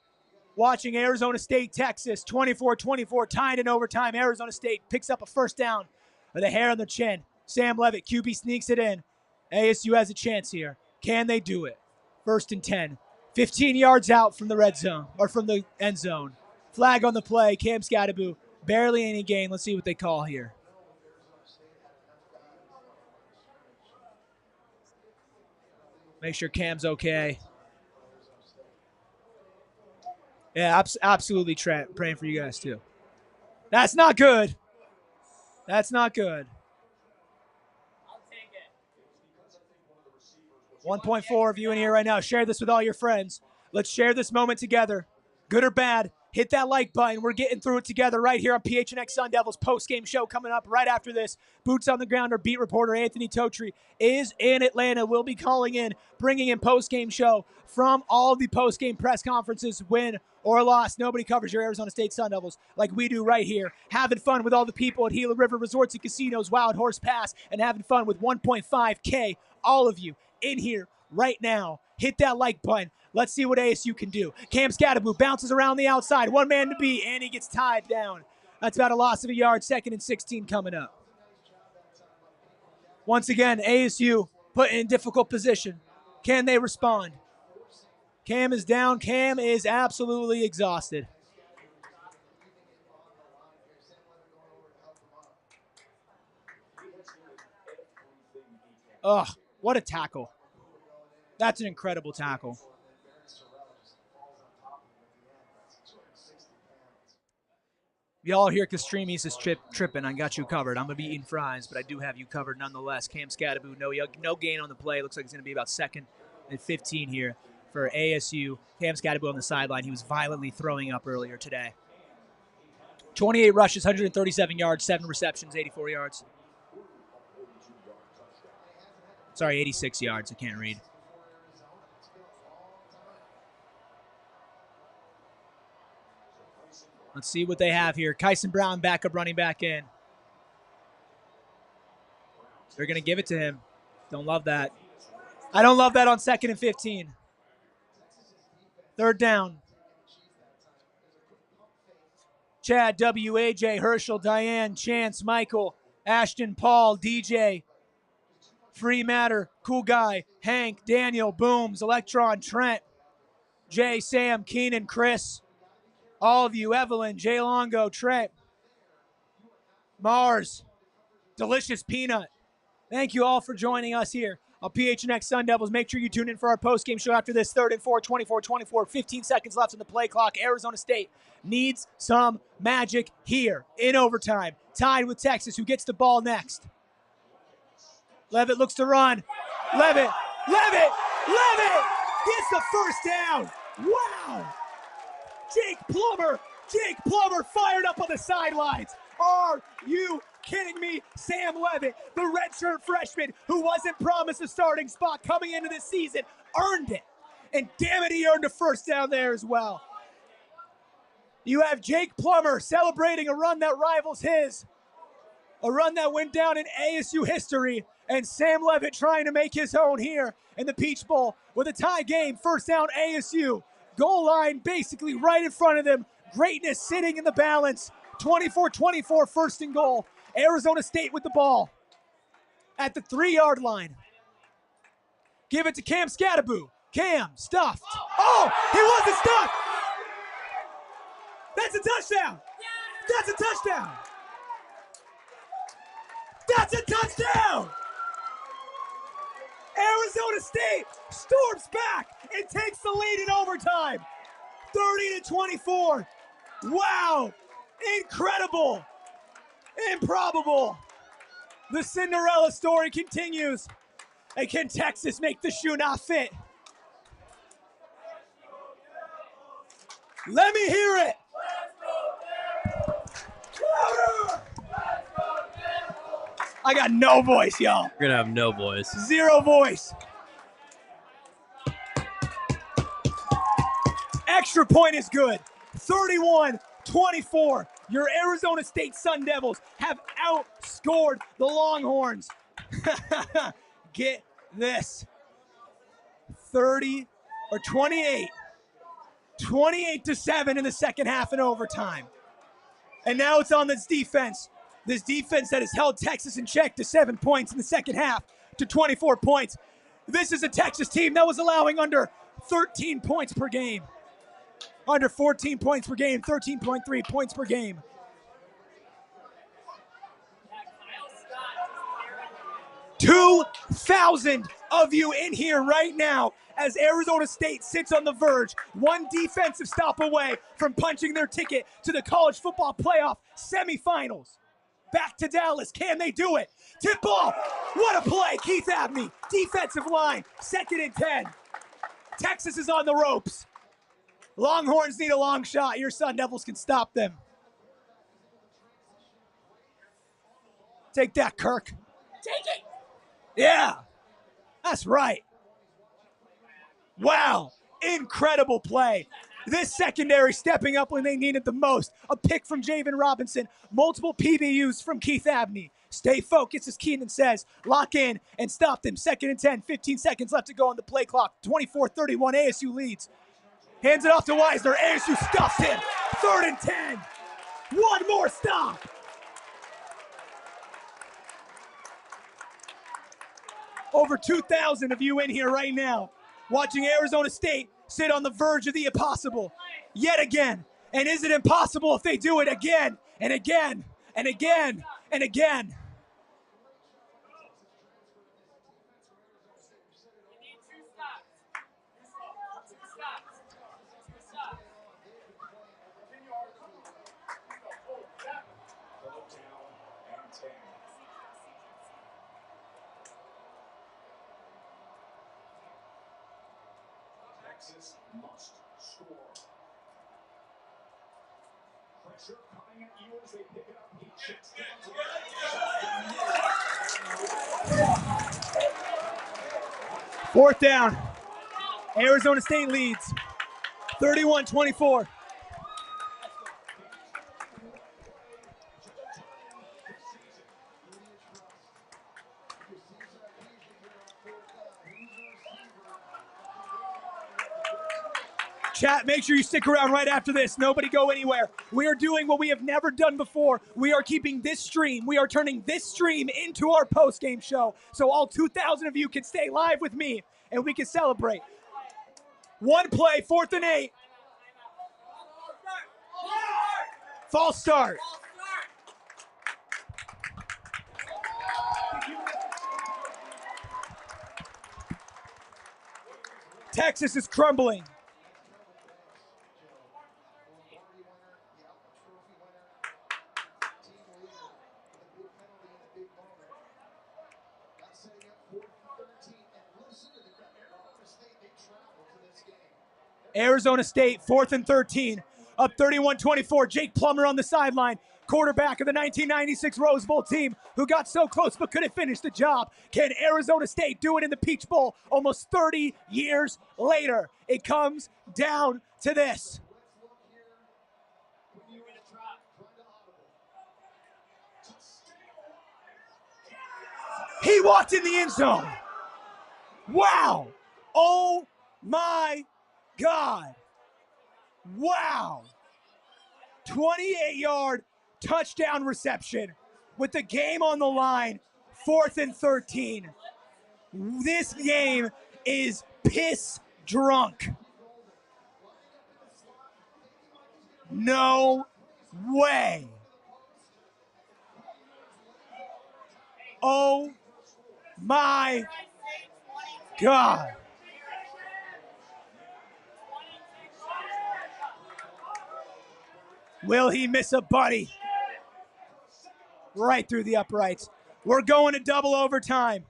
watching Arizona State, Texas, 24-24, tied in overtime. Arizona State picks up a first down with a hair on the chin. Sam Levitt, QB sneaks it in. ASU has a chance here. Can they do it? 1st and 10. 15 yards out from the red zone, or from the end zone. Flag on the play. Cam Scadaboo, barely any gain. Let's see what they call here. Make sure Cam's okay. Yeah, absolutely, Trent. Praying for you guys, too. That's not good. That's not good. 1.4 of you in here right now. Share this with all your friends. Let's share this moment together. Good or bad, hit that like button. We're getting through it together right here on PHNX Sun Devils post-game show coming up right after this. Boots on the ground, our beat reporter Anthony Totri is in Atlanta. We'll be calling in, bringing in post-game show from all the post-game press conferences, win or loss. Nobody covers your Arizona State Sun Devils like we do right here. Having fun with all the people at Gila River Resorts and Casinos, Wild Horse Pass, and having fun with 1.5K. All of you in here right now. Hit that like button. Let's see what ASU can do. Cam Scadaboo bounces around the outside. One man to beat, and he gets tied down. That's about a loss of a yard. 2nd and 16 coming up. Once again, ASU put in difficult position. Can they respond? Cam is down. Cam is absolutely exhausted. Ugh, what a tackle. That's an incredible tackle. Y'all here, Kastremies is tripping. I got you covered. I'm going to be eating fries, but I do have you covered nonetheless. Cam Scadaboo, no gain on the play. Looks like it's going to be about 2nd and 15 here for ASU. Cam Scadaboo on the sideline. He was violently throwing up earlier today. 28 rushes, 137 yards, 7 receptions, 84 yards. Sorry, 86 yards. I can't read. Let's see what they have here. Kyson Brown, backup running back in. They're going to give it to him. Don't love that. I don't love that on 2nd and 15. 3rd down. Chad, W, AJ, Herschel, Diane, Chance, Michael, Ashton, Paul, DJ, Free Matter, Cool Guy, Hank, Daniel, Booms, Electron, Trent, Jay, Sam, Keenan, Chris, all of you, Evelyn, Jay Longo, Trent, Mars, Delicious Peanut. Thank you all for joining us here on PHNX Sun Devils. Make sure you tune in for our post-game show after this. 3rd and 4, 24-24, 15 seconds left on the play clock. Arizona State needs some magic here in overtime. Tied with Texas, who gets the ball next. Levitt looks to run. Levitt gets the first down. Wow. Jake Plummer fired up on the sidelines. Are you kidding me? Sam Levitt, the redshirt freshman who wasn't promised a starting spot coming into this season, earned it. And damn it, he earned a first down there as well. You have Jake Plummer celebrating a run that rivals his, a run that went down in ASU history, and Sam Levitt trying to make his own here in the Peach Bowl with a tie game. First down ASU. Goal line basically right in front of them. Greatness sitting in the balance. 24-24, 1st and goal. Arizona State with the ball at the 3-yard line. Give it to Cam Scadaboo. Cam, stuffed. Oh, he wasn't stuffed. That's a touchdown. That's a touchdown. That's a touchdown. Arizona State storms back and takes the lead in overtime. 30-24. Wow. Incredible. Improbable. The Cinderella story continues. And can Texas make the shoe not fit? Let me hear it. I got no voice, y'all. You're going to have no voice. 0 voice. Extra point is good. 31-24. Your Arizona State Sun Devils have outscored the Longhorns. Get this. 28. 28-7 in the second half in overtime. And now it's on this defense. This defense that has held Texas in check to 7 points in the second half to 24 points. This is a Texas team that was allowing under 13 points per game. Under 14 points per game, 13.3 points per game. $2,000 of you in here right now as Arizona State sits on the verge, one defensive stop away from punching their ticket to the college football playoff semifinals. Back to Dallas. Can they do it? Tip ball. What a play. Keith Abney. Defensive line. 2nd and 10. Texas is on the ropes. Longhorns need a long shot. Your Sun Devils can stop them. Take that, Kirk. Take it. Yeah. That's right. Wow. Incredible play. This secondary stepping up when they need it the most. A pick from Javen Robinson. Multiple PBUs from Keith Abney. Stay focused, as Keenan says. Lock in and stop them. 2nd and 10. 15 seconds left to go on the play clock. 24-31. ASU leads. Hands it off to Wisner. ASU stuffs him. 3rd and 10. One more stop. Over 2,000 of you in here right now watching Arizona State sit on the verge of the impossible yet again. And is it impossible if they do it again and again and again and again? Texas must score. Pressure coming at you as they pick it up. He checks down to Fourth down. Arizona State leads 31-24. Chat, make sure you stick around right after this. Nobody go anywhere. We are doing what we have never done before. We are keeping this stream. We are turning this stream into our post-game show. So all 2,000 of you can stay live with me and we can celebrate. One play, 4th and 8. False start. Texas is crumbling. Arizona State, 4th and 13, up 31-24. Jake Plummer on the sideline, quarterback of the 1996 Rose Bowl team who got so close but couldn't finish the job. Can Arizona State do it in the Peach Bowl almost 30 years later? It comes down to this. He walked in the end zone. Wow. Oh my God. Wow. 28-yard touchdown reception with the game on the line, 4th and 13. This game is piss drunk. No way. Oh my God. Will he miss a buddy? Right through the uprights. We're going to double overtime.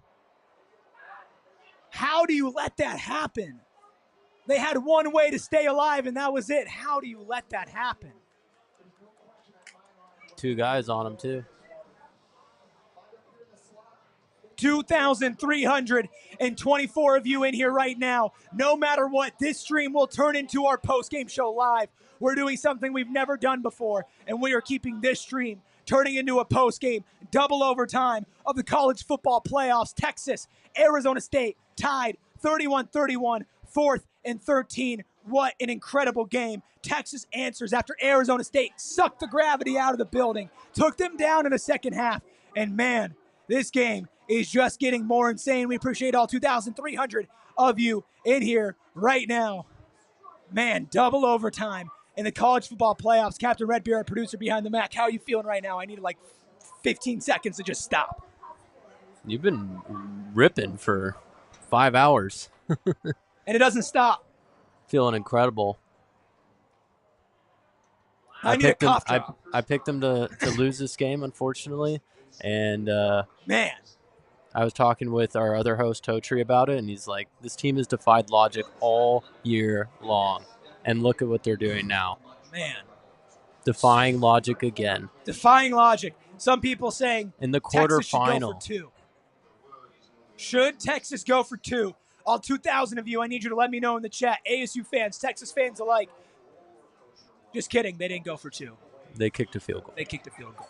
How do you let that happen? They had one way to stay alive, and that was it. How do you let that happen? 2 guys on him, too. 2,324 of you in here right now. No matter what, this stream will turn into our post-game show live. We're doing something we've never done before, and we are keeping this stream turning into a post-game double overtime of the college football playoffs. Texas, Arizona State tied 31-31, 4th and 13. What an incredible game. Texas answers after Arizona State sucked the gravity out of the building, took them down in the second half, and man, this game is just getting more insane. We appreciate all 2,300 of you in here right now. Man, double overtime in the college football playoffs. Captain Redbeard, producer behind the Mac. How are you feeling right now? I need like 15 seconds to just stop. You've been ripping for 5 hours. And it doesn't stop. Feeling incredible. I need a cough drop. I picked them to lose this game, unfortunately. And man, I was talking with our other host, Totri, about it, and he's like, this team has defied logic all year long. And look at what they're doing now. Man. Defying logic again. Defying logic. Some people saying in the Texas should quarterfinal. Go for 2. Should Texas go for 2? All 2,000 of you, I need you to let me know in the chat. ASU fans, Texas fans alike. Just kidding. They didn't go for 2. They kicked a field goal. They kicked a field goal.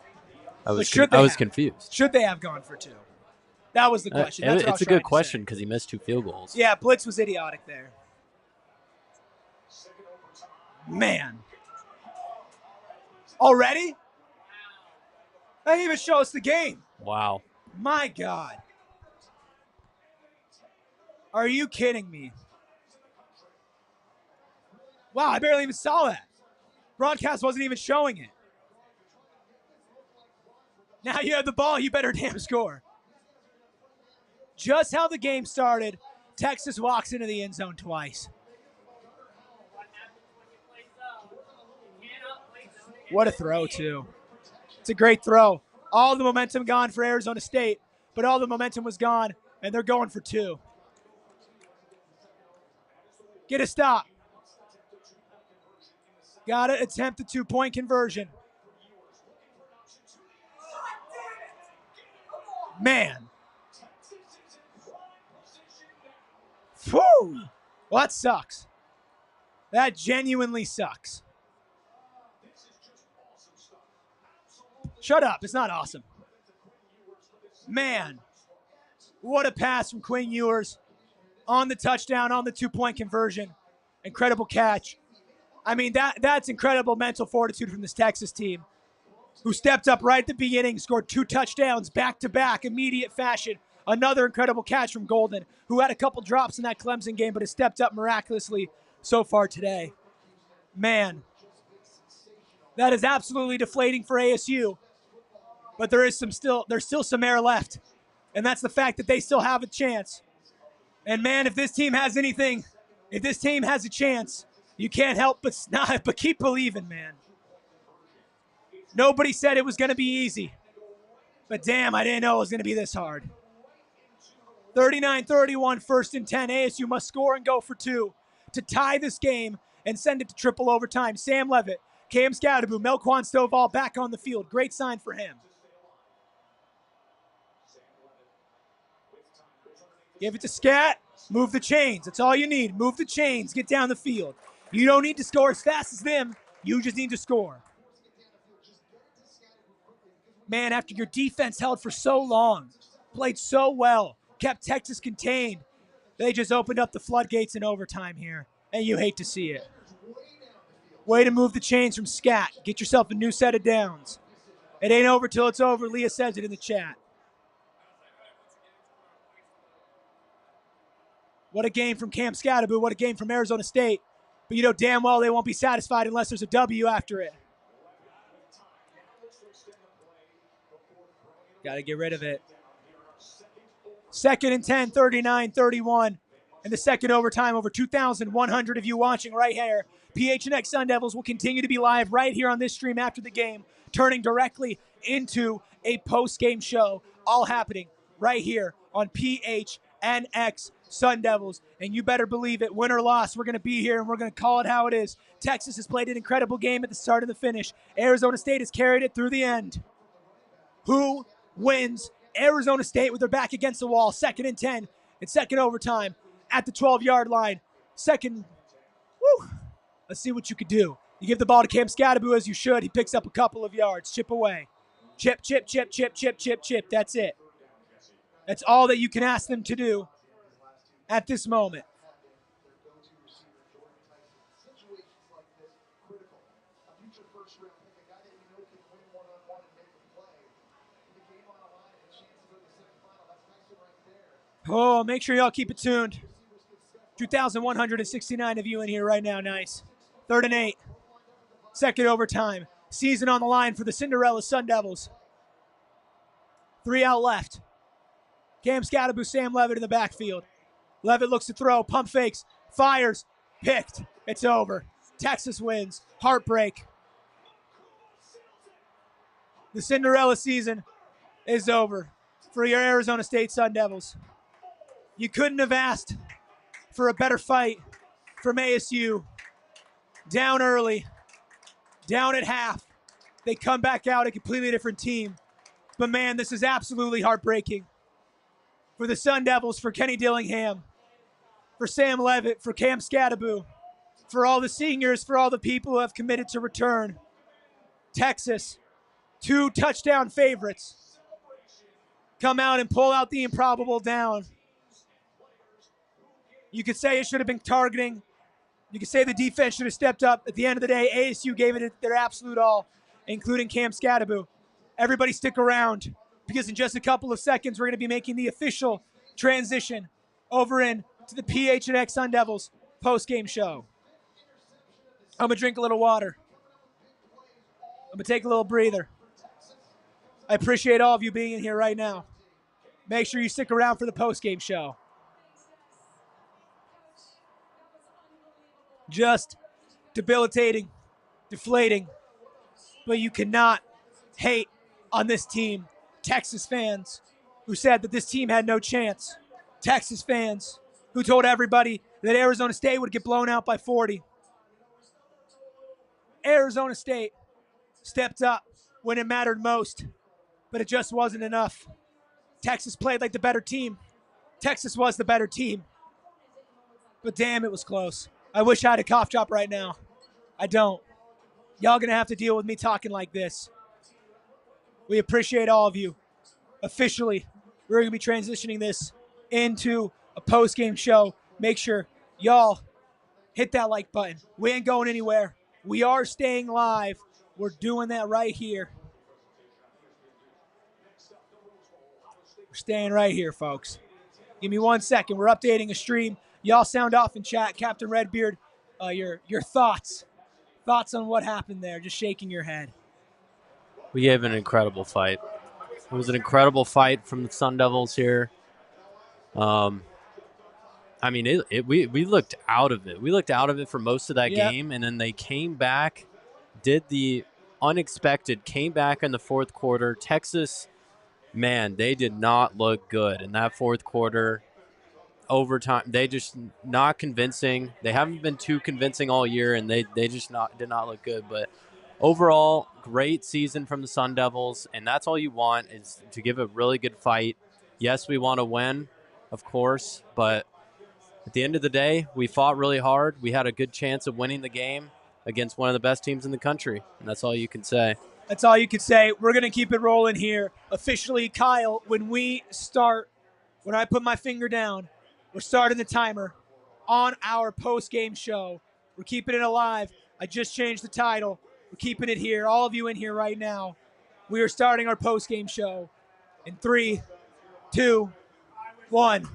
I was confused. Should they have gone for 2? That was the question. It's a good question because he missed 2 field goals. Yeah, blitz was idiotic there. Man. Already? They didn't even show us the game. Wow. My God. Are you kidding me? Wow, I barely even saw that. Broadcast wasn't even showing it. Now you have the ball, you better damn score. Just how the game started, Texas walks into the end zone twice. What a throw, too. It's a great throw. All the momentum gone for Arizona State, but all the momentum was gone, and they're going for 2. Get a stop. Got to attempt the 2-point conversion. Man. Whew. Well, that sucks. That genuinely sucks. Shut up. It's not awesome. Man. What a pass from Quinn Ewers on the touchdown, on the 2-point conversion. Incredible catch. I mean, that's incredible mental fortitude from this Texas team, who stepped up right at the beginning, scored 2 touchdowns back-to-back, immediate fashion. Another incredible catch from Golden, who had a couple drops in that Clemson game, but has stepped up miraculously so far today. Man, that is absolutely deflating for ASU, but there's still some air left, and that's the fact that they still have a chance. And man, if this team has anything, if this team has a chance, you can't help but keep believing, man. Nobody said it was going to be easy, but damn, I didn't know it was going to be this hard. 39-31, 1st and 10. ASU must score and go for 2 to tie this game and send it to triple overtime. Sam Levitt, Cam Scadaboo, Melquan Stovall back on the field. Great sign for him. Give it to Scat. Move the chains. That's all you need. Move the chains. Get down the field. You don't need to score as fast as them. You just need to score. Man, after your defense held for so long, played so well, kept Texas contained, they just opened up the floodgates in overtime here, and you hate to see it. Way to move the chains from Scat. Get yourself a new set of downs. It ain't over till it's over. Leah says it in the chat. What a game from Cam Scadaboo. What a game from Arizona State. But you know damn well they won't be satisfied unless there's a W after it. Got to get rid of it. 2nd and 10, 39-31. In the second overtime, over 2,100 of you watching right here. PHNX Sun Devils will continue to be live right here on this stream after the game, turning directly into a post-game show, all happening right here on PHNX Sun Devils. And you better believe it, win or loss, we're going to be here and we're going to call it how it is. Texas has played an incredible game at the start and the finish. Arizona State has carried it through the end. Who wins? Arizona State with their back against the wall. 2nd and 10 in second overtime at the 12-yard line. Let's see what you could do. You give the ball to Cam Scadaboo as you should. He picks up a couple of yards. Chip away. Chip, chip, chip, chip, chip, chip, chip. That's it. That's all that you can ask them to do at this moment. Oh, make sure y'all keep it tuned. 2,169 of you in here right now. Nice. 3rd and 8. Second overtime. Season on the line for the Cinderella Sun Devils. 3 out left. Cam Scadaboo, Sam Levitt in the backfield. Levitt looks to throw, pump fakes, fires, picked. It's over. Texas wins. Heartbreak. The Cinderella season is over for your Arizona State Sun Devils. You couldn't have asked for a better fight from ASU. Down early, down at half. They come back out a completely different team. But man, this is absolutely heartbreaking. For the Sun Devils, for Kenny Dillingham, for Sam Levitt, for Cam Scadaboo, for all the seniors, for all the people who have committed to return. Texas, 2 touchdown favorites, come out and pull out the improbable down. You could say it should have been targeting. You could say the defense should have stepped up. At the end of the day, ASU gave it their absolute all, including Cam Scadaboo. Everybody stick around, because in just a couple of seconds, we're going to be making the official transition over in to the PHNX Sun Devils post-game show. I'm going to drink a little water. I'm going to take a little breather. I appreciate all of you being in here right now. Make sure you stick around for the post-game show. Just debilitating, deflating, but you cannot hate on this team. Texas fans who said that this team had no chance. Texas fans who told everybody that Arizona State would get blown out by 40. Arizona State stepped up when it mattered most, but it just wasn't enough. Texas played like the better team. Texas was the better team. But damn, it was close. I wish I had a cough drop right now. I don't. Y'all gonna have to deal with me talking like this. We appreciate all of you. Officially, we're gonna be transitioning this into a post-game show. Make sure y'all hit that like button. We ain't going anywhere. We are staying live. We're doing that right here. We're staying right here, folks. Give me 1 second. We're updating a stream. Y'all sound off in chat. Captain Redbeard, your thoughts. Thoughts on what happened there. Just shaking your head. We gave an incredible fight. It was an incredible fight from the Sun Devils here. I mean, we looked out of it. We looked out of it for most of that game, and then they came back, did the unexpected, came back in the fourth quarter. Texas, man, they did not look good in that fourth quarter. Overtime, they just not convincing. They haven't been too convincing all year, and they just did not look good. But overall, great season from the Sun Devils, and that's all you want is to give a really good fight. Yes, we want to win, of course, but at the end of the day, we fought really hard. We had a good chance of winning the game against one of the best teams in the country, and that's all you can say. That's all you can say. We're going to keep it rolling here. Officially, Kyle, when we start, when I put my finger down, we're starting the timer on our post-game show. We're keeping it alive. I just changed the title. We're keeping it here. All of you in here right now. We are starting our post-game show in 3, 2, 1.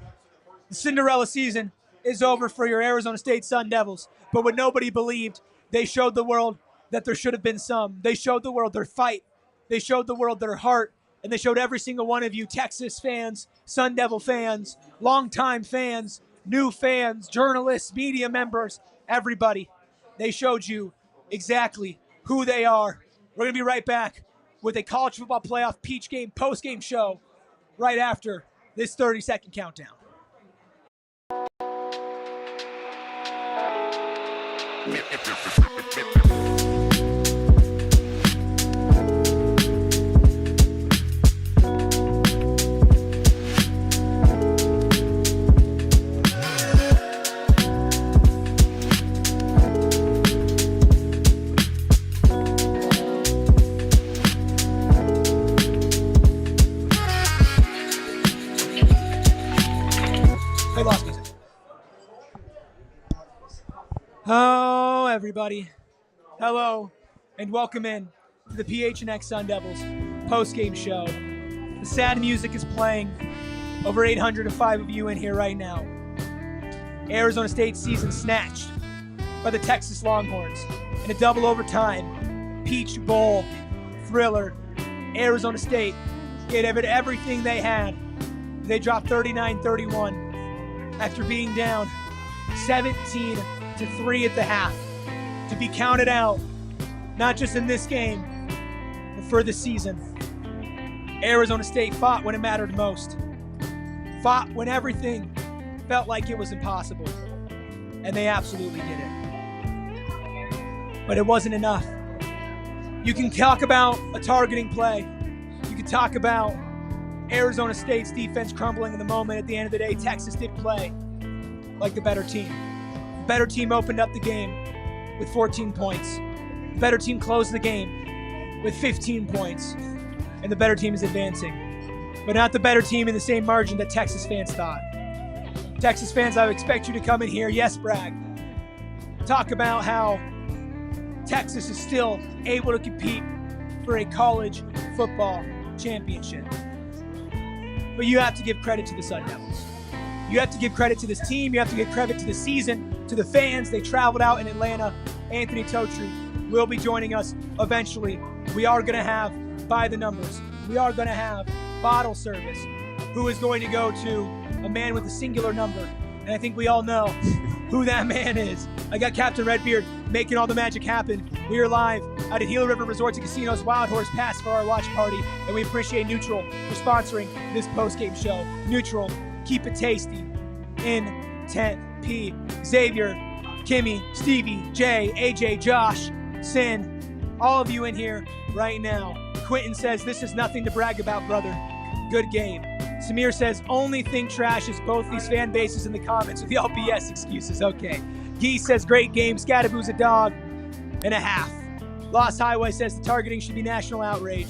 The Cinderella season is over for your Arizona State Sun Devils. But what nobody believed, they showed the world that there should have been some. They showed the world their fight. They showed the world their heart. And they showed every single one of you, Texas fans, Sun Devil fans, longtime fans, new fans, journalists, media members, everybody. They showed you exactly who they are. We're going to be right back with a college football playoff Peach Game post-game show right after this 30-second countdown. I lost music. Oh, everybody. Hello, and welcome in to the PHNX Sun Devils post-game show. The sad music is playing. Over 805 of you in here right now. Arizona State season snatched by the Texas Longhorns in a double overtime Peach Bowl thriller. Arizona State gave it everything they had. They dropped 39-31 after being down 17-3 at the half to be counted out, not just in this game, but for the season. Arizona State fought when it mattered most, fought when everything felt like it was impossible, and they absolutely did it. But it wasn't enough. You can talk about a targeting play. You can talk about Arizona State's defense crumbling in the moment. At the end of the day, Texas did play like the better team. The better team opened up the game with 14 points. The better team closed the game with 15 points. And the better team is advancing. But not the better team in the same margin that Texas fans thought. Texas fans, I would expect you to come in here, yes, brag. Talk about how Texas is still able to compete for a college football championship. But you have to give credit to the Sun Devils. You have to give credit to this team. You have to give credit to the season, to the fans. They traveled out in Atlanta. Anthony Totri will be joining us eventually. We are going to have by the numbers. We are going to have bottle service, who is going to go to a man with a singular number. And I think we all know who that man is. I got Captain Redbeard making all the magic happen. We are live out at Gila River Resorts and Casinos Wild Horse Pass for our watch party. And we appreciate Neutral for sponsoring this post-game show. Neutral, keep it tasty in Tent, P, Xavier, Kimmy, Stevie, Jay, AJ, Josh, Sin, all of you in here right now. Quentin says, this is nothing to brag about, brother. Good game. Samir says, only thing trash is both these fan bases in the comments with the LBS excuses. Okay. Gee says, great game. Scattaboo's a dog and a half. Lost Highway says the targeting should be national outrage.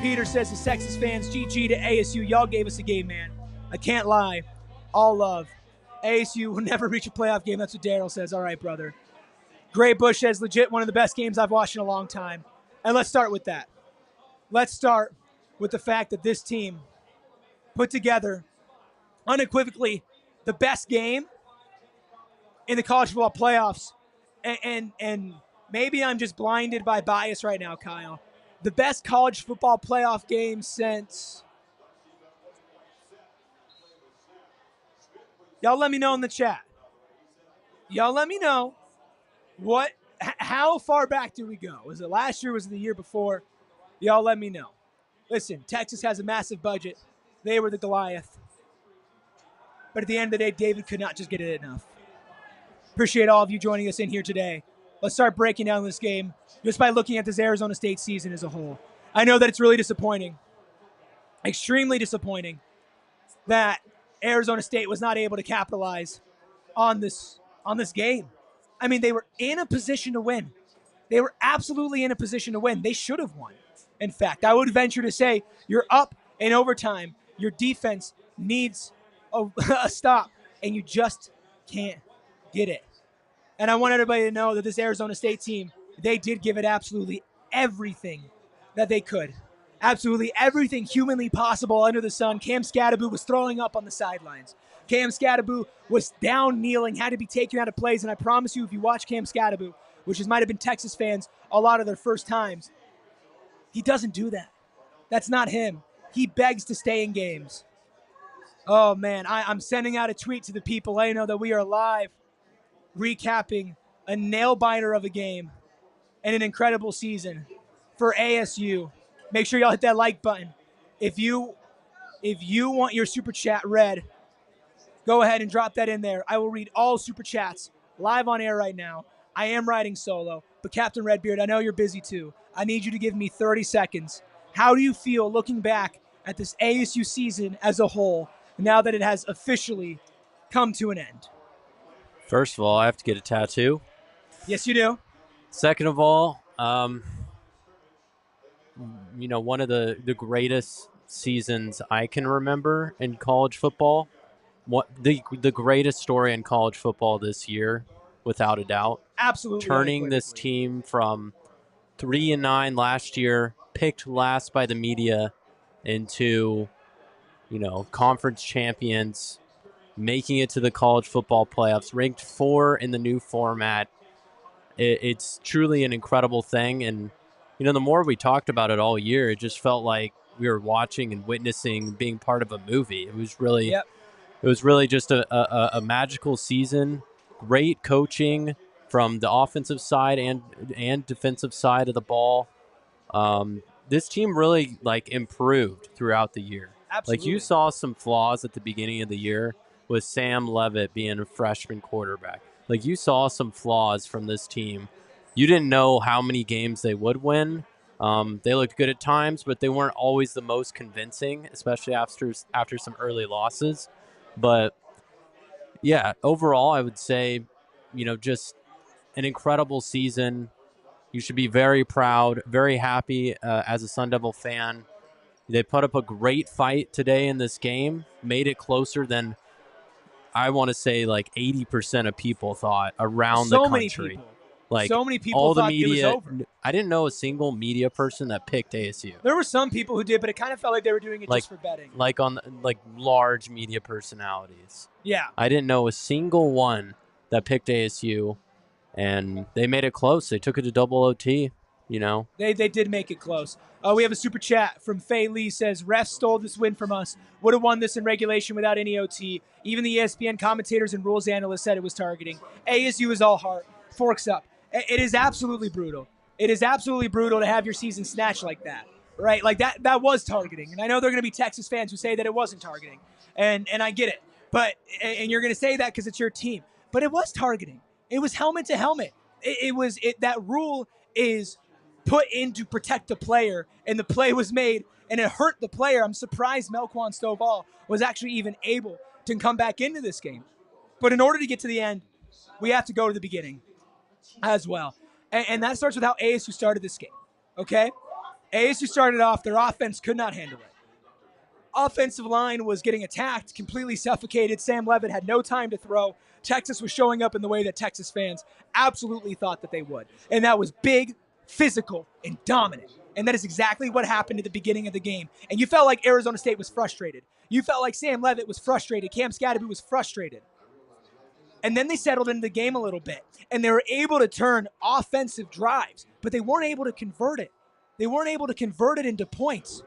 Peter says the Texas fans, GG to ASU. Y'all gave us a game, man. I can't lie. All love. ASU will never reach a playoff game. That's what Daryl says. All right, brother. Gray Bush says, legit one of the best games I've watched in a long time. And let's start with that. Let's start with the fact that this team put together unequivocally the best game in the college football playoffs. And maybe I'm just blinded by bias right now, Kyle. The best college football playoff game since... Y'all let me know in the chat. Y'all let me know how far back do we go? Was it last year? Was it the year before? Y'all let me know. Listen, Texas has a massive budget. They were the Goliath. But at the end of the day, David could not just get it enough. Appreciate all of you joining us in here today. Let's start breaking down this game just by looking at this Arizona State season as a whole. I know that it's really disappointing, extremely disappointing, that Arizona State was not able to capitalize on this game. I mean, they were in a position to win. They were absolutely in a position to win. They should have won. In fact, I would venture to say you're up in overtime. Your defense needs a stop, and you just can't get it. And I want everybody to know that this Arizona State team, they did give it absolutely everything that they could. Absolutely everything humanly possible under the sun. Cam Scattaboo was throwing up on the sidelines. Cam Scattaboo was down kneeling, had to be taken out of plays. And I promise you, if you watch Cam Scattaboo, which might have been Texas fans a lot of their first times, he doesn't do that. That's not him. He begs to stay in games. Oh, man, I'm sending out a tweet to the people. I know that we are live recapping a nail-biter of a game and an incredible season for ASU. Make sure y'all hit that like button. If you want your super chat read, go ahead and drop that in there. I will read all super chats live on air right now. I am riding solo, but Captain Redbeard, I know you're busy too. I need you to give me 30 seconds. How do you feel looking back at this ASU season as a whole now that it has officially come to an end? First of all, I have to get a tattoo. Yes, you do. Second of all, one of the greatest seasons I can remember in college football. The greatest story in college football this year, without a doubt. Absolutely. Turning this team from 3-9 last year, picked last by the media, into, conference champions, making it to the college football playoffs, ranked 4 in the new format. It's truly an incredible thing. And, the more we talked about it all year, it just felt like we were watching and witnessing, being part of a movie. It was really, just a magical season. Great coaching from the offensive side and defensive side of the ball. This team really improved throughout the year. Absolutely. You saw some flaws at the beginning of the year with Sam Leavitt being a freshman quarterback. You saw some flaws from this team. You didn't know how many games they would win. They looked good at times, but they weren't always the most convincing, especially after some early losses. But yeah, overall, I would say, just an incredible season. You should be very proud, very happy as a Sun Devil fan. They put up a great fight today in this game, made it closer than I want to say 80% of people thought around the country. So many people all thought the media, it was over. I didn't know a single media person that picked ASU. There were some people who did, but it kind of felt like they were doing it just for betting. On large media personalities. Yeah. I didn't know a single one that picked ASU, and they made it close. They took it to double OT. They did make it close. We have a super chat from Faye Lee says, refs stole this win from us. Would have won this in regulation without any OT. Even the ESPN commentators and rules analysts said it was targeting. ASU is all heart. Forks up. It is absolutely brutal. It is absolutely brutal to have your season snatched like that, right? That was targeting. And I know there are going to be Texas fans who say that it wasn't targeting. And I get it. And you're going to say that because it's your team. But it was targeting. It was helmet to helmet. That rule is put in to protect the player, and the play was made, and it hurt the player. I'm surprised Melquan Stovall was actually even able to come back into this game. But in order to get to the end, we have to go to the beginning as well. And that starts with how ASU started this game, okay? ASU started off, their offense could not handle it. Offensive line was getting attacked, completely suffocated. Sam Levitt had no time to throw. Texas was showing up in the way that Texas fans absolutely thought that they would. And that was big, physical, and dominant. And that is exactly what happened at the beginning of the game. And you felt like Arizona State was frustrated. You felt like Sam Levitt was frustrated. Cam Scadaboo was frustrated. And then they settled into the game a little bit. And they were able to turn offensive drives, but they weren't able to convert it. They weren't able to convert it into points.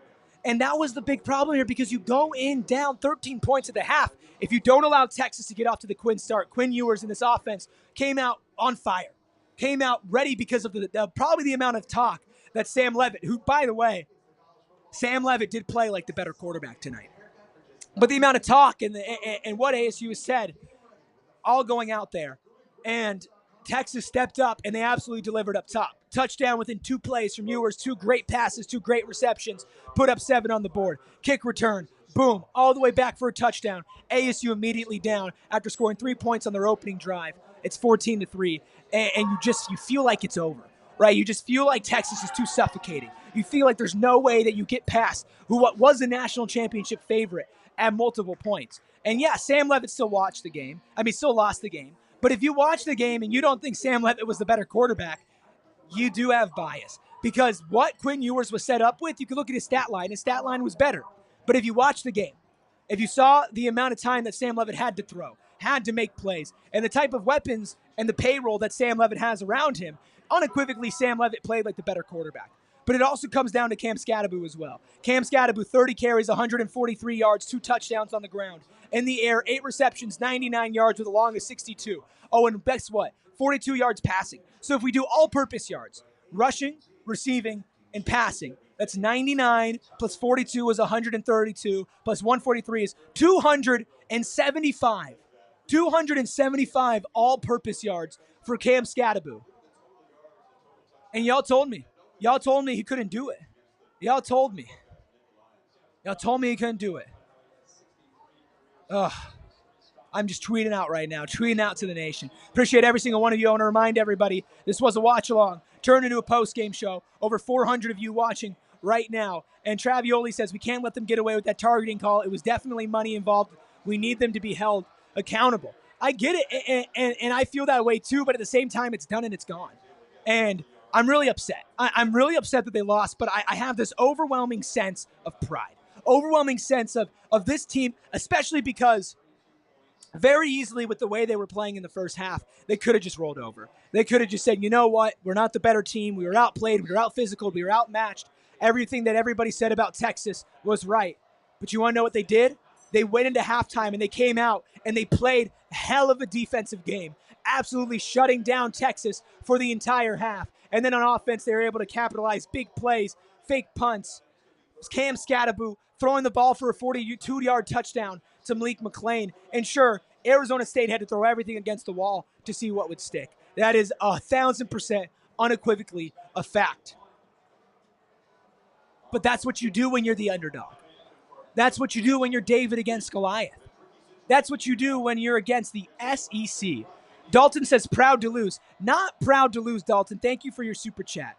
And that was the big problem here, because you go in down 13 points at the half. If you don't allow Texas to get off to the Quinn start, Quinn Ewers in this offense came out on fire, came out ready because of probably the amount of talk that Sam Levitt, who, by the way, Sam Levitt did play like the better quarterback tonight. But the amount of talk and what ASU has said, all going out there. And Texas stepped up, and they absolutely delivered up top. Touchdown within 2 plays from Ewers, 2 great passes, 2 great receptions, put up 7 on the board. Kick return, boom, all the way back for a touchdown. ASU immediately down after scoring 3 points on their opening drive. It's 14-3, and you feel like it's over, right? You just feel like Texas is too suffocating. You feel like there's no way that you get past what was a national championship favorite at multiple points. And yeah, Sam Levitt still lost the game. But if you watch the game and you don't think Sam Levitt was the better quarterback, you do have bias. Because what Quinn Ewers was set up with, you can look at his stat line. His stat line was better. But if you watch the game, if you saw the amount of time that Sam Levitt had to throw, had to make plays, and the type of weapons and the payroll that Sam Levitt has around him, unequivocally Sam Levitt played like the better quarterback. But it also comes down to Cam Scadaboo as well. Cam Scadaboo, 30 carries, 143 yards, 2 touchdowns on the ground. In the air, 8 receptions, 99 yards with a long of 62. Oh, and guess what? 42 yards passing. So if we do all-purpose yards, rushing, receiving, and passing, that's 99 plus 42 is 132 plus 143 is 275. 275 all-purpose yards for Cam Scadaboo. And y'all told me he couldn't do it. Y'all told me he couldn't do it. Ugh. I'm just tweeting out right now, tweeting out to the nation. Appreciate every single one of you. I want to remind everybody, this was a watch-along, turned into a post-game show. Over 400 of you watching right now. And Travioli says, we can't let them get away with that targeting call. It was definitely money involved. We need them to be held accountable. I get it, and I feel that way too, but at the same time, it's done and it's gone. And I'm really upset. I'm really upset that they lost, but I have this overwhelming sense of pride. Overwhelming sense of this team, especially because very easily with the way they were playing in the first half, they could have just rolled over. They could have just said, you know what, we're not the better team. We were outplayed. We were out-physical. We were outmatched. Everything that everybody said about Texas was right. But you want to know what they did? They went into halftime and they came out and they played a hell of a defensive game, absolutely shutting down Texas for the entire half. And then on offense, they were able to capitalize big plays, fake punts. Cam Scadaboo throwing the ball for a 42-yard touchdown to Malik McClain. And sure, Arizona State had to throw everything against the wall to see what would stick. That is 1,000% unequivocally a fact. But that's what you do when you're the underdog. That's what you do when you're David against Goliath. That's what you do when you're against the SEC. Dalton says, proud to lose. Not proud to lose, Dalton. Thank you for your super chat.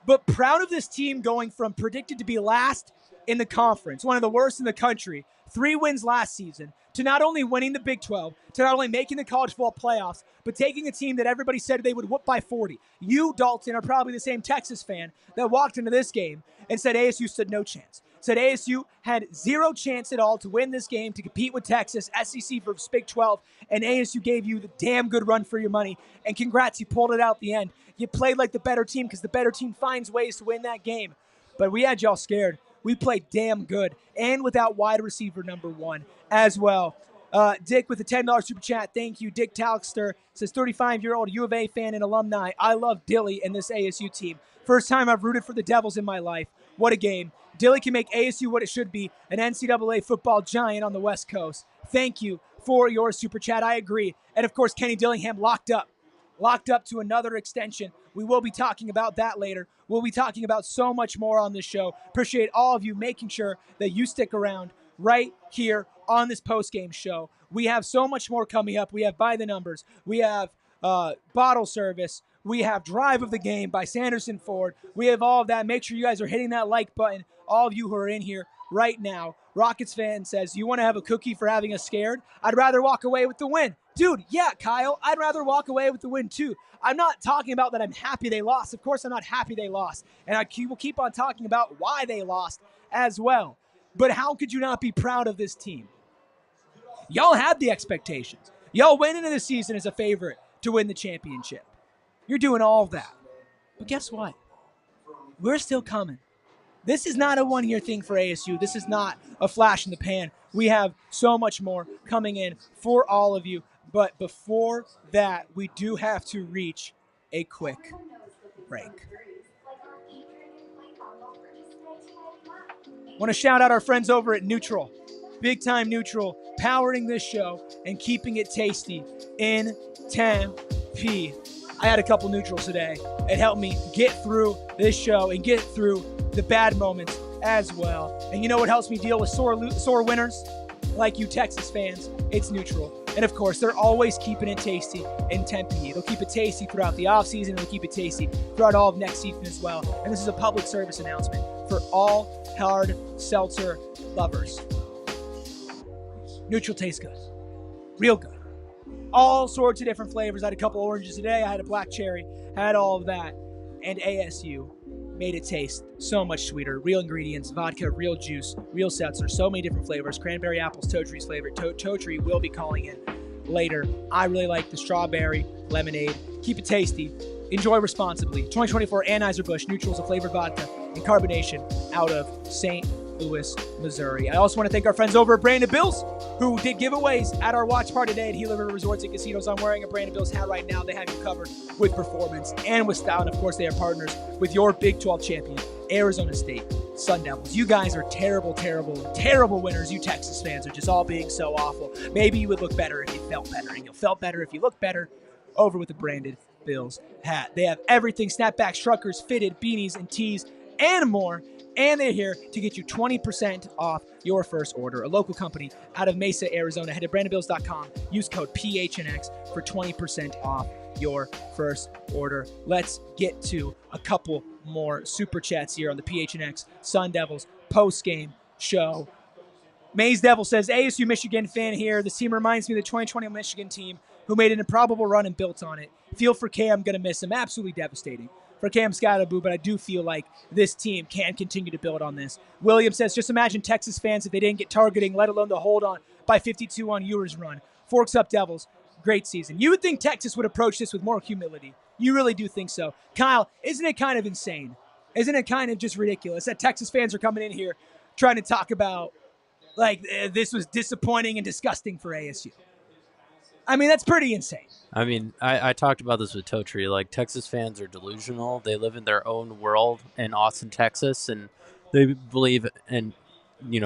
But proud of this team going from predicted to be last in the conference, one of the worst in the country, 3 wins last season, to not only winning the Big 12, to not only making the college football playoffs, but taking a team that everybody said they would whoop by 40. You, Dalton, are probably the same Texas fan that walked into this game and said ASU stood no chance. Said ASU had 0 chance at all to win this game, to compete with Texas, SEC versus Big 12, and ASU gave you the damn good run for your money. And congrats, you pulled it out at the end. You played like the better team because the better team finds ways to win that game. But we had y'all scared. We played damn good, and without wide receiver number 1 as well. Dick with a $10 super chat. Thank you. Dick Talkster says, 35-year-old U of A fan and alumni. I love Dilly and this ASU team. First time I've rooted for the Devils in my life. What a game. Dilly can make ASU what it should be, an NCAA football giant on the West Coast. Thank you for your super chat. I agree. And of course, Kenny Dillingham locked up to another extension. We will be talking about that later. We'll be talking about so much more on this show. Appreciate all of you making sure that you stick around right here on this post-game show. We have so much more coming up. We have By the Numbers. We have Bottle Service. We have Drive of the Game by Sanderson Ford. We have all of that. Make sure you guys are hitting that like button. All of you who are in here right now. Rockets fan says, you want to have a cookie for having us scared? I'd rather walk away with the win. Dude, yeah, Kyle, I'd rather walk away with the win too. I'm not talking about that I'm happy they lost. Of course I'm not happy they lost. And I will keep on talking about why they lost as well. But how could you not be proud of this team? Y'all had the expectations. Y'all went into the season as a favorite to win the championship. You're doing all of that. But guess what? We're still coming. This is not a one-year thing for ASU. This is not a flash in the pan. We have so much more coming in for all of you. But before that, we do have to reach a quick break. Want to shout out our friends over at Neutral. Big Time Neutral, powering this show and keeping it tasty in Tempe. I had a couple neutrals today. It helped me get through this show and get through the bad moments as well. And you know what helps me deal with sore winners? Like you Texas fans, it's Neutral. And of course, they're always keeping it tasty in Tempe. They'll keep it tasty throughout the offseason. They'll keep it tasty throughout all of next season as well. And this is a public service announcement for all hard seltzer lovers. Neutral tastes good. Real good. All sorts of different flavors. I had a couple oranges today. I had a black cherry. I had all of that. And ASU made it taste so much sweeter. Real ingredients, vodka, real juice, real seltzer, so many different flavors. Cranberry apples, Toadtree's flavor. Toadtree will be calling in later. I really like the strawberry lemonade. Keep it tasty. Enjoy responsibly. 2024 Anheuser-Busch Neutrals, a flavored vodka and carbonation out of St. Louis, Missouri. I also want to thank our friends over at Brandon Bills, who did giveaways at our watch party today at Gila River Resorts and Casinos. I'm wearing a Brandon Bills hat right now. They have you covered with performance and with style. And of course, they are partners with your Big 12 champion, Arizona State Sun Devils. You guys are terrible, terrible, terrible winners. You Texas fans are just all being so awful. Maybe you would look better if you felt better, and you'll felt better if you look better over with the Brandon Bills hat. They have everything: snapbacks, truckers, fitted, beanies, and tees, and more. And they're here to get you 20% off your first order. A local company out of Mesa, Arizona. Head to brandonbills.com. Use code PHNX for 20% off your first order. Let's get to a couple more super chats here on the PHNX Sun Devils post-game show. Maze Devil says, ASU Michigan fan here. This team reminds me of the 2020 Michigan team who made an improbable run and built on it. Feel for Cam, going to miss him. Absolutely devastating for Cam Scottaboo, but I do feel like this team can continue to build on this. William says, just imagine Texas fans if they didn't get targeting, let alone the hold on by 52 on Ewers' run. Forks up Devils. Great season. You would think Texas would approach this with more humility. You really do think so. Kyle, isn't it kind of insane? Isn't it kind of just ridiculous that Texas fans are coming in here trying to talk about like this was disappointing and disgusting for ASU? I mean, that's pretty insane. I mean, I talked about this with Toadtree. Like, Texas fans are delusional. They live in their own world in Austin, Texas, and they believe in,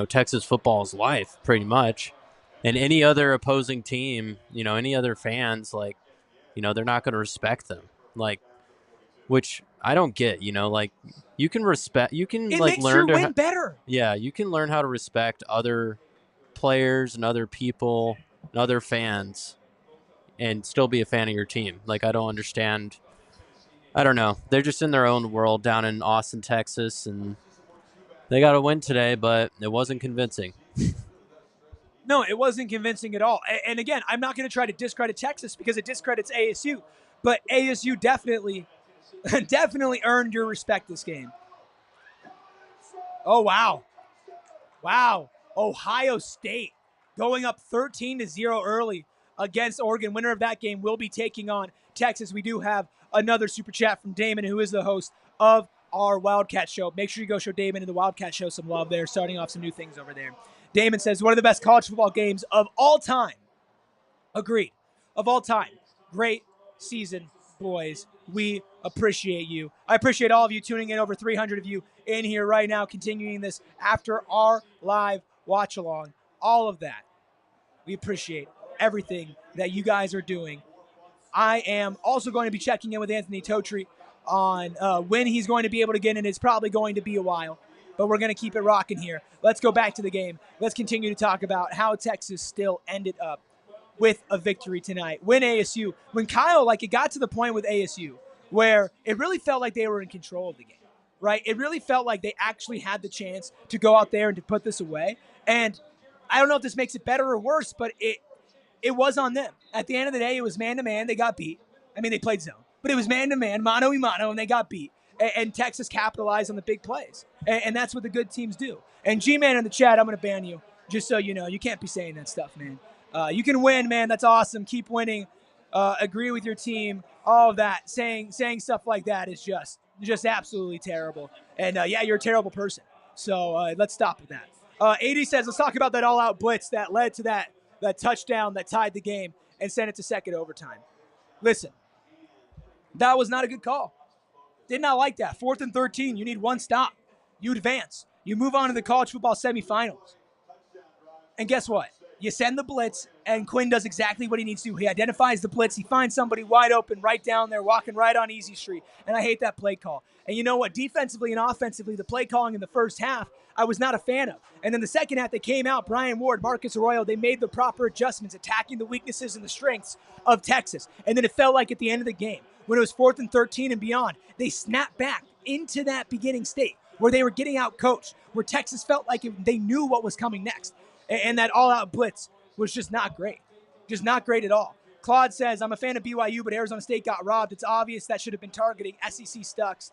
Texas football is life, pretty much. And any other opposing team, any other fans, like, they're not going to respect them. Like, which I don't get, like, you can respect, you can, it like, makes learn your to win better. Yeah, you can learn how to respect other players and other people and other fans and still be a fan of your team. Like, I don't understand. I don't know. They're just in their own world down in Austin, Texas, and they got a win today, but it wasn't convincing. No, it wasn't convincing at all. And again, I'm not going to try to discredit Texas because it discredits ASU, but ASU definitely earned your respect this game. Oh, wow. Wow. Ohio State going up 13-0 early against Oregon. Winner of that game will be taking on Texas. We do have another super chat from Damon, who is the host of our Wildcat Show. Make sure you go show Damon and the Wildcat Show some love there, starting off some new things over there. Damon says, one of the best college football games of all time. Agreed. Of all time. Great season, boys. We appreciate you. I appreciate all of you tuning in, over 300 of you in here right now, continuing this after our live watch along. All of that. We appreciate everything that you guys are doing. I am also going to be checking in with Anthony Totri on when he's going to be able to get in. It's probably going to be a while, but we're going to keep it rocking here. Let's go back to the game. Let's continue to talk about how Texas still ended up with a victory tonight. When ASU, when Kyle, like, it got to the point with ASU where it really felt like they were in control of the game, right? It really felt like they actually had the chance to go out there and to put this away. And I don't know if this makes it better or worse, but it was on them. At the end of the day, it was man-to-man. They got beat. I mean, they played zone. But it was man-to-man, mano-a-mano, and they got beat. And Texas capitalized on the big plays. And that's what the good teams do. And G-Man in the chat, I'm going to ban you, just so you know. You can't be saying that stuff, man. You can win, man. That's awesome. Keep winning. Agree with your team. All of that. Saying stuff like that is just absolutely terrible. And, yeah, you're a terrible person. So let's stop with that. 80 says, let's talk about that all-out blitz that led to that touchdown that tied the game and sent it to second overtime. Listen, that was not a good call. Did not like that. 4th and 13, you need one stop. You advance. You move on to the college football semifinals. And guess what? You send the blitz, and Quinn does exactly what he needs to do. He identifies the blitz. He finds somebody wide open right down there, walking right on Easy Street. And I hate that play call. And you know what? Defensively and offensively, the play calling in the first half, I was not a fan of. And then the second half, they came out, Brian Ward, Marcus Arroyo, they made the proper adjustments, attacking the weaknesses and the strengths of Texas. And then it felt like at the end of the game, when it was 4th and 13 and beyond, they snapped back into that beginning state where they were getting out coached, where Texas felt like they knew what was coming next. And that all-out blitz was just not great. Just not great at all. Claude says, I'm a fan of BYU, but Arizona State got robbed. It's obvious that should have been targeting. SEC sucks.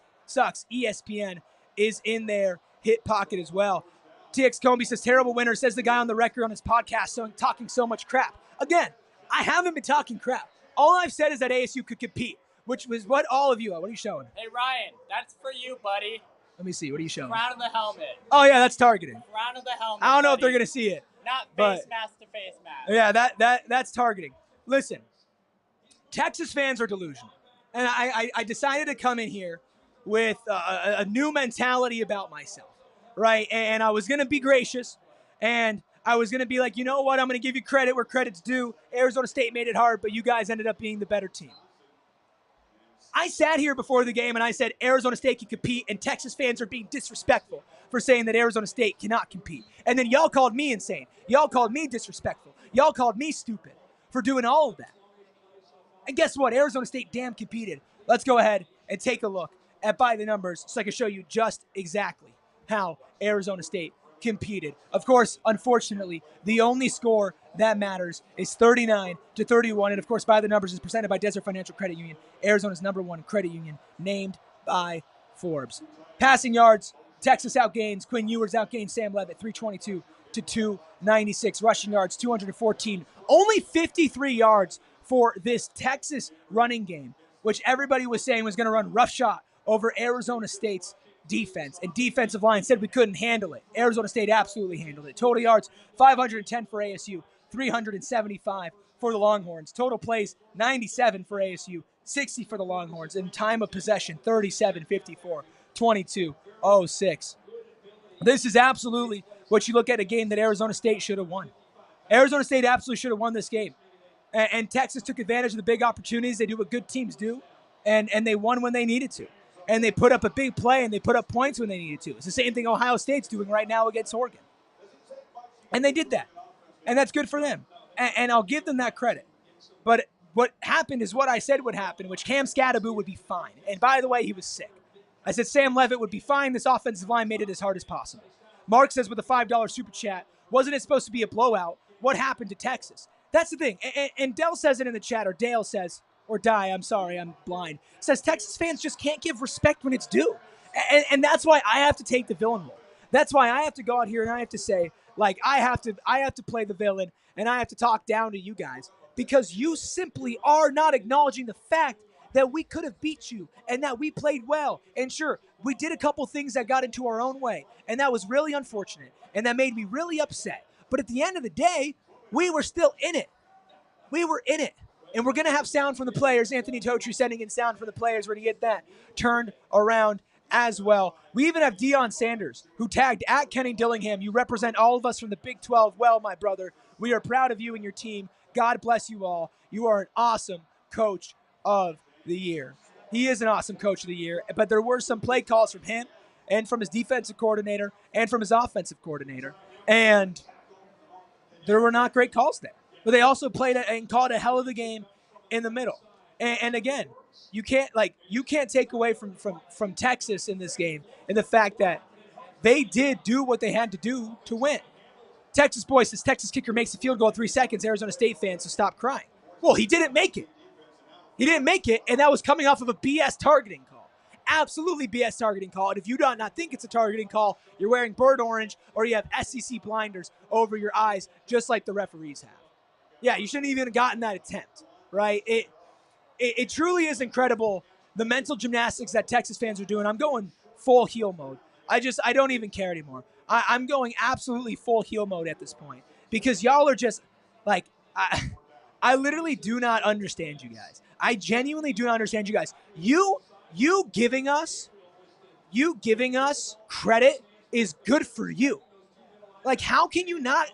ESPN is in their hit pocket as well. TX Comey says, terrible winner, says the guy on the record on his podcast talking so much crap. Again, I haven't been talking crap. All I've said is that ASU could compete, which was what all of you are. What are you showing? Hey, Ryan, that's for you, buddy. Let me see. What are you showing? Crown of the helmet. Oh, yeah, that's targeting. Crown of the helmet. I don't know buddy. if they're going to see it. Not face mask to face mask. Yeah, that's targeting. Listen, Texas fans are delusional. And I decided to come in here with a new mentality about myself, right? And I was going to be gracious, and I was going to be like, you know what? I'm going to give you credit where credit's due. Arizona State made it hard, but you guys ended up being the better team. I sat here before the game and I said Arizona State can compete, and Texas fans are being disrespectful for saying that Arizona State cannot compete. And then y'all called me insane. Y'all called me disrespectful. Y'all called me stupid for doing all of that. And guess what? Arizona State damn competed. Let's go ahead and take a look at by the numbers so I can show you just exactly how Arizona State competed. Of course, unfortunately, the only score that matters is 39-31. And of course, by the numbers is presented by Desert Financial Credit Union, Arizona's #1 credit union, named by Forbes. Passing yards, Texas outgains. Quinn Ewers outgains Sam Leavitt, 322 to 296. Rushing yards, 214. Only 53 yards for this Texas running game, which everybody was saying was going to run roughshod over Arizona State's defense. And defensive line said we couldn't handle it. Arizona State absolutely handled it. Total yards, 510 for ASU, 375 for the Longhorns. Total plays, 97 for ASU, 60 for the Longhorns. And time of possession, 37-54, 22-06. This is absolutely what you look at, a game that Arizona State should have won. Arizona State absolutely should have won this game. And Texas took advantage of the big opportunities. They do what good teams do, and they won when they needed to. And they put up a big play, and they put up points when they needed to. It's the same thing Ohio State's doing right now against Oregon. And they did that. And that's good for them. And I'll give them that credit. But what happened is what I said would happen, which Cam Scatteraboo would be fine. And by the way, he was sick. I said Sam Leavitt would be fine. This offensive line made it as hard as possible. Mark says with a $5 super chat, wasn't it supposed to be a blowout? What happened to Texas? That's the thing. And Dell says it in the chat, or Dale says, or Die, I'm sorry, I'm blind, says Texas fans just can't give respect when it's due. And that's why I have to take the villain role. That's why I have to go out here and I have to say, like, I have to play the villain, and I have to talk down to you guys, because you simply are not acknowledging the fact that we could have beat you and that we played well. And sure, we did a couple things that got into our own way, and that was really unfortunate, and that made me really upset. But at the end of the day, we were still in it. We were in it. And we're going to have sound from the players. Anthony Totri sending in sound from the players. We're going to get that turned around as well. We even have Deion Sanders, who tagged at Kenny Dillingham. You represent all of us from the Big 12 well, my brother. We are proud of you and your team. God bless you all. You are an awesome coach of the year. He is an awesome coach of the year, but there were some play calls from him and from his defensive coordinator and from his offensive coordinator, and there were not great calls there. But they also played and called a hell of a game in the middle. And again, you can't take away from Texas in this game and the fact that they did do what they had to do to win. Texas boy says Texas kicker makes the field goal in 3 seconds. Arizona State fans, so stop crying. Well, he didn't make it. He didn't make it, and that was coming off of a BS targeting call. Absolutely BS targeting call. And if you do not think it's a targeting call, you're wearing bird orange or you have SEC blinders over your eyes, just like the referees have. Yeah, you shouldn't even have gotten that attempt, right? It truly is incredible, the mental gymnastics that Texas fans are doing. I'm going full heel mode. I don't even care anymore. I'm going absolutely full heel mode at this point because y'all are just like, I literally do not understand you guys. I genuinely do not understand you guys. You giving us credit is good for you. Like, how can you not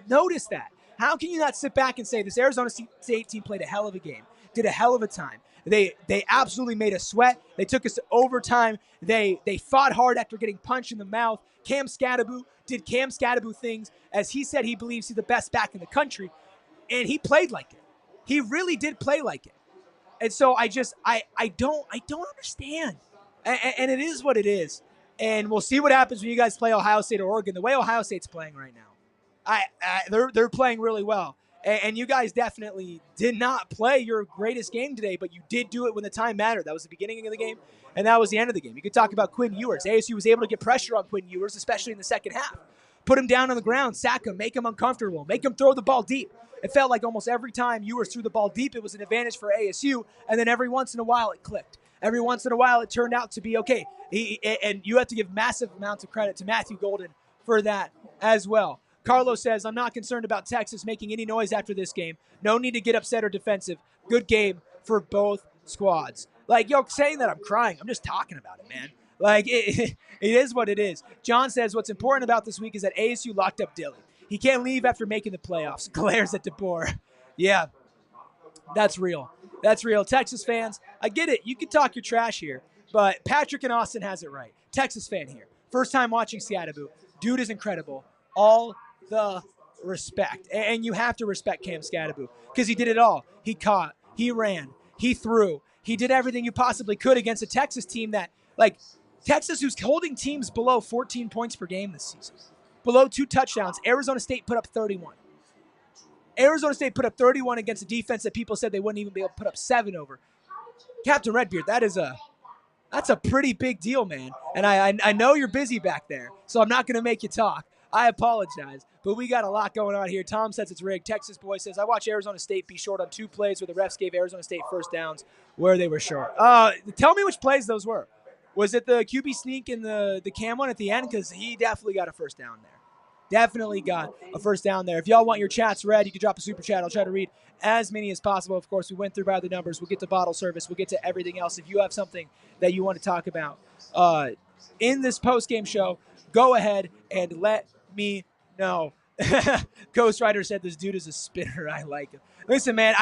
notice that? How can you not sit back and say this Arizona State team played a hell of a game, did a hell of a time? They absolutely made us sweat. They took us to overtime. They fought hard after getting punched in the mouth. Cam Scadaboo did Cam Scadaboo things, as he said he believes he's the best back in the country, and he played like it. He really did play like it. And so I don't understand. And it is what it is. And we'll see what happens when you guys play Ohio State or Oregon. The way Ohio State's playing right now, they're playing really well. And you guys definitely did not play your greatest game today, but you did do it when the time mattered. That was the beginning of the game, and that was the end of the game. You could talk about Quinn Ewers. ASU was able to get pressure on Quinn Ewers, especially in the second half. Put him down on the ground, sack him, make him uncomfortable, make him throw the ball deep. It felt like almost every time Ewers threw the ball deep, it was an advantage for ASU, and then every once in a while it clicked. Every once in a while it turned out to be okay. And you have to give massive amounts of credit to Matthew Golden for that as well. Carlos says, I'm not concerned about Texas making any noise after this game. No need to get upset or defensive. Good game for both squads. Like, saying that I'm crying, I'm just talking about it, man. Like, it is what it is. John says, what's important about this week is that ASU locked up Dilly. He can't leave after making the playoffs. Glares at DeBoer. Yeah, that's real. That's real. Texas fans, I get it. You can talk your trash here, but Patrick in Austin has it right. Texas fan here. First time watching Scadaboo. Dude is incredible. All the respect. And you have to respect Cam Scadaboo because he did it all. He caught, he ran, he threw, he did everything you possibly could against a Texas team that, like, Texas who's holding teams below 14 points per game this season. Below 2 touchdowns. Arizona State put up 31. Arizona State put up 31 against a defense that people said they wouldn't even be able to put up 7 over. Captain Redbeard, that's a pretty big deal, man. And I know you're busy back there, so I'm not going to make you talk. I apologize, but we got a lot going on here. Tom says it's rigged. Texas boy says, I watched Arizona State be short on 2 plays where the refs gave Arizona State first downs where they were short. Tell me which plays those were. Was it the QB sneak and the cam one at the end? Because he definitely got a first down there. Definitely got a first down there. If y'all want your chats read, you can drop a super chat. I'll try to read as many as possible. Of course, we went through by the numbers. We'll get to bottle service. We'll get to everything else. If you have something that you want to talk about in this post-game show, go ahead and let me know. Ghost Rider said this dude is a spinner. I like him. Listen, man,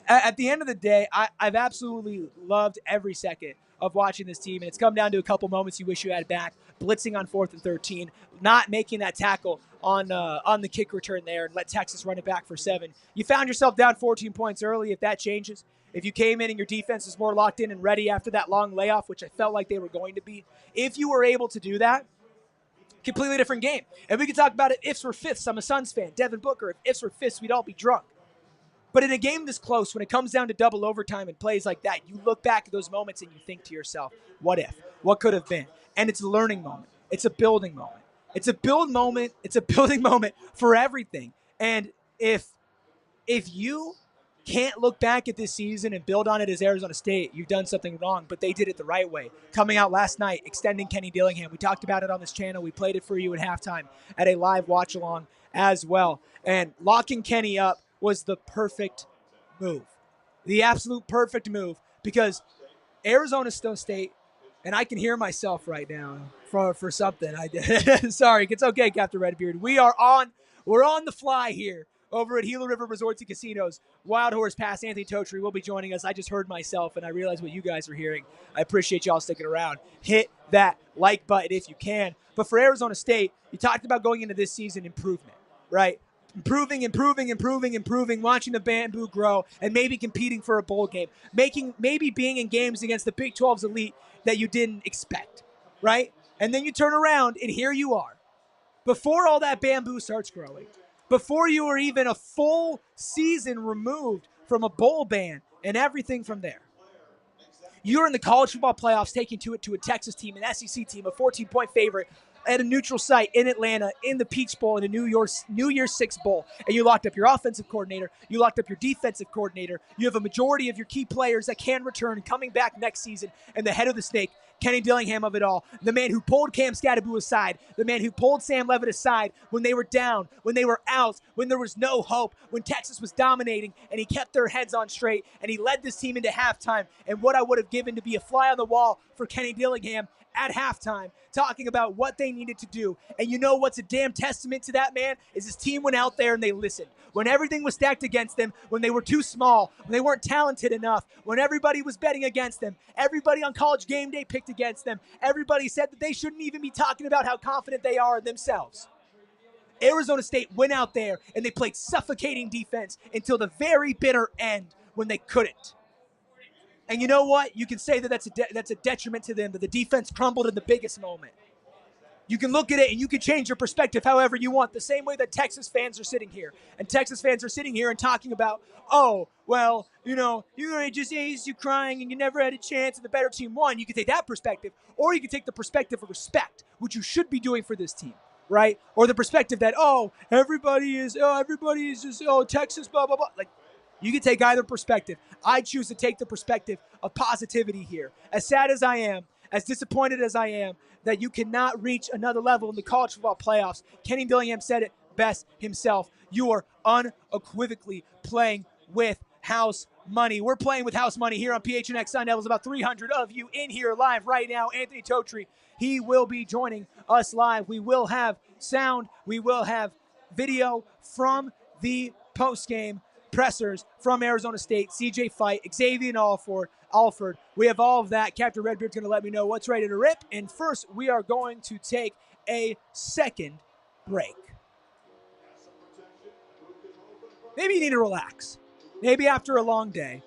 at the end of the day, I've absolutely loved every second of watching this team, and it's come down to a couple moments you wish you had back. Blitzing on 4th and 13, not making that tackle on the kick return there and let Texas run it back for 7. You found yourself down 14 points early. If that changes, if you came in and your defense is more locked in and ready after that long layoff, which I felt like they were going to be, if you were able to do that, completely different game. And we could talk about it. Ifs were fifths. I'm a Suns fan. Devin Booker. If ifs were fifths, we'd all be drunk. But in a game this close, when it comes down to double overtime and plays like that, you look back at those moments and you think to yourself, what if? What could have been? And it's a learning moment. It's a building moment. It's a build moment. It's a building moment for everything. And if you can't look back at this season and build on it as Arizona State, you've done something wrong, but they did it the right way. Coming out last night, extending Kenny Dillingham. We talked about it on this channel. We played it for you at halftime at a live watch-along as well. And locking Kenny up was the perfect move. The absolute perfect move, because Arizona State, and I can hear myself right now for something I did. Sorry, it's okay, Captain Redbeard. We're on the fly here. over at Gila River Resorts and Casinos. Wild Horse Pass, Anthony Totri will be joining us. I just heard myself, and I realize what you guys are hearing. I appreciate y'all sticking around. Hit that like button if you can. But for Arizona State, you talked about going into this season improvement, right? Improving, watching the bamboo grow, and maybe competing for a bowl game. Maybe being in games against the Big 12's elite that you didn't expect, right? And then you turn around, and here you are. Before all that bamboo starts growing, before you were even a full season removed from a bowl ban and everything from there, you're in the college football playoffs, taking to a Texas team, an SEC team, a 14-point favorite at a neutral site in Atlanta, in the Peach Bowl, in a New Year's Six Bowl, and you locked up your offensive coordinator, you locked up your defensive coordinator, you have a majority of your key players that can return coming back next season, and the head of the snake, Kenny Dillingham of it all, the man who pulled Cam Scatteraboo aside, the man who pulled Sam Levitt aside when they were down, when they were out, when there was no hope, when Texas was dominating, and he kept their heads on straight, and he led this team into halftime, and what I would have given to be a fly on the wall for Kenny Dillingham at halftime, talking about what they needed to do. And you know what's a damn testament to that, man, is his team went out there and they listened. When everything was stacked against them, when they were too small, when they weren't talented enough, when everybody was betting against them, everybody on College Game Day picked against them, everybody said that they shouldn't even be talking about how confident they are in themselves. Arizona State went out there and they played suffocating defense until the very bitter end when they couldn't. And you know what? You can say that that's a detriment to them, that the defense crumbled in the biggest moment. You can look at it and you can change your perspective however you want, the same way that Texas fans are sitting here. And Texas fans are sitting here and talking about, oh, well, you just you crying and you never had a chance and the better team won. You can take that perspective, or you can take the perspective of respect, which you should be doing for this team, right? Or the perspective that, everybody is just, Texas, blah, blah, blah. Like, you can take either perspective. I choose to take the perspective of positivity here. As sad as I am, as disappointed as I am, that you cannot reach another level in the college football playoffs. Kenny Dillingham said it best himself. You are unequivocally playing with house money. We're playing with house money here on PHNX Sun Devils. About 300 of you in here live right now. Anthony Totri, he will be joining us live. We will have sound. We will have video from the postgame pressers from Arizona State, CJ Fight, Xavier Alford. We have all of that. Captain Redbeard's going to let me know what's ready to rip. And first, we are going to take a second break. Maybe you need to relax. Maybe after a long day,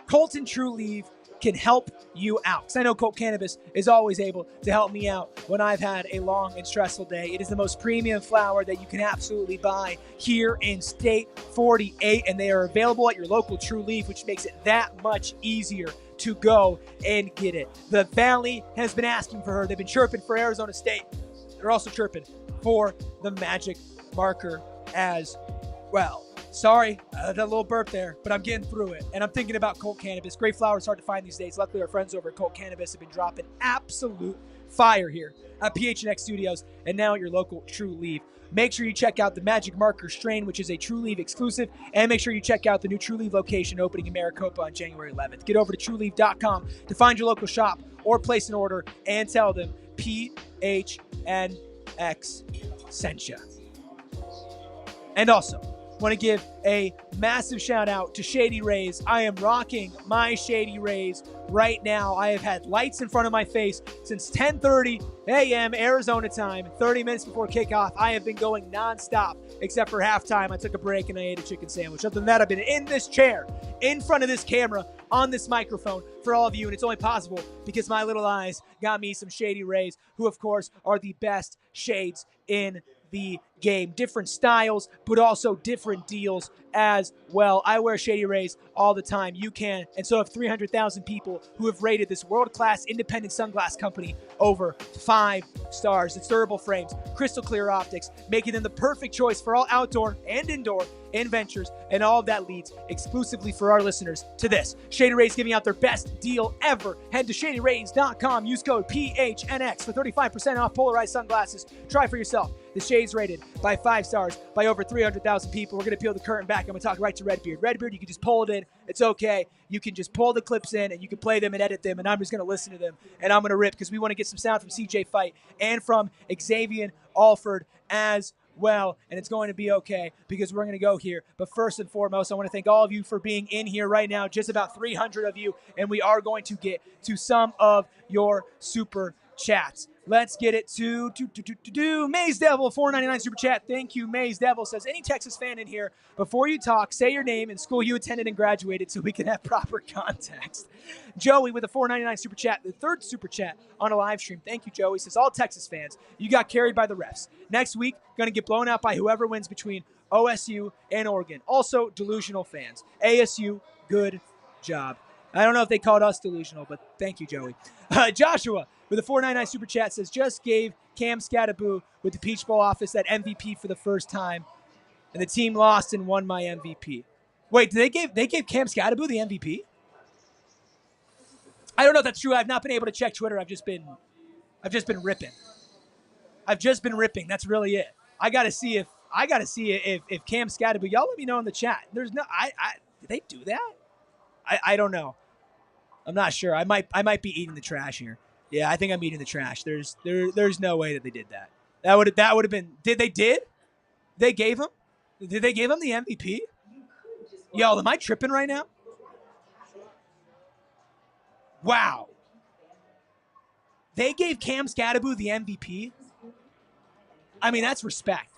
Colt and True Leave can help you out. Because I know Colt Cannabis is always able to help me out when I've had a long and stressful day. It is the most premium flower that you can absolutely buy here in State 48, and they are available at your local True Leaf, which makes it that much easier to go and get it. The Valley has been asking for her. They've been chirping for Arizona State. They're also chirping for the Magic Marker as well. Sorry, that little burp there, but I'm getting through it. And I'm thinking about Colt Cannabis. Great flower is hard to find these days. Luckily, our friends over at Colt Cannabis have been dropping absolute fire here at PHNX Studios and now at your local True Leaf. Make sure you check out the Magic Marker strain, which is a True Leaf exclusive, and make sure you check out the new True Leaf location opening in Maricopa on January 11th. Get over to TrueLeaf.com to find your local shop or place an order and tell them PHNX sent you. And also, want to give a massive shout out to Shady Rays. I am rocking my Shady Rays right now. I have had lights in front of my face since 10:30 a.m. Arizona time, 30 minutes before kickoff. I have been going nonstop except for halftime. I took a break and I ate a chicken sandwich. Other than that, I've been in this chair, in front of this camera, on this microphone for all of you, and it's only possible because my little eyes got me some Shady Rays, who of course are the best shades in the game. Different styles, but also different deals as well. I wear Shady Rays all the time. You can, and so have 300,000 people who have rated this world-class independent sunglass company over 5 stars. It's durable frames, crystal clear optics, making them the perfect choice for all outdoor and indoor adventures, and all of that leads exclusively for our listeners to this. Shady Rays giving out their best deal ever. Head to ShadyRays.com. Use code PHNX for 35% off polarized sunglasses. Try for yourself. The shades rated by 5 stars by over 300,000 people. We're going to peel the curtain back. I'm going to talk right to Redbeard. Redbeard, you can just pull it in. It's okay. You can just pull the clips in and you can play them and edit them, and I'm just going to listen to them, and I'm going to rip because we want to get some sound from CJ Fight and from Xavier Alford as well, and it's going to be okay because we're going to go here. But first and foremost, I want to thank all of you for being in here right now, just about 300 of you, and we are going to get to some of your super chats. Let's get it to Maze Devil, $4.99 super chat. Thank you, Maze Devil. Says, any Texas fan in here, before you talk, say your name and school you attended and graduated so we can have proper context. Joey with a $4.99 super chat, the third super chat on a live stream. Thank you, Joey. Says, all Texas fans, you got carried by the refs. Next week, going to get blown out by whoever wins between OSU and Oregon. Also, delusional fans. ASU, good job. I don't know if they called us delusional, but thank you, Joey. Joshua with a $4.99 super chat says, just gave Cam Scattaboo with the Peach Bowl office that MVP for the first time, and the team lost and won my MVP. Wait, they gave Cam Scattaboo the MVP? I don't know if that's true. I've not been able to check Twitter. I've just been ripping. That's really it. I gotta see if Cam Scattaboo. Y'all let me know in the chat. There's no. Did they do that? I don't know. I'm not sure. I might be eating the trash here. Yeah, I think I'm eating the trash. There's no way that they did that. That would have been. Did they gave him? Did they give him the MVP? Yo, am I tripping right now? Wow. They gave Cam Scattaboo the MVP? I mean, that's respect.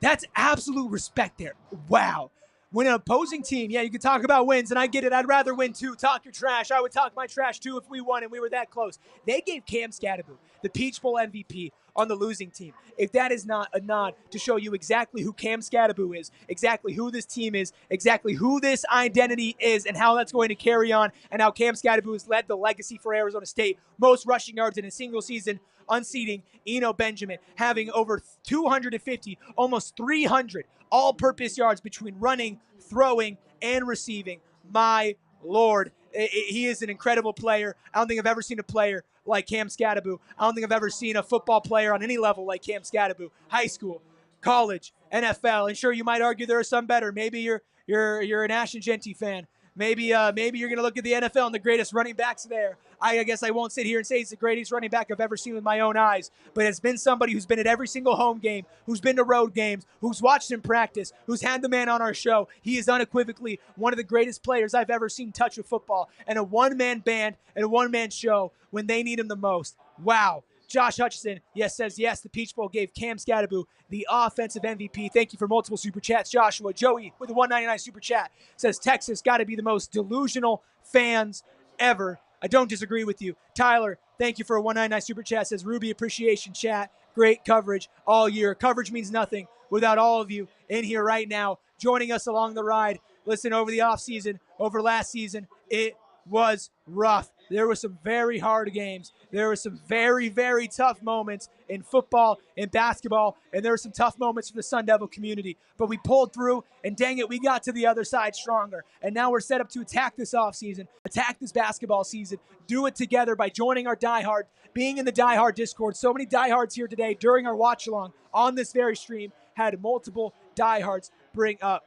That's absolute respect there. Wow. When an opposing team, yeah, you can talk about wins, and I get it. I'd rather win too. Talk your trash. I would talk my trash too if we won and we were that close. They gave Cam Scattaboo the Peach Bowl MVP on the losing team. If that is not a nod to show you exactly who Cam Scattaboo is, exactly who this team is, exactly who this identity is, and how that's going to carry on, and how Cam Scattaboo has led the legacy for Arizona State, most rushing yards in a single season, unseating Eno Benjamin, having over 250, almost 300 all-purpose yards between running, throwing, and receiving. My Lord, he is an incredible player. I don't think I've ever seen a player like Cam Scattaboo. I don't think I've ever seen a football player on any level like Cam Scattaboo. High school, college, NFL, and sure, you might argue there are some better. Maybe you're an Ashton Genty fan. Maybe you're going to look at the NFL and the greatest running backs there. I guess I won't sit here and say he's the greatest running back I've ever seen with my own eyes, but it's been somebody who's been at every single home game, who's been to road games, who's watched him practice, who's had the man on our show. He is unequivocally one of the greatest players I've ever seen touch a football, and a one-man band and a one-man show when they need him the most. Wow. Josh Hutchison, says yes, the Peach Bowl gave Cam Scattaboo the offensive MVP. Thank you for multiple super chats, Joshua. Joey with a $1.99 super chat says Texas got to be the most delusional fans ever. I don't disagree with you. Tyler, thank you for a $1.99 super chat. Says Ruby appreciation chat. Great coverage all year. Coverage means nothing without all of you in here right now, joining us along the ride. Listen, over the offseason, over last season, it was rough. There were some very hard games. There were some very, very tough moments in football and basketball, and there were some tough moments for the Sun Devil community. But we pulled through, and dang it, we got to the other side stronger. And now we're set up to attack this offseason, attack this basketball season, do it together by joining our diehard, being in the diehard Discord. So many diehards here today during our watch-along on this very stream had multiple diehards bring up.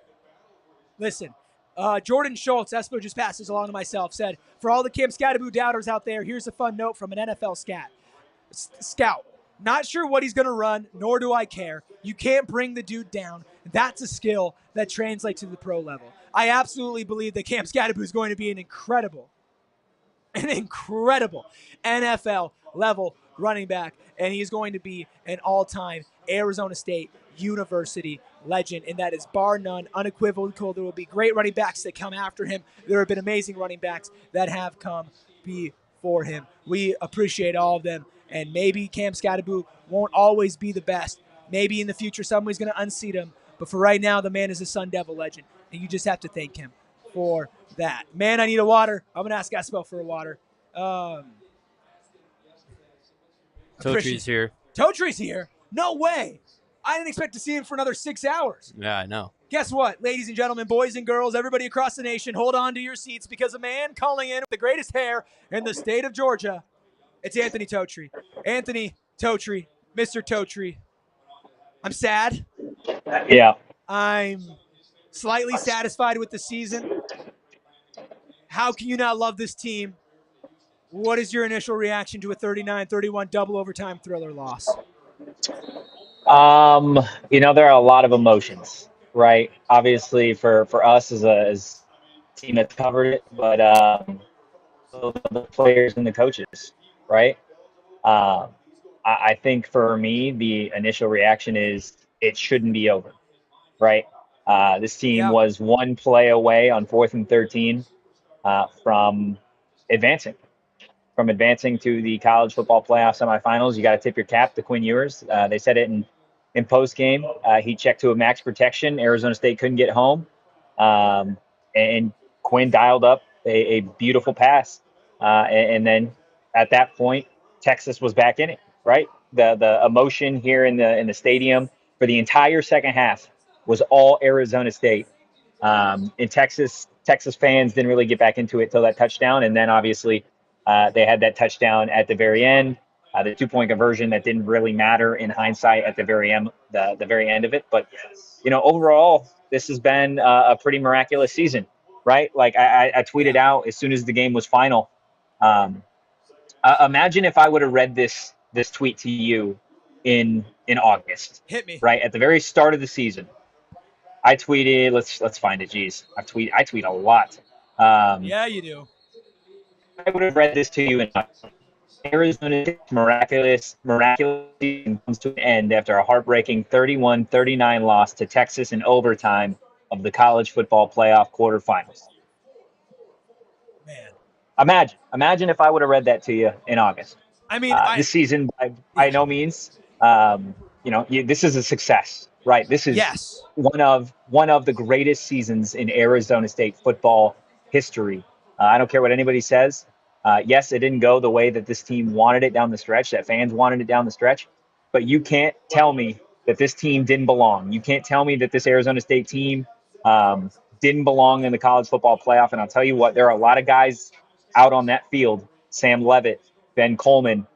Listen, Jordan Schultz, Espo just passes along to myself, said, for all the Cam Scattaboo doubters out there, here's a fun note from an NFL scout. Not sure what he's going to run, nor do I care. You can't bring the dude down. That's a skill that translates to the pro level. I absolutely believe that Cam Scattaboo is going to be an incredible NFL level running back, and he's going to be an all-time Arizona State University legend, and that is bar none, unequivocal. There will be great running backs that come after him. There have been amazing running backs that have come before him. We appreciate all of them, and maybe Cam Scattaboo won't always be the best. Maybe in the future somebody's going to unseat him, but for right now, the man is a Sun Devil legend, and you just have to thank him for that. Man, I need a water. I'm going to ask Espo for a water. Totree's here. Totree's here? No way. I didn't expect to see him for another 6 hours. Yeah, I know. Guess what, ladies and gentlemen, boys and girls, everybody across the nation, hold on to your seats because a man calling in with the greatest hair in the state of Georgia, it's Anthony Totree. Anthony Totree, Mr. Totree. I'm sad. Yeah. I'm slightly satisfied with the season. How can you not love this team? What is your initial reaction to a 39-31 double overtime thriller loss? There are a lot of emotions, right? Obviously, for us as a team that's covered it, but the players and the coaches, right? Um, I think for me, the initial reaction is it shouldn't be over, right? This team Yeah. was one play away on 4th and 13 from advancing. From advancing to the college football playoff semifinals. You got to tip your cap to Quinn Ewers. They said it in post game. He checked to a max protection. Arizona State couldn't get home, and Quinn dialed up a beautiful pass. And then at that point, Texas was back in it. Right, the emotion here in the stadium for the entire second half was all Arizona State. In Texas fans didn't really get back into it till that touchdown, and then obviously they had that touchdown at the very end, the 2-point conversion that didn't really matter in hindsight at the very end, the very end of it. But overall, this has been a pretty miraculous season, right? Like I tweeted out as soon as the game was final. Imagine if I would have read this tweet to you in August, Hit me. right at the very start of the season. I tweeted. Let's find it. Jeez, I tweet a lot. Yeah, you do. I would have read this to you in Arizona's miraculous season comes to an end after a heartbreaking 31-39 loss to Texas in overtime of the college football playoff quarterfinals. Man. Imagine if I would have read that to you in August. I mean, this season, by no means, this is a success, right? This is Yes. one of the greatest seasons in Arizona State football history. I don't care what anybody says. Yes, it didn't go the way that this team wanted it down the stretch, that fans wanted it down the stretch, but you can't tell me that this team didn't belong. You can't tell me that this Arizona State team didn't belong in the college football playoff. And I'll tell you what, there are a lot of guys out on that field, Sam Levitt, Ben Coleman,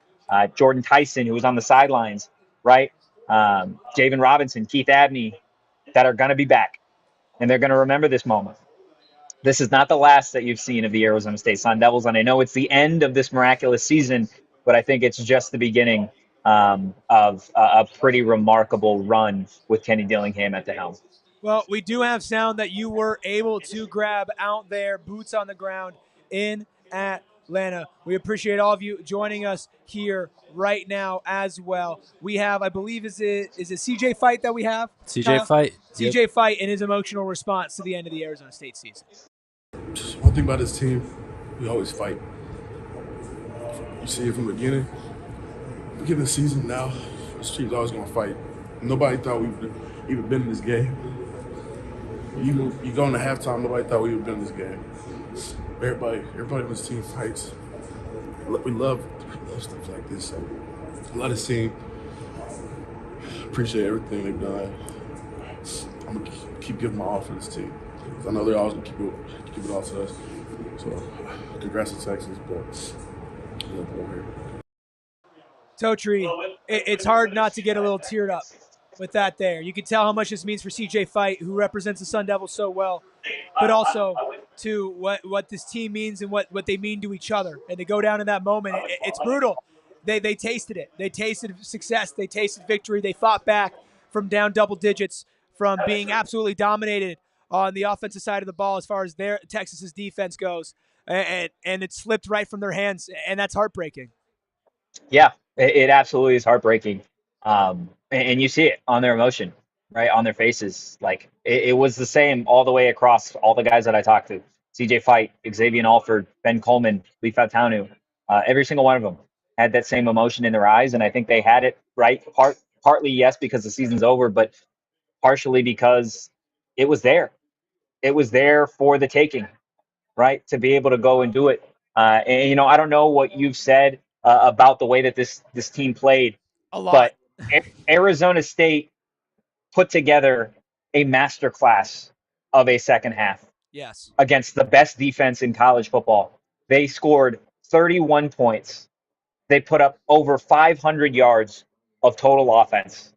Jordan Tyson, who was on the sidelines, right? Javen Robinson, Keith Abney, that are going to be back, and they're going to remember this moment. This is not the last that you've seen of the Arizona State Sun Devils, and I know it's the end of this miraculous season, but I think it's just the beginning of a pretty remarkable run with Kenny Dillingham at the helm. Well, we do have sound that you were able to grab out there, boots on the ground in Atlanta. We appreciate all of you joining us here right now as well. We have, I believe, is it CJ Fight that we have? CJ Fight. CJ Fight and his emotional response to the end of the Arizona State season. Just one thing about this team, we always fight. You see it from the beginning. Beginning of the season now, this team's always going to fight. Nobody thought we would even been in this game. You go into halftime, nobody thought we would have been in this game. Everybody on this team fights. We love stuff like this. So I love this team. Appreciate everything they've done. I'm gonna keep giving my all for this team. I know they're always gonna keep it all to us. So congrats to Texas, but here. Totri, it's hard not to get a little teared up with that there. You can tell how much this means for CJ Fight, who represents the Sun Devils so well, but also to what this team means and what they mean to each other. And to go down in that moment, it's brutal. They tasted it. They tasted success. They tasted victory. They fought back from down double digits, from being absolutely dominated on the offensive side of the ball as far as their Texas's defense goes. And it slipped right from their hands, and that's heartbreaking. Yeah, it absolutely is heartbreaking. And you see it on their emotion, right, on their faces. Like, it was the same all the way across all the guys that I talked to. CJ Fight, Xavier Alford, Ben Coleman, Lee Fautanu, every single one of them had that same emotion in their eyes, and I think they had it right, partly, yes, because the season's over, but partially because it was there. It was there for the taking, right, to be able to go and do it. And I don't know what you've said about the way that this team played. A lot. But Arizona State put together a masterclass of a second half. Yes. Against the best defense in college football. They scored 31 points. They put up over 500 yards of total offense.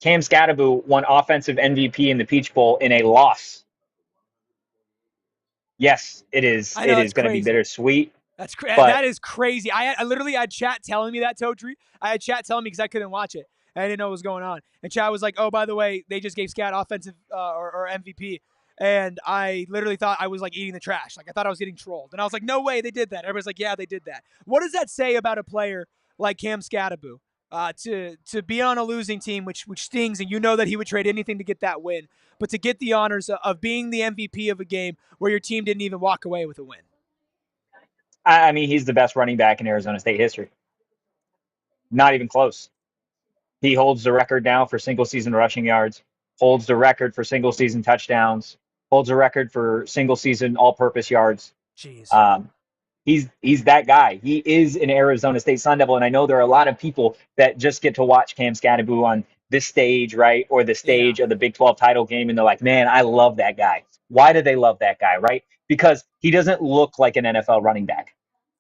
Cam Scatterbu won offensive MVP in the Peach Bowl in a loss. Yes, it is. It is going to be bittersweet. That is crazy. I literally had chat telling me that, Totri. I had chat telling me because I couldn't watch it. and I didn't know what was going on. And Chad was like, "Oh, by the way, they just gave Scat offensive or MVP." And I literally thought I was like eating the trash. Like I thought I was getting trolled. And I was like, no way they did that. Everybody's like, yeah, they did that. What does that say about a player like Cam Scattaboo? To be on a losing team, which stings, and you know that he would trade anything to get that win, but to get the honors of being the MVP of a game where your team didn't even walk away with a win. I mean, he's the best running back in Arizona State history. Not even close. He holds the record now for single season rushing yards, holds the record for single season touchdowns, holds the record for single season all purpose yards. Jeez. He's that guy. He is an Arizona State Sun Devil, and I know there are a lot of people that just get to watch Cam Scattaboo on this stage, right, or the stage of the Big 12 title game, and they're like, man, I love that guy. Why do they love that guy, right? Because he doesn't look like an NFL running back,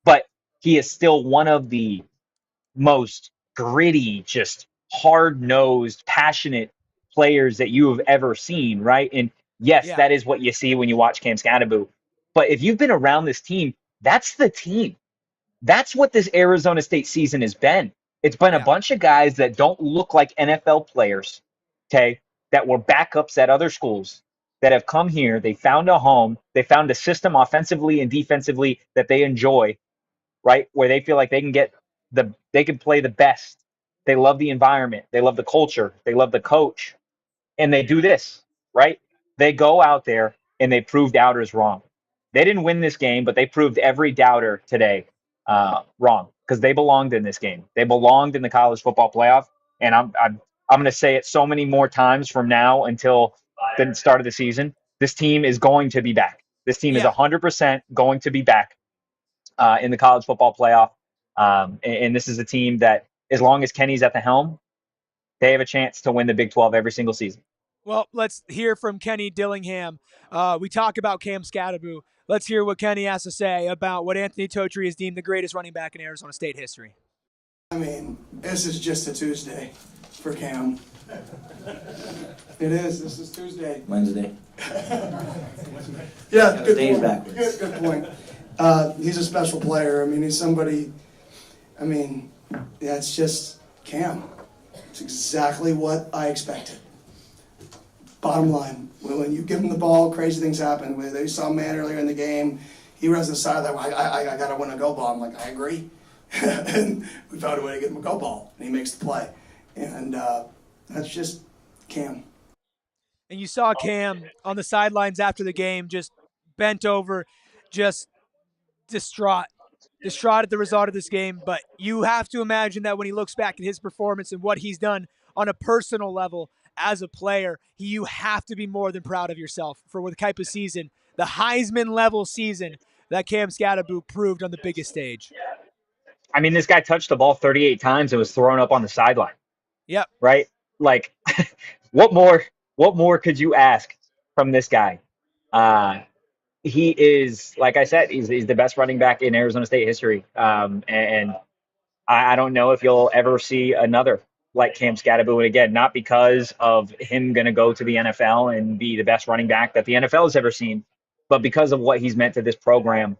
but he is still one of the most gritty, just hard-nosed, passionate players that you have ever seen, right? And yes, that is what you see when you watch Cam Scattaboo. But if you've been around this team, that's the team. That's what this Arizona State season has been. It's been a bunch of guys that don't look like NFL players, okay, that were backups at other schools that have come here. They found a home. They found a system offensively and defensively that they enjoy, right, where they feel like they can play the best. They love the environment. They love the culture. They love the coach. And they do this, right? They go out there and they prove doubters wrong. They didn't win this game, but they proved every doubter today wrong because they belonged in this game. They belonged in the college football playoff. And I'm going to say it so many more times from now until the start of the season. This team is going to be back. This team is 100% going to be back in the college football playoff. And this is a team that, as long as Kenny's at the helm, they have a chance to win the Big 12 every single season. Well, let's hear from Kenny Dillingham. We talk about Cam Scattaboo. Let's hear what Kenny has to say about what Anthony Totri has deemed the greatest running back in Arizona State history. I mean, this is just a Tuesday for Cam. It is. This is Tuesday. Wednesday. Yeah, good Days point. backwards. Good point. He's a special player. I mean, he's somebody. I mean, yeah, it's just Cam. It's exactly what I expected. Bottom line, when you give him the ball, crazy things happen. They saw a man earlier in the game. He runs to the side of that. I got to win a go ball. I'm like, I agree. And we found a way to get him a go ball, and he makes the play. And that's just Cam. And you saw Cam on the sidelines after the game, just bent over, just distraught at the result of this game. But you have to imagine that when he looks back at his performance and what he's done on a personal level as a player, you have to be more than proud of yourself for what type of season, the Heisman level season that Cam Scattaboo proved on the biggest stage. I mean, this guy touched the ball 38 times and was thrown up on the sideline. Yep. Right? Like, what more could you ask from this guy? He is, like I said, he's the best running back in Arizona State history. And I don't know if you'll ever see another like Cam Scattaboo. And again, not because of him going to go to the NFL and be the best running back that the NFL has ever seen, but because of what he's meant to this program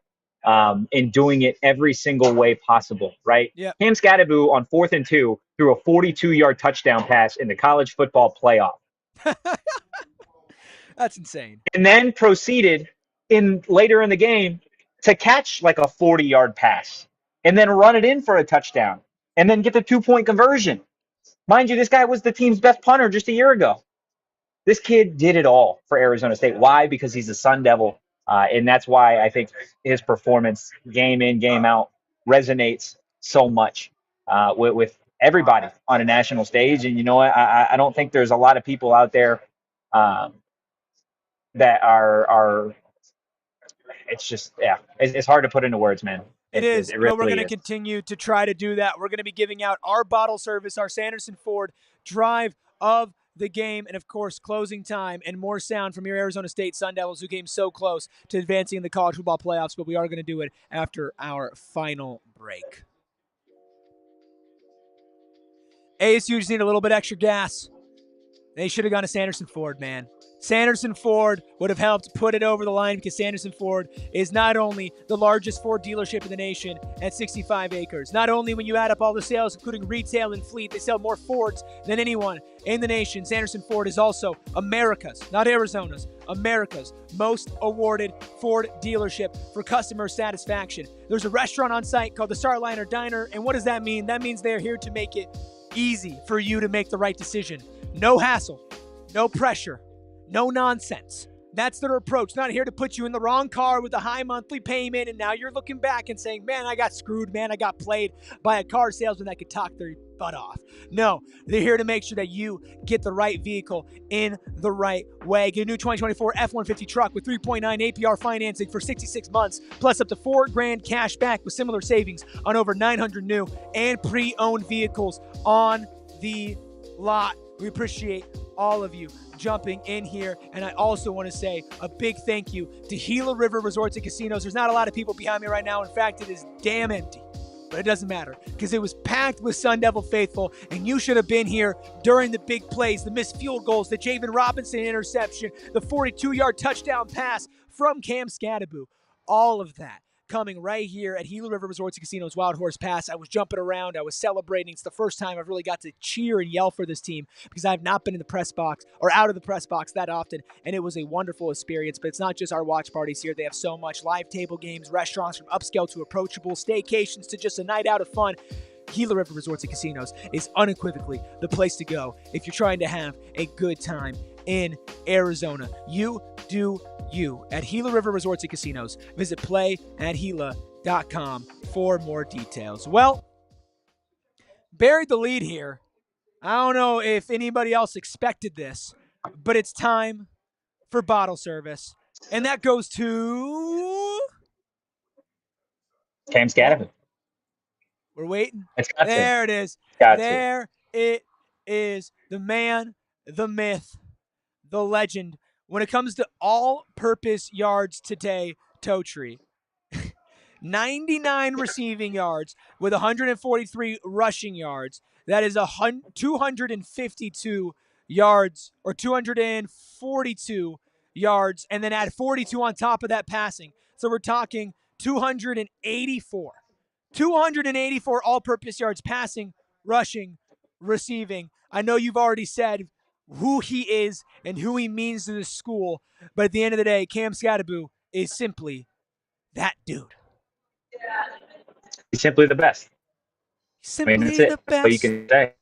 in doing it every single way possible, right? Yeah. Cam Scattaboo on 4th and 2 threw a 42-yard touchdown pass in the college football playoff. That's insane. And then proceeded later in the game to catch like a 40-yard pass and then run it in for a touchdown and then get the 2-point conversion. Mind you, this guy was the team's best punter just a year ago. This kid did it all for Arizona State. Why? Because he's a Sun Devil. And that's why I think his performance, game in, game out, resonates so much with everybody on a national stage. And you know what? I don't think there's a lot of people out there that are. It's just, it's hard to put into words, man. It is. It really But we're going to is. continue to try to do that. We're going to be giving out our bottle service, our Sanderson Ford drive of the game, and of course, closing time and more sound from your Arizona State Sun Devils, who came so close to advancing in the college football playoffs. But we are going to do it after our final break. ASU just need a little bit extra gas. They should have gone to Sanderson Ford, man. Sanderson Ford would have helped put it over the line because Sanderson Ford is not only the largest Ford dealership in the nation at 65 acres. Not only when you add up all the sales, including retail and fleet, they sell more Fords than anyone in the nation. Sanderson Ford is also America's, not Arizona's, America's most awarded Ford dealership for customer satisfaction. There's a restaurant on site called the Starliner Diner, and what does that mean? That means they're here to make it easy for you to make the right decision. No hassle, no pressure, no nonsense. That's their approach. Not here to put you in the wrong car with a high monthly payment, and now you're looking back and saying, man, I got screwed, man, I got played by a car salesman that could talk their butt off. No, they're here to make sure that you get the right vehicle in the right way. Get a new 2024 F-150 truck with 3.9 APR financing for 66 months, plus up to $4,000 cash back with similar savings on over 900 new and pre-owned vehicles on the lot. We appreciate all of you jumping in here. And I also want to say a big thank you to Gila River Resorts and Casinos. There's not a lot of people behind me right now. In fact, it is damn empty. But it doesn't matter because it was packed with Sun Devil faithful, and you should have been here during the big plays, the missed field goals, the Javen Robinson interception, the 42-yard touchdown pass from Cam Scadaboo. All of that coming right here at Gila River Resorts and Casinos Wild Horse Pass. I was jumping around. I was celebrating. It's the first time I've really got to cheer and yell for this team because I've not been in the press box or out of the press box that often, and it was a wonderful experience. But it's not just our watch parties here. They have so much live table games, restaurants from upscale to approachable, staycations to just a night out of fun. Gila River Resorts and Casinos is unequivocally the place to go if you're trying to have a good time in Arizona. You do you at Gila River Resorts and Casinos. Visit playatgila.com for more details. Well, buried the lead here. I don't know if anybody else expected this, but it's time for bottle service. And that goes to Cam Scadaboo. We're waiting. It's got there to. It is. Got there to. It is. The man, the myth, the legend. When it comes to all-purpose yards today, Totri, 99 receiving yards with 143 rushing yards. That is 252 yards or 242 yards, and then add 42 on top of that passing. So we're talking 284. 284 all-purpose yards passing, rushing, receiving. I know you've already said who he is and who he means to the school, but at the end of the day, Cam Scadaboo is simply that dude. He's simply the best. Simply that's it. the That's all you best. can say.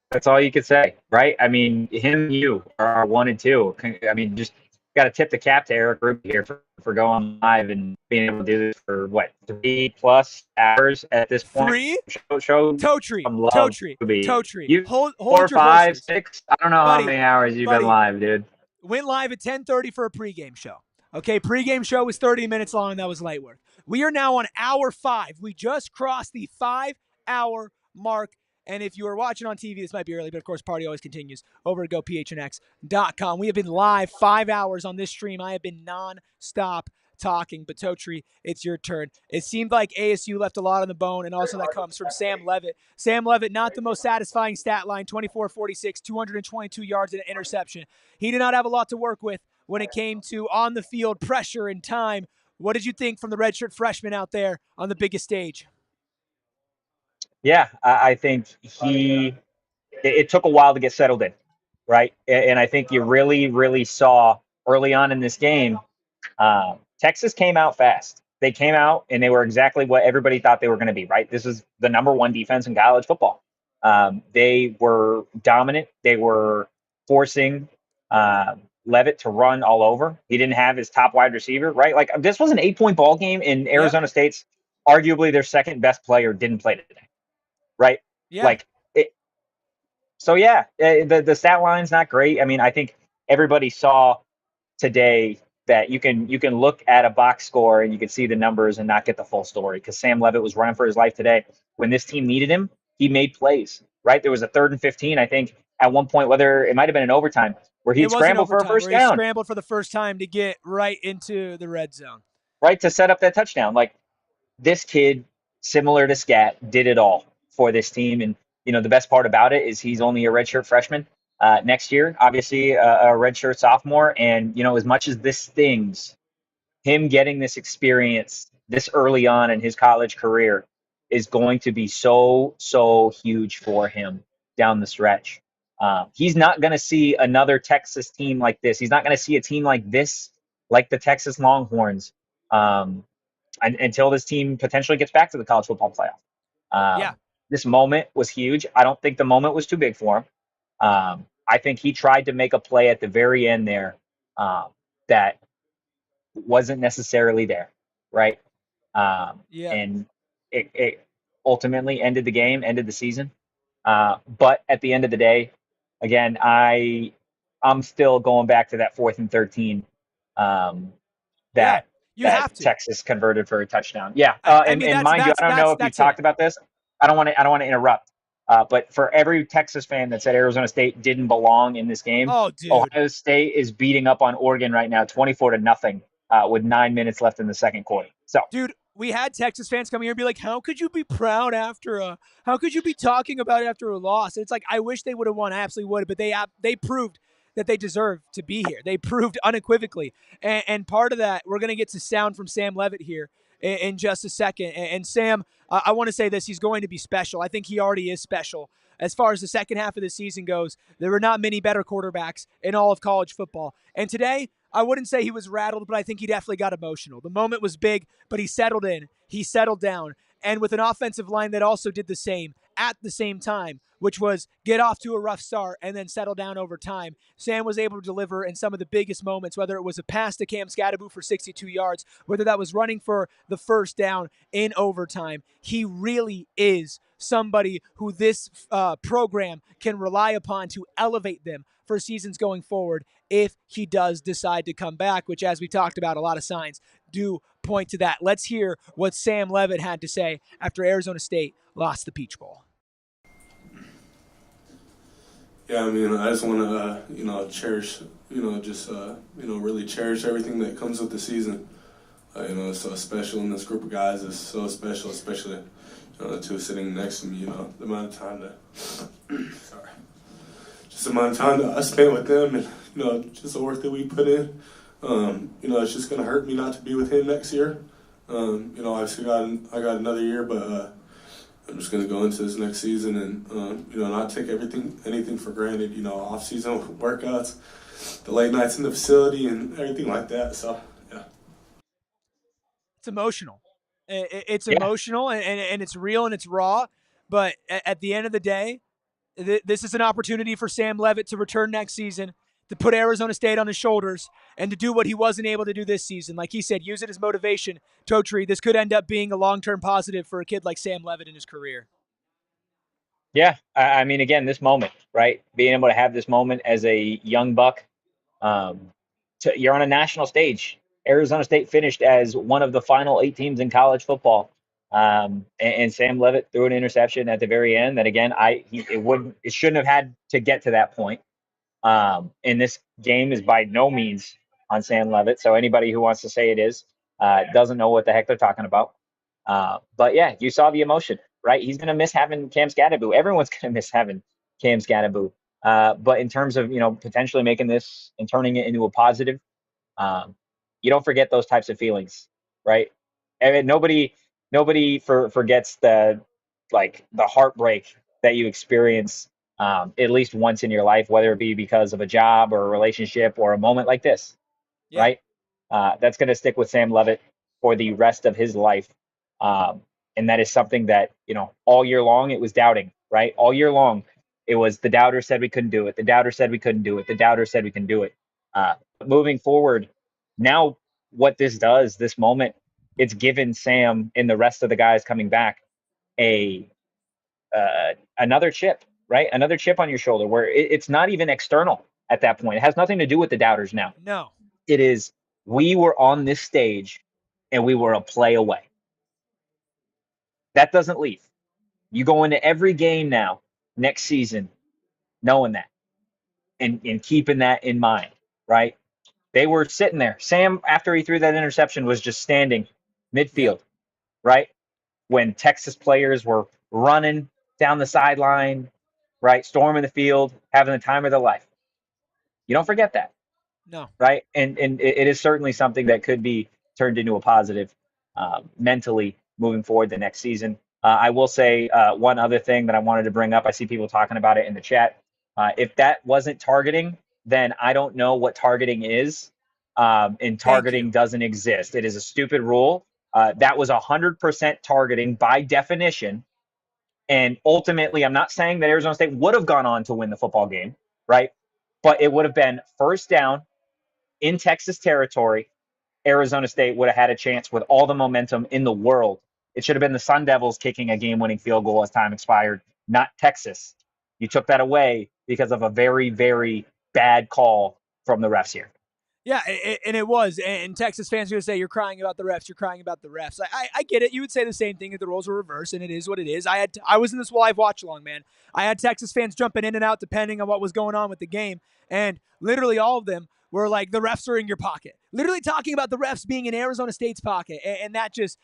That's all you can say, right? I mean, him and you are 1 and 2. I mean, just got to tip the cap to Eric Ruby here for going live and being able to do this for, 3+ hours at this point? 3? Show Totri. some love, Totri. Ruby. Totri. You, Hold 4, your 5, horses. 6? I don't know Buddy, how many hours you've been live, dude. Went live at 10:30 for a pregame show. Okay, pregame show was 30 minutes long. That was light work. We are now on hour 5. We just crossed the 5-hour mark. And if you are watching on TV, this might be early, but of course, party always continues over at GoPHNX.com. We have been live 5 hours on this stream. I have been non-stop talking, but Totri, it's your turn. It seemed like ASU left a lot on the bone, and also that comes from Sam Levitt. Sam Levitt, not the most satisfying stat line, 24-46, 222 yards and an interception. He did not have a lot to work with when it came to on-the-field pressure and time. What did you think from the redshirt freshman out there on the biggest stage? Yeah, I think it took a while to get settled in, right? And I think you really, really saw early on in this game, Texas came out fast. They came out and they were exactly what everybody thought they were going to be, right? This is the number 1 defense in college football. They were dominant. They were forcing Levitt to run all over. He didn't have his top wide receiver, right? Like, this was an 8-point ball game, and Arizona State's arguably their second best player didn't play today. Right? Yeah. Like it. So yeah, the stat line's not great. I mean, I think everybody saw today that you can look at a box score and you can see the numbers and not get the full story because Sam Levitt was running for his life today. When this team needed him, he made plays. Right? There was a 3rd and 15, I think, at one point, whether it might have been an overtime, where he scrambled for a first down. He scrambled for the first time to get right into the red zone. Right, to set up that touchdown. Like, this kid, similar to Scat, did it all for this team. And, the best part about it is he's only a redshirt freshman. next year. Obviously, a redshirt sophomore, and as much as this stings, him getting this experience this early on in his college career is going to be so huge for him down the stretch. He's not going to see another Texas team like this. He's not going to see a team like this, like the Texas Longhorns, until this team potentially gets back to the college football playoff. This moment was huge. I don't think the moment was too big for him. I think he tried to make a play at the very end there that wasn't necessarily there, right? And it ultimately ended the game, ended the season. But at the end of the day, again, I'm still going back to that 4th and 13 that Texas converted for a touchdown. Yeah, and mind you, I don't know if you've talked about this. I don't want to interrupt. But for every Texas fan that said Arizona State didn't belong in this game, Ohio State is beating up on Oregon right now, 24-0, with 9 minutes left in the second quarter. So, dude, we had Texas fans come here and be like, "How could you be proud how could you be talking about it after a loss?" And it's like, I wish they would have won. I absolutely would, but they proved that they deserve to be here. They proved unequivocally, and part of that, we're gonna get to sound from Sam Levitt here in just a second. And Sam, I want to say this: he's going to be special. I think he already is special. As far as the second half of the season goes, there were not many better quarterbacks in all of college football. And today, I wouldn't say he was rattled, but I think he definitely got emotional. The moment was big, but he settled in. He settled down. And with an offensive line that also did the same at the same time, which was get off to a rough start and then settle down over time, Sam was able to deliver in some of the biggest moments, whether it was a pass to Cam Scadaboo for 62 yards, whether that was running for the first down in overtime. He really is somebody who this program can rely upon to elevate them for seasons going forward if he does decide to come back, which, as we talked about, a lot of signs do point to that. Let's hear what Sam Levitt had to say after Arizona State lost the Peach Bowl. Yeah, I mean, I just want to, cherish, really cherish everything that comes with the season. It's so special, and this group of guys is so special, especially, the two sitting next to me, the amount of time just the amount of time that I spent with them and, just the work that we put in. It's just going to hurt me not to be with him next year. Obviously I got another year, but I'm just going to go into this next season and, not take anything for granted, off-season workouts, the late nights in the facility and everything like that. So, yeah. It's emotional. It's emotional and it's real and it's raw. But at the end of the day, this is an opportunity for Sam Levitt to return next season, to put Arizona State on his shoulders, and to do what he wasn't able to do this season. Like he said, use it as motivation. Totri, this could end up being a long-term positive for a kid like Sam Levitt in his career. Yeah, I mean, again, this moment, right? Being able to have this moment as a young buck, you're on a national stage. Arizona State finished as one of the final 8 teams in college football. And Sam Levitt threw an interception at the very end that, again, it shouldn't have had to get to that point. And this game is by no means on Sam Levitt. So anybody who wants to say it is doesn't know what the heck they're talking about. But yeah, you saw the emotion, right? He's going to miss having Cam Scadaboo. Everyone's going to miss having Cam Scadaboo. But in terms of, potentially making this and turning it into a positive, you don't forget those types of feelings, right? And nobody forgets the heartbreak that you experience at least once in your life, whether it be because of a job or a relationship or a moment like this, right? That's going to stick with Sam Levitt for the rest of his life. And that is something that, all year long it was doubting, right? All year long it was the doubter said we couldn't do it. The doubter said we couldn't do it. The doubter said we can do it. But moving forward, now what this does, this moment, it's given Sam and the rest of the guys coming back another chip, right? Another chip on your shoulder where it's not even external at that point. It has nothing to do with the doubters now. No. It is, we were on this stage and we were a play away. That doesn't leave. You go into every game now, next season, knowing that and keeping that in mind, right? They were sitting there. Sam, after he threw that interception, was just standing midfield, right? When Texas players were running down the sideline, right? Storming the field, having the time of their life. You don't forget that, No. right? And it is certainly something that could be turned into a positive mentally moving forward the next season. I will say one other thing that I wanted to bring up. I see people talking about it in the chat. If that wasn't targeting, then I don't know what targeting is. And targeting doesn't exist. It is a stupid rule. That was 100% targeting by definition. And ultimately, I'm not saying that Arizona State would have gone on to win the football game, right? But it would have been first down in Texas territory. Arizona State would have had a chance with all the momentum in the world. It should have been the Sun Devils kicking a game-winning field goal as time expired, not Texas. You took that away because of a very, very bad call from the refs here. Yeah, and it was. And Texas fans are going to say, you're crying about the refs. You're crying about the refs. I get it. You would say the same thing if the roles were reversed, and it is what it is. I was in this live watch along, man. I had Texas fans jumping in and out depending on what was going on with the game. And literally all of them were like, the refs are in your pocket. Literally talking about the refs being in Arizona State's pocket. And that just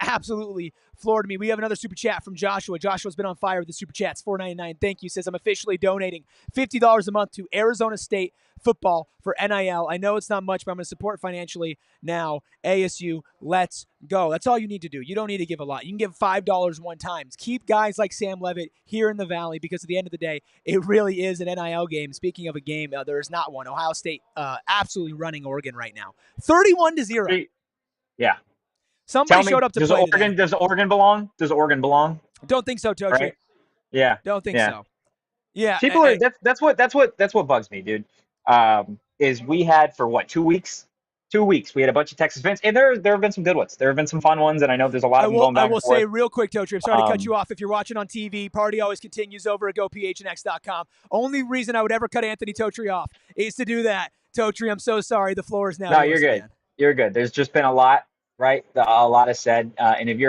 absolutely floored me. We have another super chat from Joshua. Joshua's been on fire with the super chats. $4.99. Thank you. Says, I'm officially donating $50 a month to Arizona State football for NIL. I know it's not much, but I'm going to support financially now. ASU, let's go. That's all you need to do. You don't need to give a lot. You can give $5 one time. Keep guys like Sam Levitt here in the Valley, because at the end of the day, it really is an NIL game. Speaking of a game, there is not one. Ohio State absolutely running Oregon right now. 31-0. Yeah. Somebody showed up to play today. Does Oregon belong? Does Oregon belong? Don't think so, Totri. Right? Yeah. Don't think so. Yeah. People are that's what bugs me, dude. Is we had for what, 2 weeks? 2 weeks. We had a bunch of Texas fans, and there have been some good ones. There have been some fun ones, and I know there's a lot of them going back and forth. I will say real quick, Totri, I'm sorry to cut you off. If you're watching on TV, party always continues over at gophnx.com. Only reason I would ever cut Anthony Totri off is to do that. Totri, I'm so sorry. The floor is now yours. No, you're good. Man. You're good. There's just been a lot, right? A lot is said. And if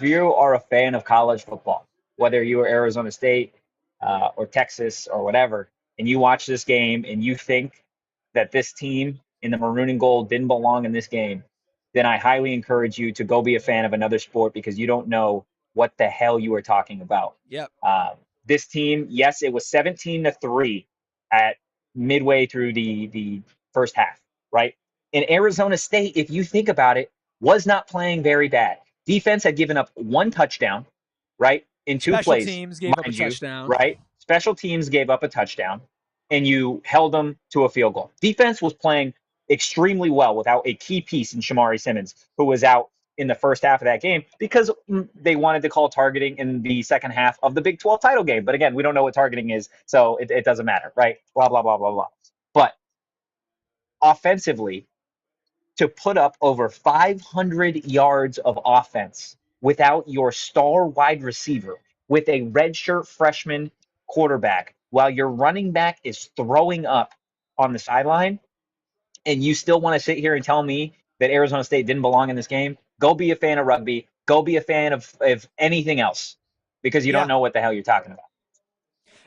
you are a fan of college football, whether you are Arizona State or Texas or whatever, and you watch this game and you think that this team in the maroon and gold didn't belong in this game, then I highly encourage you to go be a fan of another sport, because you don't know what the hell you are talking about. Yep. This team, yes, it was 17-3 at midway through the first half, right? And Arizona State, if you think about it, was not playing very bad. Defense had given up one touchdown, right? In two plays. Special teams gave up a touchdown. Right? Special teams gave up a touchdown, and you held them to a field goal. Defense was playing extremely well without a key piece in Shamari Simmons, who was out in the first half of that game because they wanted to call targeting in the second half of the Big 12 title game. But again, we don't know what targeting is, so it doesn't matter, right? Blah, blah, blah, blah, blah. But offensively, to put up over 500 yards of offense without your star wide receiver, with a redshirt freshman quarterback, while your running back is throwing up on the sideline, and you still want to sit here and tell me that Arizona State didn't belong in this game, go be a fan of rugby. Go be a fan of anything else, because you don't know what the hell you're talking about.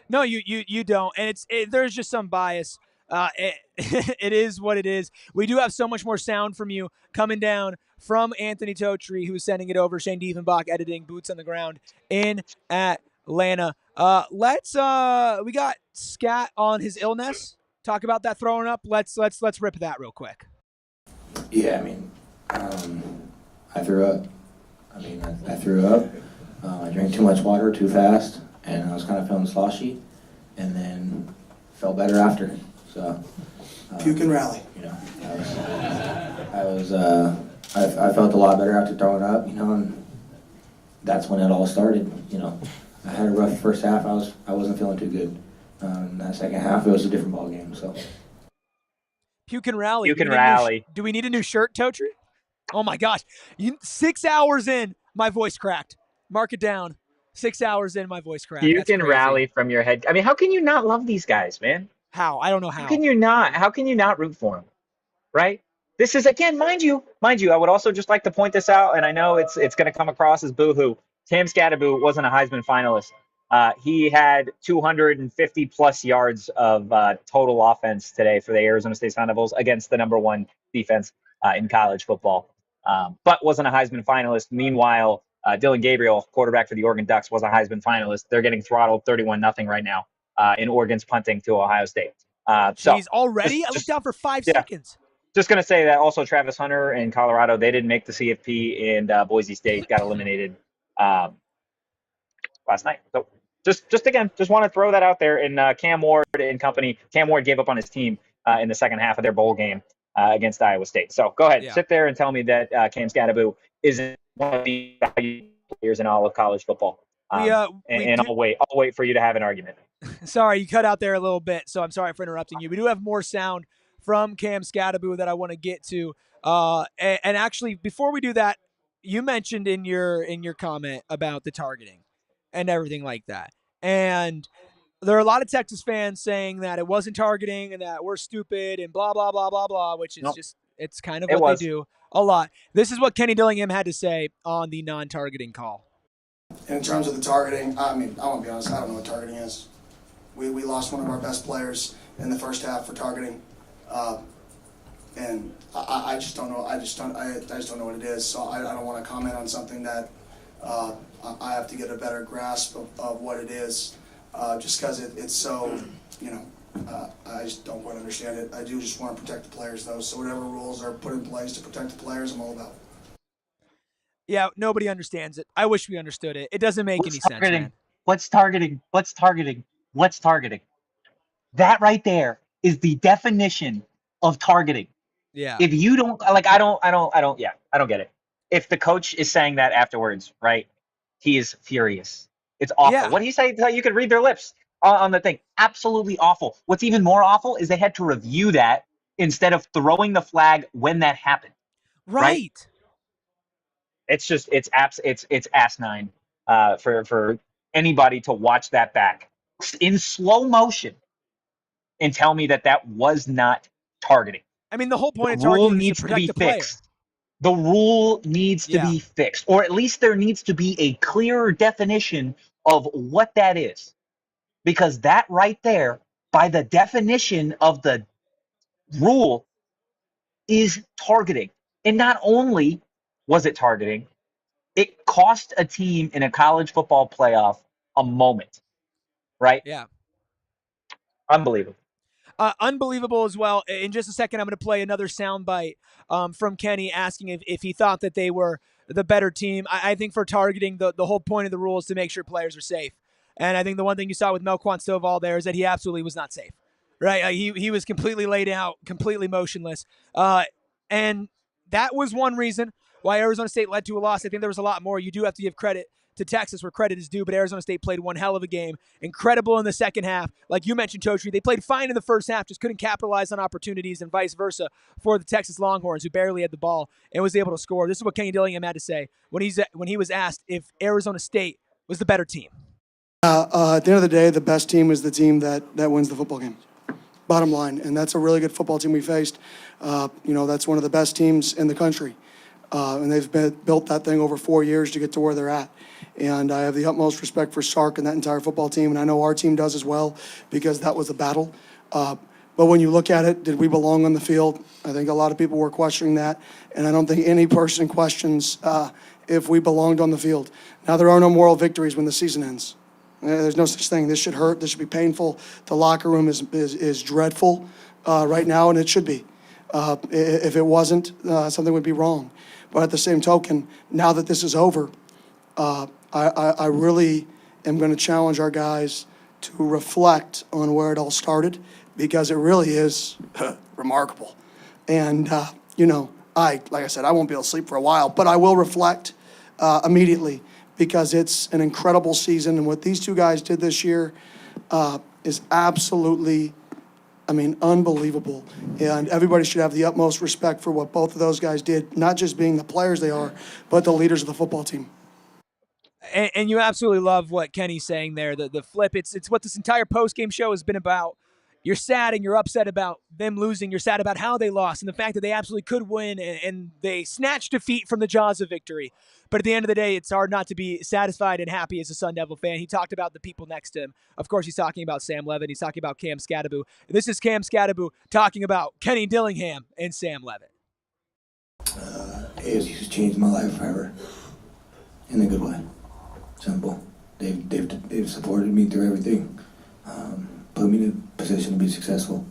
No, you don't. And there's just some bias. It is what it is. We do have so much more sound from you coming down from Anthony Totri, who's sending it over. Shane Diefenbach editing, boots on the ground in Atlanta. We got Scat on his illness. Talk about that throwing up. Let's rip that real quick. Yeah, I mean, I threw up. I threw up. I drank too much water too fast, and I was kind of feeling sloshy, and then felt better after. So puke and rally. You know, I felt a lot better after throwing up. You know, and that's when it all started. You know, I had a rough first half. I wasn't feeling too good. That second half, it was a different ball game. So puke and rally. You can rally. Do we need a new shirt, Totri? Oh my gosh! 6 hours in, my voice cracked. Mark it down. 6 hours in, my voice cracked. You can rally from your head. I mean, how can you not love these guys, man? How? I don't know how. How can you not root for them? Right? This is, again, mind you, I would also just like to point this out, and I know it's going to come across as boo-hoo. Tam Scadaboo wasn't a Heisman finalist. He had 250 plus yards of total offense today for the Arizona State Sun Devils against the #1 defense in college football, but wasn't a Heisman finalist. Meanwhile, Dylan Gabriel, quarterback for the Oregon Ducks, was a Heisman finalist. They're getting throttled 31-0 right now in Oregon's punting to Ohio State. Jeez, already? I looked down for 5 seconds. Just going to say that also Travis Hunter in Colorado, they didn't make the CFP, and Boise State got eliminated last night. So just want to throw that out there. And Cam Ward and company, Cam Ward gave up on his team in the second half of their bowl game against Iowa State. So go ahead, sit there and tell me that Cam Scadaboo isn't one of the valued players in all of college football. I'll wait for you to have an argument. Sorry, you cut out there a little bit, so I'm sorry for interrupting you. We do have more sound from Cam Scadaboo that I want to get to. And actually, before we do that, you mentioned in your comment about the targeting and everything like that. And there are a lot of Texas fans saying that it wasn't targeting and that we're stupid and blah, blah, blah, blah, blah, which is just, it's kind of what they do a lot. This is what Kenny Dillingham had to say on the non-targeting call. In terms of the targeting, I mean, I want to be honest, I don't know what targeting is. We lost one of our best players in the first half for targeting. And I just don't know. I just don't know what it is. So I don't want to comment on something that I have to get a better grasp of what it is. Just because it's so, I just don't quite understand it. I do just want to protect the players, though. So whatever rules are put in place to protect the players, I'm all about. Yeah, nobody understands it. I wish we understood it. It doesn't make any sense, man. What's targeting? What's targeting? What's targeting? That right there is the definition of targeting. Yeah. If you don't I don't get it. If the coach is saying that afterwards, right? He is furious. It's awful. Yeah. What do you say? You could read their lips on the thing. Absolutely awful. What's even more awful is they had to review that instead of throwing the flag when that happened. Right. It's just it's asinine for anybody to watch that back in slow motion and tell me that was not targeting. I mean, the whole point of the rule targeting needs is to to be protect the player. fixed. The rule needs to be fixed, or at least there needs to be a clearer definition of what that is, because that right there, by the definition of the rule, is targeting. And not only was it targeting, it cost a team in a college football playoff a moment, right? Yeah. Unbelievable. Unbelievable as well. In just a second, I'm going to play another soundbite from Kenny asking if he thought that they were the better team. I think for targeting, the whole point of the rule is to make sure players are safe. And I think the one thing you saw with Melquan Stovall there is that he absolutely was not safe, right? He was completely laid out, completely motionless. And that was one reason why Arizona State led to a loss. I think there was a lot more. You do have to give credit to Texas where credit is due, but Arizona State played one hell of a game. Incredible in the second half. Like you mentioned, Totri, they played fine in the first half, just couldn't capitalize on opportunities, and vice versa for the Texas Longhorns, who barely had the ball and was able to score. This is what Kenny Dillingham had to say when he was asked if Arizona State was the better team. At the end of the day, the best team is the team that wins the football game. Bottom line, and that's a really good football team we faced. That's one of the best teams in the country. And they've built that thing over 4 years to get to where they're at. And I have the utmost respect for Sark and that entire football team, and I know our team does as well, because that was a battle. But when you look at it, did we belong on the field? I think a lot of people were questioning that, and I don't think any person questions if we belonged on the field. Now, there are no moral victories when the season ends. There's no such thing. This should hurt. This should be painful. The locker room is dreadful right now, and it should be. If it wasn't, something would be wrong. But at the same token, now that this is over, I really am going to challenge our guys to reflect on where it all started, because it really is remarkable. And, like I said, I won't be able to sleep for a while, but I will reflect immediately, because it's an incredible season. And what these two guys did this year is absolutely, unbelievable. And everybody should have the utmost respect for what both of those guys did, not just being the players they are, but the leaders of the football team. And you absolutely love what Kenny's saying there. The flip, it's what this entire post-game show has been about. You're sad and you're upset about them losing. You're sad about how they lost and the fact that they absolutely could win, and they snatched defeat from the jaws of victory. But at the end of the day, it's hard not to be satisfied and happy as a Sun Devil fan. He talked about the people next to him. Of course, he's talking about Sam Levitt. He's talking about Cam Scadaboo. This is Cam Scadaboo talking about Kenny Dillingham and Sam Levitt. ASU's changed my life forever. in a good way. Simple. They've supported me through everything, put me in a position to be successful.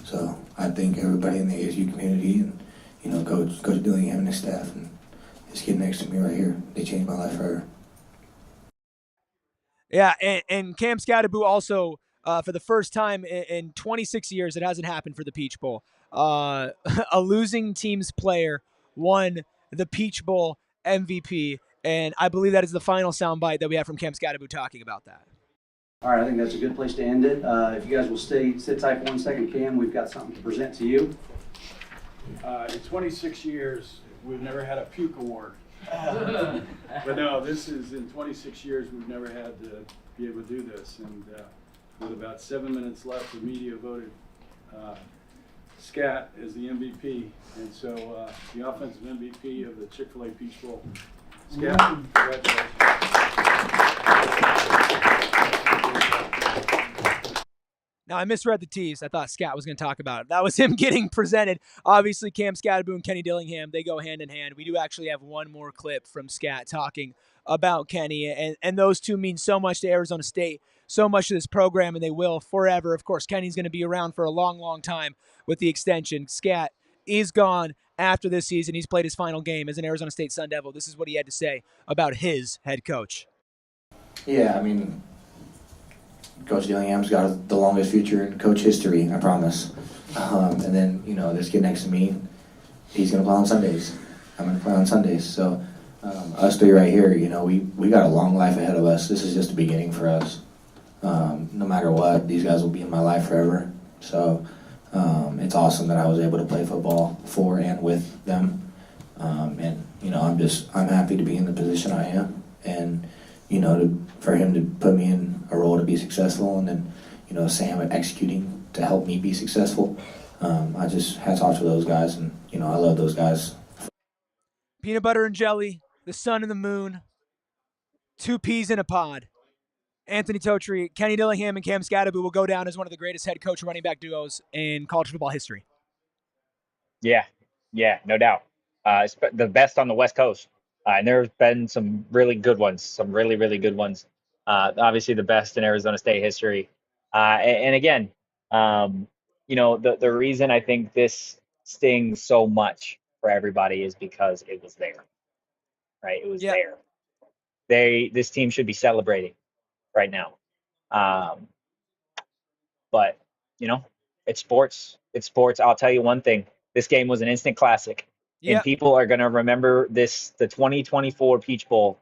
So I thank everybody in the ASU community and, you know, Coach Dillingham and his staff and this kid next to me right here. They changed my life forever. Yeah, and Cam Scadaboo also, for the first time in 26 years, it hasn't happened for the Peach Bowl. A losing team's player won the Peach Bowl MVP, and I believe that is the final soundbite that we have from Cam Scadaboo talking about that. All right, I think that's a good place to end it. If you guys will sit tight for 1 second, Cam, we've got something to present to you. In 26 years, we've never had a puke award. But no, this is in 26 years we've never had to be able to do this, and with about 7 minutes left, the media voted Scat as the MVP, and so the offensive MVP of the Chick-fil-A Peach Bowl. Scat, congratulations. Now, I misread the tease. I thought Scat was going to talk about it. That was him getting presented. Obviously, Cam Scadaboo and Kenny Dillingham, they go hand in hand. We do actually have one more clip from Scat talking about Kenny, and those two mean so much to Arizona State, so much to this program, and they will forever. Of course, Kenny's going to be around for a long, long time with the extension. Scat is gone after this season. He's played his final game as an Arizona State Sun Devil. This is what he had to say about his head coach. Yeah, I mean, Coach Dillingham's got the longest future in coach history, I promise. And then, you know, this kid next to me, he's going to play on Sundays. I'm going to play on Sundays. So us three right here, you know, we got a long life ahead of us. This is just the beginning for us. No matter what, these guys will be in my life forever. So it's awesome that I was able to play football for and with them. And, you know, I'm happy to be in the position I am. And, you know, for him to put me in a role to be successful, and then, you know, Sam executing to help me be successful. I just hats off to those guys, and, you know, I love those guys. Peanut butter and jelly, the sun and the moon, two peas in a pod. Anthony Totri, Kenny Dillingham, and Cam Scadaboo will go down as one of the greatest head coach running back duos in college football history. Yeah, no doubt. It's the best on the West Coast. And there have been some really good ones, some really, really good ones. Obviously, the best in Arizona State history. And again, you know, the reason I think this stings so much for everybody is because it was there, right? It was there. This team should be celebrating right now. But, you know, it's sports. It's sports. I'll tell you one thing. This game was an instant classic. And people are going to remember the 2024 Peach Bowl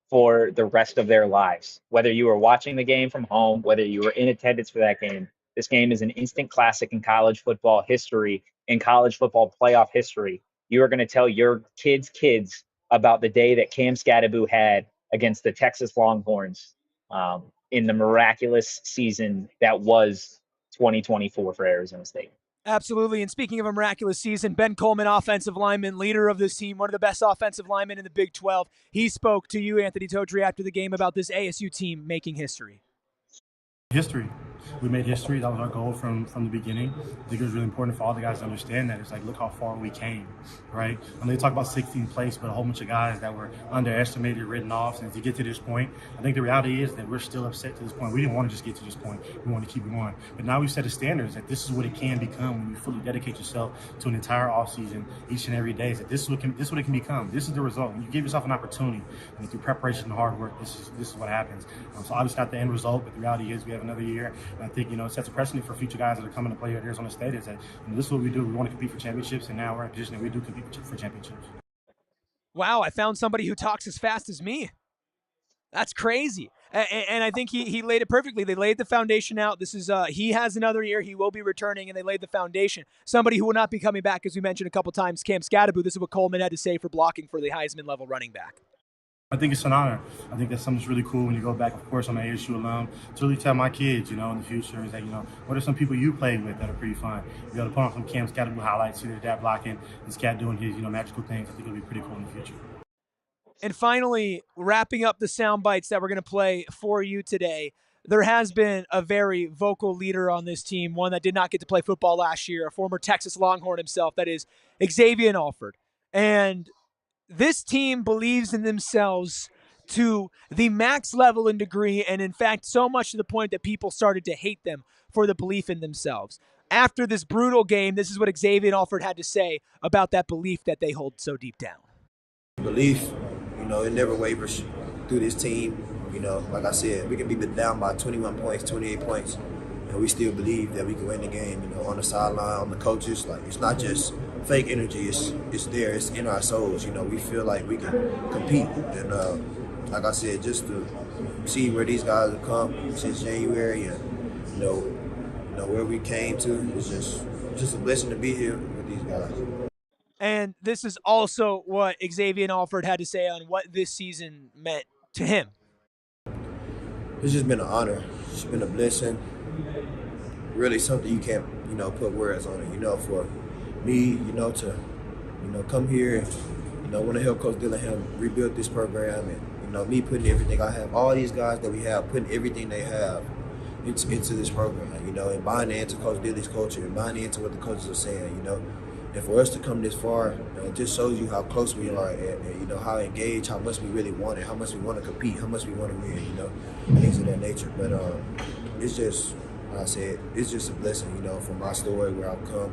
for the rest of their lives. Whether you were watching the game from home, whether you were in attendance for that game, this game is an instant classic in college football history, in college football playoff history. You are going to tell your kids about the day that Cam Scadaboo had against the Texas Longhorns in the miraculous season that was 2024 for Arizona State. Absolutely. And speaking of a miraculous season, Ben Coleman, offensive lineman, leader of this team, one of the best offensive linemen in the Big 12. He spoke to you, Anthony Totri, after the game about this ASU team making history. History. We made history. That was our goal from the beginning. I think it was really important for all the guys to understand that. It's like, look how far we came, right? I mean, they talk about 16th place, but a whole bunch of guys that were underestimated, written off. And to get to this point, I think the reality is that we're still upset to this point. We didn't want to just get to this point. We want to keep going. But now we've set a standard that this is what it can become when you fully dedicate yourself to an entire offseason each and every day. That this is what it can become. This is the result. When you give yourself an opportunity, and through preparation and hard work, this is what happens. So obviously not the end result, but the reality is we have another year. And I think, you know, it sets a precedent for future guys that are coming to play at Arizona State is that, you know, this is what we do. We want to compete for championships, and now we're in a position that we do compete for championships. Wow, I found somebody who talks as fast as me. That's crazy. And I think he laid it perfectly. They laid the foundation out. This is he has another year. He will be returning, and they laid the foundation. Somebody who will not be coming back, as we mentioned a couple times, Cam Scadaboo. This is what Coleman had to say for blocking for the Heisman-level running back. I think it's an honor. I think that's something that's really cool when you go back, of course, I'm an ASU alum, to really tell my kids, you know, in the future is that, you know, what are some people you played with that are pretty fun? You got to put on some Cam Scadaboo highlights, see their dad blocking, this cat doing his, you know, magical things. I think it'll be pretty cool in the future. And finally, wrapping up the sound bites that we're going to play for you today, there has been a very vocal leader on this team, one that did not get to play football last year, a former Texas Longhorn himself, that is Xavier Alford. And this team believes in themselves to the max level and degree, and in fact, so much to the point that people started to hate them for the belief in themselves. After this brutal game, this is what Xavier Alford had to say about that belief that they hold so deep down. Belief, it never wavers through this team. Like I said, we can be down by 21 points, 28 points, and we still believe that we can win the game, on the sideline, on the coaches. Like, it's not just fake energy, it's there, it's in our souls. We feel like we can compete. And like I said, just to see where these guys have come since January and, where we came to, it's just a blessing to be here with these guys. And this is also what Xavier Alford had to say on what this season meant to him. It's just been an honor. It's been a blessing. Really something you can't, put words on it. For me, to, come here and, want to help Coach Dillingham rebuild this program and, me putting everything I have, all these guys that we have, putting everything they have into this program, and buying into Coach Dilly's culture and buying into what the coaches are saying, And for us to come this far, it just shows you how close we are and how engaged, how much we really want it, how much we want to compete, how much we want to win, things of that nature. But it's just, like I said, it's just a blessing, for my story where I've come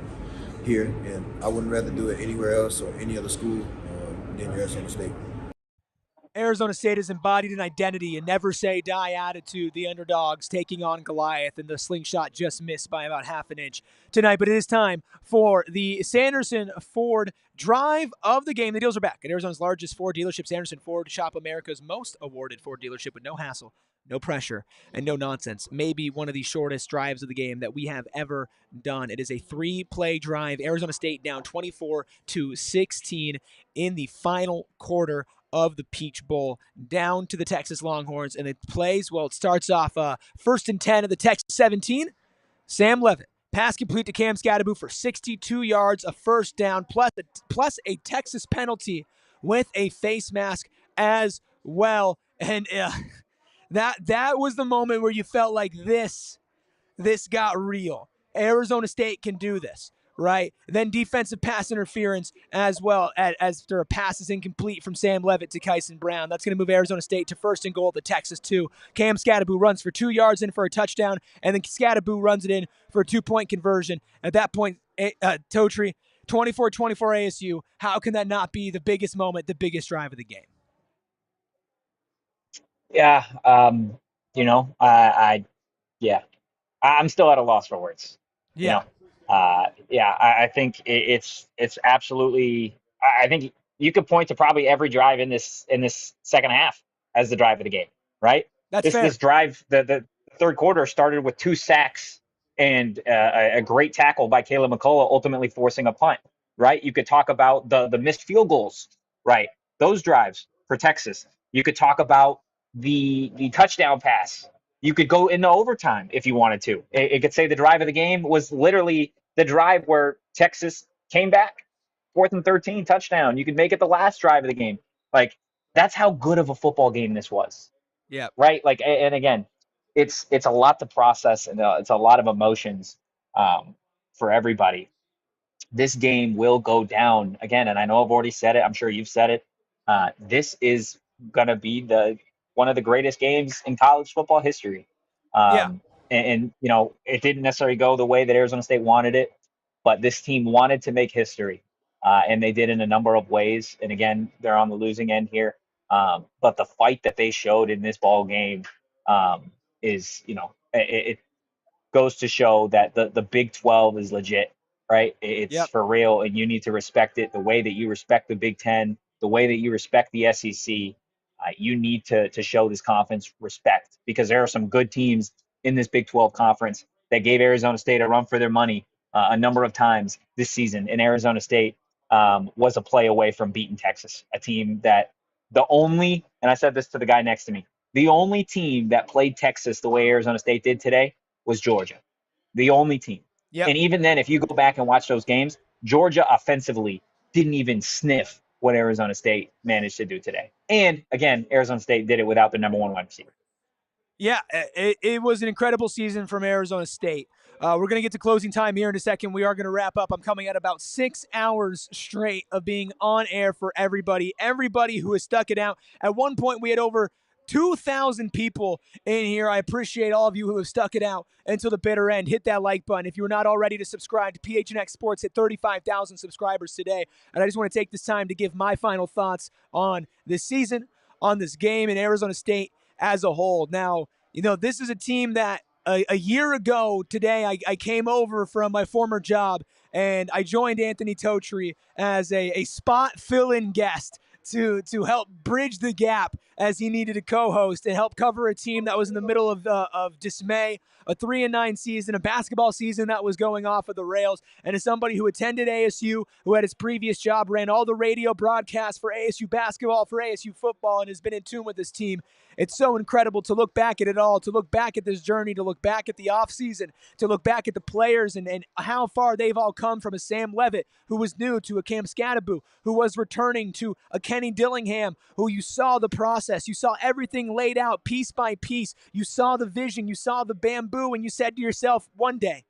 here. And I wouldn't rather do it anywhere else or any other school than Arizona State. Arizona State has embodied an identity, a never say die attitude, the underdogs taking on Goliath, and the slingshot just missed by about half an inch tonight. But it is time for the Sanderson Ford drive of the game. The deals are back at Arizona's largest Ford dealership, Sanderson Ford. Shop America's most awarded Ford dealership with no hassle, no pressure, and no nonsense. Maybe one of the shortest drives of the game that we have ever done. It is a 3-play drive. Arizona State down 24-16 in the final quarter of the Peach Bowl, down to the Texas Longhorns. And it plays, well, it starts off 1st and 10 of the Texas 17. Sam Levitt, pass complete to Cam Scadaboo for 62 yards, a first down, plus a Texas penalty with a face mask as well. And that was the moment where you felt like this got real. Arizona State can do this, right? Then defensive pass interference as well, as after a pass is incomplete from Sam Levitt to Kyson Brown. That's going to move Arizona State to 1st and goal at the Texas 2. Cam Scadaboo runs for 2 yards in for a touchdown, and then Scadaboo runs it in for a 2-point conversion. At that point, Totri, 24-24 ASU. How can that not be the biggest moment, the biggest drive of the game? Yeah, I'm still at a loss for words. Yeah. I think it's absolutely. I think you could point to probably every drive in this second half as the drive of the game, right? That's fair. This drive, the third quarter started with 2 sacks and a great tackle by Caleb McCullough, ultimately forcing a punt, right? You could talk about the missed field goals, right? Those drives for Texas. You could talk about the touchdown pass. You could go into overtime if you wanted to. It could say the drive of the game was literally the drive where Texas came back, 4th and 13 touchdown. You could make it the last drive of the game. Like, that's how good of a football game this was. Yeah. Right. Like, and again, it's a lot to process, and it's a lot of emotions for everybody. This game will go down again, and I know I've already said it. I'm sure you've said it. This is gonna be one of the greatest games in college football history. And it didn't necessarily go the way that Arizona State wanted it, but this team wanted to make history, and they did in a number of ways. And again, they're on the losing end here. But the fight that they showed in this ball game is, it goes to show that the Big 12 is legit, right? It's for real, and you need to respect it the way that you respect the Big 10, the way that you respect the SEC. You need to show this conference respect, because there are some good teams in this Big 12 conference that gave Arizona State a run for their money a number of times this season. And Arizona State was a play away from beating Texas, a team that and I said this to the guy next to me, the only team that played Texas the way Arizona State did today was Georgia. The only team. Yep. And even then, if you go back and watch those games, Georgia offensively didn't even sniff what Arizona State managed to do today. And again, Arizona State did it without their number 1 wide receiver. Yeah, it was an incredible season from Arizona State. We're going to get to closing time here in a second. We are going to wrap up. I'm coming at about 6 hours straight of being on air for everybody who has stuck it out. At one point, we had over 2,000 people in here. I appreciate all of you who have stuck it out until the bitter end. Hit that like button. If you're not already to subscribe to PHNX Sports, hit 35,000 subscribers today. And I just want to take this time to give my final thoughts on this season, on this game in Arizona State as a whole. Now, this is a team that a year ago today, I came over from my former job and I joined Anthony Totri as a spot fill-in guest to help bridge the gap as he needed a co-host and help cover a team that was in the middle of dismay, a 3-9 season, a basketball season that was going off of the rails. And as somebody who attended ASU, who had his previous job, ran all the radio broadcasts for ASU basketball, for ASU football, and has been in tune with this team, it's so incredible to look back at it all, to look back at this journey, to look back at the offseason, to look back at the players and how far they've all come, from a Sam Levitt, who was new, to a Cam Scadaboo, who was returning, to a Kenny Dillingham, who you saw the process. You saw everything laid out piece by piece. You saw the vision. You saw the bamboo, and you said to yourself, one day,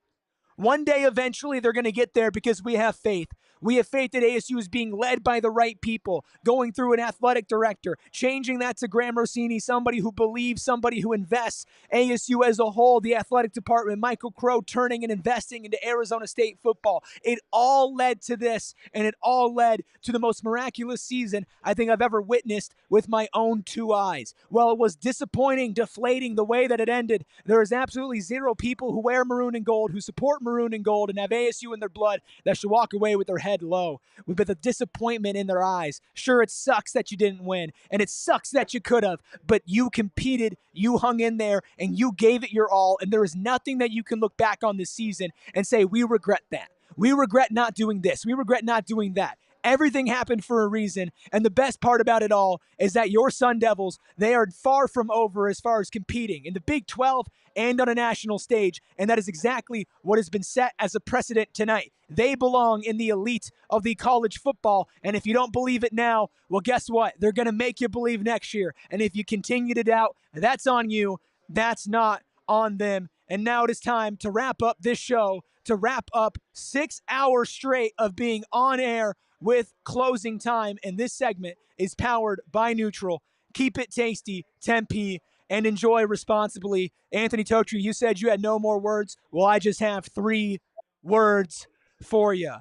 eventually, they're going to get there because we have faith. We have faith that ASU is being led by the right people, going through an athletic director, changing that to Graham Rossini, somebody who believes, somebody who invests. ASU as a whole, the athletic department, Michael Crow turning and investing into Arizona State football. It all led to this, and it all led to the most miraculous season I think I've ever witnessed with my own two eyes. Well, it was disappointing, deflating the way that it ended. There is absolutely zero people who wear maroon and gold, who support maroon and gold and have ASU in their blood, that should walk away with their head low, with the disappointment in their eyes. Sure, it sucks that you didn't win, and it sucks that you could have, but you competed, you hung in there, and you gave it your all, and there is nothing that you can look back on this season and say, we regret that. We regret not doing this. We regret not doing that. Everything happened for a reason, and the best part about it all is that your Sun Devils, they are far from over as far as competing in the Big 12 and on a national stage, and that is exactly what has been set as a precedent tonight. They belong in the elite of the college football, and if you don't believe it now, well, guess what? They're going to make you believe next year, and if you continue to doubt, that's on you. That's not on them. And now it is time to wrap up this show, to wrap up 6 hours straight of being on air with closing time, and this segment is powered by Neutral. Keep it tasty, Tempe, and enjoy responsibly. Anthony Totri, you said you had no more words. Well, I just have 3 words for you.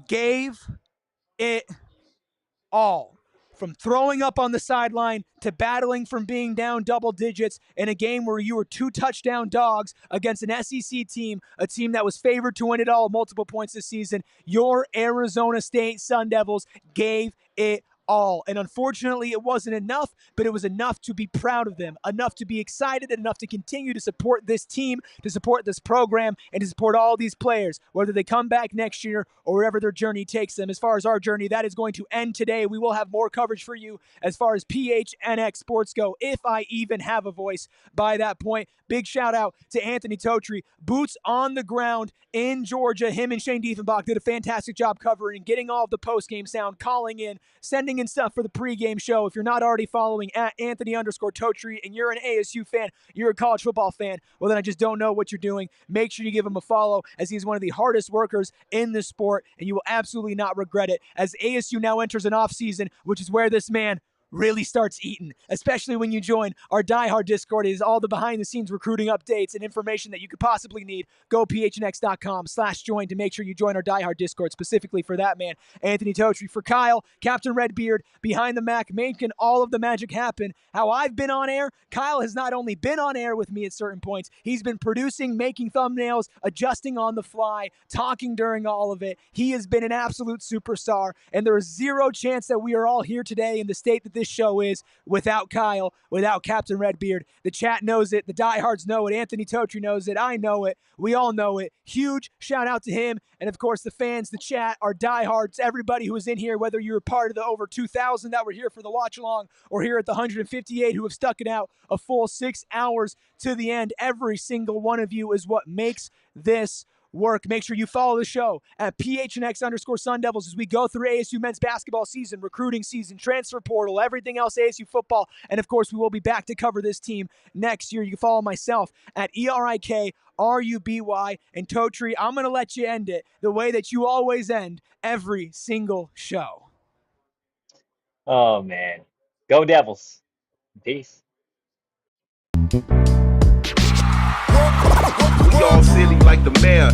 Gave it all. From throwing up on the sideline to battling from being down double digits in a game where you were 2 touchdown dogs against an SEC team, a team that was favored to win it all multiple points this season, your Arizona State Sun Devils gave it all. And unfortunately, it wasn't enough, but it was enough to be proud of them, enough to be excited, and enough to continue to support this team, to support this program, and to support all these players, whether they come back next year or wherever their journey takes them. As far as our journey, that is going to end today. We will have more coverage for you as far as PHNX sports go, if I even have a voice by that point. Big shout out to Anthony Totri, boots on the ground in Georgia. Him and Shane Diefenbach did a fantastic job covering, getting all of the postgame sound, calling in, sending in stuff for the pregame show. If you're not already following at Anthony_Totri and you're an ASU fan, you're a college football fan, well, then I just don't know what you're doing. Make sure you give him a follow, as he's one of the hardest workers in this sport, and you will absolutely not regret it, as ASU now enters an offseason, which is where this man really starts eating, especially when you join our diehard Discord. It is all the behind-the-scenes recruiting updates and information that you could possibly need. Go phnx.com/join to make sure you join our diehard Discord, specifically for that man, Anthony Totri. For Kyle, Captain Redbeard, behind the Mac, making all of the magic happen. How I've been on air, Kyle has not only been on air with me at certain points, he's been producing, making thumbnails, adjusting on the fly, talking during all of it. He has been an absolute superstar, and there is zero chance that we are all here today in the state that this show is without Kyle, without Captain Redbeard. The chat knows it. The diehards know it. Anthony Totri knows it. I know it. We all know it. Huge shout out to him. And of course, the fans, the chat, our diehards, everybody who is in here, whether you're part of the over 2,000 that were here for the watch along or here at the 158 who have stuck it out a full 6 hours to the end. Every single one of you is what makes this work. Make sure you follow the show at PHNX_Sun Devils as we go through ASU men's basketball season, recruiting season, transfer portal, everything else ASU football. And of course, we will be back to cover this team next year. You can follow myself at ERIKRUBY. And Totri, I'm going to let you end it the way that you always end every single show. Oh, man. Go Devils. Peace. We all silly like the mayor.